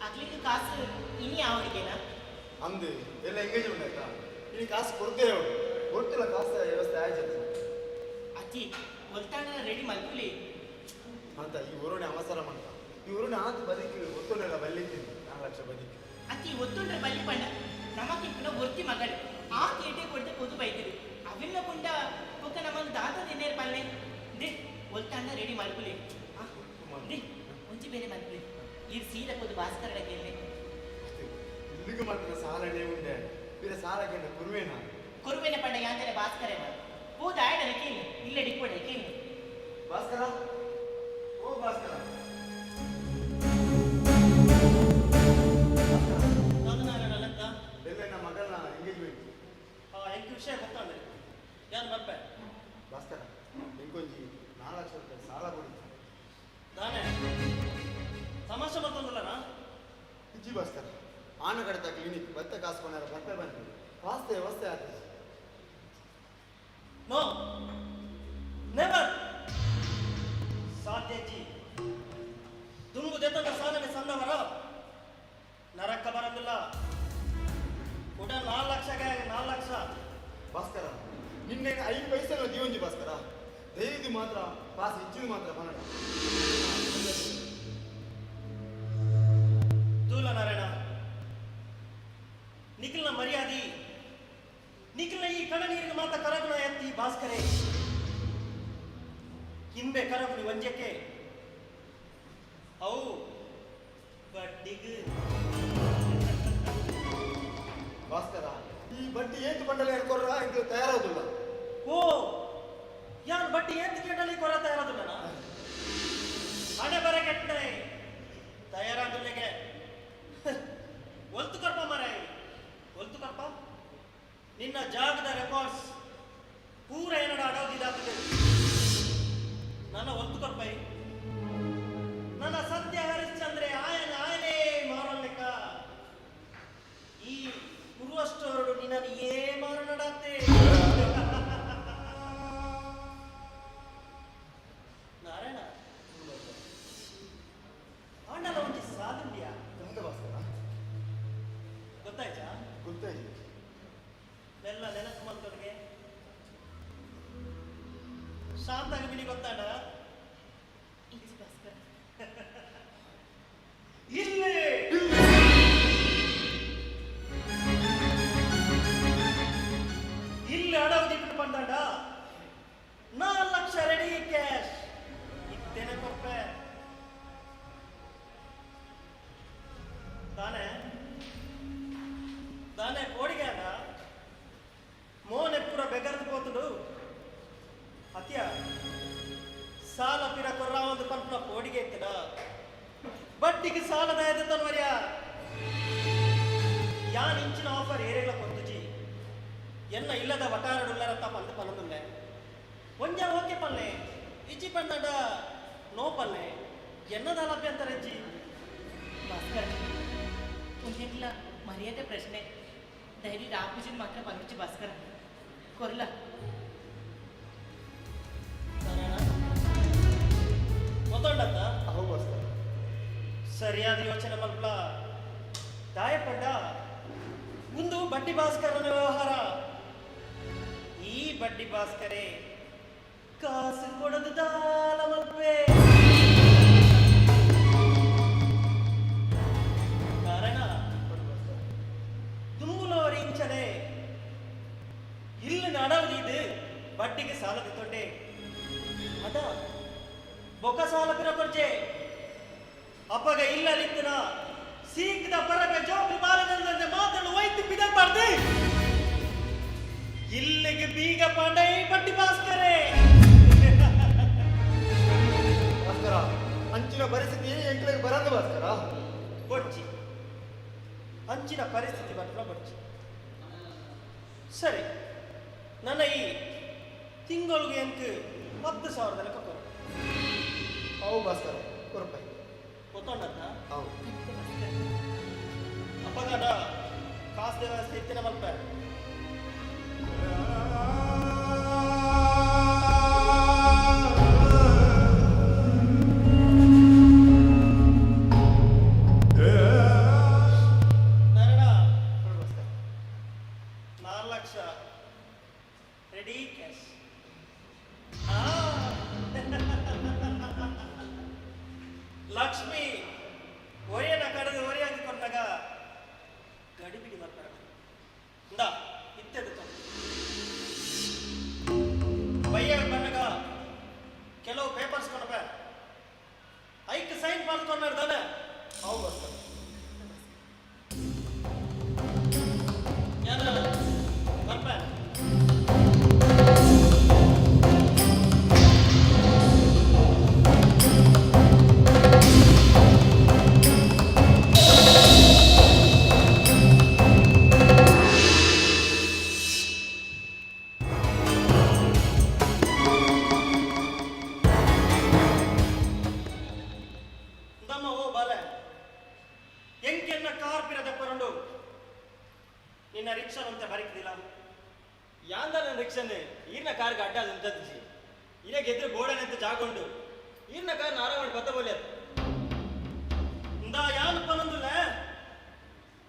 ಅಗ್ಲಿಗೆ ಕಾಸು ಇನಿ ಅವರಿಗೆನಾ ಅಂದು ಎಲ್ಲ ಎಂಗೇಜ್ಮೆಂಟ್ ಆಯ್ತಾ ಇಲ್ಲಿ ಕಾಸು ಕೊಡ್ತೇವೆ ಅವಳು ಕೊಟ್ಟಿಲ್ಲ ಕಾಸು ವ್ಯವಸ್ಥೆ ಆಯ್ತು ಅಜ್ಜಿ ಒಲ್ತಾಣ ರೆಡಿ ಮಲ್ಕುಲಿ ಅಂತ ಈ ಊರೊಣೆ ಅವಸರ ಮಾಡ್ತ ಈ ಊರೊಣೆ ಆತು ಬದುಕಿ ಒತ್ತುನೆಲ್ಲ ಬಲ್ಲಿದ್ದೀನಿ 4 ಲಕ್ಷ ಬದುಕಿ ಅಜ್ಜಿ ಒತ್ತುಂಡ್ರೆ ಬಲ್ಲಿ ಪಂಡ ನಮಕಿಂಪಿನ ಒರ್ತಿ ಮಗಳು ಆ ತೇಟೆ ಕೊಡ್ತೆ ಕೊದು ಬೈತಿರು ಅವಿನ್ನ ಪುಂಡ ಒಕ್ಕ ನಮ್ಮನ್ನು ದಾದ ದಿನೇರ್ ಪಲ್ಲೆ ದೇ ಒಲ್ತಾಣ ರೆಡಿ ಮಲ್ಕುಲಿ ದೇ ಒಂಚಿ ಬೇರೆ ಮಲ್ಕುಲಿ ಈ ಸೀದ ಕೊದು ಭಾಸ್ಕರಡಕ್ಕೆ ಎಲ್ಲೆ ಇಲ್ಲಿಗೆ ಮಾತ್ರ ಸಾಲನೇ ಉಂಡೆ ಬೇರೆ ಸಾಲಕ್ಕೆ ಕುರುವೇನ ಕುರುವೆನ ಪಂಡ ಯಾಂತನೆ ಭಾಸ್ಕರೇನ ಹೋದ ಆಯ್ಡನ ಕೇಳಿ ಇಲ್ಲೇ ಡಿಕ್ಕೊಡೆ ಕೇಳಿ ಭಾಸ್ಕರ ಓ ಭಾಸ್ಕರ ಎಲ್ಲ ನಮ್ಮ ಮಗಳನ್ನ ಎಂಗೇಜ್ಮೆಂಟ್ ಎಂಟು ವಿಷಯ ಗೊತ್ತಾಂದ್ರೆ ಯಾರು ಮರ್ಪೆ ಭಾಸ್ಕರ ನಿಂಗೊಂಜಿ 4 ಲಕ್ಷ ರೂಪಾಯಿ ಸಾಲ ಕೊಡಿ ನಾನೇ ಸಮಸ್ಯೆ ಮತ್ತೊಂದಲ್ಲನಾ ಇಜ್ಜಿ ಭಾಸ್ಕರ ಆನಗಡತ ಕ್ಲಿನಿಕ್ ಭತ್ತ ಕಾಸ್ಕೊಂಡಾರ ಬಟ್ಟೆ ಬಂತು ವಾಸ್ತೆ ವ್ಯವಸ್ಥೆ ಆಗ್ತದೆ ನೋ ನೆವರ್ ಸಾಧ್ಯ ಜಿ ದುಂಗು ದೆತ್ತದ ಸಾಧನೆ ಸಣ್ಣವರ ನರಕ್ಕ ಬರೋದಿಲ್ಲ ಕೂಡ 4 ಲಕ್ಷಗೆ 4 ಲಕ್ಷ ಭಾಸ್ಕರ ನಿನ್ನೆ 5 ಪೈಸೆ ಜೀವಂಜಿ ಭಾಸ್ಕರ ದಯವಿದು ಮಾತ್ರ ಪಾಸ್ ಇಚ್ಚಿನ ಮಾತ್ರ ಕನ್ನಡ ತೂಲ ನಾರಾಯಣ ನಿಖಿಲ್ನ ಮರ್ಯಾದಿ ನಿಖಿಲ್ನ ಈ ಕಣ ನೀರಿಗೆ ಮಾತ ಕರಗುಣ ಎತ್ತಿ ಭಾಸ್ಕರೇ ಹಿಂಬೆ ಕರಗುನಿ ವಂಜಕ್ಕೆ ಅವು ಬಡ್ಡಿಗೆ ಭಾಸ್ಕರ ಈ ಬಡ್ಡಿ ಏತು ಬಂಡಲ ಹೇಳ್ಕೊಡ್ರ ಇದು ತಯಾರಾಗುದಿಲ್ಲ ಓ ಯಾರು ಬಡ್ಡಿ ಏತು ಕೇಳಲಿ ಕೊರ ತಯಾರಾದುಲ್ಲ ಹಣೆ ಬರ ಕೆಟ್ಟನೆ ತಯಾರಾದುಲ್ಲೆಗೆ ಒಲ್ತು ಕರ್ಪ ಮರೆ ಒಲ್ತು ಕರ್ಪ ನಿನ್ನ ಜಾಗದ ರೆಕಾರ್ಡ್ಸ್ ಪೂರ ಏನಡ ಅಡೋದಿದಾಗ್ತದೆ ನನ್ನ ಒಲ್ತು ಕರ್ಪೈ ನನ್ನ ಸತ್ಯ ಹರಿಶ್ಚಂದ್ರೆ ಆಯನೇ ಮಾರೋನ್ ಲೆಕ್ಕ ಈ ಕುರುವಷ್ಟವರು ನಿನ್ನನ್ನು ಏ ಮಾರನಡಾತೆ ನಾರಾಯಣ ಆಂಡಲ ಒಂಚಿ ಸಾಧನ್ಯ ಗೊತ್ತಾಯ್ತಾ ಗೊತ್ತಾಯ್ತು ಎಲ್ಲ ನೆನಪು ಮಂತವ್ರಿಗೆ ಶಾಂತಾಗ ಬಿಡಿ ಗೊತ್ತಾಡ ಇಲ್ಲೇ ಇಲ್ಲಿ ಅಡವದಿ ಬಿಟ್ಟು ಬಂದಾಡ 4 ಲಕ್ಷ ರೆಡಿ ಕ್ಯಾಶ್ ಇದ್ದೇನೆ ಕೊಪ್ಪೆ ತಾನೇ ತಾನೇ ಕೋಡಿಗೆ ಅದ ಮೋನೆ ಪೂರ ಬೆಗರ್ದು పోతుడు ಅತ್ಯ ಸಾಲ ಪಿರ ಕೊರ್ರ ಒಂದು ಪಂಪನ ಕೋಡಿಗೆ ಇತ್ತದ ಬಡ್ಡಿಗೆ ಸಾಲದ ಎದತನ್ವರ್ಯ ಯಾನ್ ಇಂಚಿನ ಆಫರ್ ಏರೆಗಳ ಕೊತ್ತುಜಿ ಎನ್ನ ಇಲ್ಲದ ವಟಾರಡುಲ್ಲರಂತ ಪಂದು ಪನ್ನದುಲ್ಲೆ ಒಂಜ ಓಕೆ ಪಲ್ಲೆ ಇಜ್ಜಿ ಪಂಡಾಡ ನೋ ಪಲ್ಲೆ ಎನ್ನದ ಅಭ್ಯಂತರ ಇಜ್ಜಿ ಭಾಸ್ಕರ್ ಒಂದಿಲ್ಲ ಮರ್ಯಾದೆ ಪ್ರಶ್ನೆ ಧೈರ್ಯ ರಾಪೂಜಿನ ಮಾತ್ರ ಪಂಚಿ ಭಾಸ್ಕರ ಕೊರ್ಲ ಗೊತ್ತೊಂಡತ್ತ ಅಹೋ ಭಾಸ್ಕರ ಸರಿಯಾದ ಯೋಚನೆ ಮಲ್ಪಲ ದಾಯಪಡ್ಡ ಒಂದು ಬಡ್ಡಿ ಭಾಸ್ಕರನ ವ್ಯವಹಾರ ಈ ಬಡ್ಡಿ ಭಾಸ್ಕರೇ ಕಾಸು ಕೊಡದು ದಾಲ ಮಲ್ಪೆ ಕಾರಣ ತುಂಬುಲವರ ಇಂಚನೆ ಇಲ್ಲಿ ನಡವದು ಇದು ಬಡ್ಡಿಗೆ ಸಾಲದ ತೊಟ್ಟೆ ಅದ ಬೊಕ್ಕ ಸಾಲ ಪಿರ ಕೊರ್ಚೆ ಅಪ್ಪಗ ಇಲ್ಲಲಿತ್ತಿನ ಸೀಕ್ದ ಪರಗ ಜೋಕು ಬಾರದಂತೆ ಮಾತನ್ನು ಒಯ್ತು ಬಿಡಬಾರ್ದು ಇಲ್ಲಿಗೆ ಬೀಗ ಪಾಂಡೈ ಬಡ್ಡಿ ಭಾಸ್ಕರೇ ಭಾಸ್ಕರ ಅಂಚಿನ ಪರಿಸ್ಥಿತಿ ಎಂಕ್ಲಿಗೆ ಬರಂದು ಭಾಸ್ಕರ ಬೊಡ್ಚಿ ಅಂಚಿನ ಪರಿಸ್ಥಿತಿ ಬರ್ತದ ಬೊಡ್ಚಿ ಸರಿ ನನ್ನ ಈ ತಿಂಗಳಿಗೆ ಎಂಕ್ 10,000 ಲೆಕ್ಕ ಕೊಡು ಅವು ಭಾಸ್ಕರ ಕೊರಪಾಯಿ ಗೊತ್ತೊಂಡತ್ತ ಅವು ಅಪ್ಪಗಾಡ ಕಾಸು ವ್ಯವಸ್ಥೆ ಇತ್ತಿನ ಮಲ್ಪ Yeah. ಎಂಕೆನ್ನ ಕಾರ್ಪಿರದ ಪರಂಡು ನಿನ್ನ ರಿಕ್ಷನ್ ಅಂತ ಬರೀಕಿದಿಲ್ಲ ಯಾಂದ ನನ್ನ ರಿಕ್ಷನ್ ಈರ್ನ ಕಾರ್ಗೆ ಅಡ್ಡ ಅಂತದ್ಜಿ ಇನ್ನ ಗೆದ್ರೆ ಗೋಡನೆ ಅಂತ ಜಾಗೊಂಡು ಈರ್ನ ಕಾರ್ ನಾರಾಯಣ ಬತ್ತ ಬೋಲೆ ಇಂದ ಯಾನ್ ಪನಂದುಲ್ಲ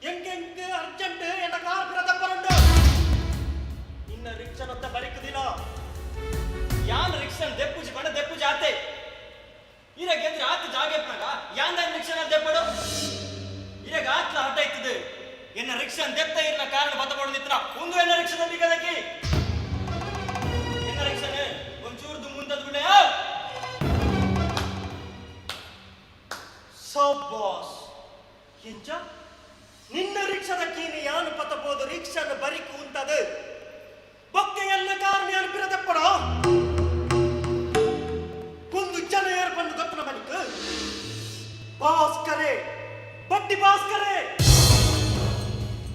ಎಂಕೆ ಅರ್ಜೆಂಟ್ ಎನ್ನ ಕಾರ್ಪಿರದ ಪರಂಡು ನಿನ್ನ ರಿಕ್ಷನ್ ಅಂತ ಬರೀಕಿದಿಲ್ಲ ಯಾನ್ ರಿಕ್ಷನ್ ದೆಪ್ಪುಜಿ ಬಣ್ಣ ದೆಪ್ಪುಜಿ ಆತೆ ಇರ ಗೆದ್ರೆ ಆತ ಜಾಗೆಪ್ನಾಗ ಯಾಂದ ರಿಕ್ಷನ್ ದೆಪ್ಪಡು ಇರಾಗ ಆತ್ಲ ಹಠ ಇತ್ತದೆ ಎನ್ನ ರಿಕ್ಷನ್ ದೆಪ್ತ ಇರ್ನ ಕಾರಣ ಬತ್ತ ಪಡೋದಿತ್ರ ಒಂದು ಎನ್ನ ರಿಕ್ಷನ್ ಬಿಗದಕ್ಕೆ ಎನ್ನ ರಿಕ್ಷನ್ ಒಂಚೂರ್ದು ಮುಂದದ ಬಿಡ ಸಬ್ಬಾಸ್ ಎಂಚ ನಿನ್ನ ರಿಕ್ಷದ ಕೀನಿ ಯಾನು ಪತ್ತಬಹುದು ರಿಕ್ಷನ್ ಬರಿಕು ಉಂಟದು ಬೊಕ್ಕೆ ಎಲ್ಲ ಕಾರಣ ಯಾನು ಬಿರದಪ್ಪಡ ಒಂದು ಜನ ಯಾರು ಬಂದು ಗೊತ್ತನ ಬನಿಕ ಭಾಸ್ಕರೇ ಬಟ್ಟಿ ಭಾಸ್ಕರೇ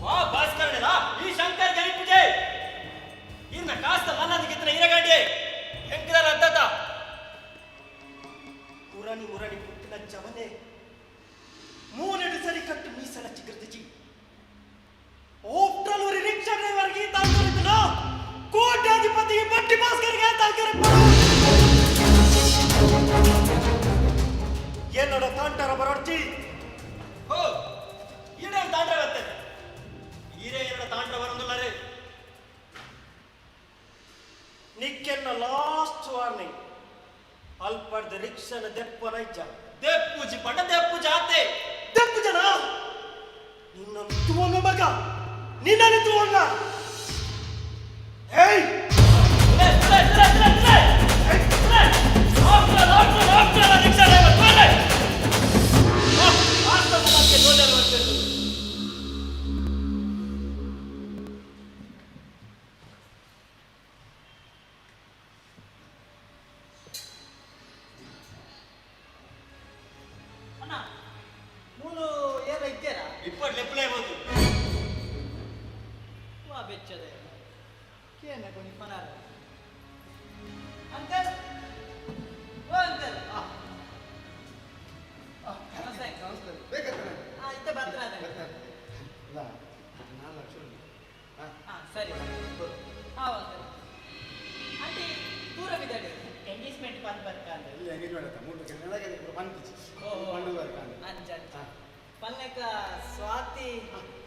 ವಾ ಭಾಸ್ಕರನೇನಾ ಈ ಶಂಕರ್ ಗರಿಪುಜೆ ಇನ್ನ ಕಾಸ್ತ ಮನ್ನದಿಗಿತ್ತನ ಇರಗಾಂಡಿ ಹೆಂಗದಾರ ಅದ್ದತ ಮುರಣಿ ಪುಟ್ಟಿನ ಜವನೆ ಮೂನೆಡು ಸರಿ ಕಟ್ಟು ಮೀಸಲ ಚಿಗುರ್ತಿಜಿ ಓಪ್ಟಲೂರಿ ರಿಕ್ಷಾ ಡ್ರೈವರ್ಗೆ ತಾಕರಿದ್ದನ ಕೋಟ್ಯಾಧಿಪತಿ ಬಟ್ಟಿ ಭಾಸ್ಕರ್ಗೆ ತಾಕರಿದ್ದ ಏನೋಡ ತಾಂಟಾರ ಬರೋಡ್ಚಿ ಹೋ ಈಡೇ ತಾಂಡ್ರ ಬತ್ತೆ ಈರೇ ಎರಡ ತಾಂಡ್ರ ಬರೋದಿಲ್ಲರೇ ನಿಕ್ಕೆನ್ನ ಲಾಸ್ಟ್ ವಾರ್ನಿಂಗ್ ಅಲ್ಪಡ್ದ ರಿಕ್ಷನ ದೆಪ್ಪ ನೈಜ ದೆಪ್ಪುಜಿ ಪಡ ದೆಪ್ಪು ಜಾತೆ ದೆಪ್ಪು ಜನ ನಿನ್ನ ತುವಂಗ ಮಗ ನಿನ್ನ ತುವಂಗ ಹೇಯ್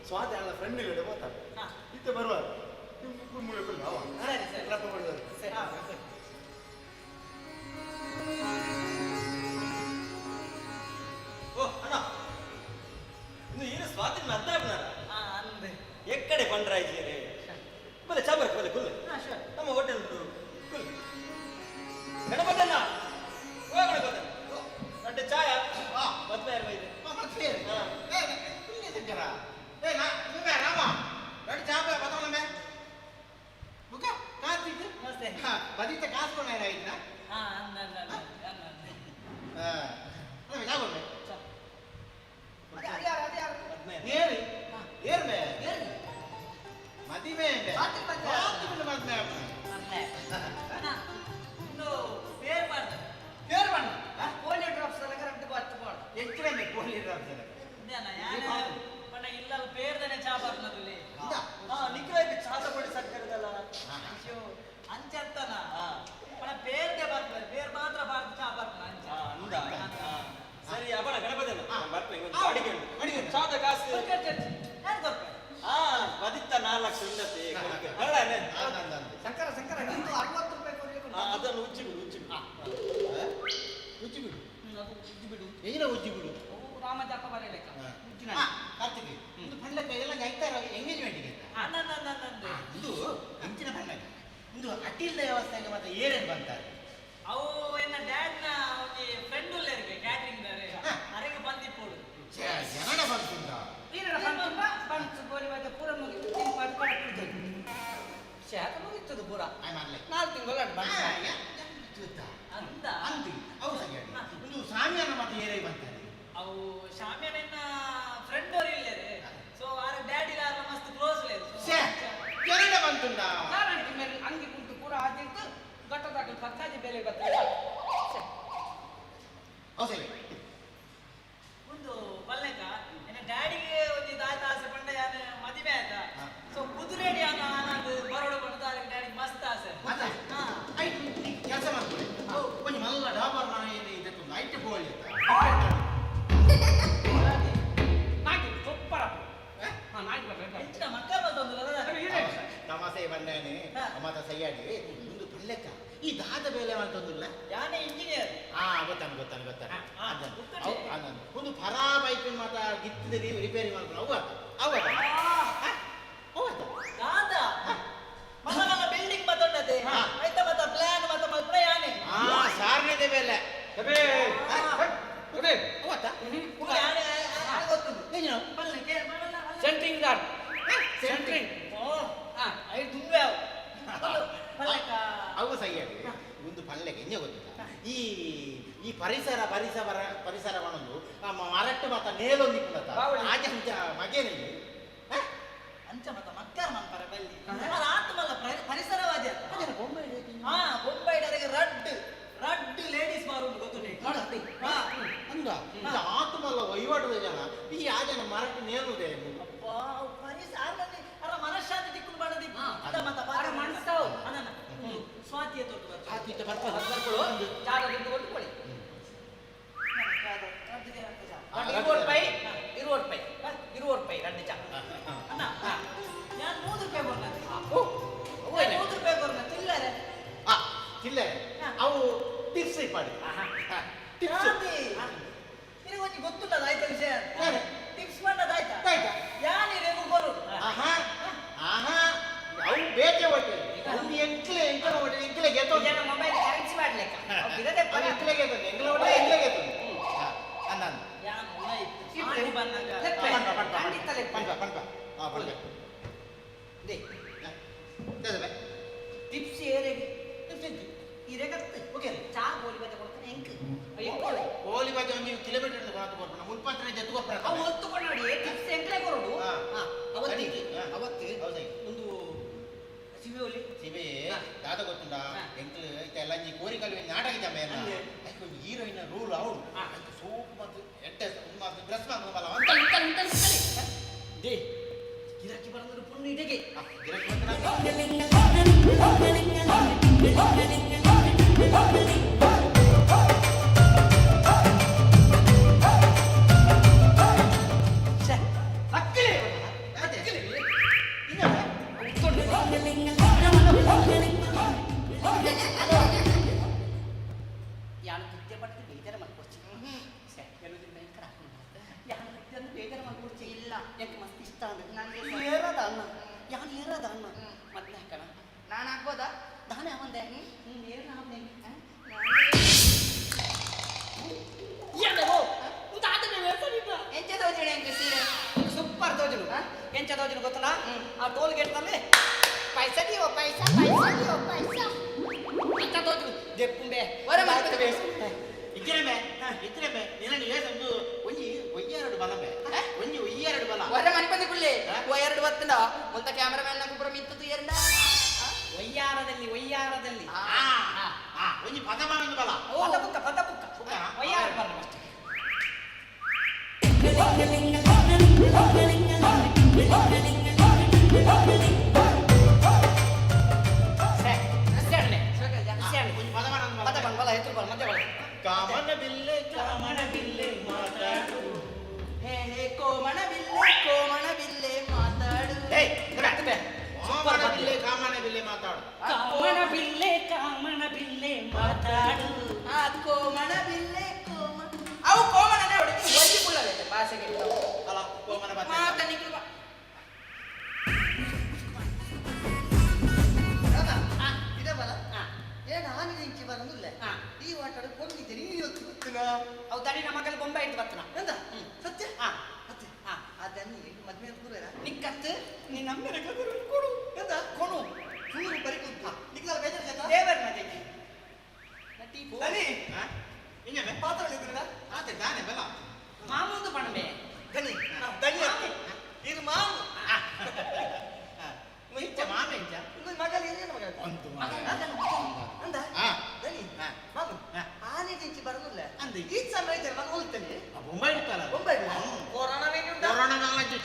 ಸ್ವಾತಿ ಅಲ್ಲ ಫ್ರೆಂಡ್ ಇಲ್ಲ ಗೊತ್ತಾ ಇತ್ತೆ ಬರುವ ಓ ಅಣ್ಣ ಇನ್ನು ಏನು ಸ್ವಾತಿ ಮಾತಾಡ್ನಾರ ಎಕ್ಕಡೆ ಬಂಡ್ರಾಯ್ತೀರಿ ಬಲೆ ಚಾಬರ್ಕ್ ಬಲೆ ಕುಲ್ಲು ನಮ್ಮ ಹೋಟೆಲ್ ಕುಲ್ ಗಣಪತಣ್ಣ ಹೋಗೋಣ ಗೊತ್ತ ನಡ್ಡೆ ಚಾಯ ಮದ್ವೆ ಯಾರು ಬೈದೆ ಬದಿತ ಕಾಸ್ಕೊಂಡ ಮದಿಮೆ ಸರಿ ಅಬಣ ಗಣಪತಿ ಚಾದ ಕಾಸು ಮದಿತ್ತ 4 ಲಕ್ಷ ಉಂಡತೆ ಶಂಕರ ನಿಂದು 60 ರೂಪಾಯಿ ಕೊಡ್ಲಿಕ್ಕೆ ಅದನ್ನು ಉಜ್ಜಿಬಿಡು ಏನ ಉಜ್ಜಿಬಿಡು ರಾಮಜಪ ಬರಲೇಕ ಕಾರ್ತಿಕ್ ಇದು ಪಂಡಕ್ಕೆ ಎಲ್ಲ ಐತಾರ ಎಂಗೇಜ್ಮೆಂಟ್ಗೆ ಇದು ಹೆಂಚಿನ ಪಂಡಕ್ಕೆ ಇದು ಅಡ್ಡಿಲ್ದ ವ್ಯವಸ್ಥೆಗೆ ಮತ್ತೆ ಏನೇನು ಬಂತಾರೆ ಅವು ಎನ್ನ ಡ್ಯಾಡ್ನ ಒಂದು ಫ್ರೆಂಡ್ ಉಳ್ಳೇರಿಗೆ ಕ್ಯಾಟ್ರಿಂಗ್ ಅರೆಗೆ ಬಂದಿಪ್ಪೋಡು ಜನನ ಬಂತುಂಡ ಬಂತು ಗೋಲಿ ಮತ್ತೆ ಪೂರ ಮುಗಿತು ತಿನ್ ಪಡ್ಕೊಂಡು ಕುಡಿದು ಶಾಖ ಮುಗಿತದು ಪೂರ 4 ತಿಂಗಳು ಅಂದ ಅಂದು ಅವು ಸರಿಯಾಗಿ ಒಂದು ಸಾಮ್ಯಾನ ಮತ್ತೆ ಏರೈ ಬಂತಾರೆ ಅವು ಶಾಮ್ಯಾನ ಫ್ರೆಂಡ್ ಅವರು ಇಲ್ಲೇ ಸೊ ಆರ ಡ್ಯಾಡಿ ಲಾರ ಮಸ್ತ್ ಕ್ಲೋಸ್ ಲೇರು ಕೆರಳ ಬಂತುಂಡ ನಾರಾಯಣ ಮೇಲೆ ಅಂಗಿ ಕುಂತು ಪೂರ ಆದಿತ್ತು ಗಟ್ಟದಾಗಲು ಪತ್ತಾಜಿ ಬೆಲೆ ಬರ್ತದೆ ಹೌದು ಒಂದು ಪಲ್ಲೆಕ ಎನ್ನ ಡ್ಯಾಡಿ ಮಾತ ಸೈಯಾಡಿ ಒಂದು ಪಲ್ಲೆಕ್ಕ ಈ ದಾದ ಬೇಲೆ ಅಂತಂದಿಲ್ಲ ಯಾನೇ ಇಂಜಿನಿಯರ್ ಗೊತ್ತಾನ ಒಂದು ಪರಾ ಬೈಕ್ ಮಾತ ಗಿತ್ತಿದ ರಿಪೇರಿ ಮಾಡ್ಕೊಂಡು ದಾದ ಮನ ಬಿಲ್ಡಿಂಗ್ ಮತ್ತೊಂಡದೆ ಆಯ್ತಾ ಮತ್ತ ಪ್ಲಾನ್ ಮತ್ತ ಮತ್ತ ಯಾನೆ ಸಾರನೇದೆ ಬೇಲೆ ಸೆಂಟ್ರಿಂಗ್ ದಾಟ್ ಸೆಂಟ್ರಿಂಗ್ ಐ ದುಂಬೆ ಅವು ಸೈಯಾಗಿ ಒಂದು ಪಲ್ಲೆಗೆ ಇನ್ನೇ ಗೊತ್ತಿಲ್ಲ ಈ ಪರಿಸರವನ್ನೊಂದು ಮರಟ್ಟು ಮತ್ತ ನೇಲೊಂದಿಕ್ಕುಂಡತ ಆಚೆ ಅಂಚ ಮಗೇನಲ್ಲಿ ಅಂಚ ಮತ್ತ ಮಕ್ಕಳ ಮನ್ಪರ ಬಲ್ಲಿ ಆತ್ಮಲ್ಲ ಪರಿಸರವಾದಿ ಬೊಂಬೈಡರಿಗೆ ರಡ್ ಲೇಡೀಸ್ ಮಾರುಂಡು ಗೊತ್ತುಂಟು ಅಂದ ಆತ್ಮಲ್ಲ ವಹಿವಾಟದ ಜನ ಈ ಆ ಜನ ಮರಟ್ಟು ನೇಲುದೇ ಪರಿಸರದಲ್ಲಿ ಅರ ಮನಃಶಾಂತಿ ದಿಕ್ಕುಲು ಮಾಡದಿ ಅದ ಮತ್ತ ಬಾರ ಮನಸ್ಸಾವು ಅದನ್ನ ಸ್ವಾತಿಯ ತೊಟ್ಟು ಬರ್ಕೊಳ್ಳು ಜಾಗದಿಂದ ಕೊಟ್ಟುಕೊಳ್ಳಿ ಇರುವೋಟ್ ಪೈ ರಡ್ಡು ಚಾ ಅಣ್ಣ ഞാൻ 3 ರೂಪಾಯಿ ಕೊಡ್ತೀನಿ 3 ರೂಪಾಯಿ ಕೊಡ್ತೀನಿ ತಿಲ್ಲರೆ ತಿಲ್ಲರೆ ಅವು ಟಿಪ್ಸ್ ಇಪ್ಪಾಡಿ ಟಿಪ್ಸ್ ನಿನಗೆ ಒಂದು ಗೊತ್ತುಂಟದ ಆಯ್ತಾ ವಿಷಯ ಟಿಪ್ಸ್ ಮಾಡದಾಯ್ತಾ ಯಾನಿ ರೇಗು ಬರು ಅವು ಬೇಕೆ ಹೋಗ್ತೇವೆ ಅವ್ನು ಎಂಕ್ಲೆ ಗೆತ್ತೋ ಜನ ಮೊಬೈಲ್ ಕರೆನ್ಸಿ ಮಾಡ್ಲಿಕ್ಕ ಬಿಡದೆ ಎಂಕ್ಲೆ ಗೆತ್ತೋದು ಎಂಕ್ಲೆ ಗೆತ್ತೋದು ಅನ್ನ ಯಾನ್ ಉನ್ನಾಯಿ ಬಂದಾಗ ಖಂಡಿತಲೇ ಟಿಪ್ಸ್ ಏರೆಗೆ ಇರೆಗತ್ತೆ ಓಕೆ ಚಾ ಗೋಲಿ ಬಜೆ ಕೊಡ್ತಾನೆ ಹೆಂಗೆ ಗೋಲಿ ಬಜೆ ಒಂದು ಕಿಲೋಮೀಟರ್ ಕೊಡ್ತಾನೆ ಮುಲ್ಪತ್ರ ಜತ್ತು ಕೊಡ್ತಾನೆ ಅವು ಹೊತ್ತುಕೊಂಡು ನೋಡಿ ಟಿಪ್ಸ್ ಎಂಕ್ಲೆ ಕೊಡೋದು ಅವತ್ತು ಒಂದು ಸಿಬೆ ದಾದ ಗೊತ್ತುಂಡ ಎಂಕ್ಲು ಎಲ್ಲ ಕೋರಿ ಕಲ್ವಿ ನಾಟಕ ಜಮೆ ಒಂದು ಹೀರೋಯಿನ್ ರೂಲ್ ಅವಳು ಸೋಪ್ ಮತ್ತು ಎಟ್ಟೆ ಮತ್ತು ಡ್ರೆಸ್ ಮಾಡ್ಕೊಂಬಲ್ಲ ದೇ ಗಿರಾಕಿ ಬರೋದ್ರ ಪುಣ್ಯ ಇದೆಗೆ ಗಿರಾಕಿ ಯಾನು ಕೃತ್ಯ ಪಟ್ಟು ಬೇಜಾರ ಮಾಡ್ಕೊಡ್ತೀನಿ ಯಾನು ಕೃತ್ಯ ಬೇಜಾರ ಮಾಡ್ಕೊಡ್ತೀನಿ ಇಲ್ಲ ಯಾಕೆ ಮಸ್ತ್ ಇಷ್ಟ ಅಂದ್ರೆ ನನಗೆ ಏರದ ಅನ್ನ ಯಾನು ಏರದ ಅನ್ನ ಮತ್ತೆ ಹಾಕಣ ನಾನು ಹಾಕ್ಬೋದಾ ನಾನೇ ಅವಂದೆ ಏರ ಎಂಚ ತೋಜಣೆ ಹೆಂಗೆ ಸೀರೆ ಸೂಪರ್ ತೋಜಲು ಎಂಚ ತೋಜಲು ಗೊತ್ತಲ್ಲ ಆ ಟೋಲ್ ಗೇಟ್ ನಲ್ಲಿ ಪೈಸಾ ದಿಯೋ ಪೈಸಾ ಎಂಚ ತೋಜಲು ದೆಪ್ಪುಂಬೆ ಹೊರ ಮಾಡ್ತೇವೆ ಇದ್ರೆ ನಿನ್ನ ಒಂದು ಒಯ್ಯೆರಡು ಬಲಂಬೆ ಒಂಜಿ ಒಯ್ಯೆರಡು ಬಲ ಹೊರ ಮನೆ ಬಂದಿ ಕುಳ್ಳಿ ಎರಡು ಬತ್ತಂಡ ಒಂದ ಕ್ಯಾಮರಾಮನ್ ನಂಗೆ ಮಿತ್ತದು ಎರಡ ಒಯ್ಯಾರದಲ್ಲಿ ಒಂಜಿ ಪದಮಾನಂದ ಬಲ ಪದ ಬುಕ್ಕ ಒಯ್ಯಾರ ಬಲ್ಲ ಅಷ್ಟೇ ಕಾಮನ ಬಿಲ್ಲೆ ಮಾತಾಡು ಹೇ ಕೋಮಣ ಬಿಲ್ಲೆ ಮಾತಾಡು ಕಾಮನ ಬಿಲ್ಲೆ ಮಾತಾಡು ಕಾಮನ ಬಿಲ್ಲೆ ಮಾತಾಡು ಆ ಕೋಮಣ ಬಿಲ್ಲೆ ಅವು ಕೋಮಣನೇ ಹೊಡಿತೀನಿ ಒಯ್ಯಿ ಬುಳ್ಳವೆ ಭಾಷೆಗೆ ಅಲ್ಲ ಕೋಮನ ಮಾತನಿಗೆ ಈ ಮಾತಾಡ ಕೊಂಡಿದ್ದೀನಿ ಅವು ತಡಿ ನಮ್ಮ ಮಕ್ಕಳು ಬೊಂಬೆ ಇಟ್ಟು ಬರ್ತಾನ ಎಂದ ಸತ್ಯ ಅದನ್ನು ಮದ್ವೆ ಕೂರ ನಿಕ್ಕತ್ತು ನೀ ನಮ್ಗೆ ಕೊಡು ಎಂದ ಕೊಡು ಚೂರು ಬರಿ ಕೂತು ನಿಕ್ಲ ಬೇಜಾರ ದೇವರ ಮನೆಗೆ ನಟಿ ಇನ್ನೇ ಪಾತ್ರ ಇದ್ರಲ್ಲ ಆತೆ ತಾನೆ ಬಲ ಮಾಮೂದು ಪಣಬೆ ದನಿ ಇದು ಮಾಮು ಇಂಚ ಮಾಮ ಇಂಚ ಮಗಲ್ ಏನೇನು ಮಗ ಅಂದ ದನಿ ಮಾಮು ಆನೆ ದಿಂಚಿ ಬರಲಿಲ್ಲ ಅಂದೆ ಈ ಸಮಯ ಐತೆ ನಾನು ಹೋಗ್ತೇನೆ ಬೊಂಬೈ ಇಡ್ತಾರ ಬೊಂಬೈ ಕೊರೋನಾ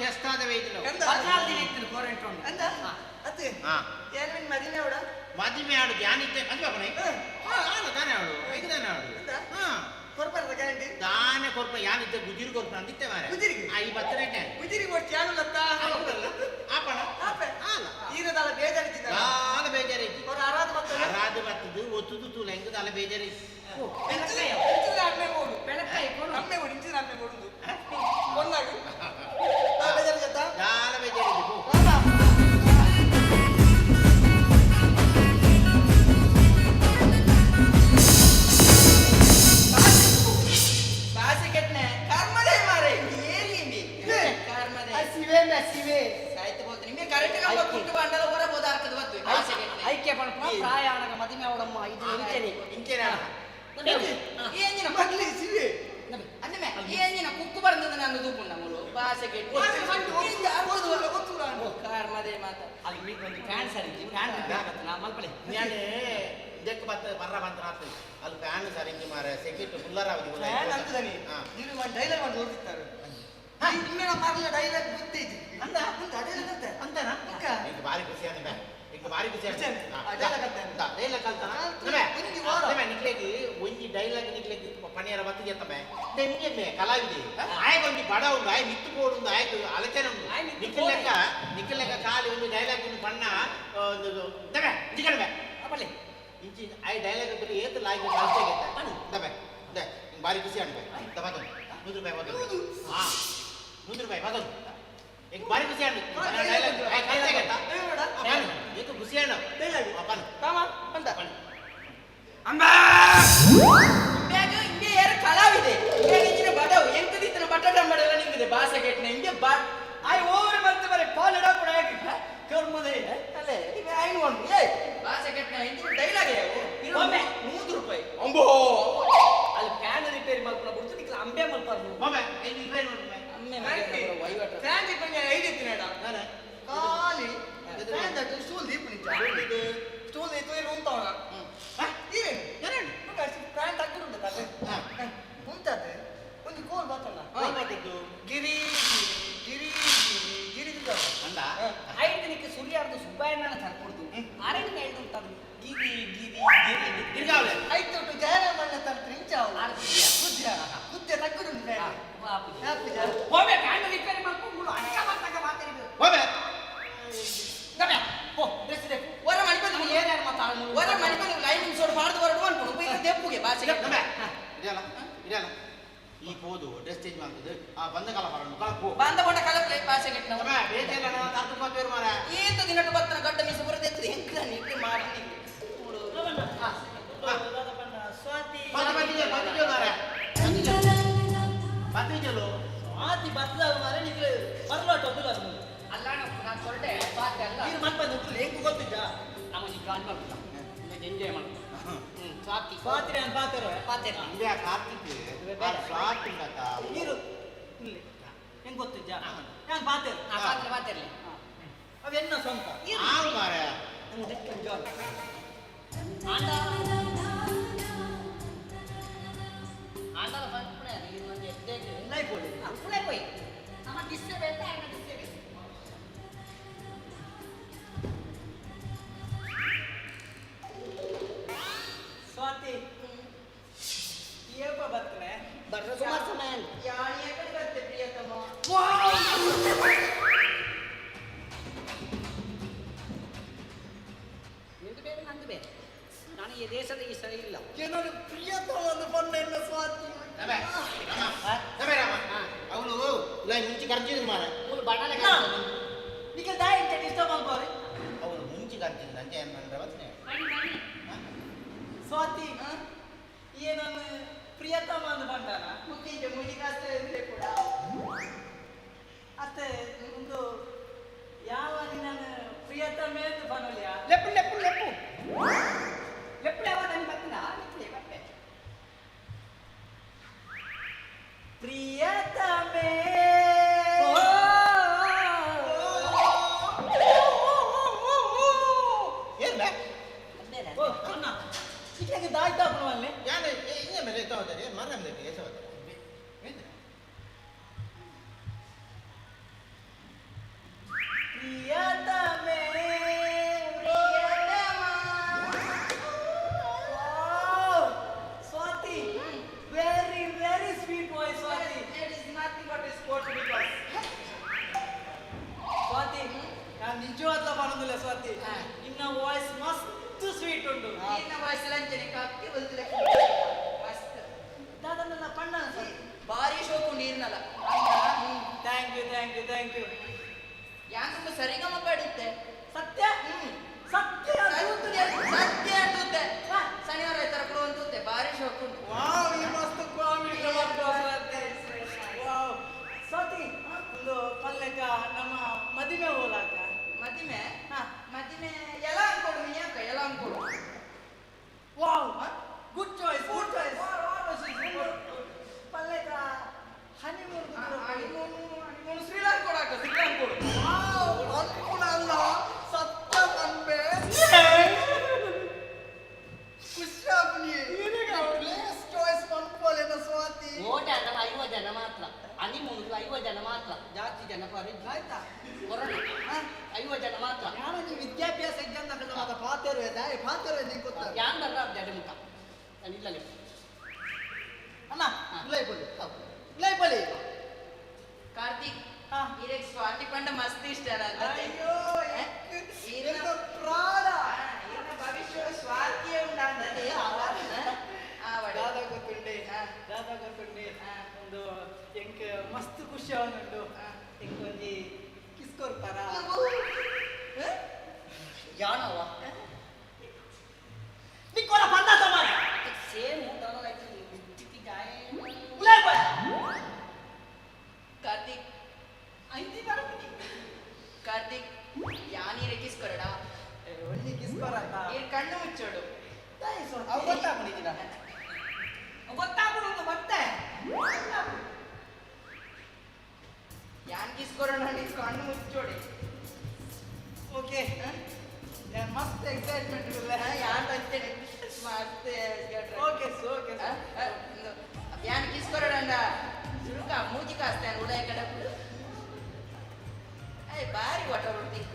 ಟೆಸ್ಟ್ ಆದ ವೇದಿಲ್ಲ 14 ದಿನ ಇತ್ತು ಕ್ವಾರಂಟೈನ್ ಉಂಟು ಅಂದ ಅತ್ತೆ ಏನ್ ಮದಿಮೆ ಅವಡ ಮದಿಮೆ ಆಡು ಧ್ಯಾನಿತ್ತೆ ಮದುವೆ ಬಣೆ ಆನ ತಾನೆ ಆಡು ಐದು ತಾನೆ ಆಡು ಕೊರ್ಪರದ ಗ್ಯಾರಂಟಿ ದಾನೆ ಕೊರ್ಪ ಯಾನಿದ್ದೆ ಗುಜಿರಿ ಕೊರ್ಪ ಅಂದಿತ್ತೆ ಮಾರೆ ಗುಜಿರಿಗೆ ಈ ಬತ್ತನೆ ಗುಜಿರಿಗೆ ಒಟ್ಟು ಯಾನು ಲತ್ತ ಆಪಣ ಆಲ ಈರದಾಲ ಬೇಜಾರಿತ್ತಿದ್ದ ದಾನ ಬೇಜಾರಿ ಬೇಜಾರಿ ಜಾಲ ಬೇಜಾರಿ ಭಾಷೆ ಕೆಟ್ಟನೆ ಕರ್ಮದೇ ಮಾರೆ ಏನಿ ಕರ್ಮದೇ ಸಿವೆ ಸಾಯ್ತು ಬೋದು ನಿಮಗೆ ಕರೆಕ್ಟ್ ಆಗಿ ಕುಂಟು ಬಂಡಲ ಹೊರಬಹುದು ಆಗ್ತದೆ ಬತ್ತು ಭಾಷೆ ಕೆಟ್ಟನೆ ಐಕ್ಯ ಪಣ ಪ್ರಾಯಾಣಕ ಮದಿಮೆ ಅವಡಮ್ಮ ಇದು ಇಂಚೆನಿ ಇಂಚೆನ ಏನಿನ ಮಗ್ಲಿ ಸಿವೆ ಅನ್ನಮೆ ಏನಿನ ಕುಕ್ಕು ಬರ್ತದೆ ನಾನು ದೂಪುಂಡ ಮೂಲು ಭಾಷೆ ಕೆಟ್ಟನೆ ಕರ್ಮದೇ ಮಾತ ಅಲ್ಲಿ ಮೀ ಒಂದು ಫ್ಯಾನ್ ಸರಿ ಫ್ಯಾನ್ ಬೇಕಾಗತ್ತೆ ನಾ ಮಲ್ಪಳೆ ഞാന് ഇതൊക്കെ പറഞ്ഞ മാത്രം അത് ഫാൻ സരിഞ്ഞ് മാറ സെക്യൂരിറ്റി പിള്ളേരാവധി ಭಾರಿ ಖುಷಿಯಾದ ಭಾರಿ ನಿಕ್ಲೆಗ್ ಒಂಜಿ ಡೈಲಾಗ್ ನಿಕ್ಲೆಗ್ ಪಣಿಯರ ಬತ್ತು చేస్తామే నిన్నే కళావిది ఆయన కొంచెం బడ ఉంది ఆయన మిత్తు పోడు ఉంది ఆయన ఆలోచన ఉంది నిక్కలెక్క కాలి ఉంది డైలాగ్ ఉంది పన్న దబే జిగడబే అపలే ఇంచి ఆ డైలాగ్ అంటే ఏత లాగి కలిసే గెత దబే దే భారీ ఖుషి అన్బే దబద 100 రూపాయి వదలు ఆ 100 రూపాయి వదలు एक बारी खुशी आनी डायलॉग काय काय घेता एक खुशी आना डायलॉग आपण कामा पंता ಅಂಬಾ ಇಂಬೆಗೆ ಇಂಬೆ ಯಾರ ಕಲಾವಿದೆ ಇಂಬೆಗೆ ಇಂಜಿನ ಬಡವು ಎಂಕದಿತ್ತನ ಬಟ್ಟಡ ಮಾಡಲ್ಲ ನಿಂಗಿದೆ ಭಾಷೆ ಕೆಟ್ಟನೆ ಇಂಬೆ ಐ ಓವರ್ ಬಂತ ಬರೆ ಪಾಲಡ ಕೂಡ ಆಗಿ ಕರ್ಮದೆ ಅಲೆ ಇವೆ ಐನು ಒಂದು ಏ ಭಾಷೆ ಕೆಟ್ಟನೆ ಇಂಜಿನ ಡೈಲಾಗ್ ಯಾವು ಒಮ್ಮೆ 100 ರೂಪಾಯಿ ಅಂಬೋ ಅಲ್ಲಿ ಫ್ಯಾನ್ ರಿಪೇರಿ ಮಲ್ಪನ ಬಿಡ್ತು ನಿಕ್ಲ ಅಂಬೆ ಮಲ್ಪಾರು ಒಮ್ಮೆ ಏನು ಇವೆ ನೋಡಿ ಅಮ್ಮೆ ವೈವಟ ಫ್ಯಾನ್ ಕೊಂಚ ಐಡಿ ತಿನ್ನಡ ನಾನು ಕಾಲಿ ಫ್ಯಾನ್ ದಟ್ಟು ಸ್ಟೂಲ್ ದೀಪ ನಿಂತ ಸ್ಟೂಲ್ ದೀಪ ಏನು ಉಂಟವನ ಇವೆ ಯಾರೇನು ಫ್ಯಾನ್ ತಕ್ಕುಂಟ ಕತೆ ಉಂಟದೆ ಒಂದು ಕೋಲ್ ಬತ್ತಲ್ಲ ಮಾತಿದ್ದು ಗಿರಿ ಗಿರಿ ಗಿರಿ ಅಂದ ಐದು ನಿಕ್ಕೆ ಸುರಿಯಾರ್ದು ಸುಬ್ಬಯ್ಯನ ತರ್ಕೊಡ್ತು ಆರೇನು ಹೇಳ್ದು ಉಂಟದು ಗಿರಿ ಗಿರಿ ಗಿರಿ ತಿರ್ಗಾವಲೆ ಐದು ಜಯರಾಮಣ್ಣ ತಂತ್ರ ಇಂಚಾವು ಕುದ್ದೆ ತಕ್ಕುಂಟ ಹೋಗ್ಬೇಕು ಫ್ಯಾನ್ ರಿಪೇರಿ ಮಾಡ್ಕೊಂಡು ಅಕ್ಕ ಬರ್ತಾಗ ಮಾತಾಡಿದ್ರು ಹೋಗ್ಬೇ ಗಮ್ಯ ಓ ಡ್ರೆಸ್ ಇದೆ ಹೊರ ಮಣಿಕೊಂಡು ಏನೇನು ಮಾತಾಡೋದು ಹೊರ ಮಣಿಕೊಂಡು ಲೈನಿಂಗ್ ಸೋಡ್ ಮಾಡ್ದು ಹೊರಡು ಅನ್ಕೊಂಡು ಉಪಯೋಗ ದೆಪ್ಪುಗೆ ಭಾಷೆಗೆ ಇದೆಯಲ್ಲ ಈ ಹೋದು ಡ್ರೆಸ್ ಚೇಂಜ್ ಮಾಡ್ತದೆ ಆ ಬಂದ ಕಾಲ ಬರೋಣ ಕಳಪು ಬಂದ ಬಂಡ ಕಲಪ್ಲೆ ಭಾಷೆಗೆ ನಾವು ಬೇಜಾರ ಅರ್ಥ ಮಾಡ್ತೇವೆ ಮಾರ ಏತ ದಿನಟ್ಟು ಬತ್ತನ ಗಡ್ಡ ಮೀಸ ಬರದೆತ್ತು ಹೆಂಗ ನಿಕ್ಕೆ ಮಾಡಿ ಸ್ವಾತಿ ಬಂದಿದ್ದೆ ಮಾರ ಬಂದಿದ್ದಲು ಸ್ವಾತಿ ಬತ್ತದ ಮಾರೆ ನಿಕ್ಲೆ ಬರ್ಲೋಟ ಒಬ್ಬರು ಅಲ್ಲ ನಾನು ಹೊರಟೆ ಸ್ವಾತಿ ಅಲ್ಲ ನೀರು ಮನ್ಪಂದು ಹೆಂಗ್ ಗೊತ್ತಿದ್ದ ನಮ್ಮ ಈ ಗಾಳಿ ಮಾಡ್ಬಿಟ್ಟ ಎಂಜಾಯ್ ಮಾಡ್ಬಿಟ್ಟ ಸ್ವಾತಿ ಸ್ವಾತಿ ನಾನು ಪಾತೇರ ಪಾತೇರ ಇಂಡಿಯಾ ಕಾರ್ತಿಕ್ ಸ್ವಾತಿ ನೀರು ಇಲ್ಲಿ ಹೆಂಗ್ ಗೊತ್ತಿದ್ದ ನಾನು ಪಾತೇರ ಪಾತ್ರೆ ಪಾತಿರ್ಲಿ ಅವೆನ್ನ ಸ್ವಂತ ಹಾವು ಮಾರ ಆಂಡಲ ಬಂದ್ಬಿಡ ನೀರು ಒಂದು ಎದ್ದೆಗೆ ಲೈಫ್ ಹೋಗಿ ಅಪ್ಪಳೇ ಹೋಯ್ ನಮ್ಮ ಡಿಸ್ಟೆ ಬೇಡ ಆಯ್ನ ಡಿಸ್ಟೆ ಬೇಡ ಸ್ವಾತಿ ಏಪ ಬರ್ತನೆ ಬರ್ರ ಸುಮಾರು ಸಮಯ ಯಾಣಿ ಕಡೆ ಬರ್ತೆ ಪ್ರಿಯತಮ ನಿಂದು ಬೇರೆ ನಂದು ಬೇರೆ ನಾನು ಈ ದೇಶದ ಈ ಸರಿ ಇಲ್ಲ ಏನೋ ಪ್ರಿಯತಮ ಒಂದು ಬಣ್ಣ ಇಲ್ಲ ಸ್ವಾತಿ ಅವನು ಮುಂಚೆ ಕರ್ಜಿದ್ರು ಮಾರ ಮೂರು ಬಣ್ಣಲೆ ಈಗ ದಾಯಿ ಡಿಸ್ಟರ್ಬ್ ಆಗ್ಬೋದು ಅವನು ಮುಂಚೆ ಕರ್ಜಿದ್ರು ನಂಗೆ ನನ್ನ ರವತ್ನೆ ಸ್ವಾತಿ ಏನನ್ನು ಪ್ರಿಯತಮ ಅಂದು ಬಂದಾನ ಮುಖ್ಯ ಮುಗಿಗಾಸ್ತ ಇದ್ರೆ ಕೂಡ ಅತ್ತೆ ಒಂದು ಯಾವ ನಾನು ಪ್ರಿಯತಮೆ ಅಂತ ಬನ್ನಲ್ಯ ಲೆಪ್ಪು ಲೆಪ್ಪು ಲೆಪ್ಪು ಲೆಪ್ಪು ಯಾವಾಗ ನಾನು ಬರ್ತೀನ ಲೆಪ್ಪು ಬಟ್ಟೆ ಪ್ರಿಯತಮೆ ಏನ್ ಅಣ್ಣ ಇಟ್ಲಾಗೆ ದಾಯ್ತಾ ಬರುವಲ್ಲಿ ಯಾರು ಹಿಂಗೆ ಮೇಲೆ ಎತ್ತವತ್ತಾರೆ ಮರ ಮೇಲೆ ಎತ್ತವತ್ತಾರೆ ಪ್ರಿಯತಮೆ Swati very very sweet voice Swati it is nothing but is sports because Swati ನಾನು ನಿಜವಾಗ್ಲೂ ಮಾಡೋದಿಲ್ಲ ಸ್ವಾತಿ ಇನ್ನ ವಾಯ್ಸ್ ಮಸ್ತ್ ಸ್ವೀಟ್ ಉಂಟು ಇನ್ನ ವಾಯ್ಸ್ ಲಂಚನೆ ಕಾಕಿ ಬಲ್ತಲೆ ಮಸ್ತ್ ದಾದನ್ನ ಪಣ್ಣ ಭಾರಿ ಶೋಕು ನೀರ್ನಲ್ಲ thank you thank you thank you ಯಾನ್ ತುಂಬ ಸರಿಗಮ ಪಾಡಿತ್ತೆ ಸತ್ಯ ಸತ್ಯ ಸತ್ಯ ಅಂತುತ್ತೆ ಶನಿವಾರ ಈ ತರ ಕೊಡುವಂತುತ್ತೆ ಭಾರಿ ಶೋಕು ವಾವ್ ಈ ಮಸ್ತ್ ಕಾಮಿಡಿ ವಾವ್ ಸತಿ ಒಂದು ಪಲ್ಲೆಗ ನಮ್ಮ ಮದಿಮೆ ಹೋಲಾಕ ಮದಿಮೆ ಮದಿಮೆ ಎಲ್ಲ ಅನ್ಕೊಡು ನೀ ಯಾಕ ಎಲ್ಲ ಅನ್ಕೊಡು wow good choice good choice ಪಲ್ಲೆಗ ಹನಿಮೂನ್ ಹನಿಮೂನ್ ಶ್ರೀಲಂಕ ಕೊಡಾಕ ಶ್ರೀಲಂಕ ಕೊಡು ವಾವ್ ಅನ್ಕೂಲ ಅಲ್ಲ ಸತ್ಯ ಬಂದೆ ಖುಷಿ ಆಗ್ನಿ ಪ್ಲೇಸ್ ಚಾಯ್ಸ್ ಮಾಡ್ಕೊಳ್ಳೇನ ಸ್ವಾತಿ ಓಟ ನಮ್ಮ 50 ಜನ ಮಾತ್ರ ಹನಿಮೂನ್ 50 ಜನ ಮಾತ್ರ ಜಾಸ್ತಿ ಜನ ಆಯ್ತಾ ಕೊರೋನಾ 50 ಜನ ಮಾತ್ರ ನಾನು ನೀವು ವಿದ್ಯಾಭ್ಯಾಸ ಇದ್ದಂತ ಮಾತ್ರ ಪಾತೇರು ನಿಂಗೆ ಗೊತ್ತಾ ಯಾನ್ ಬರ್ರ ಜಡ ಮುಖ ನಾನು ಇಲ್ಲ ಅಣ್ಣ ಲೈ ಬಲಿ ಕಾರ್ತಿಕ್ ಈರೆಗ್ ಸ್ವಾತಿ ಪಂಡ ಮಸ್ತ್ ಇಷ್ಟ ಅಯ್ಯೋ ಪ್ರಾಣ ಈನ ಭವಿಷ್ಯ ಸ್ವಾತಿಯೇ ಉಂಟಾಂದದೆ ದಾದ ಗೊತ್ತುಂಡೆ ಒಂದು ಎಂಕ್ ಮಸ್ತ್ ಖುಷಿ ಅವನುಂಡು ಎಂಕ್ ಒಂಜಿ ಕಿಸ್ ಕೊಡ್ತಾರ ಯಾನವ ನಿಕ್ಕೋರ ಬಂದ ತಮಾರ ಸೇಮ್ ಕಾರ್ತಿಕ್ ಕಾರ್ತಿಕ್ ಯಾನೀರೆ ಕಿಸ್ ಕೊರಡ ಒಂಜಿ ಕಿಸ್ ಕೊರಟ ಈ ಕಣ್ಣು ಮುಚ್ಚೋಡು ಅವು ಗೊತ್ತಾಗ್ಬಿಟ್ಟಿದ್ದೀರ ಗೊತ್ತಾಗ್ಬಿಡು ಮತ್ತೆ ಯಾನ್ ಕಿಸ್ ಕೊರೋಣ ನೀ ಕಣ್ಣು ಮುಚ್ಚೋಡಿ ಓಕೆ ನಾನು ಮಸ್ತ್ ಎಕ್ಸೈಟ್ಮೆಂಟ್ ಇಲ್ಲ ಯಾನ್ ಅಂತೇನೆ ಮಸ್ತ್ ಓಕೆ ಓಕೆ ಯಾನ್ ಕಿಸ್ ಕೊರೋಣ ಸುರುಕ ಮೂಜಿ ಕಾಸ್ತಾನೆ ಉಡಾಯ ಕಡೆ ಅಯ್ಯ ಬಾರಿ ವಾಟರ್ ತಿಕ್ಕು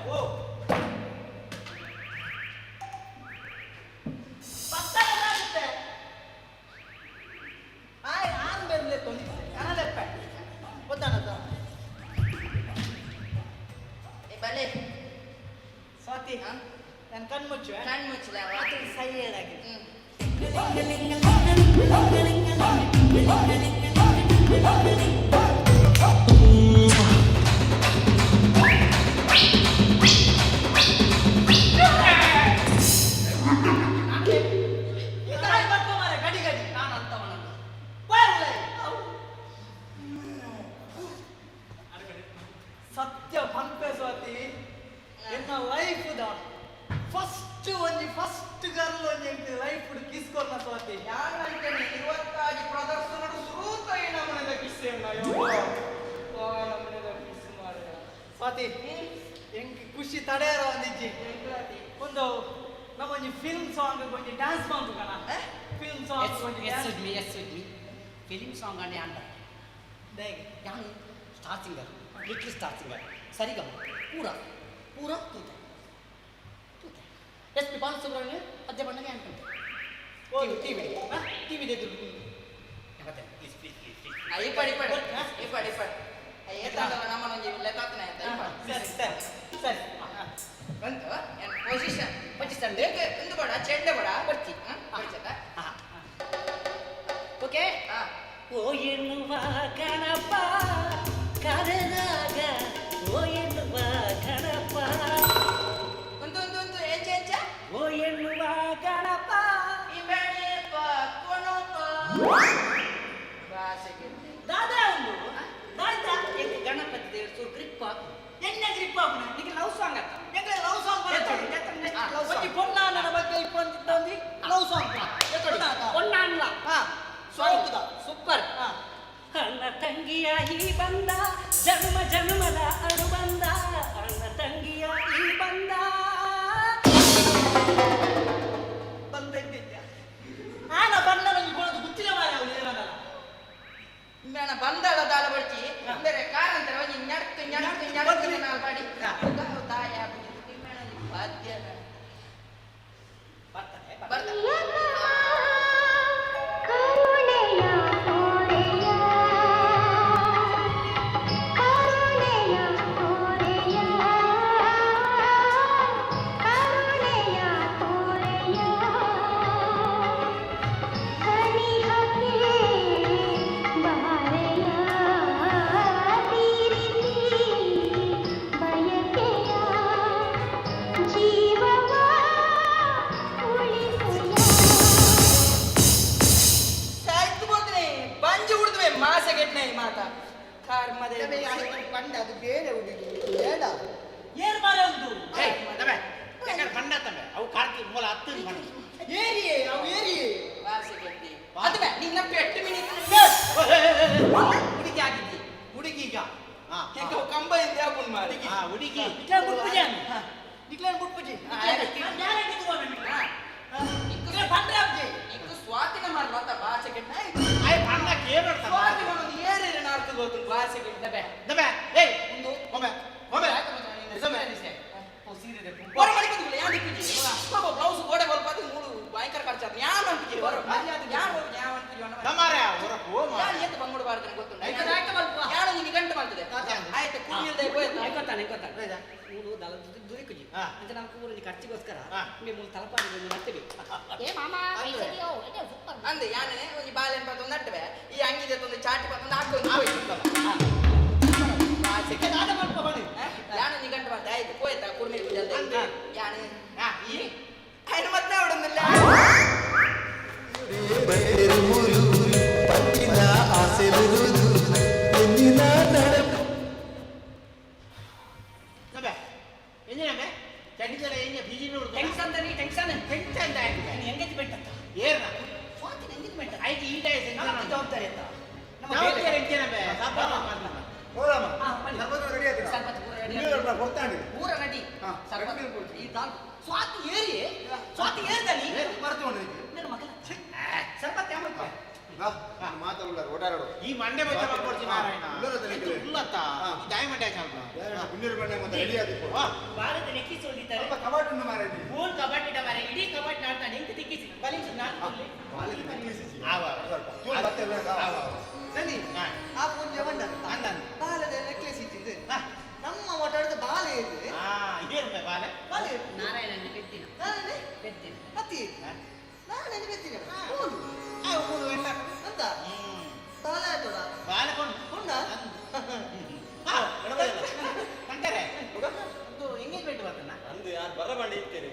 ಓ ಬಲೆ ಸ್ವಾತಿ ನಾನು ಕಣ್ಮುಚ್ಚು ಕಣ್ಮುಚ್ಚಲ ಸೈಲೆಂಟ್ ಆಗಿ ಸತ್ಯ ಪಂಪೆ ಸ್ವಾತಿ ಎನ್ನ ಲೈಫ್ ಫಸ್ಟ್ ಗರ್ಲ್ ಒಂಜಿ ಲೈಫ್ ಕಿಸ್ಕೊರ್ನ ಸ್ವಾತಿ ಯಾನ್ ಅಂತೇನೆ 20 ಪ್ರದರ್ಶನ ಸುರೂತ ನಮ್ಮನೆದ ಕಿಸ್ ಕಿಸ್ ಮಾಡ ಸ್ವಾತಿ ಎಂಕ್ ಖುಷಿ ತಡೆಯರ ಒಂದಿಜ್ಜಿ ಒಂದು ನಮ್ಮ ಒಂಜಿ ಫಿಲ್ಮ್ ಸಾಂಗ್ ಒಂಜಿ ಡ್ಯಾನ್ಸ್ ಸಾಂಗ್ ಕಣ ಫಿಲ್ಮ್ ಸಾಂಗ್ ಒಂಜಿ ಎಸ್ ವಿತ್ ಮೀ ಫಿಲ್ಮ್ ಸಾಂಗ್ ಅಣ್ಣೆ ಅಂಡ ಯಾನು star singer little star singer Sarigama ಪೂರ ತೂತೆ ಎಸ್ ಪಿ ಬಾಲಸುಬ್ರಹ್ಮಣ್ಯ ಪದ್ಯ ಬಣ್ಣಗೆ ಅನ್ಕೊಂಡೆ ಟಿವಿ ಎದುರು ಈ ಪಡಿ ನಮ್ಮನೊಂಜಿ ಲೆಕ್ಕಾಕ್ನೆ ಅಂತ ಸರಿ ಬಂತು ಪೊಸಿಷನ್ ಒಂದು ಬಡ ಚೆಂಡೆ ಬಡ ಬರ್ತಿ ಓಕೆ ಓ ಎನ್ನುವ ಗಣಪ ಕರೆದಾಗ ಓ ಎನ್ನುವ ಗಣಪ ಒಂದು ಎಂಚ ಓ ಎನ್ನುವ ಗಣಪ ಈ ಬೆಳೆಪ ಕೊಣಪ ಭಾಷೆಗೆ ದಾದಾ ಒಂದು ದಾಯ್ತಾ ಎಂಗೆ ಗಣಪತಿ ದೇವ್ರ ಸು ಗ್ರಿಪ್ಪ ಎನ್ನ ಗ್ರಿಪ್ ಆಪುನ ನಿಗೆ ಲವ್ ಸಾಂಗ್ ಅತ್ತ ಎಂಗೆ ಲವ್ ಸಾಂಗ್ ಬರುತ್ತೆ ಒಂಜಿ ಪೊನ್ನಾನನ ಬಗ್ಗೆ ಇಪ್ಪಂದಿದ್ದೊಂದಿ ಲವ್ ಸಾಂಗ್ ಪೊನ್ನಾನ್ಲ ಸಾಂಗ್ದ ಸೂಪರ್ ಅಣ್ಣ ತಂಗಿಯ ಈ ಬಂದ ಜನ್ಮ ಜನ್ಮದ ಅನುಬಂಧ ಅಣ್ಣ ತಂಗಿಯ ಈ ಬಂದ ಬಂದಿದ್ದೆ ಆನ ಬಂದ ನನಗೆ ಕೊಡೋದು ಗೊತ್ತಿಲ್ಲ ಮಾರ ಅವಳು ಏನಲ್ಲ ಮೇಣ ಬಂದಾಳ ದಾಳ ಬಡ್ಚಿ ಬೇರೆ ಕಾರ್ ಅಂತಾರೆ ಒಂಜಿ ನಡ್ತು ನಾವು ಬಾಡಿ ದಾಯ ಬಾಧ್ಯ ಬರ್ತಾನೆ ಕರುಣೆಯ ಪಂಡ ಅದು ಬೇರೆ ಹುಡುಗಿ ಬೇಡ ಏರ್ ಮಾರ ಒಂದು ತಮೆ ಯಾಕಂದ್ರೆ ಪಂಡ ತಮೆ ಅವು ಕಾರ್ತಿ ಮೂಲ ಹತ್ತು ಏರಿಯೇ ಅವು ಏರಿಯೇ ಅದುವೆ ನಿನ್ನ ಪೆಟ್ಟು ಹುಡುಗಿ ಆಗಿದ್ದಿ ಹುಡುಗೀಗ ಹೆಂಗ ಕಂಬ ಇಂದ ಯಾಕೊಂಡು ಮಾಡಿ ಹುಡುಗಿ ನಿಕ್ಲೇನ್ ಬುಟ್ಪುಜಿ ಸ್ವಾತಿನ ಮಾಡ್ಬಾತ ಭಾಷೆಗೆ ಪಂಡ ಕೇಳ ಸ್ವಾತಿ ಒಂದು ಏರಿಯ ನಾಡ್ತದ ಹೋಗ್ತು ಭಾಷೆಗೆ ದಬೆ ದಬೆ ಏಯ್ ಒಂದು ಒಮ್ಮೆ ಒಮ್ಮೆ ಹೊರ ಮಡಿಕೊಂಡು ಯಾರು ಇಪ್ಪಿಜಿ ಬ್ಲೌಸ್ ಗೋಡೆ ಬಲ್ಪಾದ ಮೂರು ಭಯಂಕರ ಖರ್ಚು ಯಾರು ಅಂತಿದ್ದೀರಿ ಹೊರ ಯಾರು ನಮ್ಮರೆ ಹೊರಕು ಯಾರು ಎತ್ತು ಬಂದ್ಬಿಡು ಬಾರ್ದು ಗೊತ್ತು ಯಾರು ನಿನ್ನ ಗಂಟು ಮಾಡ್ತದೆ ಆಯ್ತು ಕುಡಿಯಲ್ದೆ ಹೋಯ್ತು ಮೂರು ದಲ ದುರಿಕುಜಿ ಅಂತ ನಾವು ಕೂರಲ್ಲಿ ಖರ್ಚಿಗೋಸ್ಕರ ನಿಮಗೆ ಮೂರು ತಲಪಾಡಿ ನಡ್ತೇವೆ ಅಂದೆ ಯಾನೇ ಒಂದು ಬಾಳೆ ಒಂದು ನಟ್ಟವೆ ಈ ಅಂಗಿದೆ ಒಂದು ಚಾಟಿ ಒಂದು ಹಾಕೊಂಡು ಯಾನು ನಿಗಂಟು ಮಾಡ್ದೆ ಆಯ್ತು ಹೋಯ್ತಾ ಕುರ್ಮಿ ಪೂಜೆ ಯಾನೆ ఆయన మధ్య ఆవిడ ಎಂಗೇಜ್ಮೆಂಟ್ ಅಂತ ಏರ್ನ ಸ್ವಾತಿ ಎಂಗೇಜ್ಮೆಂಟ್ ಆಯ್ತು ಈ ಜವಾಬ್ದಾರಿ ಅಂತ ಜವಾಬ್ದಾರಿ ಎಂತೇನಬೆ ಪೂರ ರೆಡಿ ಈ ಸ್ವಾತಿ ಏರಿ ಸ್ವಾತಿ ಏರ್ದಲ್ಲಿ ನನ್ನ ಮಗನ ಸರ್ಬತ್ ಓಡಾಡೋಡು ಈ ಮಂಡೆ ಮಚ್ಚ ಮಾಡ್ಕೊಡ್ತೀನಿ ನಾರಾಯಣ ಉಲ್ಲತ್ತ ದಾಯ ಮಂಡೆ ಭಾರತ ನೆಕ್ಕಿ ಸೋಲಿತಾರೆ ಮೂರು ಕಬಾಟಿಡ ಮಾರೆ ಇಡೀ ಕಬಾಟ್ ನಾಡ್ತಾನೆ ಎಂತ ದಿಕ್ಕಿಸಿ ಬಲಿಸಿ ನಾಡ್ಕೊಳ್ಳಿ ಆ ಪೂಜೆ ಬಂದ ಬಾಲದ ನೆಕ್ಲೆಸ್ ಇಟ್ಟಿದ್ದು ನಮ್ಮ ಓಟಾಡದ ಬಾಲೆ ಇದೆ ಇದೇನು ಬಾಲೆ ಬಾಲೆ ನಾರಾಯಣನ ಬೆತ್ತಿನ ಬೆತ್ತಿನ ಅತಿ ನಾನೇ ಬೆತ್ತಿನ ಅಂತ ಬಾಲೆ ಆಯ್ತದ ಬಾಲೆ ಕೊಂಡು ಕೊಂಡ ಅಂತಾರೆ ಒಂದು ಎಂಗೇಜ್ಮೆಂಟ್ ಬರ್ತನ ಅಂದು ಯಾರು ಬರಬಂಡಿ ಇರ್ತೇನೆ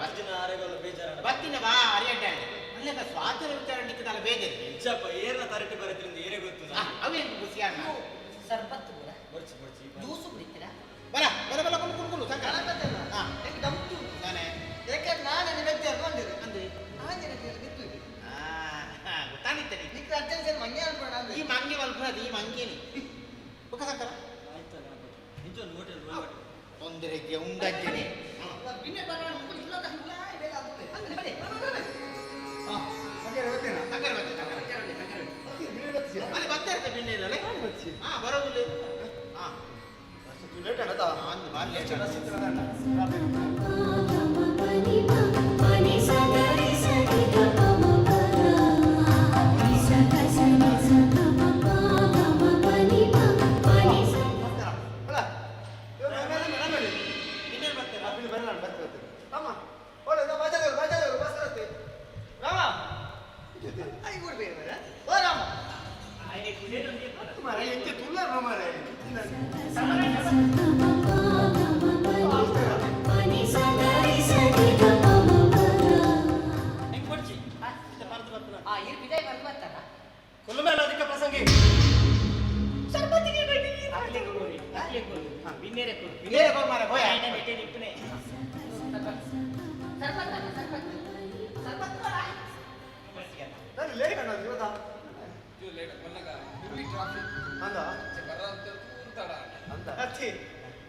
ಬಸ್ಸಿನ ಆರೆಗೊಂದು ಬೇಜಾರ ಬತ್ತಿನ ಬಾ ಅರಿಯಡ್ಡೆ ಅಲ್ಲೇ ಸ್ವಾತಂತ್ರ್ಯ ವಿಚಾರ ನಿಕ್ಕದಲ್ಲ ಬೇಜಾರಿ ಹೆಚ್ಚಪ್ಪ ಏರ್ನ ತರಟಿ ಬರೋದ್ರಿಂದ ಏನೇ ಗೊತ್ತು ಅವೇನು ಖುಷಿಯಾಗ ಸರ್ಬತ್ತು ಕೂಡ ಬರ್ಚಿ ಜ್ಯೂಸು ಕುಡಿತೀರಾ ಬರ ಬರ ಬರ ಕುಂಡು ಸಂಕಟ ಗಮ್ಮತ್ತು ನಾನೇ ಯಾಕಂದ್ರೆ ನಾನು ವ್ಯಕ್ತಿ ಅನ್ಕೊಂಡಿರಿ ಅಂದ್ರೆ ಆಂಜನ ಬಿತ್ತು ಗೊತ್ತಾಗಿತ್ತೇನೆ ನಿಕ್ಕ ಅರ್ಜೆನ್ಸಿ ಮಂಗೆ ಅನ್ಬೇಡ ಅಂದ್ರೆ ಈ ಮಂಗೆ ಮಲ್ಪದ ಈ ಮಂಗೇನಿ ಬುಕ್ಕ ಸಂಕರ ತೊಂದರೆಗೆ ಉಂಡಜ್ಜನೆ ಬಿನ್ನೆ ಬರೋಣ ಇಲ್ಲ ಬೇಗ ಆಗುತ್ತೆ ಅಂದ್ರೆ ಬನ್ನಿ ಅಲ್ಲಿ ಬರ್ತಾ ಇರ್ತದೆ ಬಿನ್ನೆ ಇರಲ್ಲ ಬರೋದಿಲ್ಲ ಲೇಟ್ ಆಗದ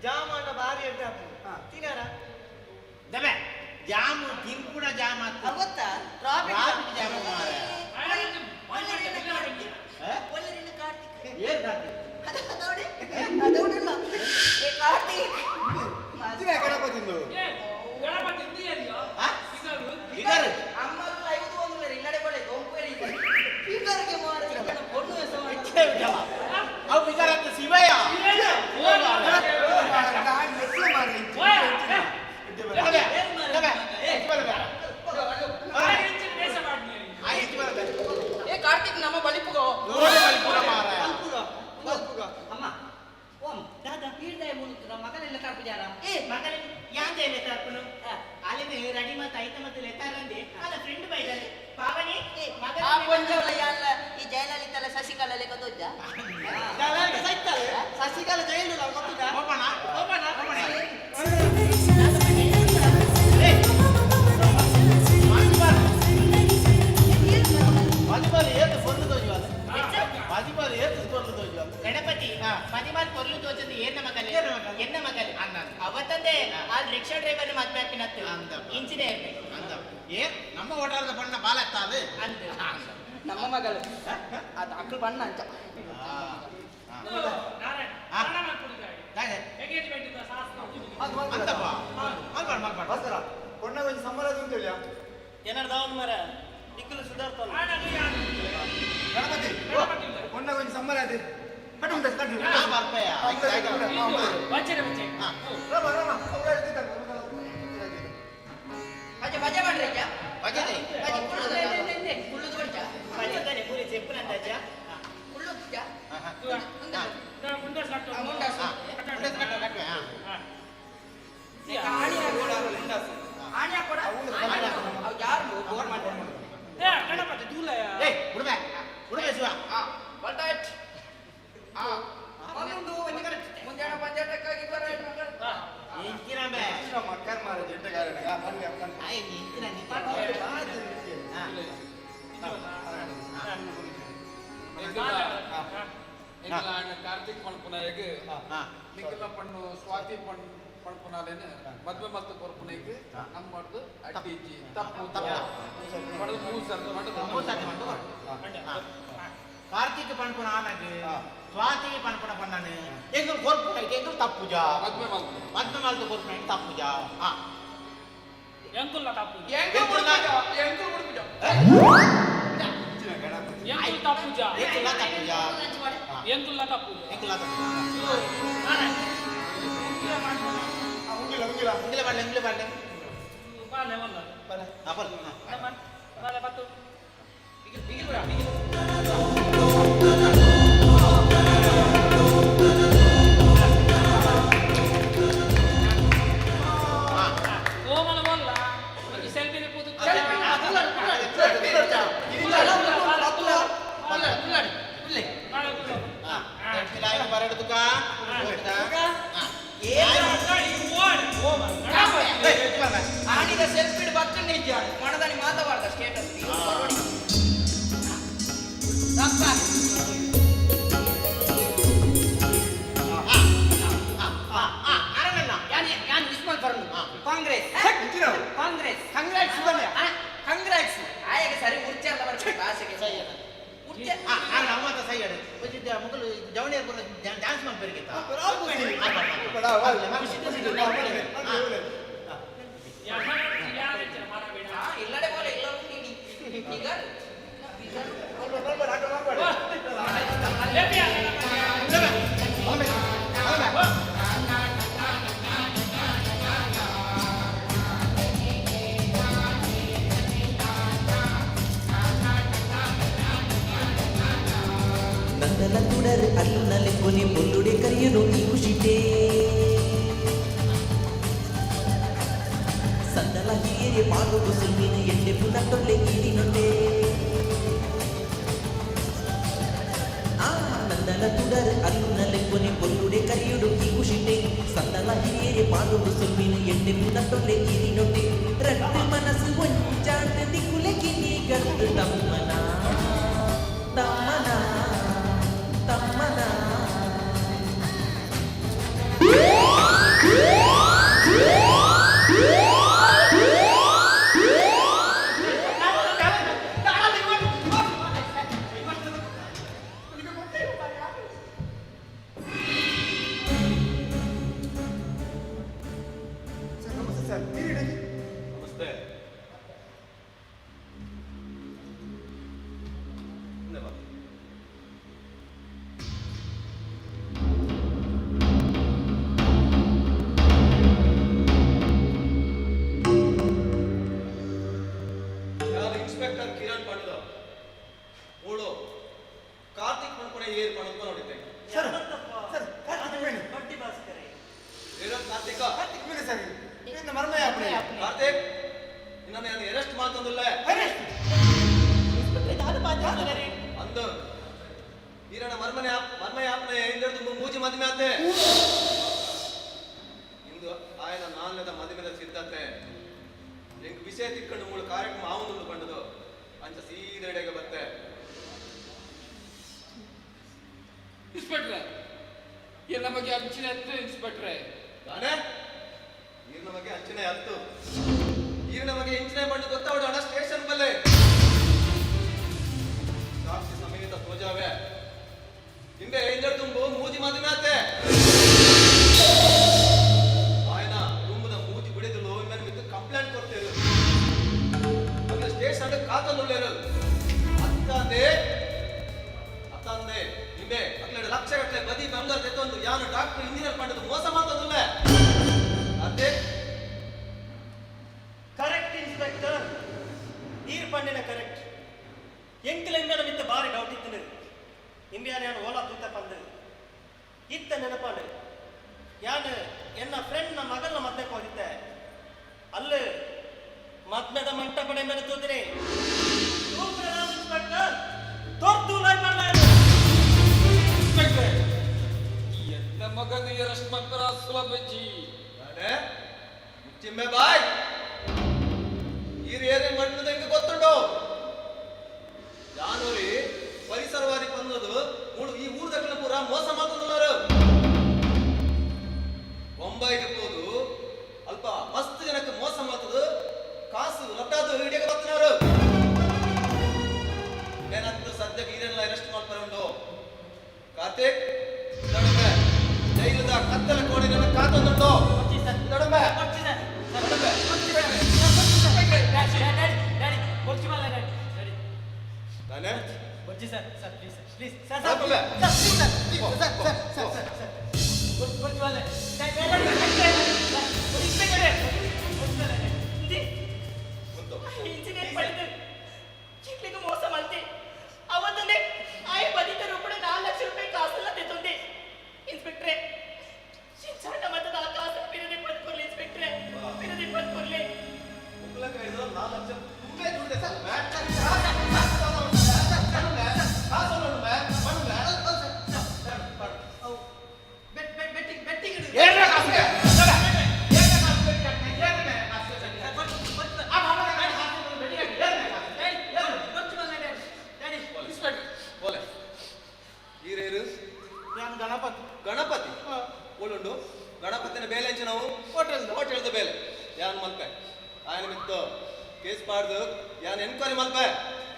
ಜಾಮಣ್ಣ ಭಾರಿ ಅಡ್ಡ ತಿನ್ನಾರ ದಬೆ ಜಾಮು ತಿನ್ಕೂಡ ಜಾಮ ಅವತ್ತ ಟ್ರಾಫಿಕ್ ಜಾಮ ಒಳ್ಳೆರಿನ ಕಾರ್ತಿಕ್ ಏನ್ ಕಾರ್ತಿಕ್ ಅದೌಡಿ ಅದೌಡಿಲ್ಲ ಏ ಕಾರ್ತಿಕ್ ಇದಾರೆ ಅಮ್ಮರು 5 ಒಂದು ಇಲ್ಲಡೆ ಬಳೆ ಗೊಂಪೇರಿ ಫಿಗರ್ಗೆ ಮಾರಿದ பொண்ணு ಅವು ಬಿಚಾರ ಶಿವಯ್ಯ ಏ ಕಾರ್ತಿಕ್ ನಮ್ಮ ಬಲಿಪುಗೋ ಅಮ್ಮ ಓಂ ದಾದಾ ಹೀರ್ದಾಯ ಮುನುತ್ತು ನಮ್ಮ ಮಗನೆಲ್ಲ ಕಾರ್ಪುಜಾರ ಮಗನ ಯಾಂದೆ ಎಲೆ ತರ್ಪನು ಅಲ್ಲಿಂದ ರೆಡಿ ಮತ್ತೆ ಐತ ಮತ್ತೆ ಲೆತ್ತಾರಂದೆ ಅಲ್ಲ ಫ್ರೆಂಡ್ ಬೈದಾರೆ ಪಾವನಿ ಮಗ ಆ ಕೊಂಜವಲ್ಲ ಯಾಲ್ಲ ಈ ಜಯಲಲಿತ ಶಶಿಕಲಾ ಲೆಕ್ಕ ತೋಜ ಸಸಿಕಾಲ ಜೈಲು ಗೊತ್ತಿಲ್ಲ ಮದಿಮಾಲಿ ಏತು ಕೊರ್ಲು ತೋಜುವಲ್ಲ ಮದಿಮಾಲಿ ಏತು ಕೊರ್ಲು ತೋಜುವಲ್ಲ ಗಣಪತಿ ಮದಿಮಾಲ್ ಕೊರ್ಲು ತೋಚದು ಏನ ಮಗಲೆ ಎನ್ನ ಮಗಲೆ ಅಣ್ಣ ಅವತ್ತಂದೆ ಆ ರಿಕ್ಷಾ ಡ್ರೈವರ್ ಮದ್ವೆ ಹಾಕಿನತ್ತು ಇಂಜಿನಿಯರ್ ಅಂದ ಏ ನಮ್ಮ ಓಟಾರದ ಬಣ್ಣ ಬಾಲತ್ತಾವೆ ಅಂದ ನಮ್ಮ ಮಗಳು ಅದು ಅಕ್ಕಳು ಬಣ್ಣ ಅಂತ ಕೊಣ್ಣ ಒಂದು ಸಂಬಳ ಅಂತೇಳಿ ಏನಾರು ದಾವನ್ ಮರ ನಿಕ್ಕಲು ಸುಧಾರ್ತಲ್ಲ ಗಣಪತಿ ಕೊಣ್ಣ ಒಂದು ಸಂಬಳ ಅದೇ ಕಟ್ಟು ಉಂಟು ಕಟ್ಟು ಬರ್ಪಯ್ಯ ಅಜ್ಜ ಬಜೆ ಮಾಡ್ರಿ ಅಜ್ಜ ಬಜೆ ಕುಳ್ಳುದು ಬರ್ಜ ಬಜೆ ತಾನೆ ಪೂರಿ ಚೆಪ್ಪುನಂತ ಅಜ್ಜ ಕುಳ್ಳು ಅಜ್ಜ ಆಣಿ ಹಾಕೋಡ ಅವು ಯಾರು ಬೋರ್ ಮಾಡಿ ಗಣಪತಿ ದೂಲ ಉಡುಮೆ ಶಿವ ಬಟಾಟ್ ಒಂದು ಮುಂಜಾನೆ ಪಂಚಾಯತ್ಕಾಗಿ ಬರ ಇಂಕಿನ ಬೇ ಮಕ್ಕರ್ ಮಾರ ಜಂಟಗಾರನ ಆಯ್ ಇಂಕಿನ ಕಾರ್ತಿಕ್ ಪಣ್ಪುನ ಹೇಗೆ ನಿಖಿಲ ಪಣ್ಣು ಸ್ವಾತಿ ಪಣ್ಪುನಾಲೇನೆ ಮದ್ವೆ ಮತ್ತು ಕೊರ್ಪುನೆಗೆ ನಮ್ಮ ಮಾಡ್ದು ಅಡ್ಡಿ ಇಜ್ಜಿ ತಪ್ಪು ಮಾಡೋದು ಮೂರು ಸರ್ತಿ ಮಾಡೋದು ಕಾರ್ತಿಕ್ ಪಣ್ಪುನ ಆನಗೆ ಸ್ವಾತಿ ಪಣ್ಪುನ ಪಣ್ಣನೆ ಎಂಗುಲ್ ಕೊರ್ಪುನ ಎಂಗುಲ್ ತಪ್ಪುಜ ಮದ್ವೆ ಮಲ್ತು ಕೊರ್ಪುನ ತಪ್ಪುಜ ಎಂಕುಲ್ಲ ತಪ್ಪು ಎಂಗುಲ್ ತಪ್ಪುಜ ಎಂಗುಲ್ ತಪ್ಪುಜ ಎಂಕುಲ್ಲ ತಪ್ಪು ಎಂಗುಲ್ ತಪ್ಪುಜ ಉಂಗಿಲ ಬಾಡ್ಲೆ ಬಾಲೆ ಒಂದು ಅಪಲ್ ಬಾಲೆ ಬತ್ತು ಓಮನ ಬಲ್ಲ ಸೆಲ್ಫಿ ಪೂತು ಆಡಿದ ಸೆಲ್ಫಿ ಬರ್ತನೆ ನಿಜ ಮನದಾನಿ ಮಾತಾಡ್ದ ಸ್ಟೇಟಸ್ ഞാൻ ഉസ്മാൻ പറഞ്ഞു കോൺഗ്രസ് കോൺഗ്രസ് കൺഗ്രാറ്റ്സ് കൺഗ്രാറ്റ്സ് ആയക സരി ഉർച്ചല്ല പറഞ്ഞു ഭാഷಗೆ ಸೈಯದ ಉರ್ಚ ನಮ್ಮತ್ತ ಸೈಯದ ಬಜಿದ್ದ ಮುಗಲು ಜವಣಿಯ ಬರ ಡ್ಯಾನ್ಸ್ ಮಾಡ್ಬೇಕಿತ್ತ ಇಲ್ಲಡೆ ಬೋಲೆ ಎಲ್ಲರೂ ನೀಡಿ ಈಗ ನಂದನ ಕುಡರ್ ಅಲ್ಲಲೆ ಕೊನೆ ಪೊಲ್ಲುಡೆ ಕರೆಯನು ಈ ಖುಷಿಟೇ ಸಂದಲ ಹೀರೆ ಪಾಲು ಸುಲ್ಮಿನ ಎಣ್ಣೆ ಪುನಟ್ಟೊಲ್ಲೆ ಕೀರಿನೊಂಡೆ ನಂದನ ಕುಡರ್ ಅಲ್ಲಲೆ ಕೊನೆ ಪೊಲ್ಲುಡೆ ಕರೆಯನು ಈ ಖುಷಿಟೇ ಸಂದಲ ಹೀರೆ ಪಾಲು ಸುಲ್ಮಿನ ಎಣ್ಣೆ ಪುನಟ್ಟೊಲ್ಲೆ ಕೀರಿನೊಂಡೆ ರಟ್ಟು ಮನಸ್ಸು ಒಂಚಾಟ ದಿಕ್ಕುಲೆ ಕಿನಿ ಗಟ್ಟು ತಮ್ಮನ ತಮ್ಮನ ತಮ್ಮನ ಸರ್ ಇಂದು ಆಯನ ನಾಲ್ಯದ ಮದುವೆದ ಸಿದ್ಧತೆ ಎಂಕ್ ವಿಷಯ ತಿಕ್ಕೊಂಡು ಮೂಳು ಕಾರ್ಯಕ್ರಮ ಆವೊಂದು ಬಂಡದು ಅಂಚ ಸೀದೆಡೆಗೆ ಬತ್ತೆ. ಇನ್ಸ್ಪೆಕ್ಟ್ರೆ ಎಲ್ಲ ಬಗ್ಗೆ ಅಂಚಿನ ಹತ್ತು ಇನ್ಸ್ಪೆಕ್ಟ್ರೆ ತಾನೇ ಈರ್ನ ಬಗ್ಗೆ ಅಂಚನೆ ಹತ್ತು ಈರ್ನ ಬಗ್ಗೆ ಇಂಚನೆ ಬಂದು ಗೊತ್ತಾವಡ ಸ್ಟೇಷನ್ ಬಲ್ಲೆ ಸಾಕ್ಷಿ ಸಮೇತ ಸೋಜಾವೆ ಹಿಂದೆ ಹಿಂದೆ ತುಂಬು ಮೂಜಿ ಮದುವೆ ಆತೆ ಆಯ್ನ ತುಂಬದ ಮೂಜಿ ಬಿಡಿದಲು ಇನ್ಮೇಲೆ ಮಿತ್ತು ಕಂಪ್ಲೇಂಟ್ ಕೊಡ್ತೇವೆ ಅಲ್ಲಿ ಸ್ಟೇಷನ್ ಕಾತಂದುಳ್ಳೇರು ಅತ್ತಂದೆ ಹಿಂದೆ ಅಗ್ಲಡ ಲಕ್ಷ ಗಟ್ಟಲೆ ಬದಿ ಬಂಗಾರ ತೆತ್ತೊಂದು ಯಾನು ಡಾಕ್ಟರ್ ಇಂಜಿನಿಯರ್ ಪಂಡದು ಮೋಸ ಮಾಡ್ತದಲ್ಲ ಅದೇ ಕರೆಕ್ಟ್ ಇನ್ಸ್ಪೆಕ್ಟರ್ ನೀರ್ ಪಂಡಿನ ಕರೆಕ್ಟ್ ಎಂಕಲೆಂಗನ ಮಿತ್ತ ಬಾರಿ ಡೌಟ್ ಇತ್ತು ಇಂಬಿಯಾನ ಯಾನು ಓಲಾ ತೂತ ಪಂದು ಇತ್ತ ನೆನಪಂಡು ಯಾನು ಎನ್ನ ಫ್ರೆಂಡ್ ನ ಮಗನ ಮದ್ಮೆಗೆ ಹೋಗಿದ್ದೆ ಅಲ್ಲಿ ಮದ್ಮೆದ ಮಂಟಪಡೆ ಮೇಲೆ ತೂತಿನಿ ಇನ್ಸ್ಪೆಕ್ಟರ್ ತೋರ್ತು ಲೈನ್ ಮಾಡಲಾರ ಎಲ್ಲ ಮಗನ ಎರಷ್ಟು ಮಕ್ಕಳ ಸುಲಭಜಿ ಅದೇ ಚಿಮ್ಮೆ ಬಾಯ್ ಈ ಏರಿಯಾ ಮಣ್ಣದ ಹೆಂಗೆ ಗೊತ್ತುಂಟು ಜಾನೂರಿ ಪರಿಸರವಾದಿ ಬಂದದು ಈ ಊರ್ದಕ್ಕನ ಪೂರ ಮೋಸ ಮಾಡ್ತದಲ್ಲರು ಬೊಂಬೈಗೆ ಹೋದು ಅಲ್ಪ ಮಸ್ತ್ ಜನಕ್ಕೆ ಮೋಸ ಮಾಡ್ತದ ಕಾಸು ಲಟ್ಟಾದು ಹಿಡಿಯಕ್ಕೆ ಬರ್ತಿನವರು ಏನಂತ ಸದ್ಯಕ್ಕೆ ಇದೆಲ್ಲ ಅರೆಸ್ಟ್ ಮಾಡ್ತಾರೆ ಉಂಟು ಕಾರ್ತಿಕ್ ನಡುವೆ ಜೈಲದ ಕತ್ತಲ ಕೋಣೆ ನನ್ನ ಕಾತೊಂದುಂಟು ನಡುವೆ ನಾನೇ ಬಜ್ಜಿ sir sir please please sir ಚಿಕ್ಲಿಗೆ ಮೋಸ ಮಾಡ್ತಿ ಅವತ್ತೊಂದೇ ಆಯ ಬದಿತ ರೂಪಡೆ 4 ಲಕ್ಷ ರೂಪಾಯಿ ಕಾಸೆಲ್ಲ ತೆತ್ತೊಂದೆ ಇನ್ಸ್ಪೆಕ್ಟ್ರೆ ಸಣ್ಣ ಮತದ ಆ ಕಾಸು ಪಿರದೆ ಪಡ್ಕೊರ್ಲಿ ಇನ್ಸ್ಪೆಕ್ಟ್ರೆ ಪಿರದೆ ಪಡ್ಕೊರ್ಲಿ ಮುಗ್ಲಕ ಇದು 4 ಲಕ್ಷ ತುಂಬೆ ದುಡ್ಡೆ ಸರ್ ಗಣಪತಿ ಒಳ್ಳುಂಡು ಗಣಪತಿನ ಬೇಲೆ ಅಂಚೆ ನಾವು ಹೋಟೆಲ್ದ ಬೇಲೆ ಯಾನ್ ಮಲ್ಪೆ ಆಯನ ಮಿತ್ತು ಕೇಸ್ ಪಾಡ್ದು ಯಾನ್ ಎನ್ಕ್ವೈರಿ ಮಲ್ಪೆ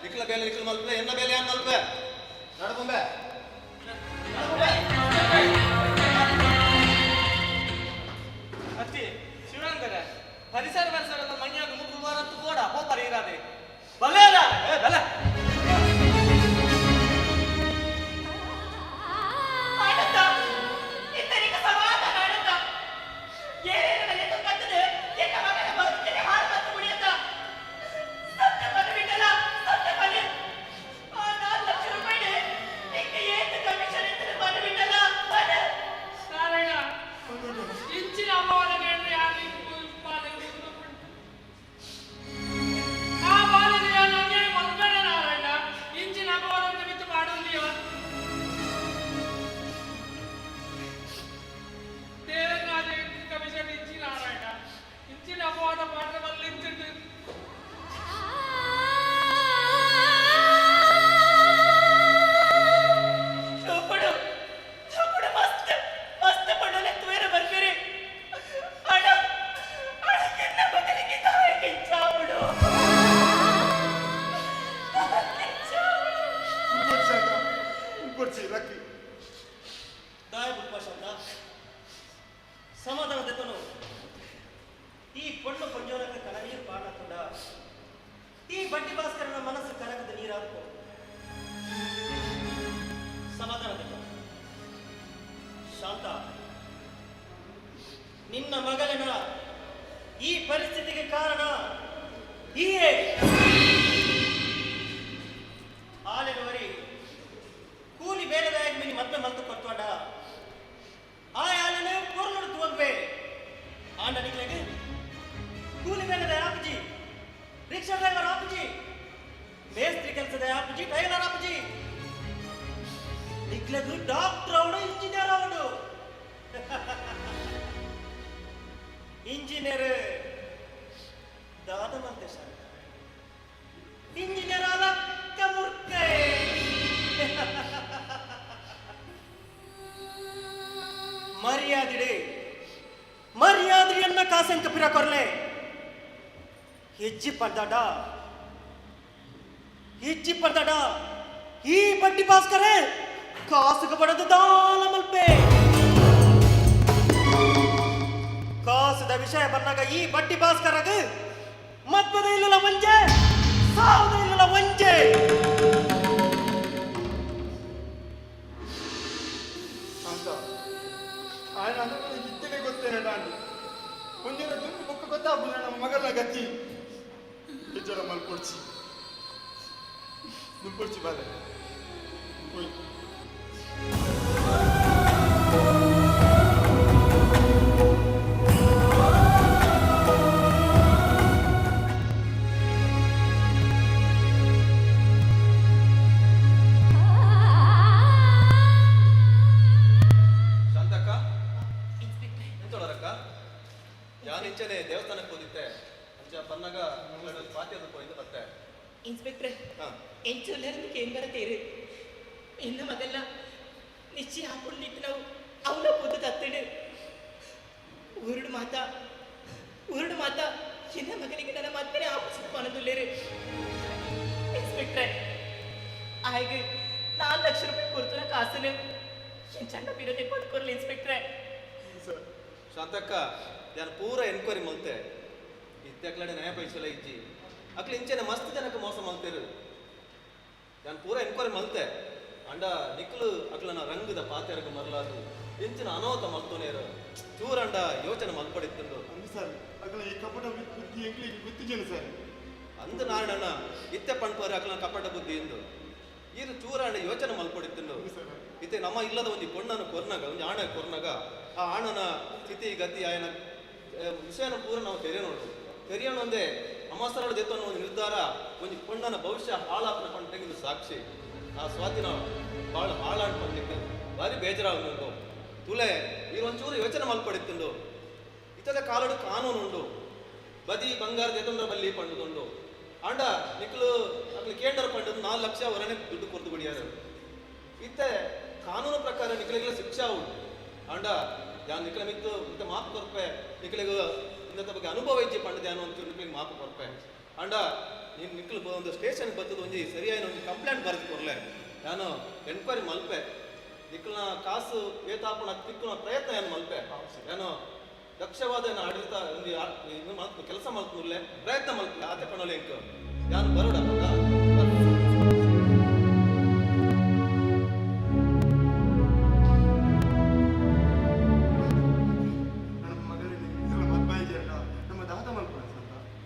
ನಿಕ್ಲ ಬೇಲೆ ನಿಕ್ಲ ಮಲ್ಪೆ ಎನ್ನ ಬೇಲೆ ಯಾನ್ ಮಲ್ಪೆ ನಡಕೊಂಬೆ ಅತ್ತಿ ಶಿವಾನಂದರ ಪರಿಸರ ಮಣ್ಯಾಗ ಮುಗ್ದು ಬರತ್ತು ಕೂಡ ಹೋಗ್ತಾರೆ ಇರಾದೆ ಬಲೆ ಅಲ್ಲ ಬಲೆ ಸಮಾಧಾನದನು ಈ ಪೊಣ್ಣು ಪಂಜೋರಕ್ಕೆ ಕಣನೀರು ಪಾಡಕೊಂಡ ಈ ಬಡ್ಡಿ ಭಾಸ್ಕರನ ಮನಸ್ಸು ಕನಕದ ನೀರಾದ್ಕೋ ಸಮಾಧಾನದ ಶಾಂತ ನಿನ್ನ ಮಗನ ಈ ಪರಿಸ್ಥಿತಿಗೆ ಕಾರಣ ಈ ಆಲೆನವರಿ ಕೂಲಿ ಬೇಡದಾಗಿ ಮಿನಿ ಮತ್ತೆ ಮಲ್ತು ಕೊಟ್ಟೋಡ ಆ ಆಲೆನೆ ಪೊರ್ಲುಡು ತೋಗ್ಬೇ ಆಂಡ ನಿಕ್ಲೆಗೆ ಕೂಲಿ ಬೇಡದ ಆಪಜಿ ರಿಕ್ಷಾ ಡ್ರೈವರ್ ಆಪಜಿ ಮೇಸ್ತ್ರಿ ಕೆಲಸದ ಆಪಜಿ ಟೈಲರ್ ಆಪಜಿ ನಿಕ್ಲೆಗೆ ಡಾಕ್ಟರ್ ಅವಡು ಇಂಜಿನಿಯರ್ ಅವಡು ಮರ್ಯಾದಿಡೆ ಮರ್ಯಾದೆಯನ್ನ ಕಾಸಂಕ ಪಿರ ಕೊರ್ಲೆ ಹೆಜ್ಜಿ ಪಡ್ದಾಡ ಈ ಬಡ್ಡಿ ಭಾಸ್ಕರ ಕಾಸುಗ ಬಡದು ದಾನ ಮಲ್ಪೆ ಕಾಸದ ವಿಷಯ ಬಂದಾಗ ಈ ಬಡ್ಡಿ ಭಾಸ್ಕರಗ ಮದ್ಮದ ಇಲ್ಲಲ ವಂಜೆ ಸಾವುದ ಇಲ್ಲಲ ವಂಜೆ ಅಂತ ఆయన అందరూ ఇద్దరే ಗೊತ್ತೇನೆ ನಾನು ಮುಂದಿನ ದುಡ್ಡು ಬುಕ್ಕ ಗೊತ್ತಾಗ್ಬಿಡ ನಮ್ಮ ಮಗನ ಗತಿ ಹೆಚ್ಚರ ಮಲ್ಕೊಡ್ಸಿ ನುಗ್ಗೊಡ್ಸಿ ಬಾಲೆ ಹೋಯ್ತು ಶಾಂತಕ್ಕ ಎಂತೋಳರಕ್ಕ ಯಾನಿಂಚನೆ ದೇವಸ್ಥಾನಕ್ಕೆ ಹೋದಿತ್ತೆ ಅಂಚ ಪನ್ನಗ ಪಾತಿ ಅದು ಹೋಯ್ತು ಮತ್ತೆ ഇൻസ്പെക്ടറെ എനിച്ചൊല്ലാരും കേന്ദ്രത്തേര് എന്ന മകല്ല നിശ്ചയ ആക്കുള്ളിട്ട് ನಾವು ಅವನ ಪುದ್ದು ತತ್ತಿಡು ಊರುಡು ಮಾತಾ ಎನ್ನ ಮಗನಿಗೆ ನನ್ನ ಮತ್ತೆ ಆಪಸ್ ಪಣದುಲ್ಲೇರು ಇನ್ಸ್ಪೆಕ್ಟ್ರೆ ಆಯ್ಗೆ 4 ಲಕ್ಷ ರೂಪಾಯಿ ಕೊಡ್ತಾನ ಕಾಸನು ಎನ್ ಚಂದ ಬಿಡೋದೆ ಕೊಡ್ಕೊರ್ಲಿ ಇನ್ಸ್ಪೆಕ್ಟ್ರೆ ಶಾಂತಕ್ಕ ಯಾನು ಪೂರ ಎನ್ಕ್ವೈರಿ ಮಲ್ತೆ ಇತ್ತಕ್ಲಡೆ ನಯ ಪೈಸಲ ಇಜ್ಜಿ ಅಕ್ಲ ಇಂಚನೆ ಮಸ್ತ್ ಜನಕ್ಕೆ ಮೋಸ ಮಲ್ತೇರು ಯಾನು ಪೂರ ಎನ್ಕ್ವೈರಿ ಮಲ್ತೆ ಅಂಡ ನಿಕ್ಲು ಅಕ್ಲನ ರಂಗದ ಪಾತೆರಗ ಮರಲಾದು ಇಂಚಿನ ಅನಾಹುತ ಮಲ್ತೋನೇರು ಚೂರಂಡ ಯೋಚನೆ ಮಲ್ಪಡಿತ್ತಂದು ಸರ್ ಅಕ್ಲ ಈ ಕಪಟ ಬುದ್ಧಿ ಎಂಕ್ಲಿಗೆ ಗುತ್ತಿಜೇನು ಸರ್ ಅಂದು ನಾಡಣ್ಣ ಇತ್ತೆ ಪಣ್ಪೋರೆ ಅಕ್ಲನ ಕಪಟ ಬುದ್ಧಿ ಎಂದು ಇದು ಚೂರಂಡ ಯೋಚನೆ ಮಲ್ಪಡಿತ್ತಂದು ಇತ್ತೆ ನಮ್ಮ ಇಲ್ಲದ ಒಂದು ಪೊಣ್ಣನ ಕೊರ್ನಾಗ ಒಂದು ಆಣ ಕೊರ್ನಾಗ ಆ ಆಣನ ಸ್ಥಿತಿ ಗತಿ ಆಯನ ವಿಷಯನ ಪೂರ ನಾವು ತೆರೆಯೋಣೊಂದೇ ಅಮಾಸರಳ ದೆತ್ತನ್ನು ಒಂದು ನಿರ್ಧಾರ ಒಂದು ಪೊಣ್ಣನ ಭವಿಷ್ಯ ಹಾಳಾಪನ ಪಂಟೆಗೆ ಸಾಕ್ಷಿ ಆ ಸ್ವಾತಿನ ಭಾಳ ಹಾಳಾಡ್ ಪಂಟೆಗೆ ಭಾರಿ ಬೇಜಾರಾಗುಂಡು ತುಲೆ ಈ ಒಂಚೂರು ಯೋಚನೆ ಮಲ್ಪಡಿತ್ತುಂಡು ಇತದ ಕಾಲಡು ಕಾನೂನು ಉಂಡು ಬದಿ ಬಂಗಾರ ದೆತ್ತೊಂದ್ರ ಬಲ್ಲಿ ಪಂಡುಕೊಂಡು ಆಂಡ ನಿಕ್ಲು ಅಕ್ಲು ಕೇಂದ್ರ ಪಂಡು 4 ಲಕ್ಷ ಹೊರನೆ ದುಡ್ಡು ಕೊರ್ದು ಬಿಡಿಯಾರು ಇತ್ತೆ ಕಾನೂನು ಪ್ರಕಾರ ನಿಕ್ಲಿಗೆಲ್ಲ ಶಿಕ್ಷಾ ಉಂಟು ಆಂಡ ಯಾನ್ ನಿಕ್ಲ ಮಿತ್ತು ಇಂತ ಮಾಪು ಕೊರ್ಪೆ ನಿಕ್ಲಿಗೆ ಇಂಥ ಬಗ್ಗೆ ಅನುಭವ ಇಜ್ಜಿ ಪಂಡದ ಯಾನು ಒಂಚೂರು ನಿಕ್ಲಿಗೆ ಮಾಪು ಕೊರ್ಪೆ ಆಂಡ ನೀನು ನಿಕ್ಲು ಒಂದು ಸ್ಟೇಷನ್ಗೆ ಬರ್ತದ ಒಂಜಿ ಸರಿಯಾಗಿ ಒಂದು ಕಂಪ್ಲೇಂಟ್ ಬರೆದು ಕೊರ್ಲೆ ನಾನು ಎನ್ಕ್ವೈರಿ ಮಲ್ಪೆ ನಿಕ್ಲನ ಕಾಸು ವೇತಾಪನ ತಿಕ್ಕುನ ಪ್ರಯತ್ನ ಏನು ಮಲ್ಪೆ ನಾನು ದಕ್ಷವಾದ ಆಡಳಿತ ಒಂದು ಕೆಲಸ ಮಲ್ಪುರ್ಲೆ ಪ್ರಯತ್ನ ಮಲ್ಪೆ ಆತ ಕಣೋಲೆ ಇಂಕ ಯಾನು ಬರೋಡ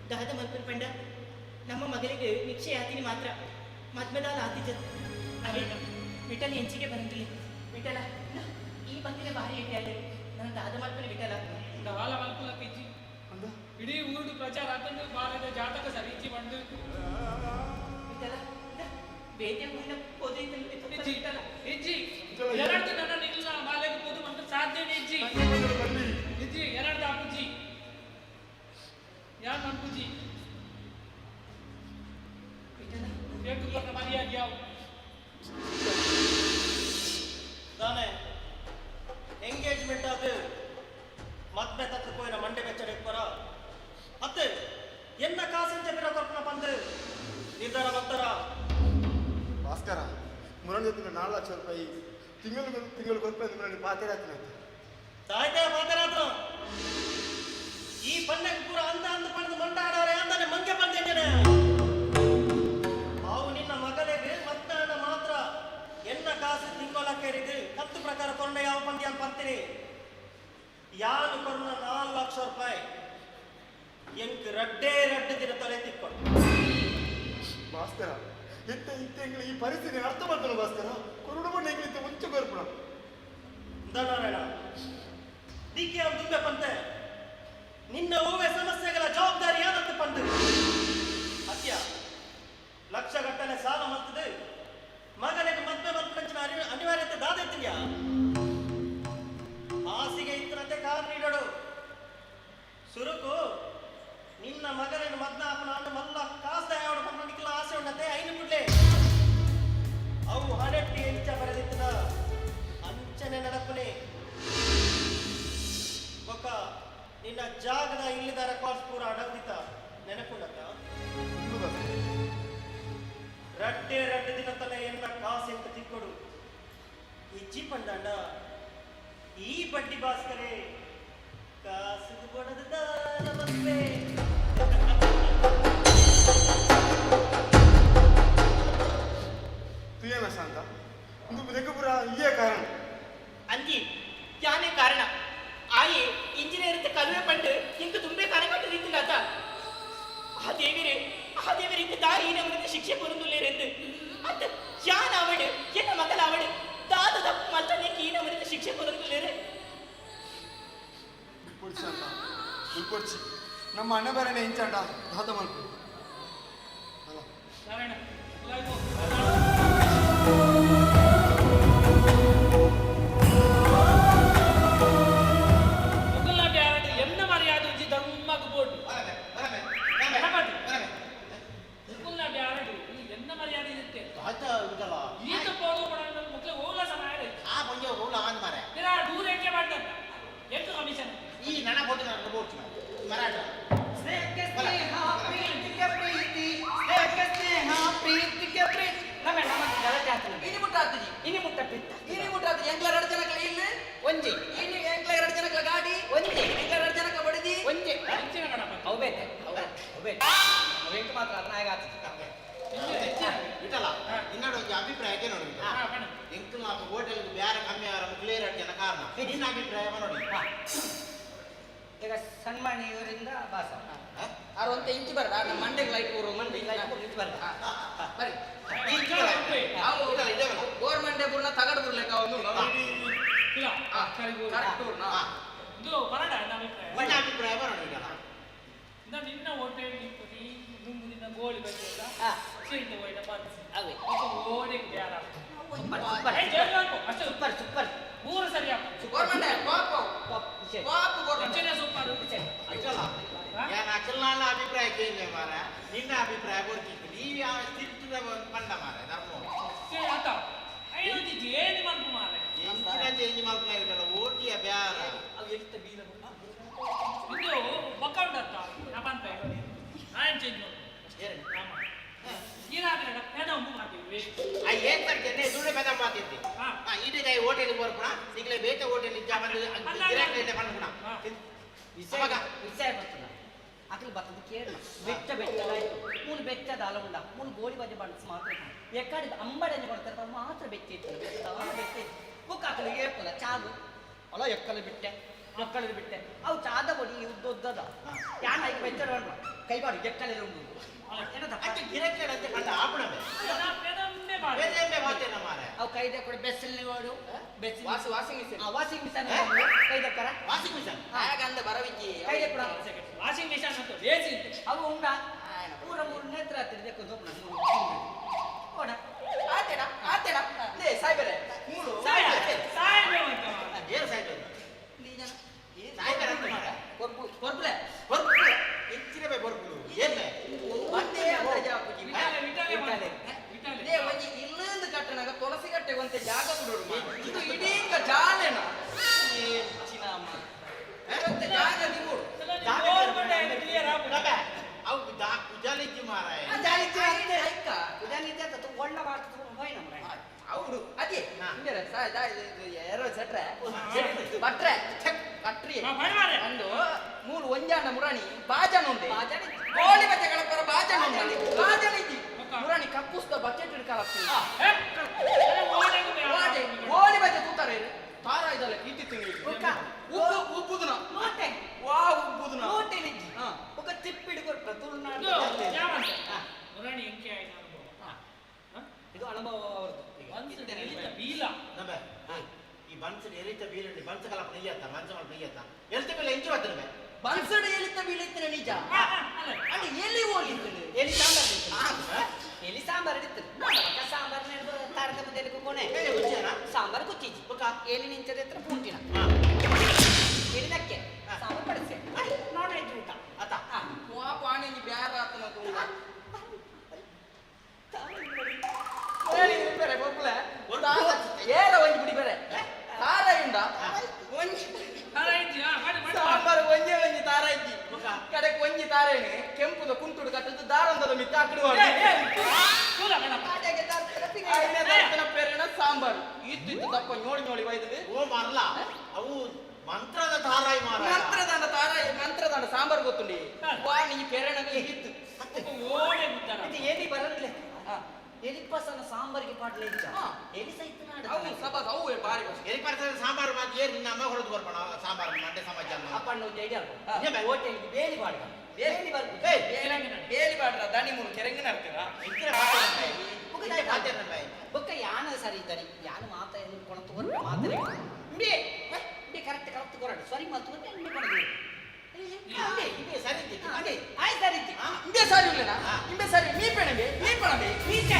ದಾದ ಮಲ್ಪನ ಪಂಡ ನಮ್ಮ ಮಗಳಿಗೆ ನಿಶ್ಚಯ ಆತೀನಿ ಮಾತ್ರ ಮದ್ಮೆದಾಲ ಆತಿಜತ್ ಅದೇ ವಿಠಲ ಹೆಂಚಿಗೆ ಬರಂಗಿಲ್ಲ ವಿಠಲ ಈ ಬಂದಿನ ಭಾರಿ ಏಟೆ ನನ್ನ ದಾದ ಮಲ್ಪನ ವಿಠಲ ದಾಲ ಮಲ್ಪನ ಕಿಜ್ಜಿ ಇಡೀ ಊರು ಪ್ರಚಾರ ಆತಂದು ಬಾರದ ಜಾತಕ ಸರಿಚಿ ಬಂದು ವಿಠಲ ಬೇತೆ ಮುನ್ನ ಪೋದೆ ವಿಠಲ ಹೆಜ್ಜಿ ಎರಡು ನನ್ನ ನಿಲ್ಲ ಮಾಲೆಗೆ ಪೋದು ಮಂತ ಸಾಧ್ಯ ಹೆಜ್ಜಿ ಹೆಜ್ಜಿ ಎರಡು ಆಪುಜಿ ಯಾರು ಮನ್ಪುಜಿ ಬೇಕು ಕೊಟ್ಟ ಮರ್ಯಾದೆ ಯಾವ ತಾನೆ ಎಂಗೇಜ್ಮೆಂಟ್ ಅದು ಮದ್ಮೆ ತಕ್ಕ ಪೋಯಿನ ಮಂಡೆ ಬೆಚ್ಚಡೆ ಪರ ಅತ್ತೆ ಎನ್ನ ಕಾಸಿಂಚ ಬಿರ ಕೊರ್ಪನ ಬಂದು ನಿರ್ಧಾರ ಬರ್ತಾರ ಭಾಸ್ಕರ ಮುರಳಿ 4 ಲಕ್ಷ ರೂಪಾಯಿ ತಿಂಗಳು ಕೊರ್ಪೆ ಮುರಳಿ ಪಾತೆರಾತ್ರಿ ತಾಯ್ತೆ ಪಾತರಾತ್ರ ಈ ಪಂಡಕ್ಕೆ ಪೂರ ಅಂದ ಪಡೆದು ಮಂಡಾಡೋರೆ ಅಂದಾನೆ ಮಂಗೆ ಬಂದೇನೆ ಅವು ನಿನ್ನ ಮಗನಿಗೆ ಮತ್ತಾಡ ಮಾತ್ರ ಎನ್ನ ಕಾಸು ತಿಂಗೊಳಕ್ಕೇರಿದು 10 ಪ್ರಕಾರ ಕೊಂಡ ಯಾವ ಪಂದ್ಯ ಅಂತ ಬರ್ತೀನಿ ಯಾನು ಕೊರ್ನ 4 ಲಕ್ಷ ರೂಪಾಯಿ ಎಂಕ್ ರಡ್ಡೆ ದಿನ ತಲೆ ತಿಕ್ಕೊಂಡು ಭಾಸ್ಕರ ಇತ್ತ ಈ ಪರಿಸ್ಥಿತಿ ಅರ್ಥ ಮಾಡ್ತಾನೆ ಭಾಸ್ಕರ ಕುರುಡು ಬಣ್ಣ ಎಂಗ್ಲಿತ್ತೆ ಮುಂಚೆ ಕೊರ್ಪಣ ಧನಾರಾಯಣ ದಿಕ್ಕೆ ಅವ್ರು ದುಂಬೆ ಪಂತೆ ನಿನ್ನ ಹೂವೆ ಸಮಸ್ಯೆಗಳ ಜವಾಬ್ದಾರಿ ಯಾವತ್ತು ಪಂದು ಅತ್ಯ ಲಕ್ಷಗಟ್ಟಲೆ ಸಾಲ ಮತ್ತದೆ ಮಗನಿಗೆ ಮದ್ವೆ ಮಲ್ಪಂಚಿನ ಅನಿವಾರ್ಯತೆ ದಾದೈತಿಲ್ಯ ಆಸಿಗೆ ಇತ್ತನಂತೆ ಕಾರ್ ನೀಡೋಡು ಸುರುಕು ನಿನ್ನ ಮಗನಿಗೆ ಮದ್ನ ಮಲ್ಲ ಕಾಸ್ದ ಯಾವಡು ಬಂದಿಕ್ಕಿಲ್ಲ ಆಸೆ ಉಂಡತೆ ಐನು ಬಿಡ್ಲೆ ಅವು ಹಣೆಟ್ಟಿ ಎಂಚ ಬರೆದಿತ್ತನ ಅಂಚನೆ ನಡಪನೆ ಕಾಸು ಪೂರ ಅಡಗಿತ ನೆನಪುಂಡತ್ತ ರಡ್ಡೆ ದಿನ ತಲೆ ಎನ್ನ ಕಾಸು ಎಂತ ತಿಕ್ಕೊಡು ಇಜ್ಜಿ ಪಂಡಾಂಡ ಈ ಬಡ್ಡಿ ಭಾಸ್ಕರೇ ಕಾಸು ಕೊಡದ ಬಂದೆ ತುಯನ ಶಾಂತ ಇಂದು ಬೆಳಕುಪುರ ಇಯೇ ಕಾರಣ ಅಂಜಿ ಯಾನೇ ಕಾರಣ ಆಯಿ ಇಂಜಿನಿಯರ್ ಕಲುವೆ ಪಂಡು ಇಂಕ ತುಂಬೆ ಕನಕಟ್ಟು ರೀತಿಲ್ಲ ಆತ ಆ ದೇವಿರೆ ಇಂಕ ದಾರಿ ನಮಗೆ ಶಿಕ್ಷೆ ಕೊರುಂದುಲ್ಲೇರೆಂದು ಅತ್ತ ಯಾನ ಅವಡು ಎನ್ನ ಮಗಳ ಅವಡು ದಾದ ಮತ್ತನೇಕೆ ಈ ನಮಗೆ ಶಿಕ್ಷೆ ಕೊರುಂದುಲ್ಲೇರೆ ಉಳ್ಪೊಡ್ಸಿ ಶಾಂತ ಉಳ್ಪೊಡ್ಸಿ ನಮ್ಮ ಅಣ್ಣ ಬರನೆ ಇಂಚಾಂಡ ದಾದ ಮಲ್ಪು என்ன மரியாதை உச்சி தர்மக்கு போட்டு என்ன மரியாதை ಇರುತ್ತೆ ಈತ ಪೋದು ಪಡಂಡ ಮುಕ್ಲೆ ಹೋಗ್ಲ ಸಮಾಯ ಆ ಬಂಜೆ ಹೋಗ್ಲ ಆನ್ ಮಾರೆ ಇರಾ ದೂರ ಏಕೆ ಮಾಡ್ತಾರೆ ಎಷ್ಟು ಕಮಿಷನ್ ಈ ನನ್ನ ಬೋಟ್ ನಾನು ಬೋಟ್ ಮರಾಠ ಸ್ನೇಹಕ್ಕೆ ಸ್ನೇಹ ಪ್ರೀತಿಗೆ ಪ್ರೀತಿ ಸ್ನೇಹಕ್ಕೆ ಸ್ನೇಹ ಪ್ರೀತಿಗೆ ಪ್ರೀತಿ ನಮ್ಮ ಗಲಾಟೆ ಆಗ್ತದೆ ಇನಿ ಮುಟ್ಟ ಪಿತ್ತ ಇನಿ ಮುಟ್ಟಾದ ಎಂಗ್ಲ 2 ಜನಗಳ ಇಲ್ಲಿ ಒಂಜಿ ಇನಿ ಎಂಗ್ಲ 2 ಜನಗಳ ಗಾಡಿ ಒಂಜಿ ಎಂಗ್ಲ 2 ಜನಗಳ ಬಡದಿ ಒಂಜಿ ಅಂಚಿನ ಗಣಪ ಅವು ಬೇತೆ ಅವೆಂಟ್ ಮಾತ್ರ ಅದನ್ನ ಆಗ್ತದೆ ಇಟಲ್ಲ ಇನ್ನೊಂದು ಒಂದು ಅಭಿಪ್ರಾಯಕ್ಕೆ ನೋಡಿ ಎಂಕು ನಾವು ಹೋಟೆಲ್ಗೆ ಬೇರೆ ಕಮ್ಮಿ ಅವರ ಕ್ಲಿಯರ್ ಜನ ಕಾರಣ ನಿನ್ನ ಅಭಿಪ್ರಾಯ ನೋಡಿ ಈಗ ಸನ್ಮಾನಿ ಇವರಿಂದ ಬಾಸ ಅವ್ರು ಅಂತ ಇಂಚಿ ಬರ್ದ ನಮ್ಮ ಮಂಡೆಗೆ ಲೈಟ್ ಊರು ಮಂಡೆ ಲೈಟ್ ಇಂಚಿ ಬರ್ದ ಬರ್ರಿ ಗೋರ್ಮೆಂಟ್ ಬುರ್ನ ತಗಡ್ ಬುರ್ಲೆಕ್ಕ ಅವನು ಇದು ಬರಡ ನಿನ್ನ ಅಭಿಪ್ರಾಯ ಬರೋಣ ಈಗ ನಿನ್ನ ಹೋಟೆಲ್ ನಿನ್ನ ಗೋಳಿ ಬಗ್ಗೆ ಸೀಟ್ ಹೋಯ್ತ ಬರ್ಸಿ ಅವೇ ಓಡಿಗೆ ಬೇಡ ಸೂಪರ್ ಸೂಪರ್ ಮೂರು ಸರಿಯಾ ಗೋರ್ಮೆಂಟ್ ಸೂಪರ್ ഞാൻ അക്കലിനാളുടെ അഭിപ്രായം ചെയ്യുന്നേ മാറേ നിന്റെ അഭിപ്രായം കൊടുത്തിട്ട് നീ തിരിച്ചുള്ള പണ്ട മാറേ ധർമ്മം എന്തിനാ ചേഞ്ച് മറക്കില്ല ഓട്ടിയ ಬ್ಯಾರ ಇದು ಬಕ್ಕೌಟ್ ಅಂತ ನಪಂತ ಆಯನ್ ಚೇಂಜ್ ಏನಾದ್ರೆ ಪೇದ ಉಂಟು ಮಾಡ್ತೀವಿ ಏನ್ ತರ್ಕೇನೆ ದುಡ್ಡು ಪೇದ ಮಾತಿದ್ದೆ ಇಡೀ ಹೋಟೆಲ್ ಬರ್ಪಣ ಈಗಲೇ ಬೇಟ ಹೋಟೆಲ್ ಇದ್ದ ಬಂದು ಬಂದ್ಬಿಡ ವಿಷಯ ಬರ್ತದ ಅಕಲ್ ಬರ್ತದ ಕೇಳ ಬೆಚ್ಚ ಬೆಚ್ಚದಾಯ್ತು ಮೂರು ಬೆಚ್ಚದ ಅಲ ಉಂಡ ಮೂರು ಗೋಳಿ ಬಜೆ ಬಣ್ಣ ಮಾತ್ರ ಎಕ್ಕಡಿ ಅಂಬಡನೆ ಕೊಡ್ತಾರೆ ಮಾತ್ರ ಬೆಚ್ಚ ಇತ್ತು ಬೆಚ್ಚ ಬುಕ್ ಅಕಲ್ ಏಪಲ ಚಾದು ಅಲ್ಲ ಎಕ್ಕಲು ಬಿಟ್ಟೆ ಅವು ಚಾದ ಬಡಿ ಉದ್ದದ ಯಾನ ಈಗ ಬೆಚ್ಚ ಕೈ ಬಾಡಿ ಎಕ್ಕಲೆ ಉಂಡು ಗಿರಕ್ಕೆ ಕಂಡ ಆಪಣವೇ ಅವು ಕೈದೆ ಕೂಡ ಬೆಸ್ಸಲ್ಲಿ ನೋಡು ವಾಷಿಂಗ್ ಮಿಷನ್ ಕೈದಕ್ಕರ ವಾಷಿಂಗ್ ಮಿಷನ್ ಹಾಗಂದ ಬರವಿಕ್ಕಿ ಕೈದೆ ಕೂಡ ವಾಷಿಂಗ್ ಮಿಷನ್ ಅಂತ ಬೇಸಿ ಅವು ಉಂಡ ಪೂರ ಮೂರು ನೇತ್ರ ಹತ್ತಿರ ಓಡ ಆತೇಡ ಲೇ ಸಾಯ್ಬರೆ ಮೂರು ಏನು ಸಾಯ್ತಾರೆ ಸಾಯ್ತಾರೆ ಅಂತ ಮಾರ ಕೊರ್ಪುಲೆ ಹೆಚ್ಚಿನ ಬರ್ಬುಡು ಏನೇ ಬಂದೆ ಅಂತ ಜಾಪುಜಿ ಒಂಜಿ ಇಲ್ಲಿಂದ ಕಟ್ಟನಾಗ ತುಳಸಿ ಕಟ್ಟೆ ಒಂತೆ ಜಾಗ ಬಿಡೋಡು ಇದು ಇಡೀ ಜಾಲೆನ ಹೆಚ್ಚಿನ ಜಾಗ ನೀವು ಅವು ಕುಜಾಲಿಜ್ಜಿ ಮಾರಾಯ ಒಳ್ಳೆ ಹೌದು ಅದೇ ಯಾರೋ ಸಟ್ರೆ ಬಟ್ರೆ ಕಟ್ರಿ ಒಂದು ಮೂರು ಒಂಜಾಣ ಮುರಾಣಿ ಬಾಜನ ಉಂಡೆ ಗೋಳಿ ಬಜೆ ಕಳಪರ ಬಾಜನ ಉಂಡೆ ಬಾಜನಿಜ್ಜಿ ಮುರಾಣಿ ಕಪ್ಪುಸ್ತ ಬಕೆಟ್ ಹಿಡ್ಕಲಪ್ಪ ಗೋಳಿ ಬಜೆ ತೂತಾರೆ ತಾರ ಇದಲ್ಲ ಇದ್ದಿತ್ತು ಉಬ್ಬುದುನ ವಾ ಉಬ್ಬುದುನ ಹೋಟೆಲಿಜ್ಜಿ ఒక ತಿಪ್ಪಿಡಿ ಕೊಟ್ಟ ತುಳುನಾಡು ಮುರಾಣಿ ಎಂಕೆ ಆಯ್ತು ಇದು ಅನುಭವ ಅವರದು ಈ ಬನ್ಸಡ್ ಎರಿತ ಬೀಳಂడి ಬನ್ಸ ಕಲಪ ನೆಯ್ಯತ್ತ ಮಂಚ ಮಲ್ಪ ನೆಯ್ಯತ್ತ ಎಲ್ತ ಮೇಲೆ ಎಂಚು ಬರ್ತದೆ ಬನ್ಸಡ್ ಎಲಿತ ಬೀಳಿತ್ತಿನ ನಿಜ ಅಲ್ಲಿ ಎಲ್ಲಿ ಹೋಗಿತ್ತು ಎಲಿ ಸಾಂಬಾರ್ ಇಡಿತ್ತು ಸಾಂಬಾರ್ ನೆಡ್ದು ತಾರದ ಮುದ್ದೆ ಕೊನೆ ಸಾಂಬಾರ್ ಕುಚ್ಚಿಜಿ ಎಲಿ ನಿಂಚದ ಹತ್ರ ಪೂಂಟಿನ ಎಲಿದಕ್ಕೆ ಸಾಂಬಾರ್ ಪಡಿಸೆ ನಾನ್ ವೆಜ್ ಊಟ ಅತ ಪಾಣಿ ಬ್ಯಾರ ಆತನ ಏರ ಒಂಜಿ ಬಿಡಿ ಬೇರೆ ತಾರ ಇಂದ ಸಾಂಬಾರು ಒಂಜಿ ತಾರ ಇಜ್ಜಿ ಕಡೆಗೆ ಒಂಜಿ ತಾರೇನೆ ಕೆಂಪುದ ಕುಂಟುಡು ಕಟ್ಟದ್ದು ದಾರಂದದ ಮಿತ್ತ ಹಾಕಿಡುವ ಪೇರಿನ ಸಾಂಬಾರು ಇದ್ದು ದಪ್ಪ ನೋಡಿ ಒಯ್ದದೆ ಓ ಮರ್ಲ ಅವು ಮಂತ್ರದ ತಾರಾಯಿ ಮಾರ ಮಂತ್ರದಂಡ ಸಾಂಬಾರು ಗೊತ್ತುಂಡಿ ವಾಣಿ ಪೇರಣಗ ಇತ್ತು ಏನಿ ಬರಲಿಲ್ಲ ಎಲಿಪಸನ ಸಾಂಬಾರಿಗೆ ಪಾಟ್ಲೆ ಇಚ್ಚ ಎಲಿ ಸಹಿತ ಅವು ಸಬಾಸ್ ಅವು ಬಾರಿ ಎಲ್ಲಿ ಬರ್ತಾರೆ ಸಾಂಬಾರು ಮಾತು ಏರ್ ನಿನ್ನ ಅಮ್ಮ ಹೊಡೆದು ಬರ್ಬೋಣ ಸಾಂಬಾರು ಮಂಡೆ ಸಮಾಜ ಅಪ್ಪಣ್ಣ ಒಂದು ಐಡಿಯಾ ಹೋಟೆಲ್ಗೆ ಬೇಲಿ ಬಾಡ ಬೇಲಿ ಬಾಡ್ರ ದಣಿ ಮೂರು ಕೆರೆಂಗ ನಡ್ತೀರ ಬೊಕ್ಕ ಯಾನ ಸರಿ ಇದ್ದಾನೆ ಯಾನ ಮಾತ ಎಂದು ಕೊಣತು ಬರ ಮಾತರೆ ಬೇ ಕರೆಕ್ಟ್ ಕೊರಡು ಸರಿ ಮಾತು ಸರಿ ಇಲ್ಲ ಸರಿ ಮೀ ಪೆಣಬೆ ಮೀತೆ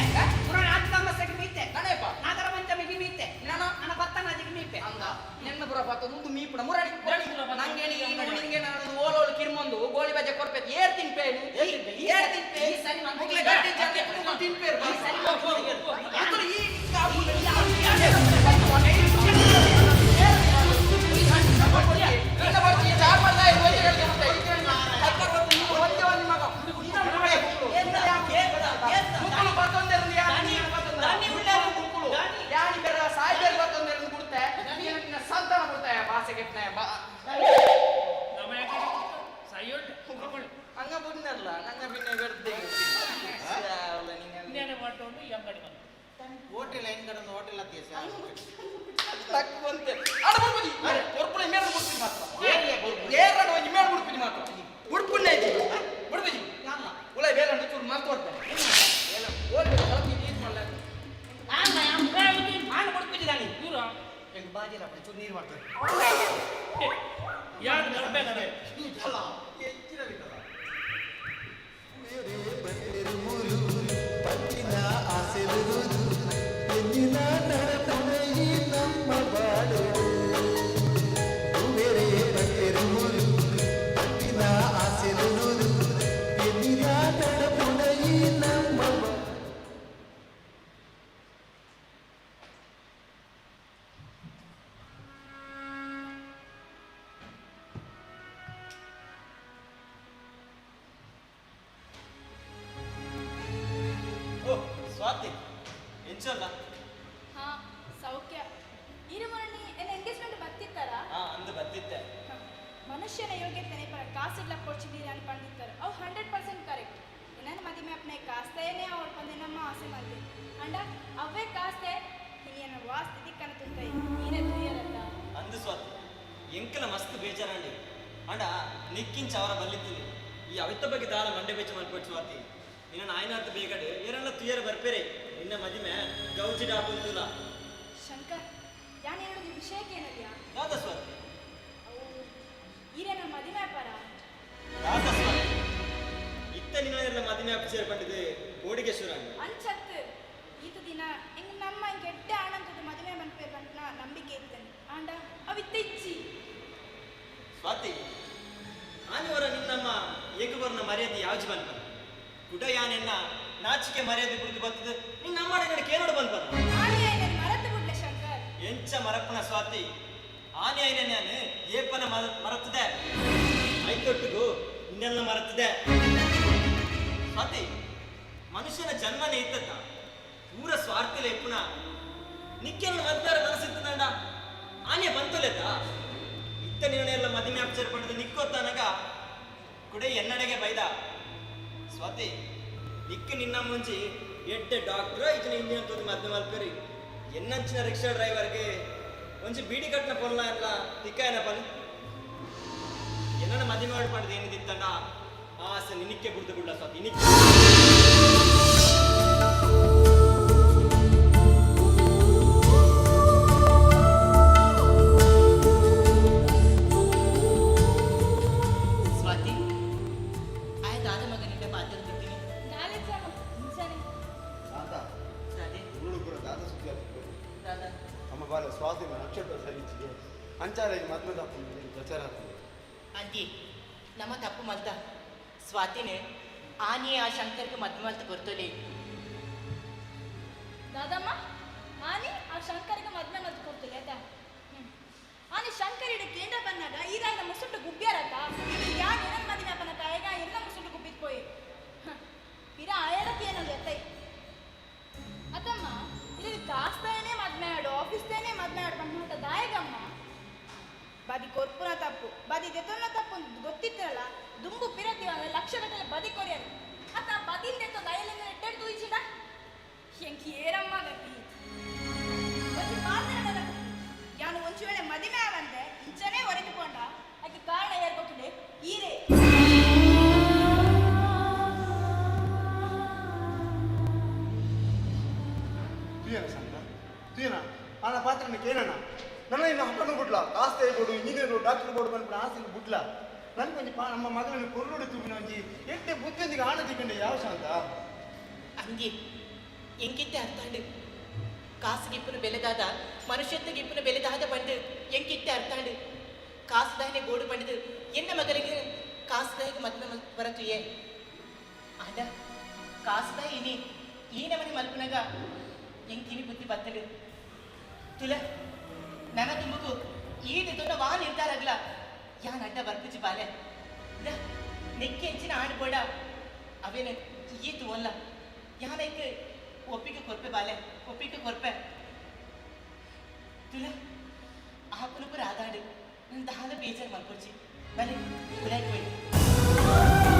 ಆತ್ಮಸಕ್ಕೆ ಮೀತೆ ಕಣೇಪ ನಾಗರ ಮಂಚಮಿಗೆ ಮೀತೆ ನಾನು ನನ್ನ ಭತ್ತನಾಜಿಗೆ ಮೀತೆ ಅಂದ ನೆನ್ನ ಬುರ ಪಾತ ಮುಂದು ಮೀಪುಣ ಮುರಡಿ ನಂಗೆ ನಿಂಗೆ ನಾನು ಓಲೋಲು ಕಿರ್ಮೊಂದು ಗೋಳಿ ಬಜೆ ಕೊರ್ಪೆತ್ ಏರ್ ತಿನ್ಪೇನು ಏರ್ ತಿನ್ಪೇ ಸರಿ ಮುಗ್ಲೆ ಗಟ್ಟಿ ಜನ ತಿನ್ಪೇರು ಸರಿ ಹಂಗ ಬುನ್ನಲ್ಲ ನಂಗ ಬಿನ್ನೆ ಬೆರ್ದೆ ಹೋಟೆಲ್ ಹೆಂಗಡನ್ನು ಹೋಟೆಲ್ ಹತ್ತಿ ತಕ್ಕಂತೆ ಅಡಬುಡಿ ಕೊರ್ಪುಳ ಮೇಲೆ ಬಿಡ್ತೀನಿ ಮಾತ್ರ ಏರಡು ಒಂಜಿ ಮೇಲೆ ಬಿಡ್ತೀನಿ ಮಾತ್ರ ಬಿಡ್ಪುಣ್ಣ ಐತಿ ಬಿಡ್ಬಿಡಿ ಉಳ ಬೇಲ ಚೂರು ಮಾತು ಕೊಡ್ತಾರೆ ಓಲ್ಬೇಕು ಸ್ವಲ್ಪ ನೀರು ಮಾಡಲ ನಾನು ಬಿಡ್ಬಿಟ್ಟಿದ್ದಾನೆ ದೂರ ಹೆಂಗ್ ಬಾಜಿಲ್ಲ ಚೂರು ನೀರು ಮಾಡ್ತಾರೆ ಯಾರು ನಡ್ಬೇಡ ಪಟ್ಟಿನ ಆಸೆರುವುದು ಎಂದಿನ ನಡಪುಣಿ ನಮ್ಮ ಬಾಳು ಬೇರೆ ಬಂದಿರುವುದು ಪಟ್ಟಿನ ಆಸೆರುವುದು ಎಂದಿನ ನಡಪುಣಿ ನಮ್ಮ ಸ್ವಾತಿ ಎಂಚಲ್ಲ ಹಾ ಸೌಖ್ಯ ಇರುಮರಣಿ ಎನ್ನ ಎಂಗೇಜ್ಮೆಂಟ್ ಬರ್ತಿತ್ತಾರ ಅಂದು ಬರ್ತಿದ್ದೆ ಮನುಷ್ಯನ ಯೋಗ್ಯತೆ ಪರ ಕಾಸಿಡ್ಲ ಕೊಡ್ಚಿದ್ದೀರಿ ಅಂತ ಬಂದಿರ್ತಾರೆ ಅವು 100% ಕರೆಕ್ಟ್ ನನ್ನ ಮದುವೆ ಅಪ್ಪನೆ ಕಾಸ್ತೇನೆ ಅವ್ರು ಬಂದೆ ನಮ್ಮ ಆಸೆ ಮಾಡ್ತೀವಿ ಅಂಡ ಅವೇ ಕಾಸ್ತೆ ಹಿನಿಯನ್ನ ವಾಸ್ತಿ ಕನ ತುಂತೈ ನೀನೇ ತುಯ್ಯರಲ್ಲ ಅಂದು ಸ್ವಾತಿ ಎಂಕಲ ಮಸ್ತ್ ಬೇಜಾರಂಡಿ ಅಂಡ ನಿಕ್ಕಿಂಚ ಅವರ ಬಲ್ಲಿದ್ದೀನಿ ಈ ಅವಿತ್ತ ಬಗ್ಗೆ ದಾಳ ಮಂಡೆ ಬೆಚ್ಚ ಮಾಡ್ಕೊಟ್ಟು ಸ್ವಾತಿ ಇನ್ನ ನಾಯನಾರ್ಥ ಬೇಗಡೆ ಏರಲ್ಲ ತುಯ್ಯರ ಬರ್ಪೇರೆ ನಿನ್ನ ಮದಿಮೆ ಗೌಜಿ ಡಾಕುಂತುಲ ಶಂಕರ್ ಯಾನ್ ಹೇಳೋದು ವಿಷಯಕ್ಕೇನಲ್ಯಾ ಯಾವ್ದ ಸ್ವಾತಿ ಅವು ಈರೇ ನಮ್ಮ ಮದುವೆ ಅಪ್ಪರ ಯಾವ್ದ ಸ್ವಾತಿ ಇತ್ತ ನಿನ್ನ ಮದಿಮೆ ಅಪ್ಪ ಸೇರ್ಪಟ್ಟಿದೆ ಗೋಡಿಗೆಶ್ವರ ಅಂಚತ್ತು ಈತ ದಿನ ಹಿಂಗ ನಮ್ಮ ಗೆಡ್ಡೆ ಆನಂದದ ಮದುವೆ ಬಂತ ನಂಬಿಕೆ ಇರ್ತೇನೆ ಆಂಡ ಅವಿತ್ತಿಚ್ಚಿ ಸ್ವಾತಿ ಆನಿವರ ನಿನ್ನಮ್ಮ ಏಕವರ್ಣ ಮರ್ಯಾದೆ ಯಾವ್ಜಿ ಬಂತ ಗುಡ ಯಾನೆನ್ನ ನಾಚಿಕೆ ಮರ್ಯಾದೆ ಬಿಡುದು ಬರ್ತದೆ ನಿನ್ನ ಅಮ್ಮ ಕೇನೋಡು ಬಂತ ಮರತ್ತು ಬಿಡ್ಲೆ ಶಂಕರ್ ಎಂಚ ಮರಪ್ಪನ ಸ್ವಾತಿ ಆನೆ ಐನ ನಾನು ಏಪನ ಮರತ್ತದೆ ಐತೊಟ್ಟಿಗೂ ಇನ್ನೆಲ್ಲ ಮರತ್ತದೆ ಸ್ವಾತಿ ಮನುಷ್ಯನ ಜನ್ಮನೇ ಇತ್ತದ ಪೂರ ಸ್ವಾರ್ಥಿಲೆ ಪುನ ನಿಕ್ಕೆಲ್ಲ ಮದ್ದಾರ ಮನಸ್ಸಿತ್ತಂಡ ಆನೆ ಬಂತುಲೆತ ಇತ್ತ ನೀನೆಲ್ಲ ಮದಿಮೆ ಅಪ್ಚರ್ ಪಡೆದು ನಿಕ್ಕೋತನಗ ಕುಡೆ ಎನ್ನಡೆಗೆ ಬೈದ ಸ್ವಾತಿ ನಿಕ್ಕ ನಿನ್ನ ಮುಂಚಿ ಎಡ್ಡೆ ಡಾಕ್ಟರ್ ಇಚ್ಚಿನ ಇಂಜಿನ್ ತೋದು ಮಧ್ಯ ಮಲ್ಪೇರಿ ಎನ್ನಂಚಿನ ರಿಕ್ಷಾ ಡ್ರೈವರ್ಗೆ ಒಂಚಿ ಬೀಡಿ ಕಟ್ಟಿನ ಪೊಲ್ಲ ಎಲ್ಲ ತಿಕ್ಕಾಯನ ಪನ್ ಎನ್ನ ಮದಿಮೆ ಮಾಡ್ಪಡ್ದು ಏನಿದಿತ್ತಂಡ ಆಸೆ ನಿನಕ್ಕೆ ಬಿಡ್ದು ಬಿಡ್ಲ ಸ್ವಾತಿ ನಿಕ್ಕೆ ಸ್ವಾತಿ ಆಯ್ತು ಆದ ಮಗನಿಂದ ಮಾತಾಡ್ತಿರ್ತೀನಿ ನಾಳೆ ಮುಂಚಾನೆ ದಾದಾ ನಮ್ಮ ಬಾಲ ಸ್ವಾತಿನ ನಕ್ಷತ್ರ ಸರಿಚಿಗೆ ಅಂಚಾರಿಗೆ ಮದ್ಮದ ಪ್ರಚಾರ ಅಂತಿ ನಮ್ಮ ತಪ್ಪು ಮಲ್ತ ಸ್ವಾತಿನೇ ಆನೆ ಆ ಶಂಕರ್ಗೆ ಮದ್ವೆ ಮಲ್ತ ಗೊತ್ತಲೇ ದಾದಮ್ಮ ಆನೆ ಆ ಶಂಕರಿಗೆ ಮದ್ವೆ ಮದ್ದು ಕೊಡ್ತಿಲ್ಲ ಆಯ್ತಾ ಆನೆ ಶಂಕರಿಡ ಕೇಂದ್ರ ಬಂದಾಗ ಈರಾಗ ಮುಸುಟ್ಟು ಗುಬ್ಬ್ಯಾರತ್ತ ಯಾನ್ ನನ್ನ ಮದಿನ ಅಪ್ಪನ ಏನು ಎತ್ತೈ ಅತ್ತಮ್ಮ ಇಲ್ಲಿ ಕಾಸ್ತಾಯನೇ ಮದ್ಮೆ ಆಡು ಆಫೀಸ್ತಾಯನೇ ಮದ್ಮೆ ಆಡು ಬಂದ್ಬಿಟ್ಟ ದಾಯಗಮ್ಮ ಬದಿ ಕೊರ್ಪುನ ತಪ್ಪು ಬದಿ ದೆತ್ತೊನ್ನ ತಪ್ಪು ಅಂತ ಗೊತ್ತಿತ್ತಲ್ಲ ದುಂಬು ಪಿರತಿ ಲಕ್ಷಗಟ್ಟಲೆ ಬದಿ ಕೊರಿಯರು ಅತ್ತ ಬದಿಲ್ ದೆತ್ತೋ ದಯಲಿಂದ ನೆಟ್ಟೆಡ್ ತೂಯಿಸಿದ ಎಂಕಿ ಏರಮ್ಮ ಗಟ್ಟಿ ಒಂಚಿ ಮಾತನಾಡ ಯಾನು ಒಂಚು ವೇಳೆ ಮದಿಮೆ ಆವಂತೆ ಇಂಚನೇ ಒರೆದುಕೊಂಡ ಆಕೆ ಕಾರಣ ಹೇಳ್ಕೊಟ್ಟಿದೆ ಈರೇ ತುಯನ ಸಂತ ತುಯನ ಆನ ಪಾತ್ರನ ಕೇಳೋಣ ನನ್ನ ಇನ್ನು ಹಬ್ಬನು ಬಿಡ್ಲ ಕಾಸ್ತೆ ಬೋಡು ಇಂಜಿನಿಯರ್ ಡಾಕ್ಟರ್ ಬೋರ್ಡು ಬಂದ್ಬಿಡ ಆಸೆಗೆ ಬಿಡ್ಲ ನನ್ಕೊಂಜಿ ನಮ್ಮ ಮಗಳನ್ನು ಕೊರ್ಲೋಡು ತೂಗಿನ ಒಂಜಿ ಎಟ್ಟೆ ಬುದ್ಧಿಯೊಂದಿಗೆ ಆಣದಿಕ್ಕಂಡೆ ಯಾವ ಶಾಂತ ಅಂಗಿ ಎಂಕಿತ್ತೆ ಅರ್ಥಾಂಡು ಕಾಸಿಗಿಪ್ಪುನು ಬೆಲೆದಾದ ಮನುಷ್ಯತ್ವಗಿಪ್ಪುನು ಬೆಲೆದಾದ ಬಂದು ಎಂಕಿತ್ತೆ ಅರ್ಥಾಂಡು ಕಾಸುದಾಯನೆ ಗೋಡು ಬಂಡಿದು ಎನ್ನ ಮಗನಿಗೆ ಕಾಸುದಾಯಿಗೆ ಮದ್ಮೆ ಬರತುಯೇ ಆಂಡ ಕಾಸುದಾಯಿ ಇನಿ ಈ ನಮನೆ ಮಲ್ಪನಾಗ ಎಂಕಿನಿ ಬುದ್ಧಿ ಬತ್ತಲು ತುಲ ನನ್ನ ತುಂಬಕು ಈ ದೊಡ್ಡ ವಾ ನಿರ್ಧಾರ ಆಗ್ಲ ಯಾನ್ ಅಡ್ಡ ಬರ್ಪಿಸಿ ಬಾಲೆ ನೆಕ್ಕೆ ಹೆಚ್ಚಿನ ಆಡ್ಬೋಡ ಅವೇನು ಈತು ಅಲ್ಲ ಯಾನೈಕೆ ಒಪ್ಪಿಗೆ ಕೊರ್ಪೆ ಬಾಲೆ ಒಪ್ಪಿಗೆ ಕೊರ್ಪೆ ತುಲ ಆ ಪುನಪುರ ಆದಾಡು ನನ್ನ ದಾದ ಬೇಜಾರು ಮಾಡ್ಕೊಡ್ಚಿ ಬಲೆ ಗುಲಾಗಿ ಹೋಯ್ತು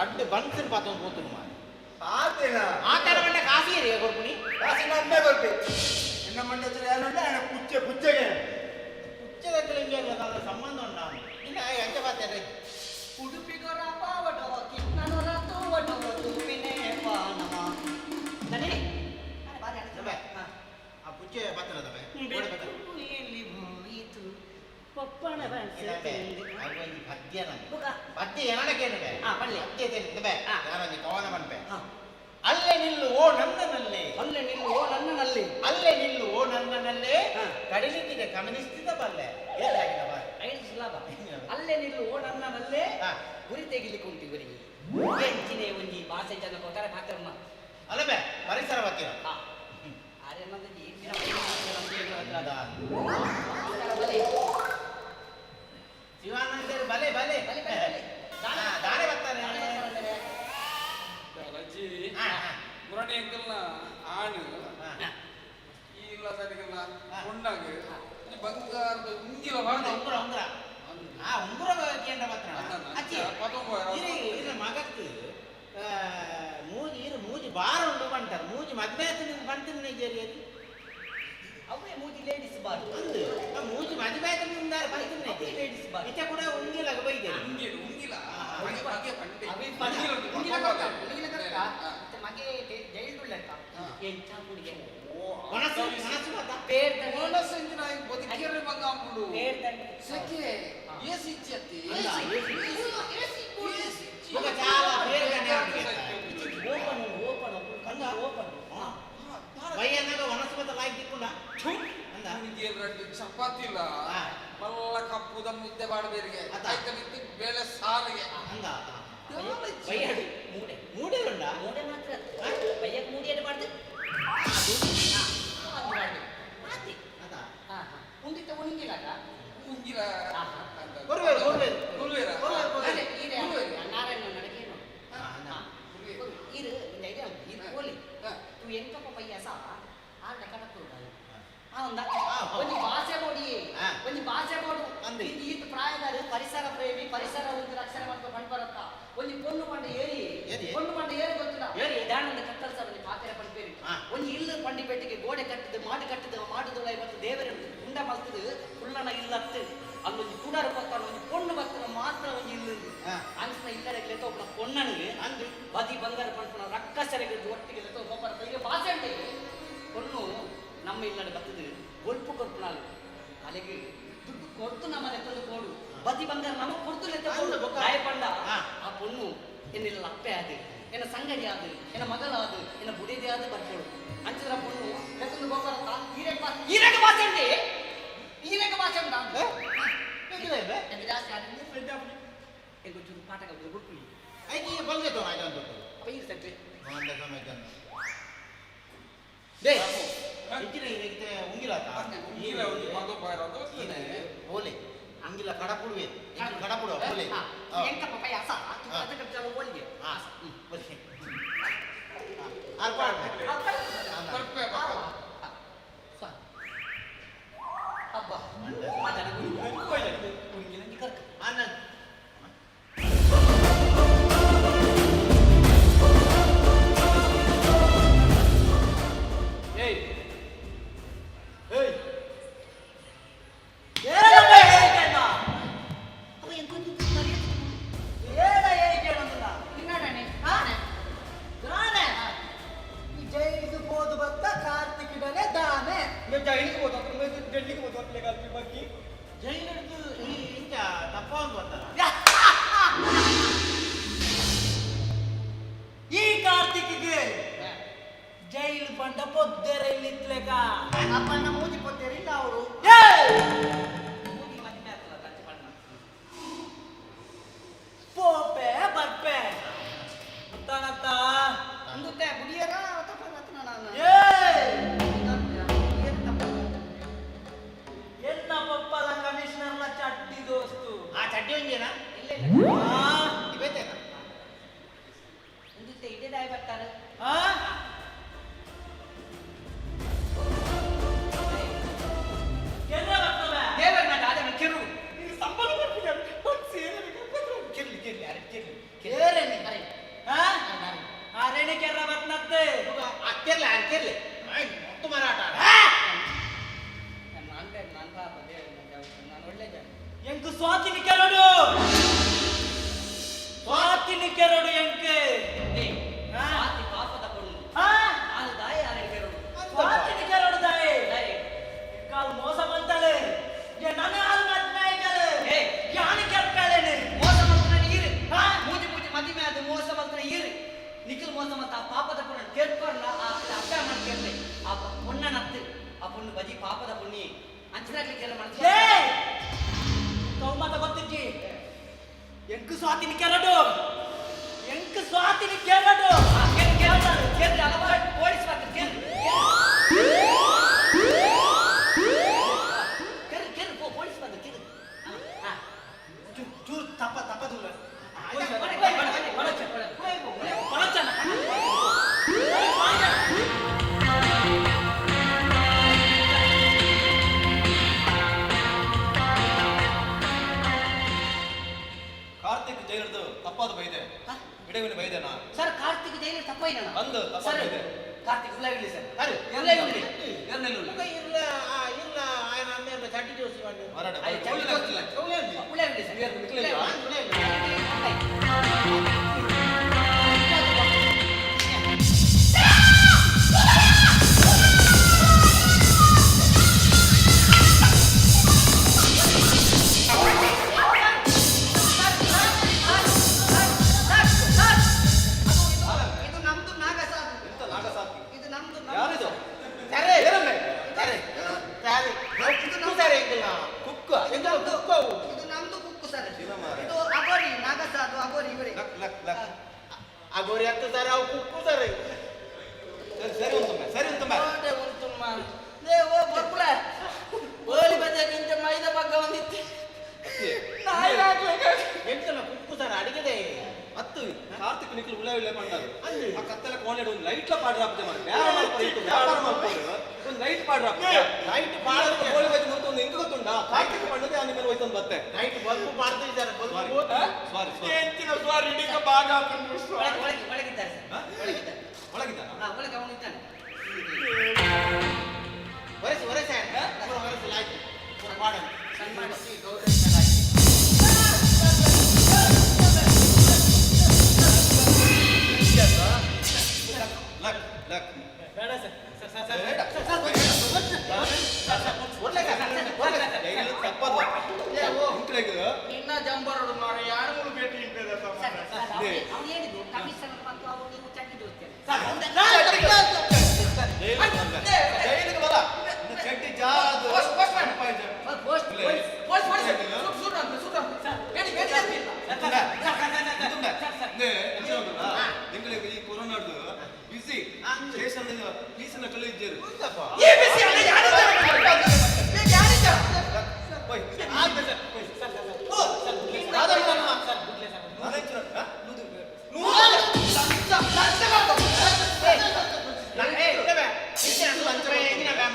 ரெண்டு பன்சன் பார்த்தோம் போத்துணுமா ಆತೇನಾ ஆத்தார மண்ட காசி ஏரியா கொர்புனி ಕಾಸಿ ನಮ್ಮೇ ಬರ್ಬೇಕು ಎನ್ನ ಮಂಡಚರ ಏನಲ್ಲ ಅಣ್ಣ ಪುಚ್ಚೆಗೆ புச்சதத்துல நல்ல சம்பந்தம் உண்டாம் என்ன எங்க பார்த்தேன் ಉಡುಪಿಗೊರ ಪಾವಡೋ ಕಿನ್ನನೊರ ತೂವಡೋ ತೂವಿನೇ ಪಾನಮ ನನೇ ಬಾರೆ தம்பே ಆ புಚ್ಚೆ பார்த்தல தம்பே ஓட பார்த்தல ಇಲ್ಲಿ ಹೋಯಿತು ಕೊಪ್ಪಣ தம்பே அது வந்து பத்தியன ಬುಗ பத்தி எனக்கு என்னவே பள்ளி பத்தி தம்பே நான் வந்து கவನ பண்ணே ಅಲ್ಲೇ ನಿಲ್ಲು ಓ ನನ್ನನಲ್ಲೇ ಅಲ್ಲೇ ನಿಲ್ಲು ಓ ನನ್ನನಲ್ಲಿ ಅಲ್ಲೇ ನಿಲ್ಲು ಓ ನನ್ನನಲ್ಲೇ ಕಡಿಲಿಕ್ಕಿಗೆ ಗಮನಿಸ್ತಿದ್ದ ಬಲ್ಲೆ ಏನಾಗಿದೆ ಬಾ ಐದು ಸುಲಭ ಅಲ್ಲೇ ನಿಲ್ಲು ಓ ನನ್ನನಲ್ಲೇ ಗುರಿ ತೆಗಿಲಿಕ್ಕೆ ಉಂಟು ಇವರಿಗೆ ಎಂಚಿನೇ ಒಂಜಿ ಭಾಷೆ ಜನ ಕೊಟ್ಟರೆ ಹಾಕಮ್ಮ ಅಲ್ಲಬೇ ಪರಿಸರ ಬತ್ತಿರ ಆರೆ ನನ್ನದಿ ಶಿವಾನಂದರು ಬಲೆ ಬಲೆ ಬಲೆ ಬಲೆ ದಾರೆ ಬರ್ತಾರೆ ಅಜ್ಜಿ ಮುರಣಿ ಅಂಕಲ್ನ ಆಣು ಈ ಇಲ್ಲ ಸರಿಗಲ್ಲ ಕೊಂಡಾಗ ಈ ಬಂಗಾರದ ಉಂಗಿಲ ಉಂಗುರ ಉಂಗುರ ಉಂಗುರ ಕೇಂದ್ರ ಮಾತ್ರ ಅಚ್ಚಿ ಇದು ಮಗತ್ತು ಮೂಜಿ ಬಾರ ಉಂಡು ಬಂಟಾರ ಮೂಜಿ ಮದ್ವೆ ಬಂತೀನಿ ನೈಜೇರಿಯಲ್ಲಿ ಅವೇ ಮೂಜಿ ಲೇಡೀಸ್ ಬಾರ್ ಅಂದು ಮೂಜಿ ಮದ್ವೆ ಬಂದಾರ ಬಂತೀನಿ ಲೇಡೀಸ್ ಬಾರ್ ಇತ್ತೆ ಕೂಡ ಉಂಗಿಲಾಗ ಬೈದೆ ಉಂಗಿಲ ಮಗೆ ಜೈಲ್ಡುಳ್ಳಕ್ಕ ಎಂಚ ಹುಡುಗೆ ಮನಸ್ಸು ಮನಸ್ಸು ಮಾತಾ ಮನಸ್ಸು ಎಂಜಿನ ಬದುಕಿರ್ರೆ ಬಂಗಾಂಬುಡು ಸೆಕೆ ಏಸಿ ಇಚ್ಚತ್ತಿ ಮುಖ ಚಾಲ ಬೇರೆ ಓಪನ್ ಓಪನ್ ಕಣ್ಣ ಓಪನ್ ವಯ್ಯನಾಗ ವನಸ್ಪತ ಲಾಗಿ ತಿಕ್ಕೊಂಡ ಅಂದ ಎರಡು ಚಪಾತಿ ಇಲ್ಲ ಮಲ್ಲ ಕಪ್ಪುದ ಮುದ್ದೆ ಮಾಡಬೇರಿಗೆ ಆಯ್ತು ಬೇಳೆ ಸಾರಿಗೆ ಅಂದ ಬಯ್ಯಾಡು ಮೂಡೆ ಮೂಡೆ ಉಂಡ ಮೂಡೆ ಮಾತ್ರ ಬಯ್ಯಕ್ಕೆ ಮೂಡಿಯನ್ನು ಮಾಡ್ದೆ ಉಂಡಿತ ಉಣಿಗಿಲಾಗ ಉಂಗಿಲ ಕೊರ್ವೇರು ಕೊರ್ವೇರು ಕುಲ್ವೇರ ನಾರಾಯಣ ನಡಗೇನು ಇದು ಇದು ಕೋಲಿ ತೂ ಎಂಕಪ್ಪ ಪಯ್ಯ ಸಾ ಆಡ ಕಡಕು ಒಂದು ಭಾಷೆ ನೋಡಿ ಒಂದು ಭಾಷೆ ನೋಡು ಈತ ಪ್ರಾಯದಾರು ಪರಿಸರ ಪ್ರೇಮಿ ಪರಿಸರ ಒಂದು ರಕ್ಷಣೆ ಮಾಡ್ಕೊಂಡು ಬಂದು ಬರುತ್ತ ಒಂದು ಪೊಣ್ಣು ಪಂಡ ಏರಿ ಪೊಣ್ಣು ಪಂಡ ಏರಿ ಗೊತ್ತಿಲ್ಲ ದಾನಂದ ಕತ್ತಲ್ ಸರ್ ಒಂದು ಪಾತ್ರೆ ಪಂಪೇರಿ ಒಂದು ಇಲ್ಲು ಪಂಡಿ ಬೆಟ್ಟಿಗೆ ಗೋಡೆ ಕಟ್ಟಿದ್ದು ಮಾಡುದೊಳ ಇವತ್ತು ದೇವರ ಉಂಡ ಮಲ್ತದು ಉಳ್ಳನ ಇಲ್ಲತ್ತು ಅಲ್ಲೊಂದು ಕುಡಾರ ಪಕ್ಕ ಒಂದು ಪೊಣ್ಣು ಭಕ್ತನ ಮಾತ್ರ ಒಂದು ಇಲ್ಲ ಅಂಚಿನ ಇಲ್ಲರಿಗೆ ಒಬ್ಬನ ಪೊಣ್ಣನಿಗೆ ಅಂದ್ರೆ ಬದಿ ಬಂಗಾರ ಪಂಪನ ರಕ್ಕಸರಿಗೆ ಒಟ್ಟಿಗೆ ಒಬ್ಬರ ಕೈಗೆ ಭಾಷೆ ಉಂಟೆ ಪೊಣ್ಣು ನಮ್ಮ ಇಲ್ಲಡೆ ಬರ್ತದೆ ಒಲ್ಪು ಕೊಟ್ಟು ನಾಳು ಅಲ್ಲಿಗೆ ದುಡ್ಡು ಕೊಟ್ಟು ನಮ್ಮ ಲೆಕ್ಕಲು ಕೊಡು ಬದಿ ಬಂಗಾರ ನಮಗೆ ಕೊಡ್ತು ಲೆಕ್ಕ ಗಾಯಪಂಡ ಆ ಪೊಣ್ಣು ಎನ್ನೆಲ್ಲ ಅಪ್ಪೆ ಆದು ಎನ್ನ ಸಂಗಡಿ ಆದು ಎನ್ನ ಮಗಳಾದು ಎನ್ನ ಬುಡಿದೆ ಆದು ಬರ್ಕೊಡು ಅಂಚಿದ್ರ ಪೊಣ್ಣು ಲೆಕ್ಕಲು ಗೋಪರತ್ತ ಈರೆಗೆ ಭಾಷೆ ಉಂಟೆ ಈರೆಗೆ ಭಾಷೆ ಉಂಟ ಬೆ ಎಂತ ಜಾಸ್ತಿ ಆದ್ರೆ ನೀರು ಬೆಳ್ದ ಅವಳಿ ಎಂತ ಚೂರು ಪಾಠ ಕಲ್ತು ಗುಡ್ಕುಳಿ ಐಕಿ ಬಲ್ಗೆ ತೋ ಆಯ್ತು ಅಂತ ಅಪ್ಪ ಈಗ ಸೆಟ್ರಿ ಮಂದ ಸಮಯ ಜನ ದೇ ಇತ್ತಿನ ಇರಕ್ಕೆ ಉಂಗಿಲಾತ ಈಗಿನ ಒಂದು ಮಗ ಬಾರೋದು ಓಲೆ ಅಂಗಿಲ ಕಡಪುಡುವೆ ಕಡಪುಡು ಓಲೆ ಎಂಕ ಪಾಪ ಯಾಸ ಅದಕ್ಕೆ ಚಲ ಓಲಿಗೆ ಹಾ ಬನ್ನಿ ಅರ್ಪ ಬರ್ಪೆ ಅಬ್ಬಾ ಮಾತಾಡ ಗುಡಿ ನಂಗೆ ಕರ್ಕ ಆನಂದ್ ಏಯ್ ಏಯ್ ಏನಪ್ಪ ಹೇಳಿಕೆನ ಅಪ್ಪ ಎಂಕೊಂದು ಸರಿ ಏನ ಹೇಳಿಕೆನಂತ ನಿನ್ನಡನೆ ಹಾನೆ ದಾನೆ ಈ ಜೈಲಿಗೆ ಹೋದು ಬತ್ತ ಕಾರ್ತಿಕಿಡನೆ ದಾನೆ ನೀವು ಜೈಲಿಗೆ ಹೋದ ಡೆಲ್ಲಿಗೆ ಹೋದ ಲೆಗಲ್ಪಿ ಬಗ್ಗೆ ಜೈಲಿಡ್ದು ಈ ಇಂಚ ತಪ್ಪ ಒಂದು ಬರ್ತಾರ ಈ ಕಾರ್ತಿಕ್ಗೆ ಜೈಲು ಪಂಡ ಪೊದ್ದೆರ ಇಲ್ಲಿತ್ಲೆಗ ಅಪ್ಪಣ್ಣ ಮೂಜಿ ಕೊಟ್ಟೇರಿಲ್ಲ ಅವರು ಪೋಪೆ ಬರ್ಪೆ ಮುತ್ತಾನತ್ತ ಅಂದುತ್ತೆ ಬುಡಿಯರ ಎನ್ನ ಪಪ್ಪಲ ಕಮಿಷನರ್ನ ಚಡ್ಡಿ ದೋಸ್ತು ಆ ಚಡ್ಡಿ ಒಂದೇನಾ ಇವತ್ತೇನಾ ಅಂದುತ್ತೆ ಇದೇ ದಾಯಿ ಬರ್ತಾರೆ ಎಂಕು ಸ್ವಾತಿನಿ ಕೆರಡು ಸ್ವಾತಿನಿ ಕೆರಡು ಎಂಕೆ ಸ್ವಾತಿ ಪಾಪದ ಕೊಡು ಅದು ದಾಯಿ ಆರೆ ಕೆರಡು ಸ್ವಾತಿನಿ ಕೆರಡು ದಾಯಿ ಕಾಲ್ ಮೋಸ ಬಂತಲೆ ನನ್ನ ಹಾಲು ಮಾತನಾಯಿಕಲೆ ಯಾನಿ ಕೆರ್ಕಲೇನೆ ಮೋಸ ಮಂತ್ರ ಈರು ಮೂಜಿ ಮೂಜಿ ಮದಿಮೆ ಅದು ಮೋಸ ಮಂತ್ರ ಈರು ನಿಖಿಲ್ ಮೋಸ ಮಂತ ಆ ಪಾಪದ ಪುಣ್ಯ ಕೇಳ್ಕೊಂಡ ಆ ಅಪ್ಪ ಮಾಡಿ ಕೇಳ್ದೆ ಆ ಪುಣ್ಯ ನತ್ತು ಆ ಪುಣ್ಯ ಬದಿ ಪಾಪದ ಪುಣ್ಯ ಅಂಚಿನಾಗ್ಲಿಕ್ಕೆಲ್ಲ ಮನಸ್ಸು ಕೌಮಾತ ಗೊತ್ತಿಜ್ಜಿ ಎಂಕು ಸ್ವಾತಿನಿ ಕೆರಡು ಎಂಕು ಸ್ವಾತಿನಿ ಕೆರಡು ಕೇಳ್ರಿ ಹಲವಾರು ಪೊಲೀಸ್ ಪೊಲೀಸ್ ಬಂದು ಚೂರು ತಪ್ಪದಿಲ್ಲ ಕಾರ್ತಿಕ್ ಜೈಲದು ತಪ್ಪಾದ ಬೈದೆ ಬಿಡವಿನ ಬೈದೆ ನಾ ಸರ್ ಕಾರ್ತಿಕ್ ಜೈಲು ತಪ್ಪಾಯಿನ ಬಂದು ತಪ್ಪಾದ ಬೈದೆ ಕಾರ್ತಿಕ್ ಉಳ್ಳಾಗಿಲ್ಲ ಸರ್ ಅರೆ ಉಳ್ಳಾಗಿಲ್ಲ ಇಲ್ಲ ಇಲ್ಲ ఆయన అన్న చడ్డి చూసి వాడు మరడ ಉಳ್ಳಾಗಿಲ್ಲ ಸರ್ ನಿಕ್ಲಿಲ್ಲ ಇದು ನಮ್ದು ನಾಗಸಾಧು ಎಂತ ನಾಗಸಾಕಿ ಇದು ನಮ್ದು ಯಾರಿದು సరే ಏನಮ್ಮೆ సరే సరే కుక్కు సరే ఇంకಲ್ಲ ಕುಕ್ಕ ಎಂತ ಕುಕ್ಕವು ಇದು ನಮ್ದು ಕುಕ್ಕು ಸರ್ ಇದು ಮಾರೆ. ಇದು ಅಗೋರಿ ನಾಗಸಾಧು ಅಗೋರಿ ಇವರೇ ಲಕ್ ಲಕ್ ಲಕ್ అగోరి అత్త సరే అవు కుక్కు సరే ಸರಿ ಉಂಟುಮ್ಮ ಓಟೆ ಉಂಟುಮ್ಮ ದೇ ಓ ಬಪ್ಪಳ ಓಲಿ ಬದಗಿಂತ ಮೈದ ಬಗ್ಗ ಒಂದಿತ್ತು ಎಂತಲ್ಲ ಕುಕ್ಕು ಸರ್ ಅಡಿಗೆದೆ ಅತ್ತು ಕಾರ್ತಿಕ್ ನಿಕ್ಲು ಉಳ್ಳಾವಿಲ್ಲ ಪಂಡಾರು ಆ ಕತ್ತಲ ಕೋಣೆಡು ಒಂದು ಲೈಟ್ಲ ಪಾಡ್ರ ಹಾಕ್ತೆ ಮಾಡಿ ವ್ಯಾಪಾರ ಮಾಡ್ತಾರೆ ಇಟ್ಟು ವ್ಯಾಪಾರ ಮಾಡ್ತಾರೆ ಒಂದು ಲೈಟ್ ಪಾಡ್ರ ಲೈಟ್ ಬಾಳ ಕೋಳಿ ಬಜ್ಜಿ ಮುರ್ತು ಒಂದು ಹೆಂಗ್ ಗೊತ್ತುಂಟಾ ಕಾರ್ತಿಕ್ ಪಂಡದೆ ಆ ನಿಮ್ಮಲ್ಲಿ ಹೋಯ್ತಂದು ಬತ್ತೆ ಲೈಟ್ ಬಲ್ಬ್ ಮಾಡ್ತಿದ್ದಾರೆ ಬಲ್ಬ್ ಸಾರಿ ಎಂಚಿನ ಸ್ವಾರಿ ಇಡೀಕ ಭಾಗ ಹಾಕೊಂಡು ಒಳಗಿದ್ದಾರೆ ಸರ್ ಒಳಗಿದ್ದಾರೆ ಒಳಗಿದ್ದಾನ ಒಳಗೆ ಅವನು ಇದ್ದಾನೆ ವರಸಿ ವರಸಿ ವರಸಿ ಲೈಟ್ ಪೂರ ಮಾಡನ್ ಸನ್ಮಾನಿಸಿ ಗೌರವಿಸಲಾಗಿದೆ ಲಕ್ ಲಕ್ ಬೇಡ ಸರ್ ಜೈಲು ತಪ್ಪದ ಇಂಕ್ಲೆಗ್ ನಿನ್ನ ಜಂಬರಡು ಮಾರೆ ಯಾರು ಭೇಟಿ ಇರ್ತದೆ ಅವ್ನು ಹೇಳಿದ್ದು ಕಮಿಷನರ್ ಮತ್ತು ಅವರು ನೀವು ಚಡ್ಡಿ ದೋಸ್ತೇನೆ ಜೈಲಿಗೆ ಬರ ಚಡ್ಡಿ ಜಾದು ಪೋಸ್ಟ್ ಸಮಯದ ಪೀಸನ ಕಲಿಯಿದ್ದೇರು ಈ ಬಿಸಿ ಅಲ್ಲ ಯಾರು ಯಾರಿದ್ದ ಹೋಯ್ ಆಯ್ತು ಸರ್ ಸರ್ ಓ ಸರ್ ಬಿಡ್ಲೆ ಸರ್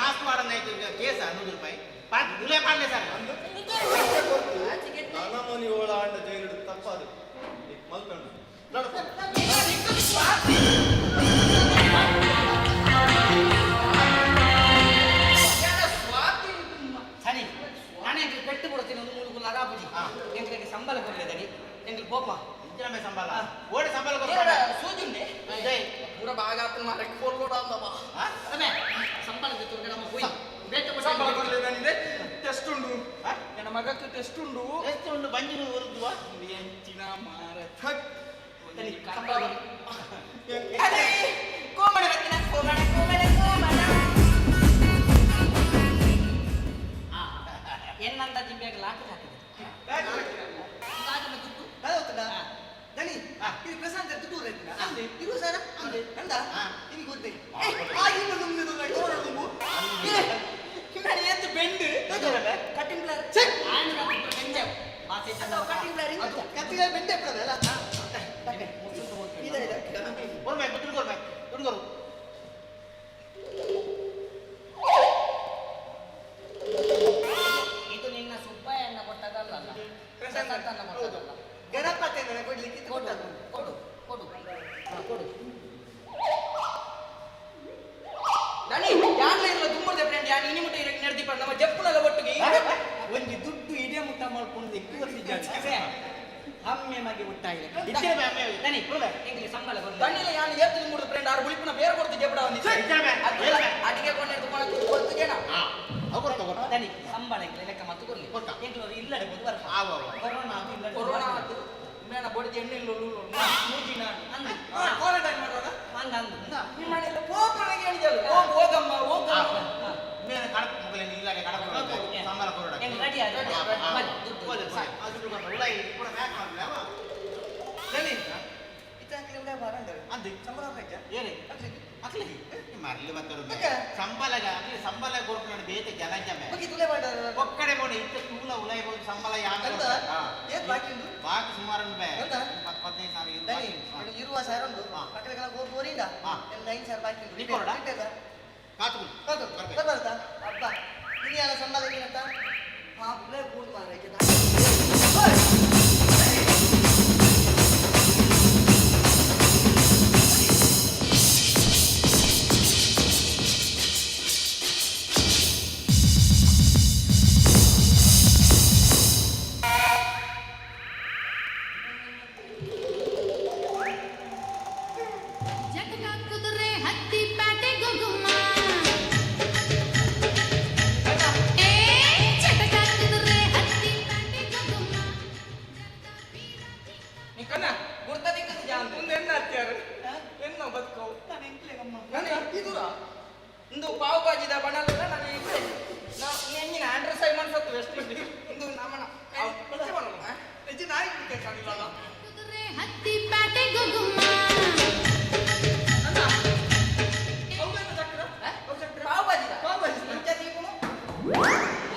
ಮಾಸ್ಕ್ ಮಾಡೋದಾಯ್ತು ಕೇಸ 100 ರೂಪಾಯಿ ಗುಲೆ ಮಾಡಲಿ ಸರ್ ನಮನಿ ಓಳ ಅಂಡ ಜೈಲಿಡು ತಪ್ಪಾದು ಮಲ್ಕೊಂಡು ಸರಿ ನಾನು ಎಂಗೆ ಪೆಟ್ಟು ಕೊಡ್ತೀನಿ ಒಂದು 3 ಗುಲ ಅರಾಪುಜಿ ಎಂಗೆ ಸಂಬಳ ಕೊಡ್ಲೇದನಿ ಎಂಗೆ ಪೋಪ ಇಂಜನಮೆ ಸಂಬಳ ಓಡಿ ಸಂಬಳ ಸೂಜುಂಡೆ ಪೂರ ಬಾಗ ಆತನ ಮಾರಕ್ಕೆ ಫೋನ್ ಕೊಡ ಅಂದಮ್ಮ ಅದೇ ಸಂಬಳ ಜೊತೆ ನಮ್ಮ ಹೋಯ್ ಬೇಟ ಸಂಬಳ ಕೊಡ್ಲೇದನಿದೆ ಟೆಸ್ಟ್ ಉಂಡು ನನ್ನ ಮಗಕ್ಕೆ ಟೆಸ್ಟ್ ಉಂಡು ಬಂಜಿನ ಹೊರದ್ವಾ ಎಂಚಿನ ಮಾರ ಸಂಬಳ ಅದೇ ಕೋಮಡ ರತ್ನ ಕೋಮಡ ಕೋಮಡ ಕೋಮಡ ಎನ್ನಂತ ಜಿಂಬೆಗೆ ಲಾಟ ಹಾಕಿದೆ ಲಾಟನ ದುಡ್ಡು ಹೌದಾ ದನಿ ಇದು ಪ್ರಶಾಂತ ದುಡ್ಡು ರೈತನ ಅಂದೆ ಇದು ಸರ ಅಂದೆ ಅಂದ ನಿಮಗೆ ಗೊತ್ತೇ ಆ ಇನ್ನು ನುಂಗಿದು ನೋಡೋದು ಕಿಮ್ಮಡಿ ಎತ್ತು ಬೆಂಡು ಕಟಿಂಗ್ ಬ್ಲರ್ ಆಂಡ್ ಬೆಂಡೆ ಮಾತೆ ಕಟಿಂಗ್ ಬ್ಲರ್ ಅದು ಕಟಿಂಗ್ ಬೆಂಡೆ ಬಿಡಲ್ಲ ಇದೆ ಇದೆ ಕೊಡ್ಬೇಕು ದುಡ್ಡು ಕೊಡ್ಬೇಕು ದುಡ್ಡು ಕೊಡು ಇದು ನಿನ್ನ ಸುಬ್ಬಯ್ಯನ ಕೊಟ್ಟದಲ್ಲ ಪ್ರಶಾಂತನ ಕೊಟ್ಟದಲ್ಲ ಗಣಪತಿ ನನಗೆ ಕೊಡ್ಲಿಕ್ಕೆ ಕೊಟ್ಟದ್ದು ಕೊಡು ಕೊಡು ಕೊಡು ದನಿ ಯಾನ್ಲೆ ಇಲ್ಲ ದುಮ್ಮದ ಫ್ರೆಂಡ್ ಯಾನ್ ಇನಿ ಮುಟ್ಟ ಇರಕ್ಕೆ ನಡೆದಿ ಪಡ ನಮ್ಮ ಜಪ್ಪುನಲ್ಲ ಒಟ್ಟಿಗೆ ಒಂದು ದುಡ್ಡು ಇಡೇ ಮುಟ್ಟ ಮಾಡ್ಕೊಂಡು ఎక్కువ ವರ್ಷ ಅಮ್ಮೆ ಮಗೆ ಉಟ್ಟಾಯಿಲೆ ಇದ್ದೇ ಅಮ್ಮೆ ದನಿ ಎಂಗ್ಲಿ ಸಂಬಳ ಕೊಡು ದನಿಲ ಯಾನ್ ಎತ್ತು ದುಮ್ಮದ ಫ್ರೆಂಡ್ ಆರು ಬುಳಿಪುನ ಬೇರೆ ಕೊಡ್ತು ಜಪ್ಪಡ ಒಂದಿಸ ಅಡಿಗೆ ಕೊಂಡೆ ಕೊಡ್ತು ಕೊಡ್ತುಗೇನ ದನಿ ಸಂಬಳ ಎಂಗ್ಲಿ ಲೆಕ್ಕ ಮತ್ತು ಕೊಡ್ಲಿ ಎಂಗ್ಲಿ ಇಲ್ಲಡೆ ಬೋದು ಬರ್ಪ ಕೊರೋನಾ ಅದು ಇಲ್ಲಡೆ ಕೊರೋನಾ ಅದು ಮೇನ ಬೊಡಿ ಎಣ್ಣೆ ಲೋಲು ಮೂಜಿನ ಅಂದ ಕ್ವಾರಂಟೈನ್ ಮಾಡೋಣ ಅಂದ ಅಂದ ನಿಮ್ಮ ಮನೆಯಲ್ಲಿ ಪೋಪನಿಗೆ ಹೇಳಿದಳು ಹೋಗಮ್ಮ ಹೋಗಮ್ಮ ಮೇನ ಕಡಪ ಮಗಲೇ ಇಲ್ಲಾಗೆ ಕಡಪ ಸಂಬಳ ಕೊರೋಡ ಎಂಗ್ ರೆಡಿ ಆದ ಅದು ಉಳ್ಳಾಯಿ ಕೂಡ ಬ್ಯಾಕ್ ಮಾಡಲವ ದನಿ ಇತಾಕ್ಲೆ ಉಳ್ಳಾಯಿ ಬಾರಂದ ಅಂದೆ ಸಂಬಳ ಹಾಕಿ ಏನೇ ಅಕ್ಲೆ ಮರ್ಲಿ ಬತ್ತರು ಸಂಬಳಗ ಅಕ್ಲೆ ಸಂಬಳ ಕೊಡ್ಕೊಂಡು ಬೇತೆ ಜನ ಜಮೆ ಬಗಿ ತುಲೆ ಮಾಡ ಒಕ್ಕಡೆ ಬೋಡಿ ಇತ್ತ ತೂಲ ಉಳ್ಳಾಯಿ ಬೋದು ಸಂಬಳ ಯಾಕ ಏತ್ ಬಾಕಿ ಉಂಟು ಬಾಕಿ ಸುಮಾರು ಉಂಟೆ 15 ಸಾವಿರ ದನಿ ಇರುವ ಸಾರೊಂದು ಪಕ್ಕದಗಳ ಗೋಬೋರಿಂದ 9 ಸಾವಿರ ಬಾಕಿ ಉಂಟು ನೀ ಕೊರಡ ಕಾತು ಕಾತು ಬರ್ತಾ ಅಬ್ಬ ಇನಿ ಯಾರ ಸಂಬಳ ಏನಂತ ಹಾಪ್ಲೆ ಬೋರ್ಡ್ ಮಾರಕ್ಕೆ ಇಂದು ಪಾವ್ ಬಾಜಿದ ಬಣಲ್ಲ ನಾನು ಎಂಜಿನ ಆಂಡ್ರೆ ಸೈಮನ್ ಸತ್ತು ಎಷ್ಟು ಇಂದು ನಮ್ಮನ ಹೆಚ್ಚು ನಾಯಿ ಬಿಡ್ತೇನೆ ಕಾಣಿಲ್ಲ ಹತ್ತಿ ಪ್ಯಾಟೆ ಗೊಗುಮ್ಮ ಪಾವ್ ಬಾಜಿದ ಪಾವ್ ಬಾಜಿ ಮಂಚ ದೀಪನು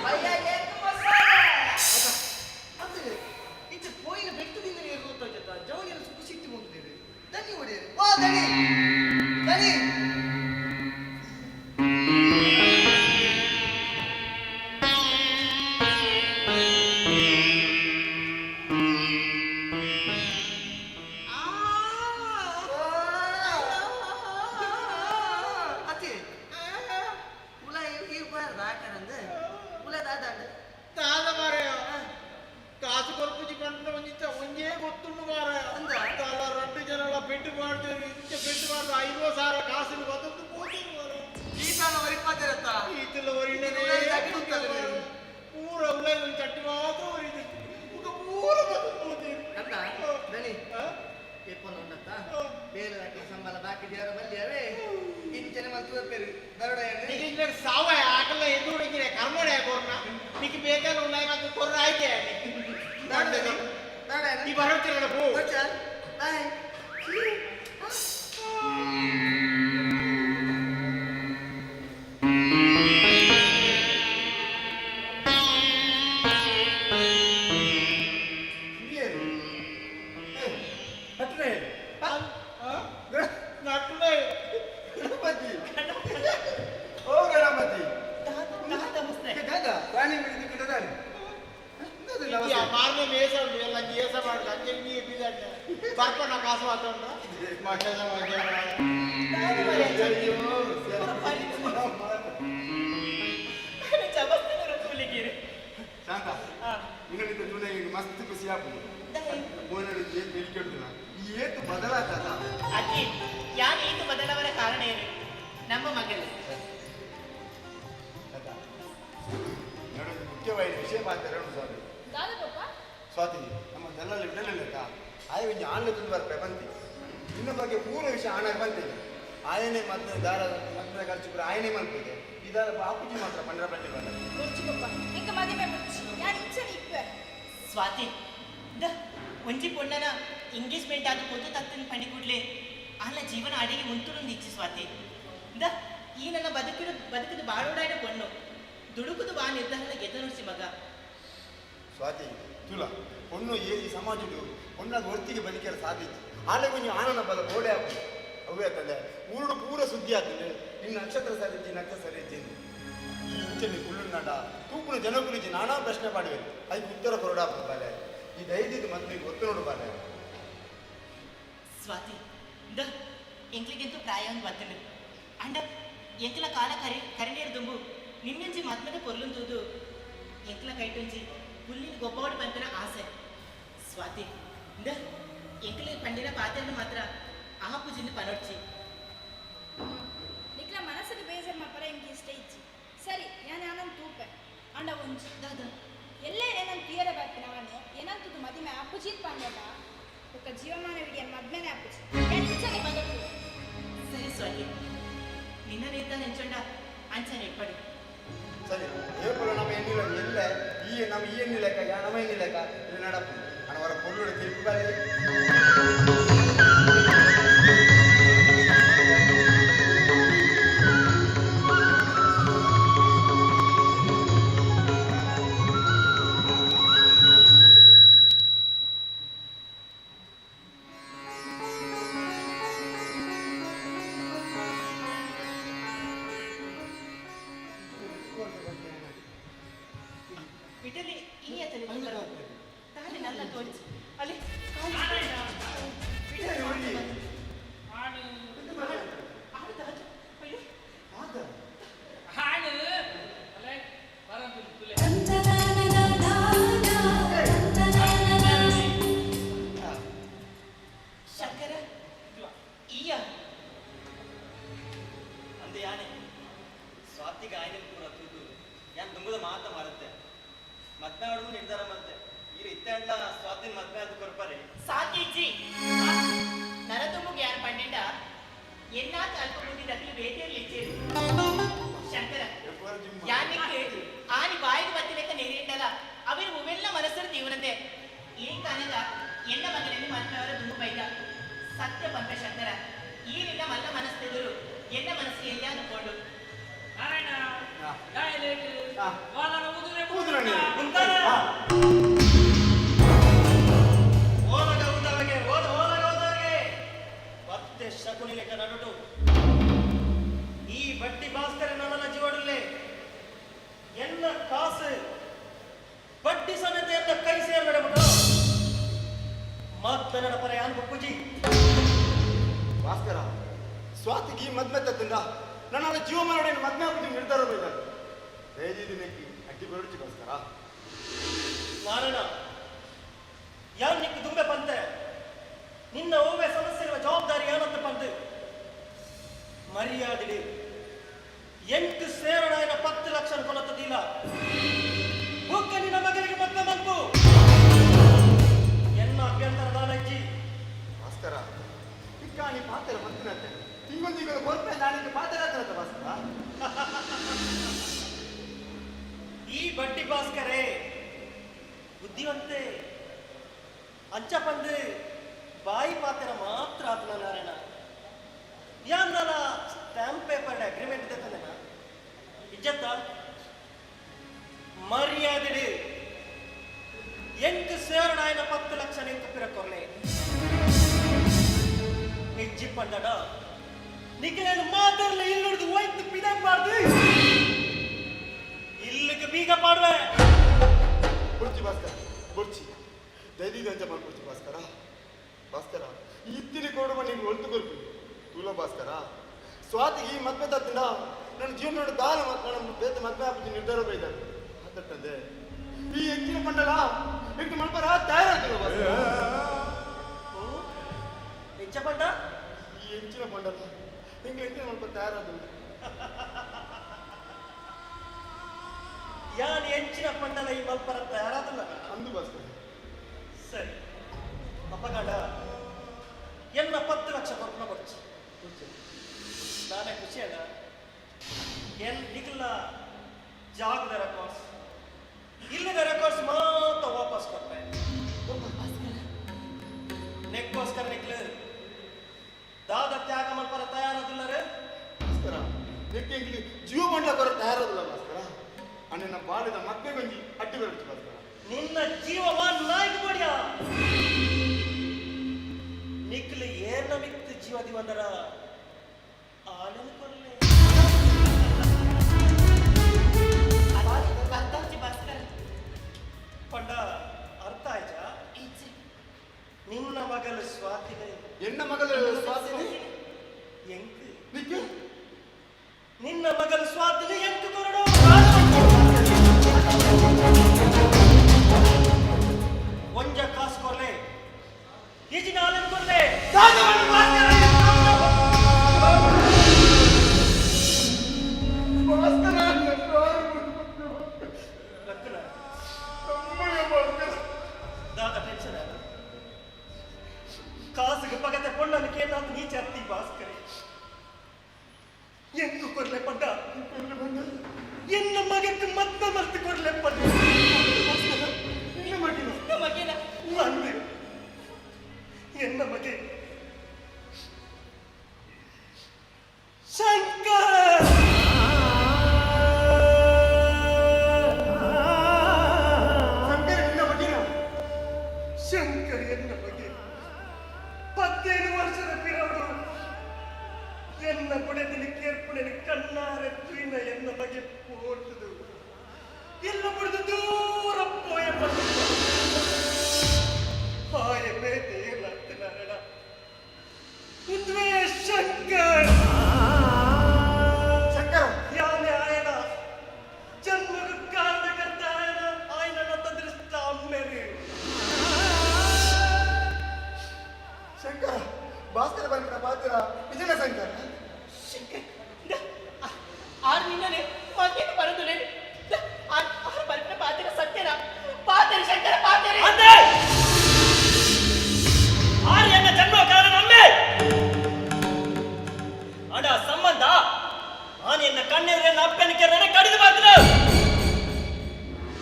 ಅಯ್ಯ ಏನು ಮಸಾಲೆ ಅದು ಇದು ಪೋಯಿನ ಬೆಟ್ಟದಿಂದ ನೀರು ಗೊತ್ತಾಗ್ತದ ಜವಗಿನ ಸುಕ್ಕು ಸಿಟ್ಟು ಮುಂದಿದೆ ದನಿ ಹೊಡೆಯರು ವಾ ದನಿ ದನಿ కాసు కొరకు పంట ಒಂದೇ ಗೊತ್ತುಂಡು ಮಾರ ಅಂದ రెండు జనాల పెట్టి ಮಾಡ್ತೇವೆ ಇಂಚ పెట్టి ಮಾಡ್ದು 5 ಸಾವಿರ ಕಾಸಿನ ಬದಲು ಹೋಗ್ತೀನಿ ಮಾರ ಈತನ ವರಿಪಾತಿರತ್ತ ಈತಲ ವರಿಣನೆ ಪೂರ ಉಳ್ಳಾಯಿ ಒಂದು ಚಟ್ಟಿ ಮಾತ್ರ ವರಿದೆ ಪೂರ ಬದಲು ಹೋಗ್ತೀನಿ ಅಂದ ದನಿ ಎಪ್ಪನ ಉಂಡತ್ತ ಬೇರೆ ಹಾಕಿ ಸಂಬಳ ಬಾಕಿ ದೇವರ ಬಲ್ಲಿಯವೇ ಇಂಚನೆ ಮತ್ತು ಪೇರು ದರಡ ನಿಮಗೆ ಸಾವಯ ಆಗಲ್ಲ ಎದ್ದು ಹುಡುಗಿರೆ ಕರ್ಮೋಡೆ ಕೋರ್ನ ನಿಮಗೆ ಬೇಕಾದ ಉಳ್ಳಾಯಿ ಮತ್ತು ಕೊರ್ರ ಆಯ್ಕೆ ಈ ಬರೋತಿರಲ್ಲ ಹೋ ಬಾಯ್ ಕಾಸು ಮಾತಾಡ ಶಾಂತ ಇನ್ನೊಂದು ಜೂನಿಗೆ ಮಸ್ತ್ ಖುಷಿ ಆಗ್ಬೋದು ಈ ಏತು ಬದಲಾಗ್ತದ ಅಜ್ಜಿ ಯಾಕೆ ಇದು ಬದಲಾವರ ಕಾರಣ ಏನು ನಮ್ಮ ಮಗಳು ನೋಡೋದು ಮುಖ್ಯವಾದ ವಿಷಯ ಮಾತಾಡೋಣ ಸ್ವಾಮಿ ಸ್ವಾತಿ ನಮ್ಮ ಜನರಲ್ಲಿ ಬಿಡಲಿಲ್ಲ ಆಯ ಒಂದು ಆಣ್ಣ ತುಂಬ ಬಂತಿ ಇನ್ನ ಬಗ್ಗೆ ಪೂರ್ಣ ವಿಷಯ ಆಣ ಬಂತಿದೆ ಆಯನೇ ಮತ್ತೆ ದಾರ ಮತ್ತೆ ಖರ್ಚು ಕೂಡ ಆಯನೇ ಮಲ್ಪಿದೆ ಇದಾರ ಬಾಪುಜಿ ಮಾತ್ರ ಪಂಡ್ರ ಬಟ್ಟೆ ಬಂದ ಸ್ವಾತಿ ಒಂಜಿ ಪೊಣ್ಣನ ಎಂಗೇಜ್ಮೆಂಟ್ ಆದ ಪೊದ್ದು ತತ್ತಿನ ಪಂಡಿ ಕೂಡ್ಲೆ ಆನ ಜೀವನ ಅಡಿಗೆ ಮುಂತುಳೊಂದು ಇಚ್ಛೆ ಸ್ವಾತಿ ಈ ನನ್ನ ಬದುಕಿದ ಬಾಳೋಡಾಡ ಪೊಣ್ಣು ದುಡುಕುದು ಬಾ ನಿರ್ಧಾರ ಗೆದ್ದನೋಸಿ ಮಗ ಸ್ವಾತಿ ತುಲ ಪೊಣ್ಣು ಏರಿ ಸಮಾಜಡು ಪೊಣ್ಣಾಗ ಒರ್ತಿಗೆ ಬದುಕಿರ ಸಾಧಿಸಿ ಆಲೆ ಕೊಂಚ ಆನನ ಬಲ ಗೋಡೆ ಹಾಕು ಅವೇ ಆತಂದೆ ಊರುಡು ಪೂರ ಸುದ್ದಿ ಆಗ್ತದೆ ನಿನ್ನ ನಕ್ಷತ್ರ ಸರಿಜ್ಜಿ ನಕ್ಷತ್ರ ಸರಿಜ್ಜಿ ಇಂಚನಿ ಕುಳ್ಳುನಾಡ ತೂಪುನ ಜನಕುಲಿಜಿ ನಾನಾ ಪ್ರಶ್ನೆ ಮಾಡಿವೆ ಅದಕ್ಕೆ ಉತ್ತರ ಕೊರಡಾಪ ಬಾಲೆ ಈ ದೈದಿದ್ದು ಮತ್ತೆ ಗೊತ್ತು ನೋಡು ಬಾಲೆ ಸ್ವಾತಿ ಎಂಕ್ಲಿಗೆಂತೂ ಪ್ರಾಯ ಒಂದು ಬತ್ತಲು ಅಂಡ ಎಂಕ್ಲ ಕಾಲ ಕರಿನೇರು ದುಂಬು ನಿನ್ನಂಜಿ ಮದ್ಮದ ಪೊರ್ಲುಂತುದು ಎಂಕ್ಲ ಕೈಟುಂಜಿ ಹುಲ್ಲಿನ ಗೊಬ್ಬವಾಡು ಬಂತನ ಆಸೆ ಸ್ವಾತಿ ಎಂಕ್ಲ ಪಂಡಿನ ಪಾತ್ರೆಯನ್ನು ಮಾತ್ರ ಆ ಪೂಜಿನ ಪನೊಡ್ಚಿ ನಿಕ್ಲ ಮನಸ್ಸಿಗೆ ಬೇಜಾರು ಮಾಪರ ಎಂಗೆ ಇಷ್ಟ ಇಚ್ಚಿ ಸರಿ ನಾನು ಆನಂದ್ ತೂಪೆ ಅಂಡ ಒಂಜಿ ದಾದ ಎಲ್ಲೇ ಏನಂತ ತೀಯರ ಬರ್ತೀನಿ ಅವನು ಏನಂತದ್ದು ಮದಿಮೆ ಅಪ್ಪುಜಿತ್ ಪಂಡದ ಒಕ್ಕ ಜೀವಮಾನವಿಗೆ ಮದ್ಮೆನೆ ಅಪ್ಪುಜಿ ಎಂಚನೆ ಬದಲು ಸರಿ ಸ್ವಾತಿ ನಿನ್ನ ನೇತ ನೆಂಚೊಂಡ ಅಂಚನೆ ಇಪ್ಪಡಿ ಸರಿ ಏಪುರ ನಮ್ಮ ಎಣ್ಣಿಲ್ಲ ಎಲ್ಲ ಈ ನಮ್ಮ ಈ ಎಣ್ಣಿಲೆಕ್ಕ ಯಾ ನಮ್ಮ ಎಣ್ಣಿಲೆಕ್ಕ ಇಲ್ಲಿ ನಡಪ್ಪು ಅವರ ಪೊಳ್ಳುಡ ತಿರುಪು ಬಿಟ್ಟಲ್ಲಿ ಈ ಅತನೆ ತಾಳಿ ನಲ್ಲ ತೋರಿಸಿ ಅಲ್ಲಿ ಶಂಕರ ಈಯ ಅಂದೆ ಯಾನೆ ಸ್ವಾತಿಗೆ ಆಯ್ನೆ ಪೂರ ತುದ್ದು ಯಾನ್ ತುಂಬದ ಮಾತ ಮಾರುತ್ತೆ ಮದ್ವೆ ಆಡುದು ನಿರ್ಧಾರ ಮತ್ತೆ ಈಗ ಇತ್ತಂಡ ಸ್ವಾತಿನ ಮದ್ವೆ ಅದು ಕೊರ್ಪಾರೆ ಸಾಕಿಜ್ಜಿ ನರತುಂಬುಗೆ ಯಾರು ಪಂಡಿತ ಎನ್ನಾತ ಅಲ್ಪ ಮುಂದಿನಲ್ಲಿ ಬೇಟೆಯಲ್ಲಿ ಇಚ್ಚೇರು ಶಂಕರ ಯಾನಿಕ್ಕೆ ಆನಿ ಬಾಯಿಗೆ ಬತ್ತಿಲೆಕ್ಕ ನೆರೆಯಲ್ಲ ಅವರು ಉವೆಲ್ಲ ಮನಸ್ಸರು ತೀವ್ರತೆ ಈ ಕಾಲದ ಎನ್ನ ಮಗನಲ್ಲಿ ಮತ್ತವರ ದುಂಬು ಬೈದ ಸತ್ಯ ಪಂಪ ಶಂಕರ ಈರಿಲ್ಲ ಮಲ್ಲ ಮನಸ್ಸೆದುರು ಎನ್ನ ಮನಸ್ಸಿಗೆ ಎಲ್ಲಿಯಾದ ಕೊಂಡು ನಾರಾಯಣ ಮತ್ತೆ ಶಕುನಿ ಲೆಕ್ಕ ನಡುಟು ಈ ಬಟ್ಟಿ ಭಾಸ್ಕರ ನನ್ನ ಜೀವಡಲ್ಲೇ ಎಲ್ಲ ಕಾಸು ಬಡ್ಡಿ ಸಮೇತ ಎಲ್ಲ ಕೈ ಸೇರ್ಬಿಡಬಿಟ್ಟು ಮತ್ತೆ ನನ್ನ ಪರ ಯಾನ್ ಬಪ್ಪುಜಿ ಭಾಸ್ಕರ ಸ್ವಾತಿಗೆ ಈ ಮದ್ಮೆ ತತ್ತಿಂದ ನನ್ನ ಜೀವ ಮಾಡಿ ಮದ್ಮೆ ಆಗುದು ನಿರ್ಧಾರ ಬೈತಾರೆ ದಯದಿ ನೆಕ್ಕಿ ಅಡ್ಡಿ ಬರಡಿಸಿ ಭಾಸ್ಕರ ನಾರಾಯಣ ಯಾನ್ ನಿಕ್ಕು ದುಂಬೆ ಪಂತೆ ನಿನ್ನ ಓವೆ ಸಮಸ್ಯೆಗಳ ಜವಾಬ್ದಾರಿ ಏನಂತ ಪಂದು ಮರ್ಯಾದೆ ಎಂಟು ಸೇರಣಾಯನ 10 ಲಕ್ಷ ಕೊಲತ್ತದಿಲ್ಲ ಬುಕ್ಕ ನಿನ್ನ ಮಗನಿಗೆ ಮತ್ತೆ ಬಂತು ಎನ್ನ ಅಭ್ಯಂತರ ದಾನಜ್ಜಿ ಭಾಸ್ಕರ ಇಕ್ಕಾಣಿ ಪಾತ್ರ ಮಂತ್ರಿನಂತೆ ತಿಂಗೊಂದಿಗಳು ಕೊರ್ಪೆ ನಾಳಿಗೆ ಪಾತ್ರ ಭಾಸ್ಕರ ಈ ಬಡ್ಡಿ ಭಾಸ್ಕರೇ ಬುದ್ಧಿವಂತೆ ಅಂಚ ಪಂದು ಬಾಯಿ ಪಾತ್ರ ಮಾತ್ರ ಆತ್ಮ ನಾರಾಯಣ ಯಾಂದಲ ಸ್ಟ್ಯಾಂಪ್ ಪೇಪರ್ ಅಗ್ರಿಮೆಂಟ್ ತಂದನ ಇಜ್ಜತ್ತ ಮರ್ಯಾದೆ ಎಂಟು ಸೇರಣಾಯನ 10 ಲಕ್ಷ ನಿಂಕ ಪಿರಕೊರ್ಲೆ ನಿಜ್ಜಿ ಪಂಡಡ ನಿಖಿಲೇನು ಮಾತಾಡಲಿ ಇಲ್ಲುಡ್ದು ಹೋಯ್ತು ಪಿಡಬಾರ್ದು ಇಲ್ಲಿಗೆ ಬೀಗ ಪಾಡುವೆ ಬುರ್ಚಿ ಭಾಸ್ಕರ ಬುರ್ಚಿ ದೈದಿ ದಂಜ ಮಾಡ್ಕೊಡ್ತಿ ಭಾಸ್ಕರ ಭಾಸ್ಕರ ಈ ತುಲ ಭಾಸ್ಕರ ಸ್ವಾತಿ ಈ ಮದ್ವೆ ತತ್ತಿನ ನನ್ನ ಜೀವನ ದಾನ ನನ್ನ ಬೇತ ಮದ್ವೆ ಆಗಿ ನಿರ್ಧಾರ ಬೈದಾರೆ ಆತಟ್ಟಂದೆ ಈ ಎಂಚಿನ ಪಂಡಲ ಎಂಟು ಮಲ್ಪರ ತಯಾರಾಗ್ತದೆ ಭಾಸ್ಕರ ಹೆಚ್ಚ ಪಂಡ ಈ ಎಂಚಿನ ಪಂಡಲ ಹಿಂಗೆ ಎಂಚಿನ ಮಲ್ಪ ತಯಾರಾಗ್ತದೆ ಯಾನ್ ಹೆಂಚಿನ ಪಂಡಲ ಈ ಮಲ್ಪರ ತಯಾರಾದಲ್ಲ ಅಂದು ಭಾಸ್ಕರ ಸರಿ ಅಪ್ಪಗಂಡ ಎನ್ನ 10 ಲಕ್ಷ ಕೊಟ್ಟು ಬರ್ಚಿ ನಾನೇ ಖುಷಿ ಅಲ್ಲ ಎನ್ ನಿಖಿಲ್ನ ಜಾಗದ ರೆಕಾರ್ಡ್ಸ್ ಇಲ್ಲದ ರೆಕಾರ್ಡ್ಸ್ ಮಾತ್ರ ವಾಪಸ್ ಕೊಡ್ತಾರೆ ನೆಕ್ಕೋಸ್ಕರ ನಿಖಿಲ್ ದಾದ ತ್ಯಾಗ ಮಲ್ಪರ ತಯಾರಾದಿಲ್ಲ ರೇ ಭಾಸ್ಕರ ನೆಕ್ಕೆ ಜೀವ ಮಂಡಲ ಕೊರ ತಯಾರಾದಿಲ್ಲ ಭಾಸ್ಕರ ಅಣ್ಣ ಬಾಳಿದ ಮತ್ತೆ ಬಂದು ಅಡ್ಡಿ ಬರುತ್ತೆ ಭಾಸ್ಕರ ನಿನ್ನ ಜೀವವ ನಾಯ್ಕ ಬಡಿಯ ನಿಖಿಲ್ ಏನ ಮಿಕ್ತು ಜೀವದಿ ಬಂದರ ಆನಂದ ಕೊಡ್ಲೆ ಪಂಡ ಅರ್ಥ ಆಯ್ತಾ ನಿನ್ನ ಮಗಳು ಸ್ವಾತಿನೇ ಎನ್ನ ಮಗಳು ಸ್ವಾತಿನೇ ಎಂಕ್ ನಿನ್ನ ಮಗಳು ಸ್ವಾತಿನೇ ಎಂಕ್ ಕೊರಡು ಒಂಜ ಕಾಸು ಕೊರ್ಲೆ ಈಜಿನ ಆಲನ್ ಕೊರ್ಲೆ ದಾದ ಟೆನ್ಷನ್ ಆಗ ಕಾಸಿಗೆ ಪಗತೆ ಪೊಣ್ಣನ್ನು ಕೇಳಾತು ನೀಚೆ ಹತ್ತಿ ಭಾಸ್ಕರಿ ಎಂಕು ಕೊರ್ಲೆ ಪಡ್ಡ ಎನ್ನ ಮಗಕ್ಕೆ ಮತ್ತೆ ಮರ್ತು ಕೊರ್ಲೆ ಪಡ್ಡ வந்து என்ன மகே ಶಂಕರ್ ಶಂಕರ್ ಎನ್ನ ಬಗ್ಗೆ 17 ವರ್ಷದ ಪಿರವಡು ಎನ್ನ ಪುಡೆದಿನ ಕೇರ್ಪುಡೆನ ಕಣ್ಣಾರೆ ತುಯಿನ ಎನ್ನ ಬಗ್ಗೆ ಪೋಟದು ಎಲ್ಲ ಪುಡೆದು ದೂರ ಪೋಯ ಹಾಯ ಬೇಟೆ ಲತ್ತನಾರಣ ಉದ್ವೇ ಶಂಕರ್ ಶಂಕರ್ ಯಾನೆ ಆಯನ ಜನ್ಮದ ಕಾರಣಕರ್ತ ಆಯನ ತಂದ್ರಿಸ್ತ ಅಮ್ಮೆರಿ ಶಂಕರ್ ಭಾಸ್ಕರ ಬಂದ ಪಾತ್ರ ವಿಜಯ ಶಂಕರ್ ಆರು ನಿನ್ನನೆ ಮಗೇನು ಬರುದಿಲ್ಲ ಆರು ಬರ್ಪಿನ ಪಾತ್ರ ಸತ್ಯನ ಪಾತ್ರ ಶಂಕರ ಪಾತ್ರ ಆರ್ಯನ ಜನ್ಮ ಕಾರಣ ಅಮ್ಮೆ ಅಡ ಸಂಬಂಧ ಆನೆಯನ್ನ ಕಣ್ಣೆರನ್ನ ಅಪ್ಪನಿಗೆ ಕಡಿದು ಬಾತ್ರ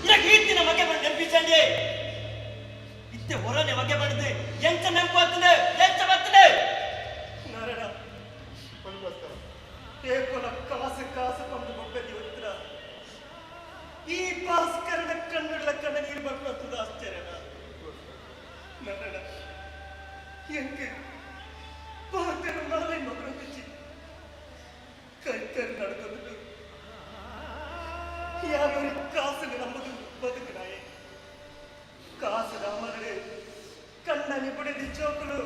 ಇದಕ್ಕೆ ಈತಿನ ಮಗೆ ಬಂದು ನೆನಪಿಸಂಡಿ ಇತ್ತೆ ಹೊರನೆ ಮಗೆ ಬಂದಿದೆ ಎಂತ ನೆನಪು ಆಗ್ತದೆ ಎಂತ ಬರ್ತದೆ ನಾರಾಯಣ ಏಕೋಲ ಕಾಸು ಕಾಸು ಕೊಂಡು ಕೊಟ್ಟದಿ ಉತ್ತರ ಈ ಭಾಸ್ಕರನ ಕಣ್ಣುಗಳ ಕಣ್ಣ ನೀರು ಬರ್ತದ ಆಶ್ಚರ್ಯನ ನಾರಾಯಣ ಎಂಗೆ ಪಾತ್ರ ನಾಳೆ ಮಗಳು ಬಿಚ್ಚಿ ಕೈಕರು ನಡೆದು ಯಾರು ಕಾಸು ನಂಬುದು ಬದುಕುನಾಯೆ ಕಾಸು ರಾಮರೇ ಕಣ್ಣನಿ ಬುಡಿದಿ ಜೋಕುಲು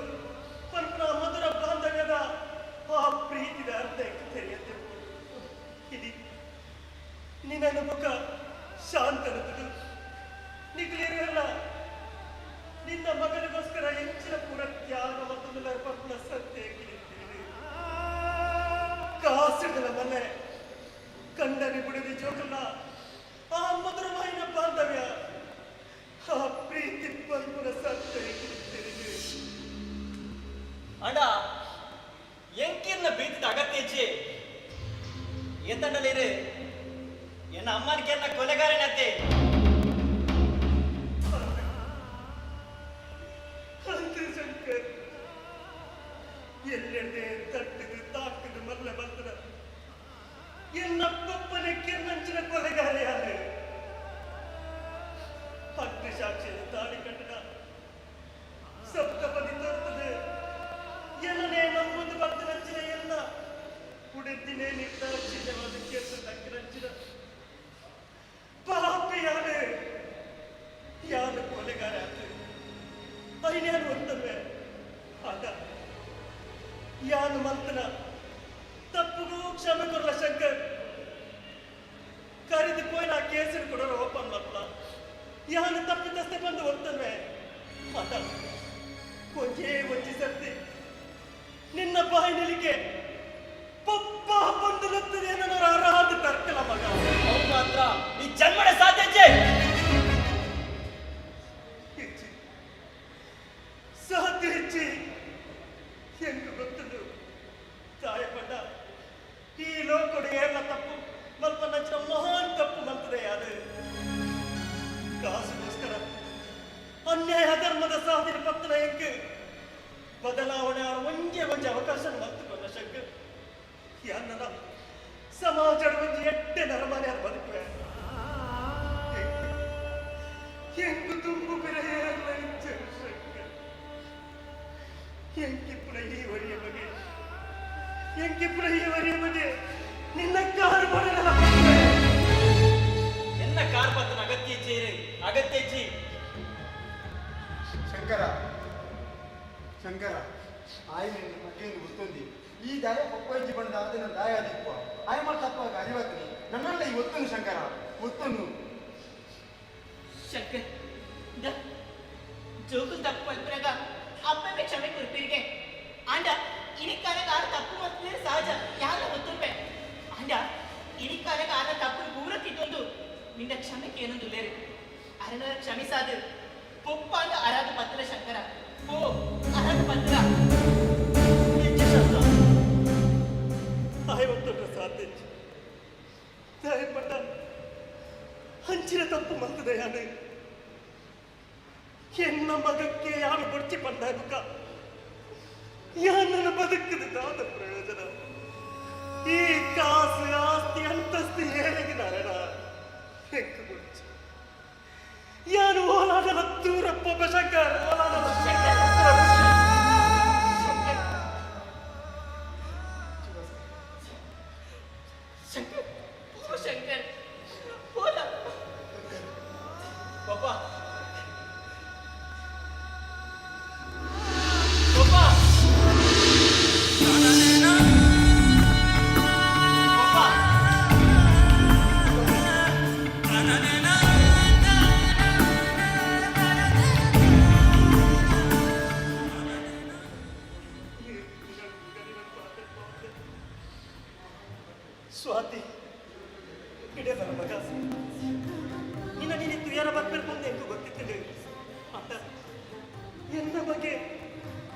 ಪಂಪ್ರ ಮಧುರ ಬಾಂಧವ್ಯದ ಆ ಪ್ರೀತಿದ ಅರ್ಥ ತೆರೆಯದೆ ಇದು ನಿನ್ನ ಮುಖ ಶಾಂತನದು ನಿಗ್ಲಿರಲ್ಲ ನಿನ್ನ ಮಗನಿಗೋಸ್ಕರ ಹೆಚ್ಚಿನ ಪೂರ ತ್ಯಾಗ ಮತ್ತು ಅರ್ಪಣ ಸತ್ಯ ಕಾಸುಗಳ ಮನೆ ಕಂಡನೆ ಬಿಡದಿ ಜೋಕಲ್ಲ ಆ ಮಧುರವಾಯಿನ ಬಾಂಧವ್ಯ ಆ ಪ್ರೀತಿ ಪರ್ಪುರ ಸತ್ಯ ಅಣ್ಣ ಎಂಕಿನ ಪ್ರೀತಿದ ಅಗತ್ಯ ಹೆಚ್ಚಿ ಎಂತಂಡಲಿರು ಎನ್ನ ಅಮ್ಮನಿಗೆ ಎನ್ನ ಕೊಲೆಗಾರನತ್ತೆ ಶಂಕರ್ ಎಲ್ಲೆಡೆ ತಟ್ಟದು ತಾಕದು ಮಲ್ಲ ಬರ್ತದ ಎನ್ನಪ್ಪಪ್ಪನೆ ಕೆನ್ನಂಚಿನ ಕೊಲೆಗಾರ ಯಾರು ಅಗ್ನಿ ಸಾಕ್ಷಿಯನ್ನು ತಾಳಿ ಕಟ್ಟದ ಸಪ್ತಪದಿ ತೋರ್ತದೆ ಎಲ್ಲನೇ ನಮ್ಮೊಂದು ಬರ್ತದಂಚಿನ ಎಲ್ಲ ಕುಡಿದಿನೇ ನಿರ್ದಾಕ್ಷಿಣ್ಯವಾದ ಕೇಸ ತಕ್ಕರಂಚಿನ ಪಾಪಿಯಾರ ಕೊಡು ಎಲ್ಲ ತಪ್ಪು ಮಲ್ಪ ನಂಚಿನ ಮಹಾನ್ ತಪ್ಪು ಮಲ್ತದೆ ಅದು ಕಾಸುಗೋಸ್ಕರ ಅನ್ಯಾಯ ಧರ್ಮದ ಸಾಧನೆ ಪತ್ತನ ಹೆಂಗ್ ಬದಲಾವಣೆ ಒಂಜೆ ಅವಕಾಶ ಮಲ್ತುಕೊಂಡ ಶಂಕ ಯಾನ ಸಮಾಜದ ಒಂಜಿ ಎಡ್ಡೆ ನರಮನೆ ಅದು ಬದುಕುವೆ ಹೆಂಗು ತುಂಬು ಬಿರೆಯಲ್ಲ ಎಂಕಿಪ್ಪುನ ಈ ಒರಿಯ ಬಗೆ ಎಂಕಿಪ್ಪುನ ಈ ಒರಿಯ ಬಗೆ ನಿನ್ನ ಕಾರು ಬರಲ್ಲ ಎನ್ನ ಕಾರ್ ಪತ್ತನ ಅಗತ್ಯ ಚೇರೆ ಅಗತ್ಯ ಚಿ ಶಂಕರ ಶಂಕರ ಆಯ್ನ ಮಕ್ಕಳಿಂದ ಗೊತ್ತೊಂದಿ ಈ ದಾಯ ಪಪ್ಪಾಜಿ ಬಣ್ಣದ ಆದ ದಾಯ ದಿಪ್ಪ ಆಯ್ ಮಾಡಿ ತಪ್ಪಾಗ ಅರಿವತ್ನಿ ನನ್ನಲ್ಲ ಈ ಒತ್ತನು ಶಂಕರ ಒತ್ತನು ಶಂಕರ್ ಜೋಕು ತಪ್ಪು ಮಲ್ಪರಾಗ ಅಪ್ಪವೇ ಕ್ಷಮೆ ಕೊಡ್ತೀರಿಗೆ ಆಂಡ ಇನಿಕಾಲಗ ಆರ ತಪ್ಪು ಮಲ್ಪನೇ ಸಹಜ ಯಾರ ಗೊತ್ತುಂಪೆ ಆಂಡ ಇನಿಕಾಲಗ ಆರ ತಪ್ಪು ಪೂರ ತಿದ್ದೊಂದು ನಿನ್ನ ಕ್ಷಮೆಗೆ ಏನೊಂದು ಲೇರು ಅರನ ಕ್ಷಮಿಸಾದು ಪೊಪ್ಪ ಅಂದ ಅರಾಧ ಪತ್ರ ಶಂಕರ ಓ ಅರಾಧ ಪತ್ರ ಆಯ್ವತ್ತೊಂದು ಸಾಧ್ಯ ಪಟ್ಟ ಹಂಚಿನ ತಪ್ಪು ಮಲ್ತದೆ ಯಾನು ಎನ್ನ ಮಗಕ್ಕೆ ಯಾರು ಬಡ್ಚಿ ಪಂಡಾಗುಕ ಯಾನ ಬದುಕದಾದ ಪ್ರಯೋಜನ ಈ ಕಾಸು ಆಸ್ತಿ ಅಂತಸ್ತು ಹೇಗೆ ನಾರಾಯಣ ಹೆಂಗ ಬಡ್ಚಿ ಯಾನು ಓಲಾದ ದೂರಪ್ಪ ಬಶಂಕರ್ ಓಲಾದ ಶಂಕರ್ ಓ ಶಂಕರ್ ಹೋದ ಪಾಪ ಸ್ವಾತಿ ಇಡೇ ನನ್ನ ಮಗ ನಿನ್ನ ನೀನು ತುಯಾರ ಬರ್ಬೇಕು ಎಂದು ಗೊತ್ತಿದ್ದೇನೆ ಅತ್ತ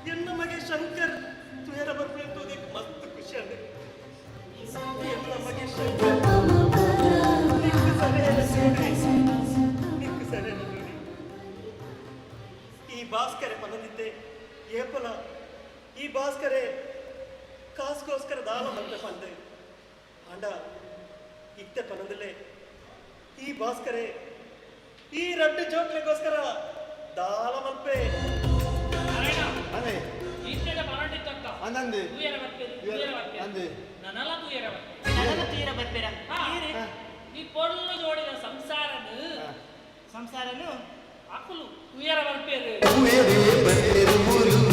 ಎನ್ನ ಮಗೆ ಶಂಕರ್ ತುಯಾರ ಬರ್ಬೇಕು ಅದಕ್ಕೆ ಮಸ್ತ್ ಖುಷಿ ಆಗಿದೆ ಎನ್ನ ಮಗೆ ಶಂಕರ್ ನಿಕ್ಕು ಸರಿಯಲ್ಲ ನೋಡಿ ಈ ಭಾಸ್ಕರೆ ಪನದಿದ್ದೆ ಏಪಲ ಈ ಭಾಸ್ಕರೆ ಕಾಸ್ಗೋಸ್ಕರ ದಾನ ಮಂತೆ ಪಂದೆ ಆಂಡ ಇತ್ತೆ ಪನದಲ್ಲೇ ಈ ಭಾಸ್ಕರೆ ಈ ರಡ್ಡು ಜೋಕ್ಲೆಗೋಸ್ಕರ ದಾಲ ಮಲ್ಪೆ ಅದೇ ಅಂದಂದೆ ನನಗ ತೀರ ಬರ್ಬೇರ ಈ ಪೊಳ್ಳು ಜೋಡಿದ ಸಂಸಾರನು ಸಂಸಾರನು ಅಕ್ಕಲು ಉಯರ ಬರ್ಬೇರು ಬಂದಿರು ಮೂರು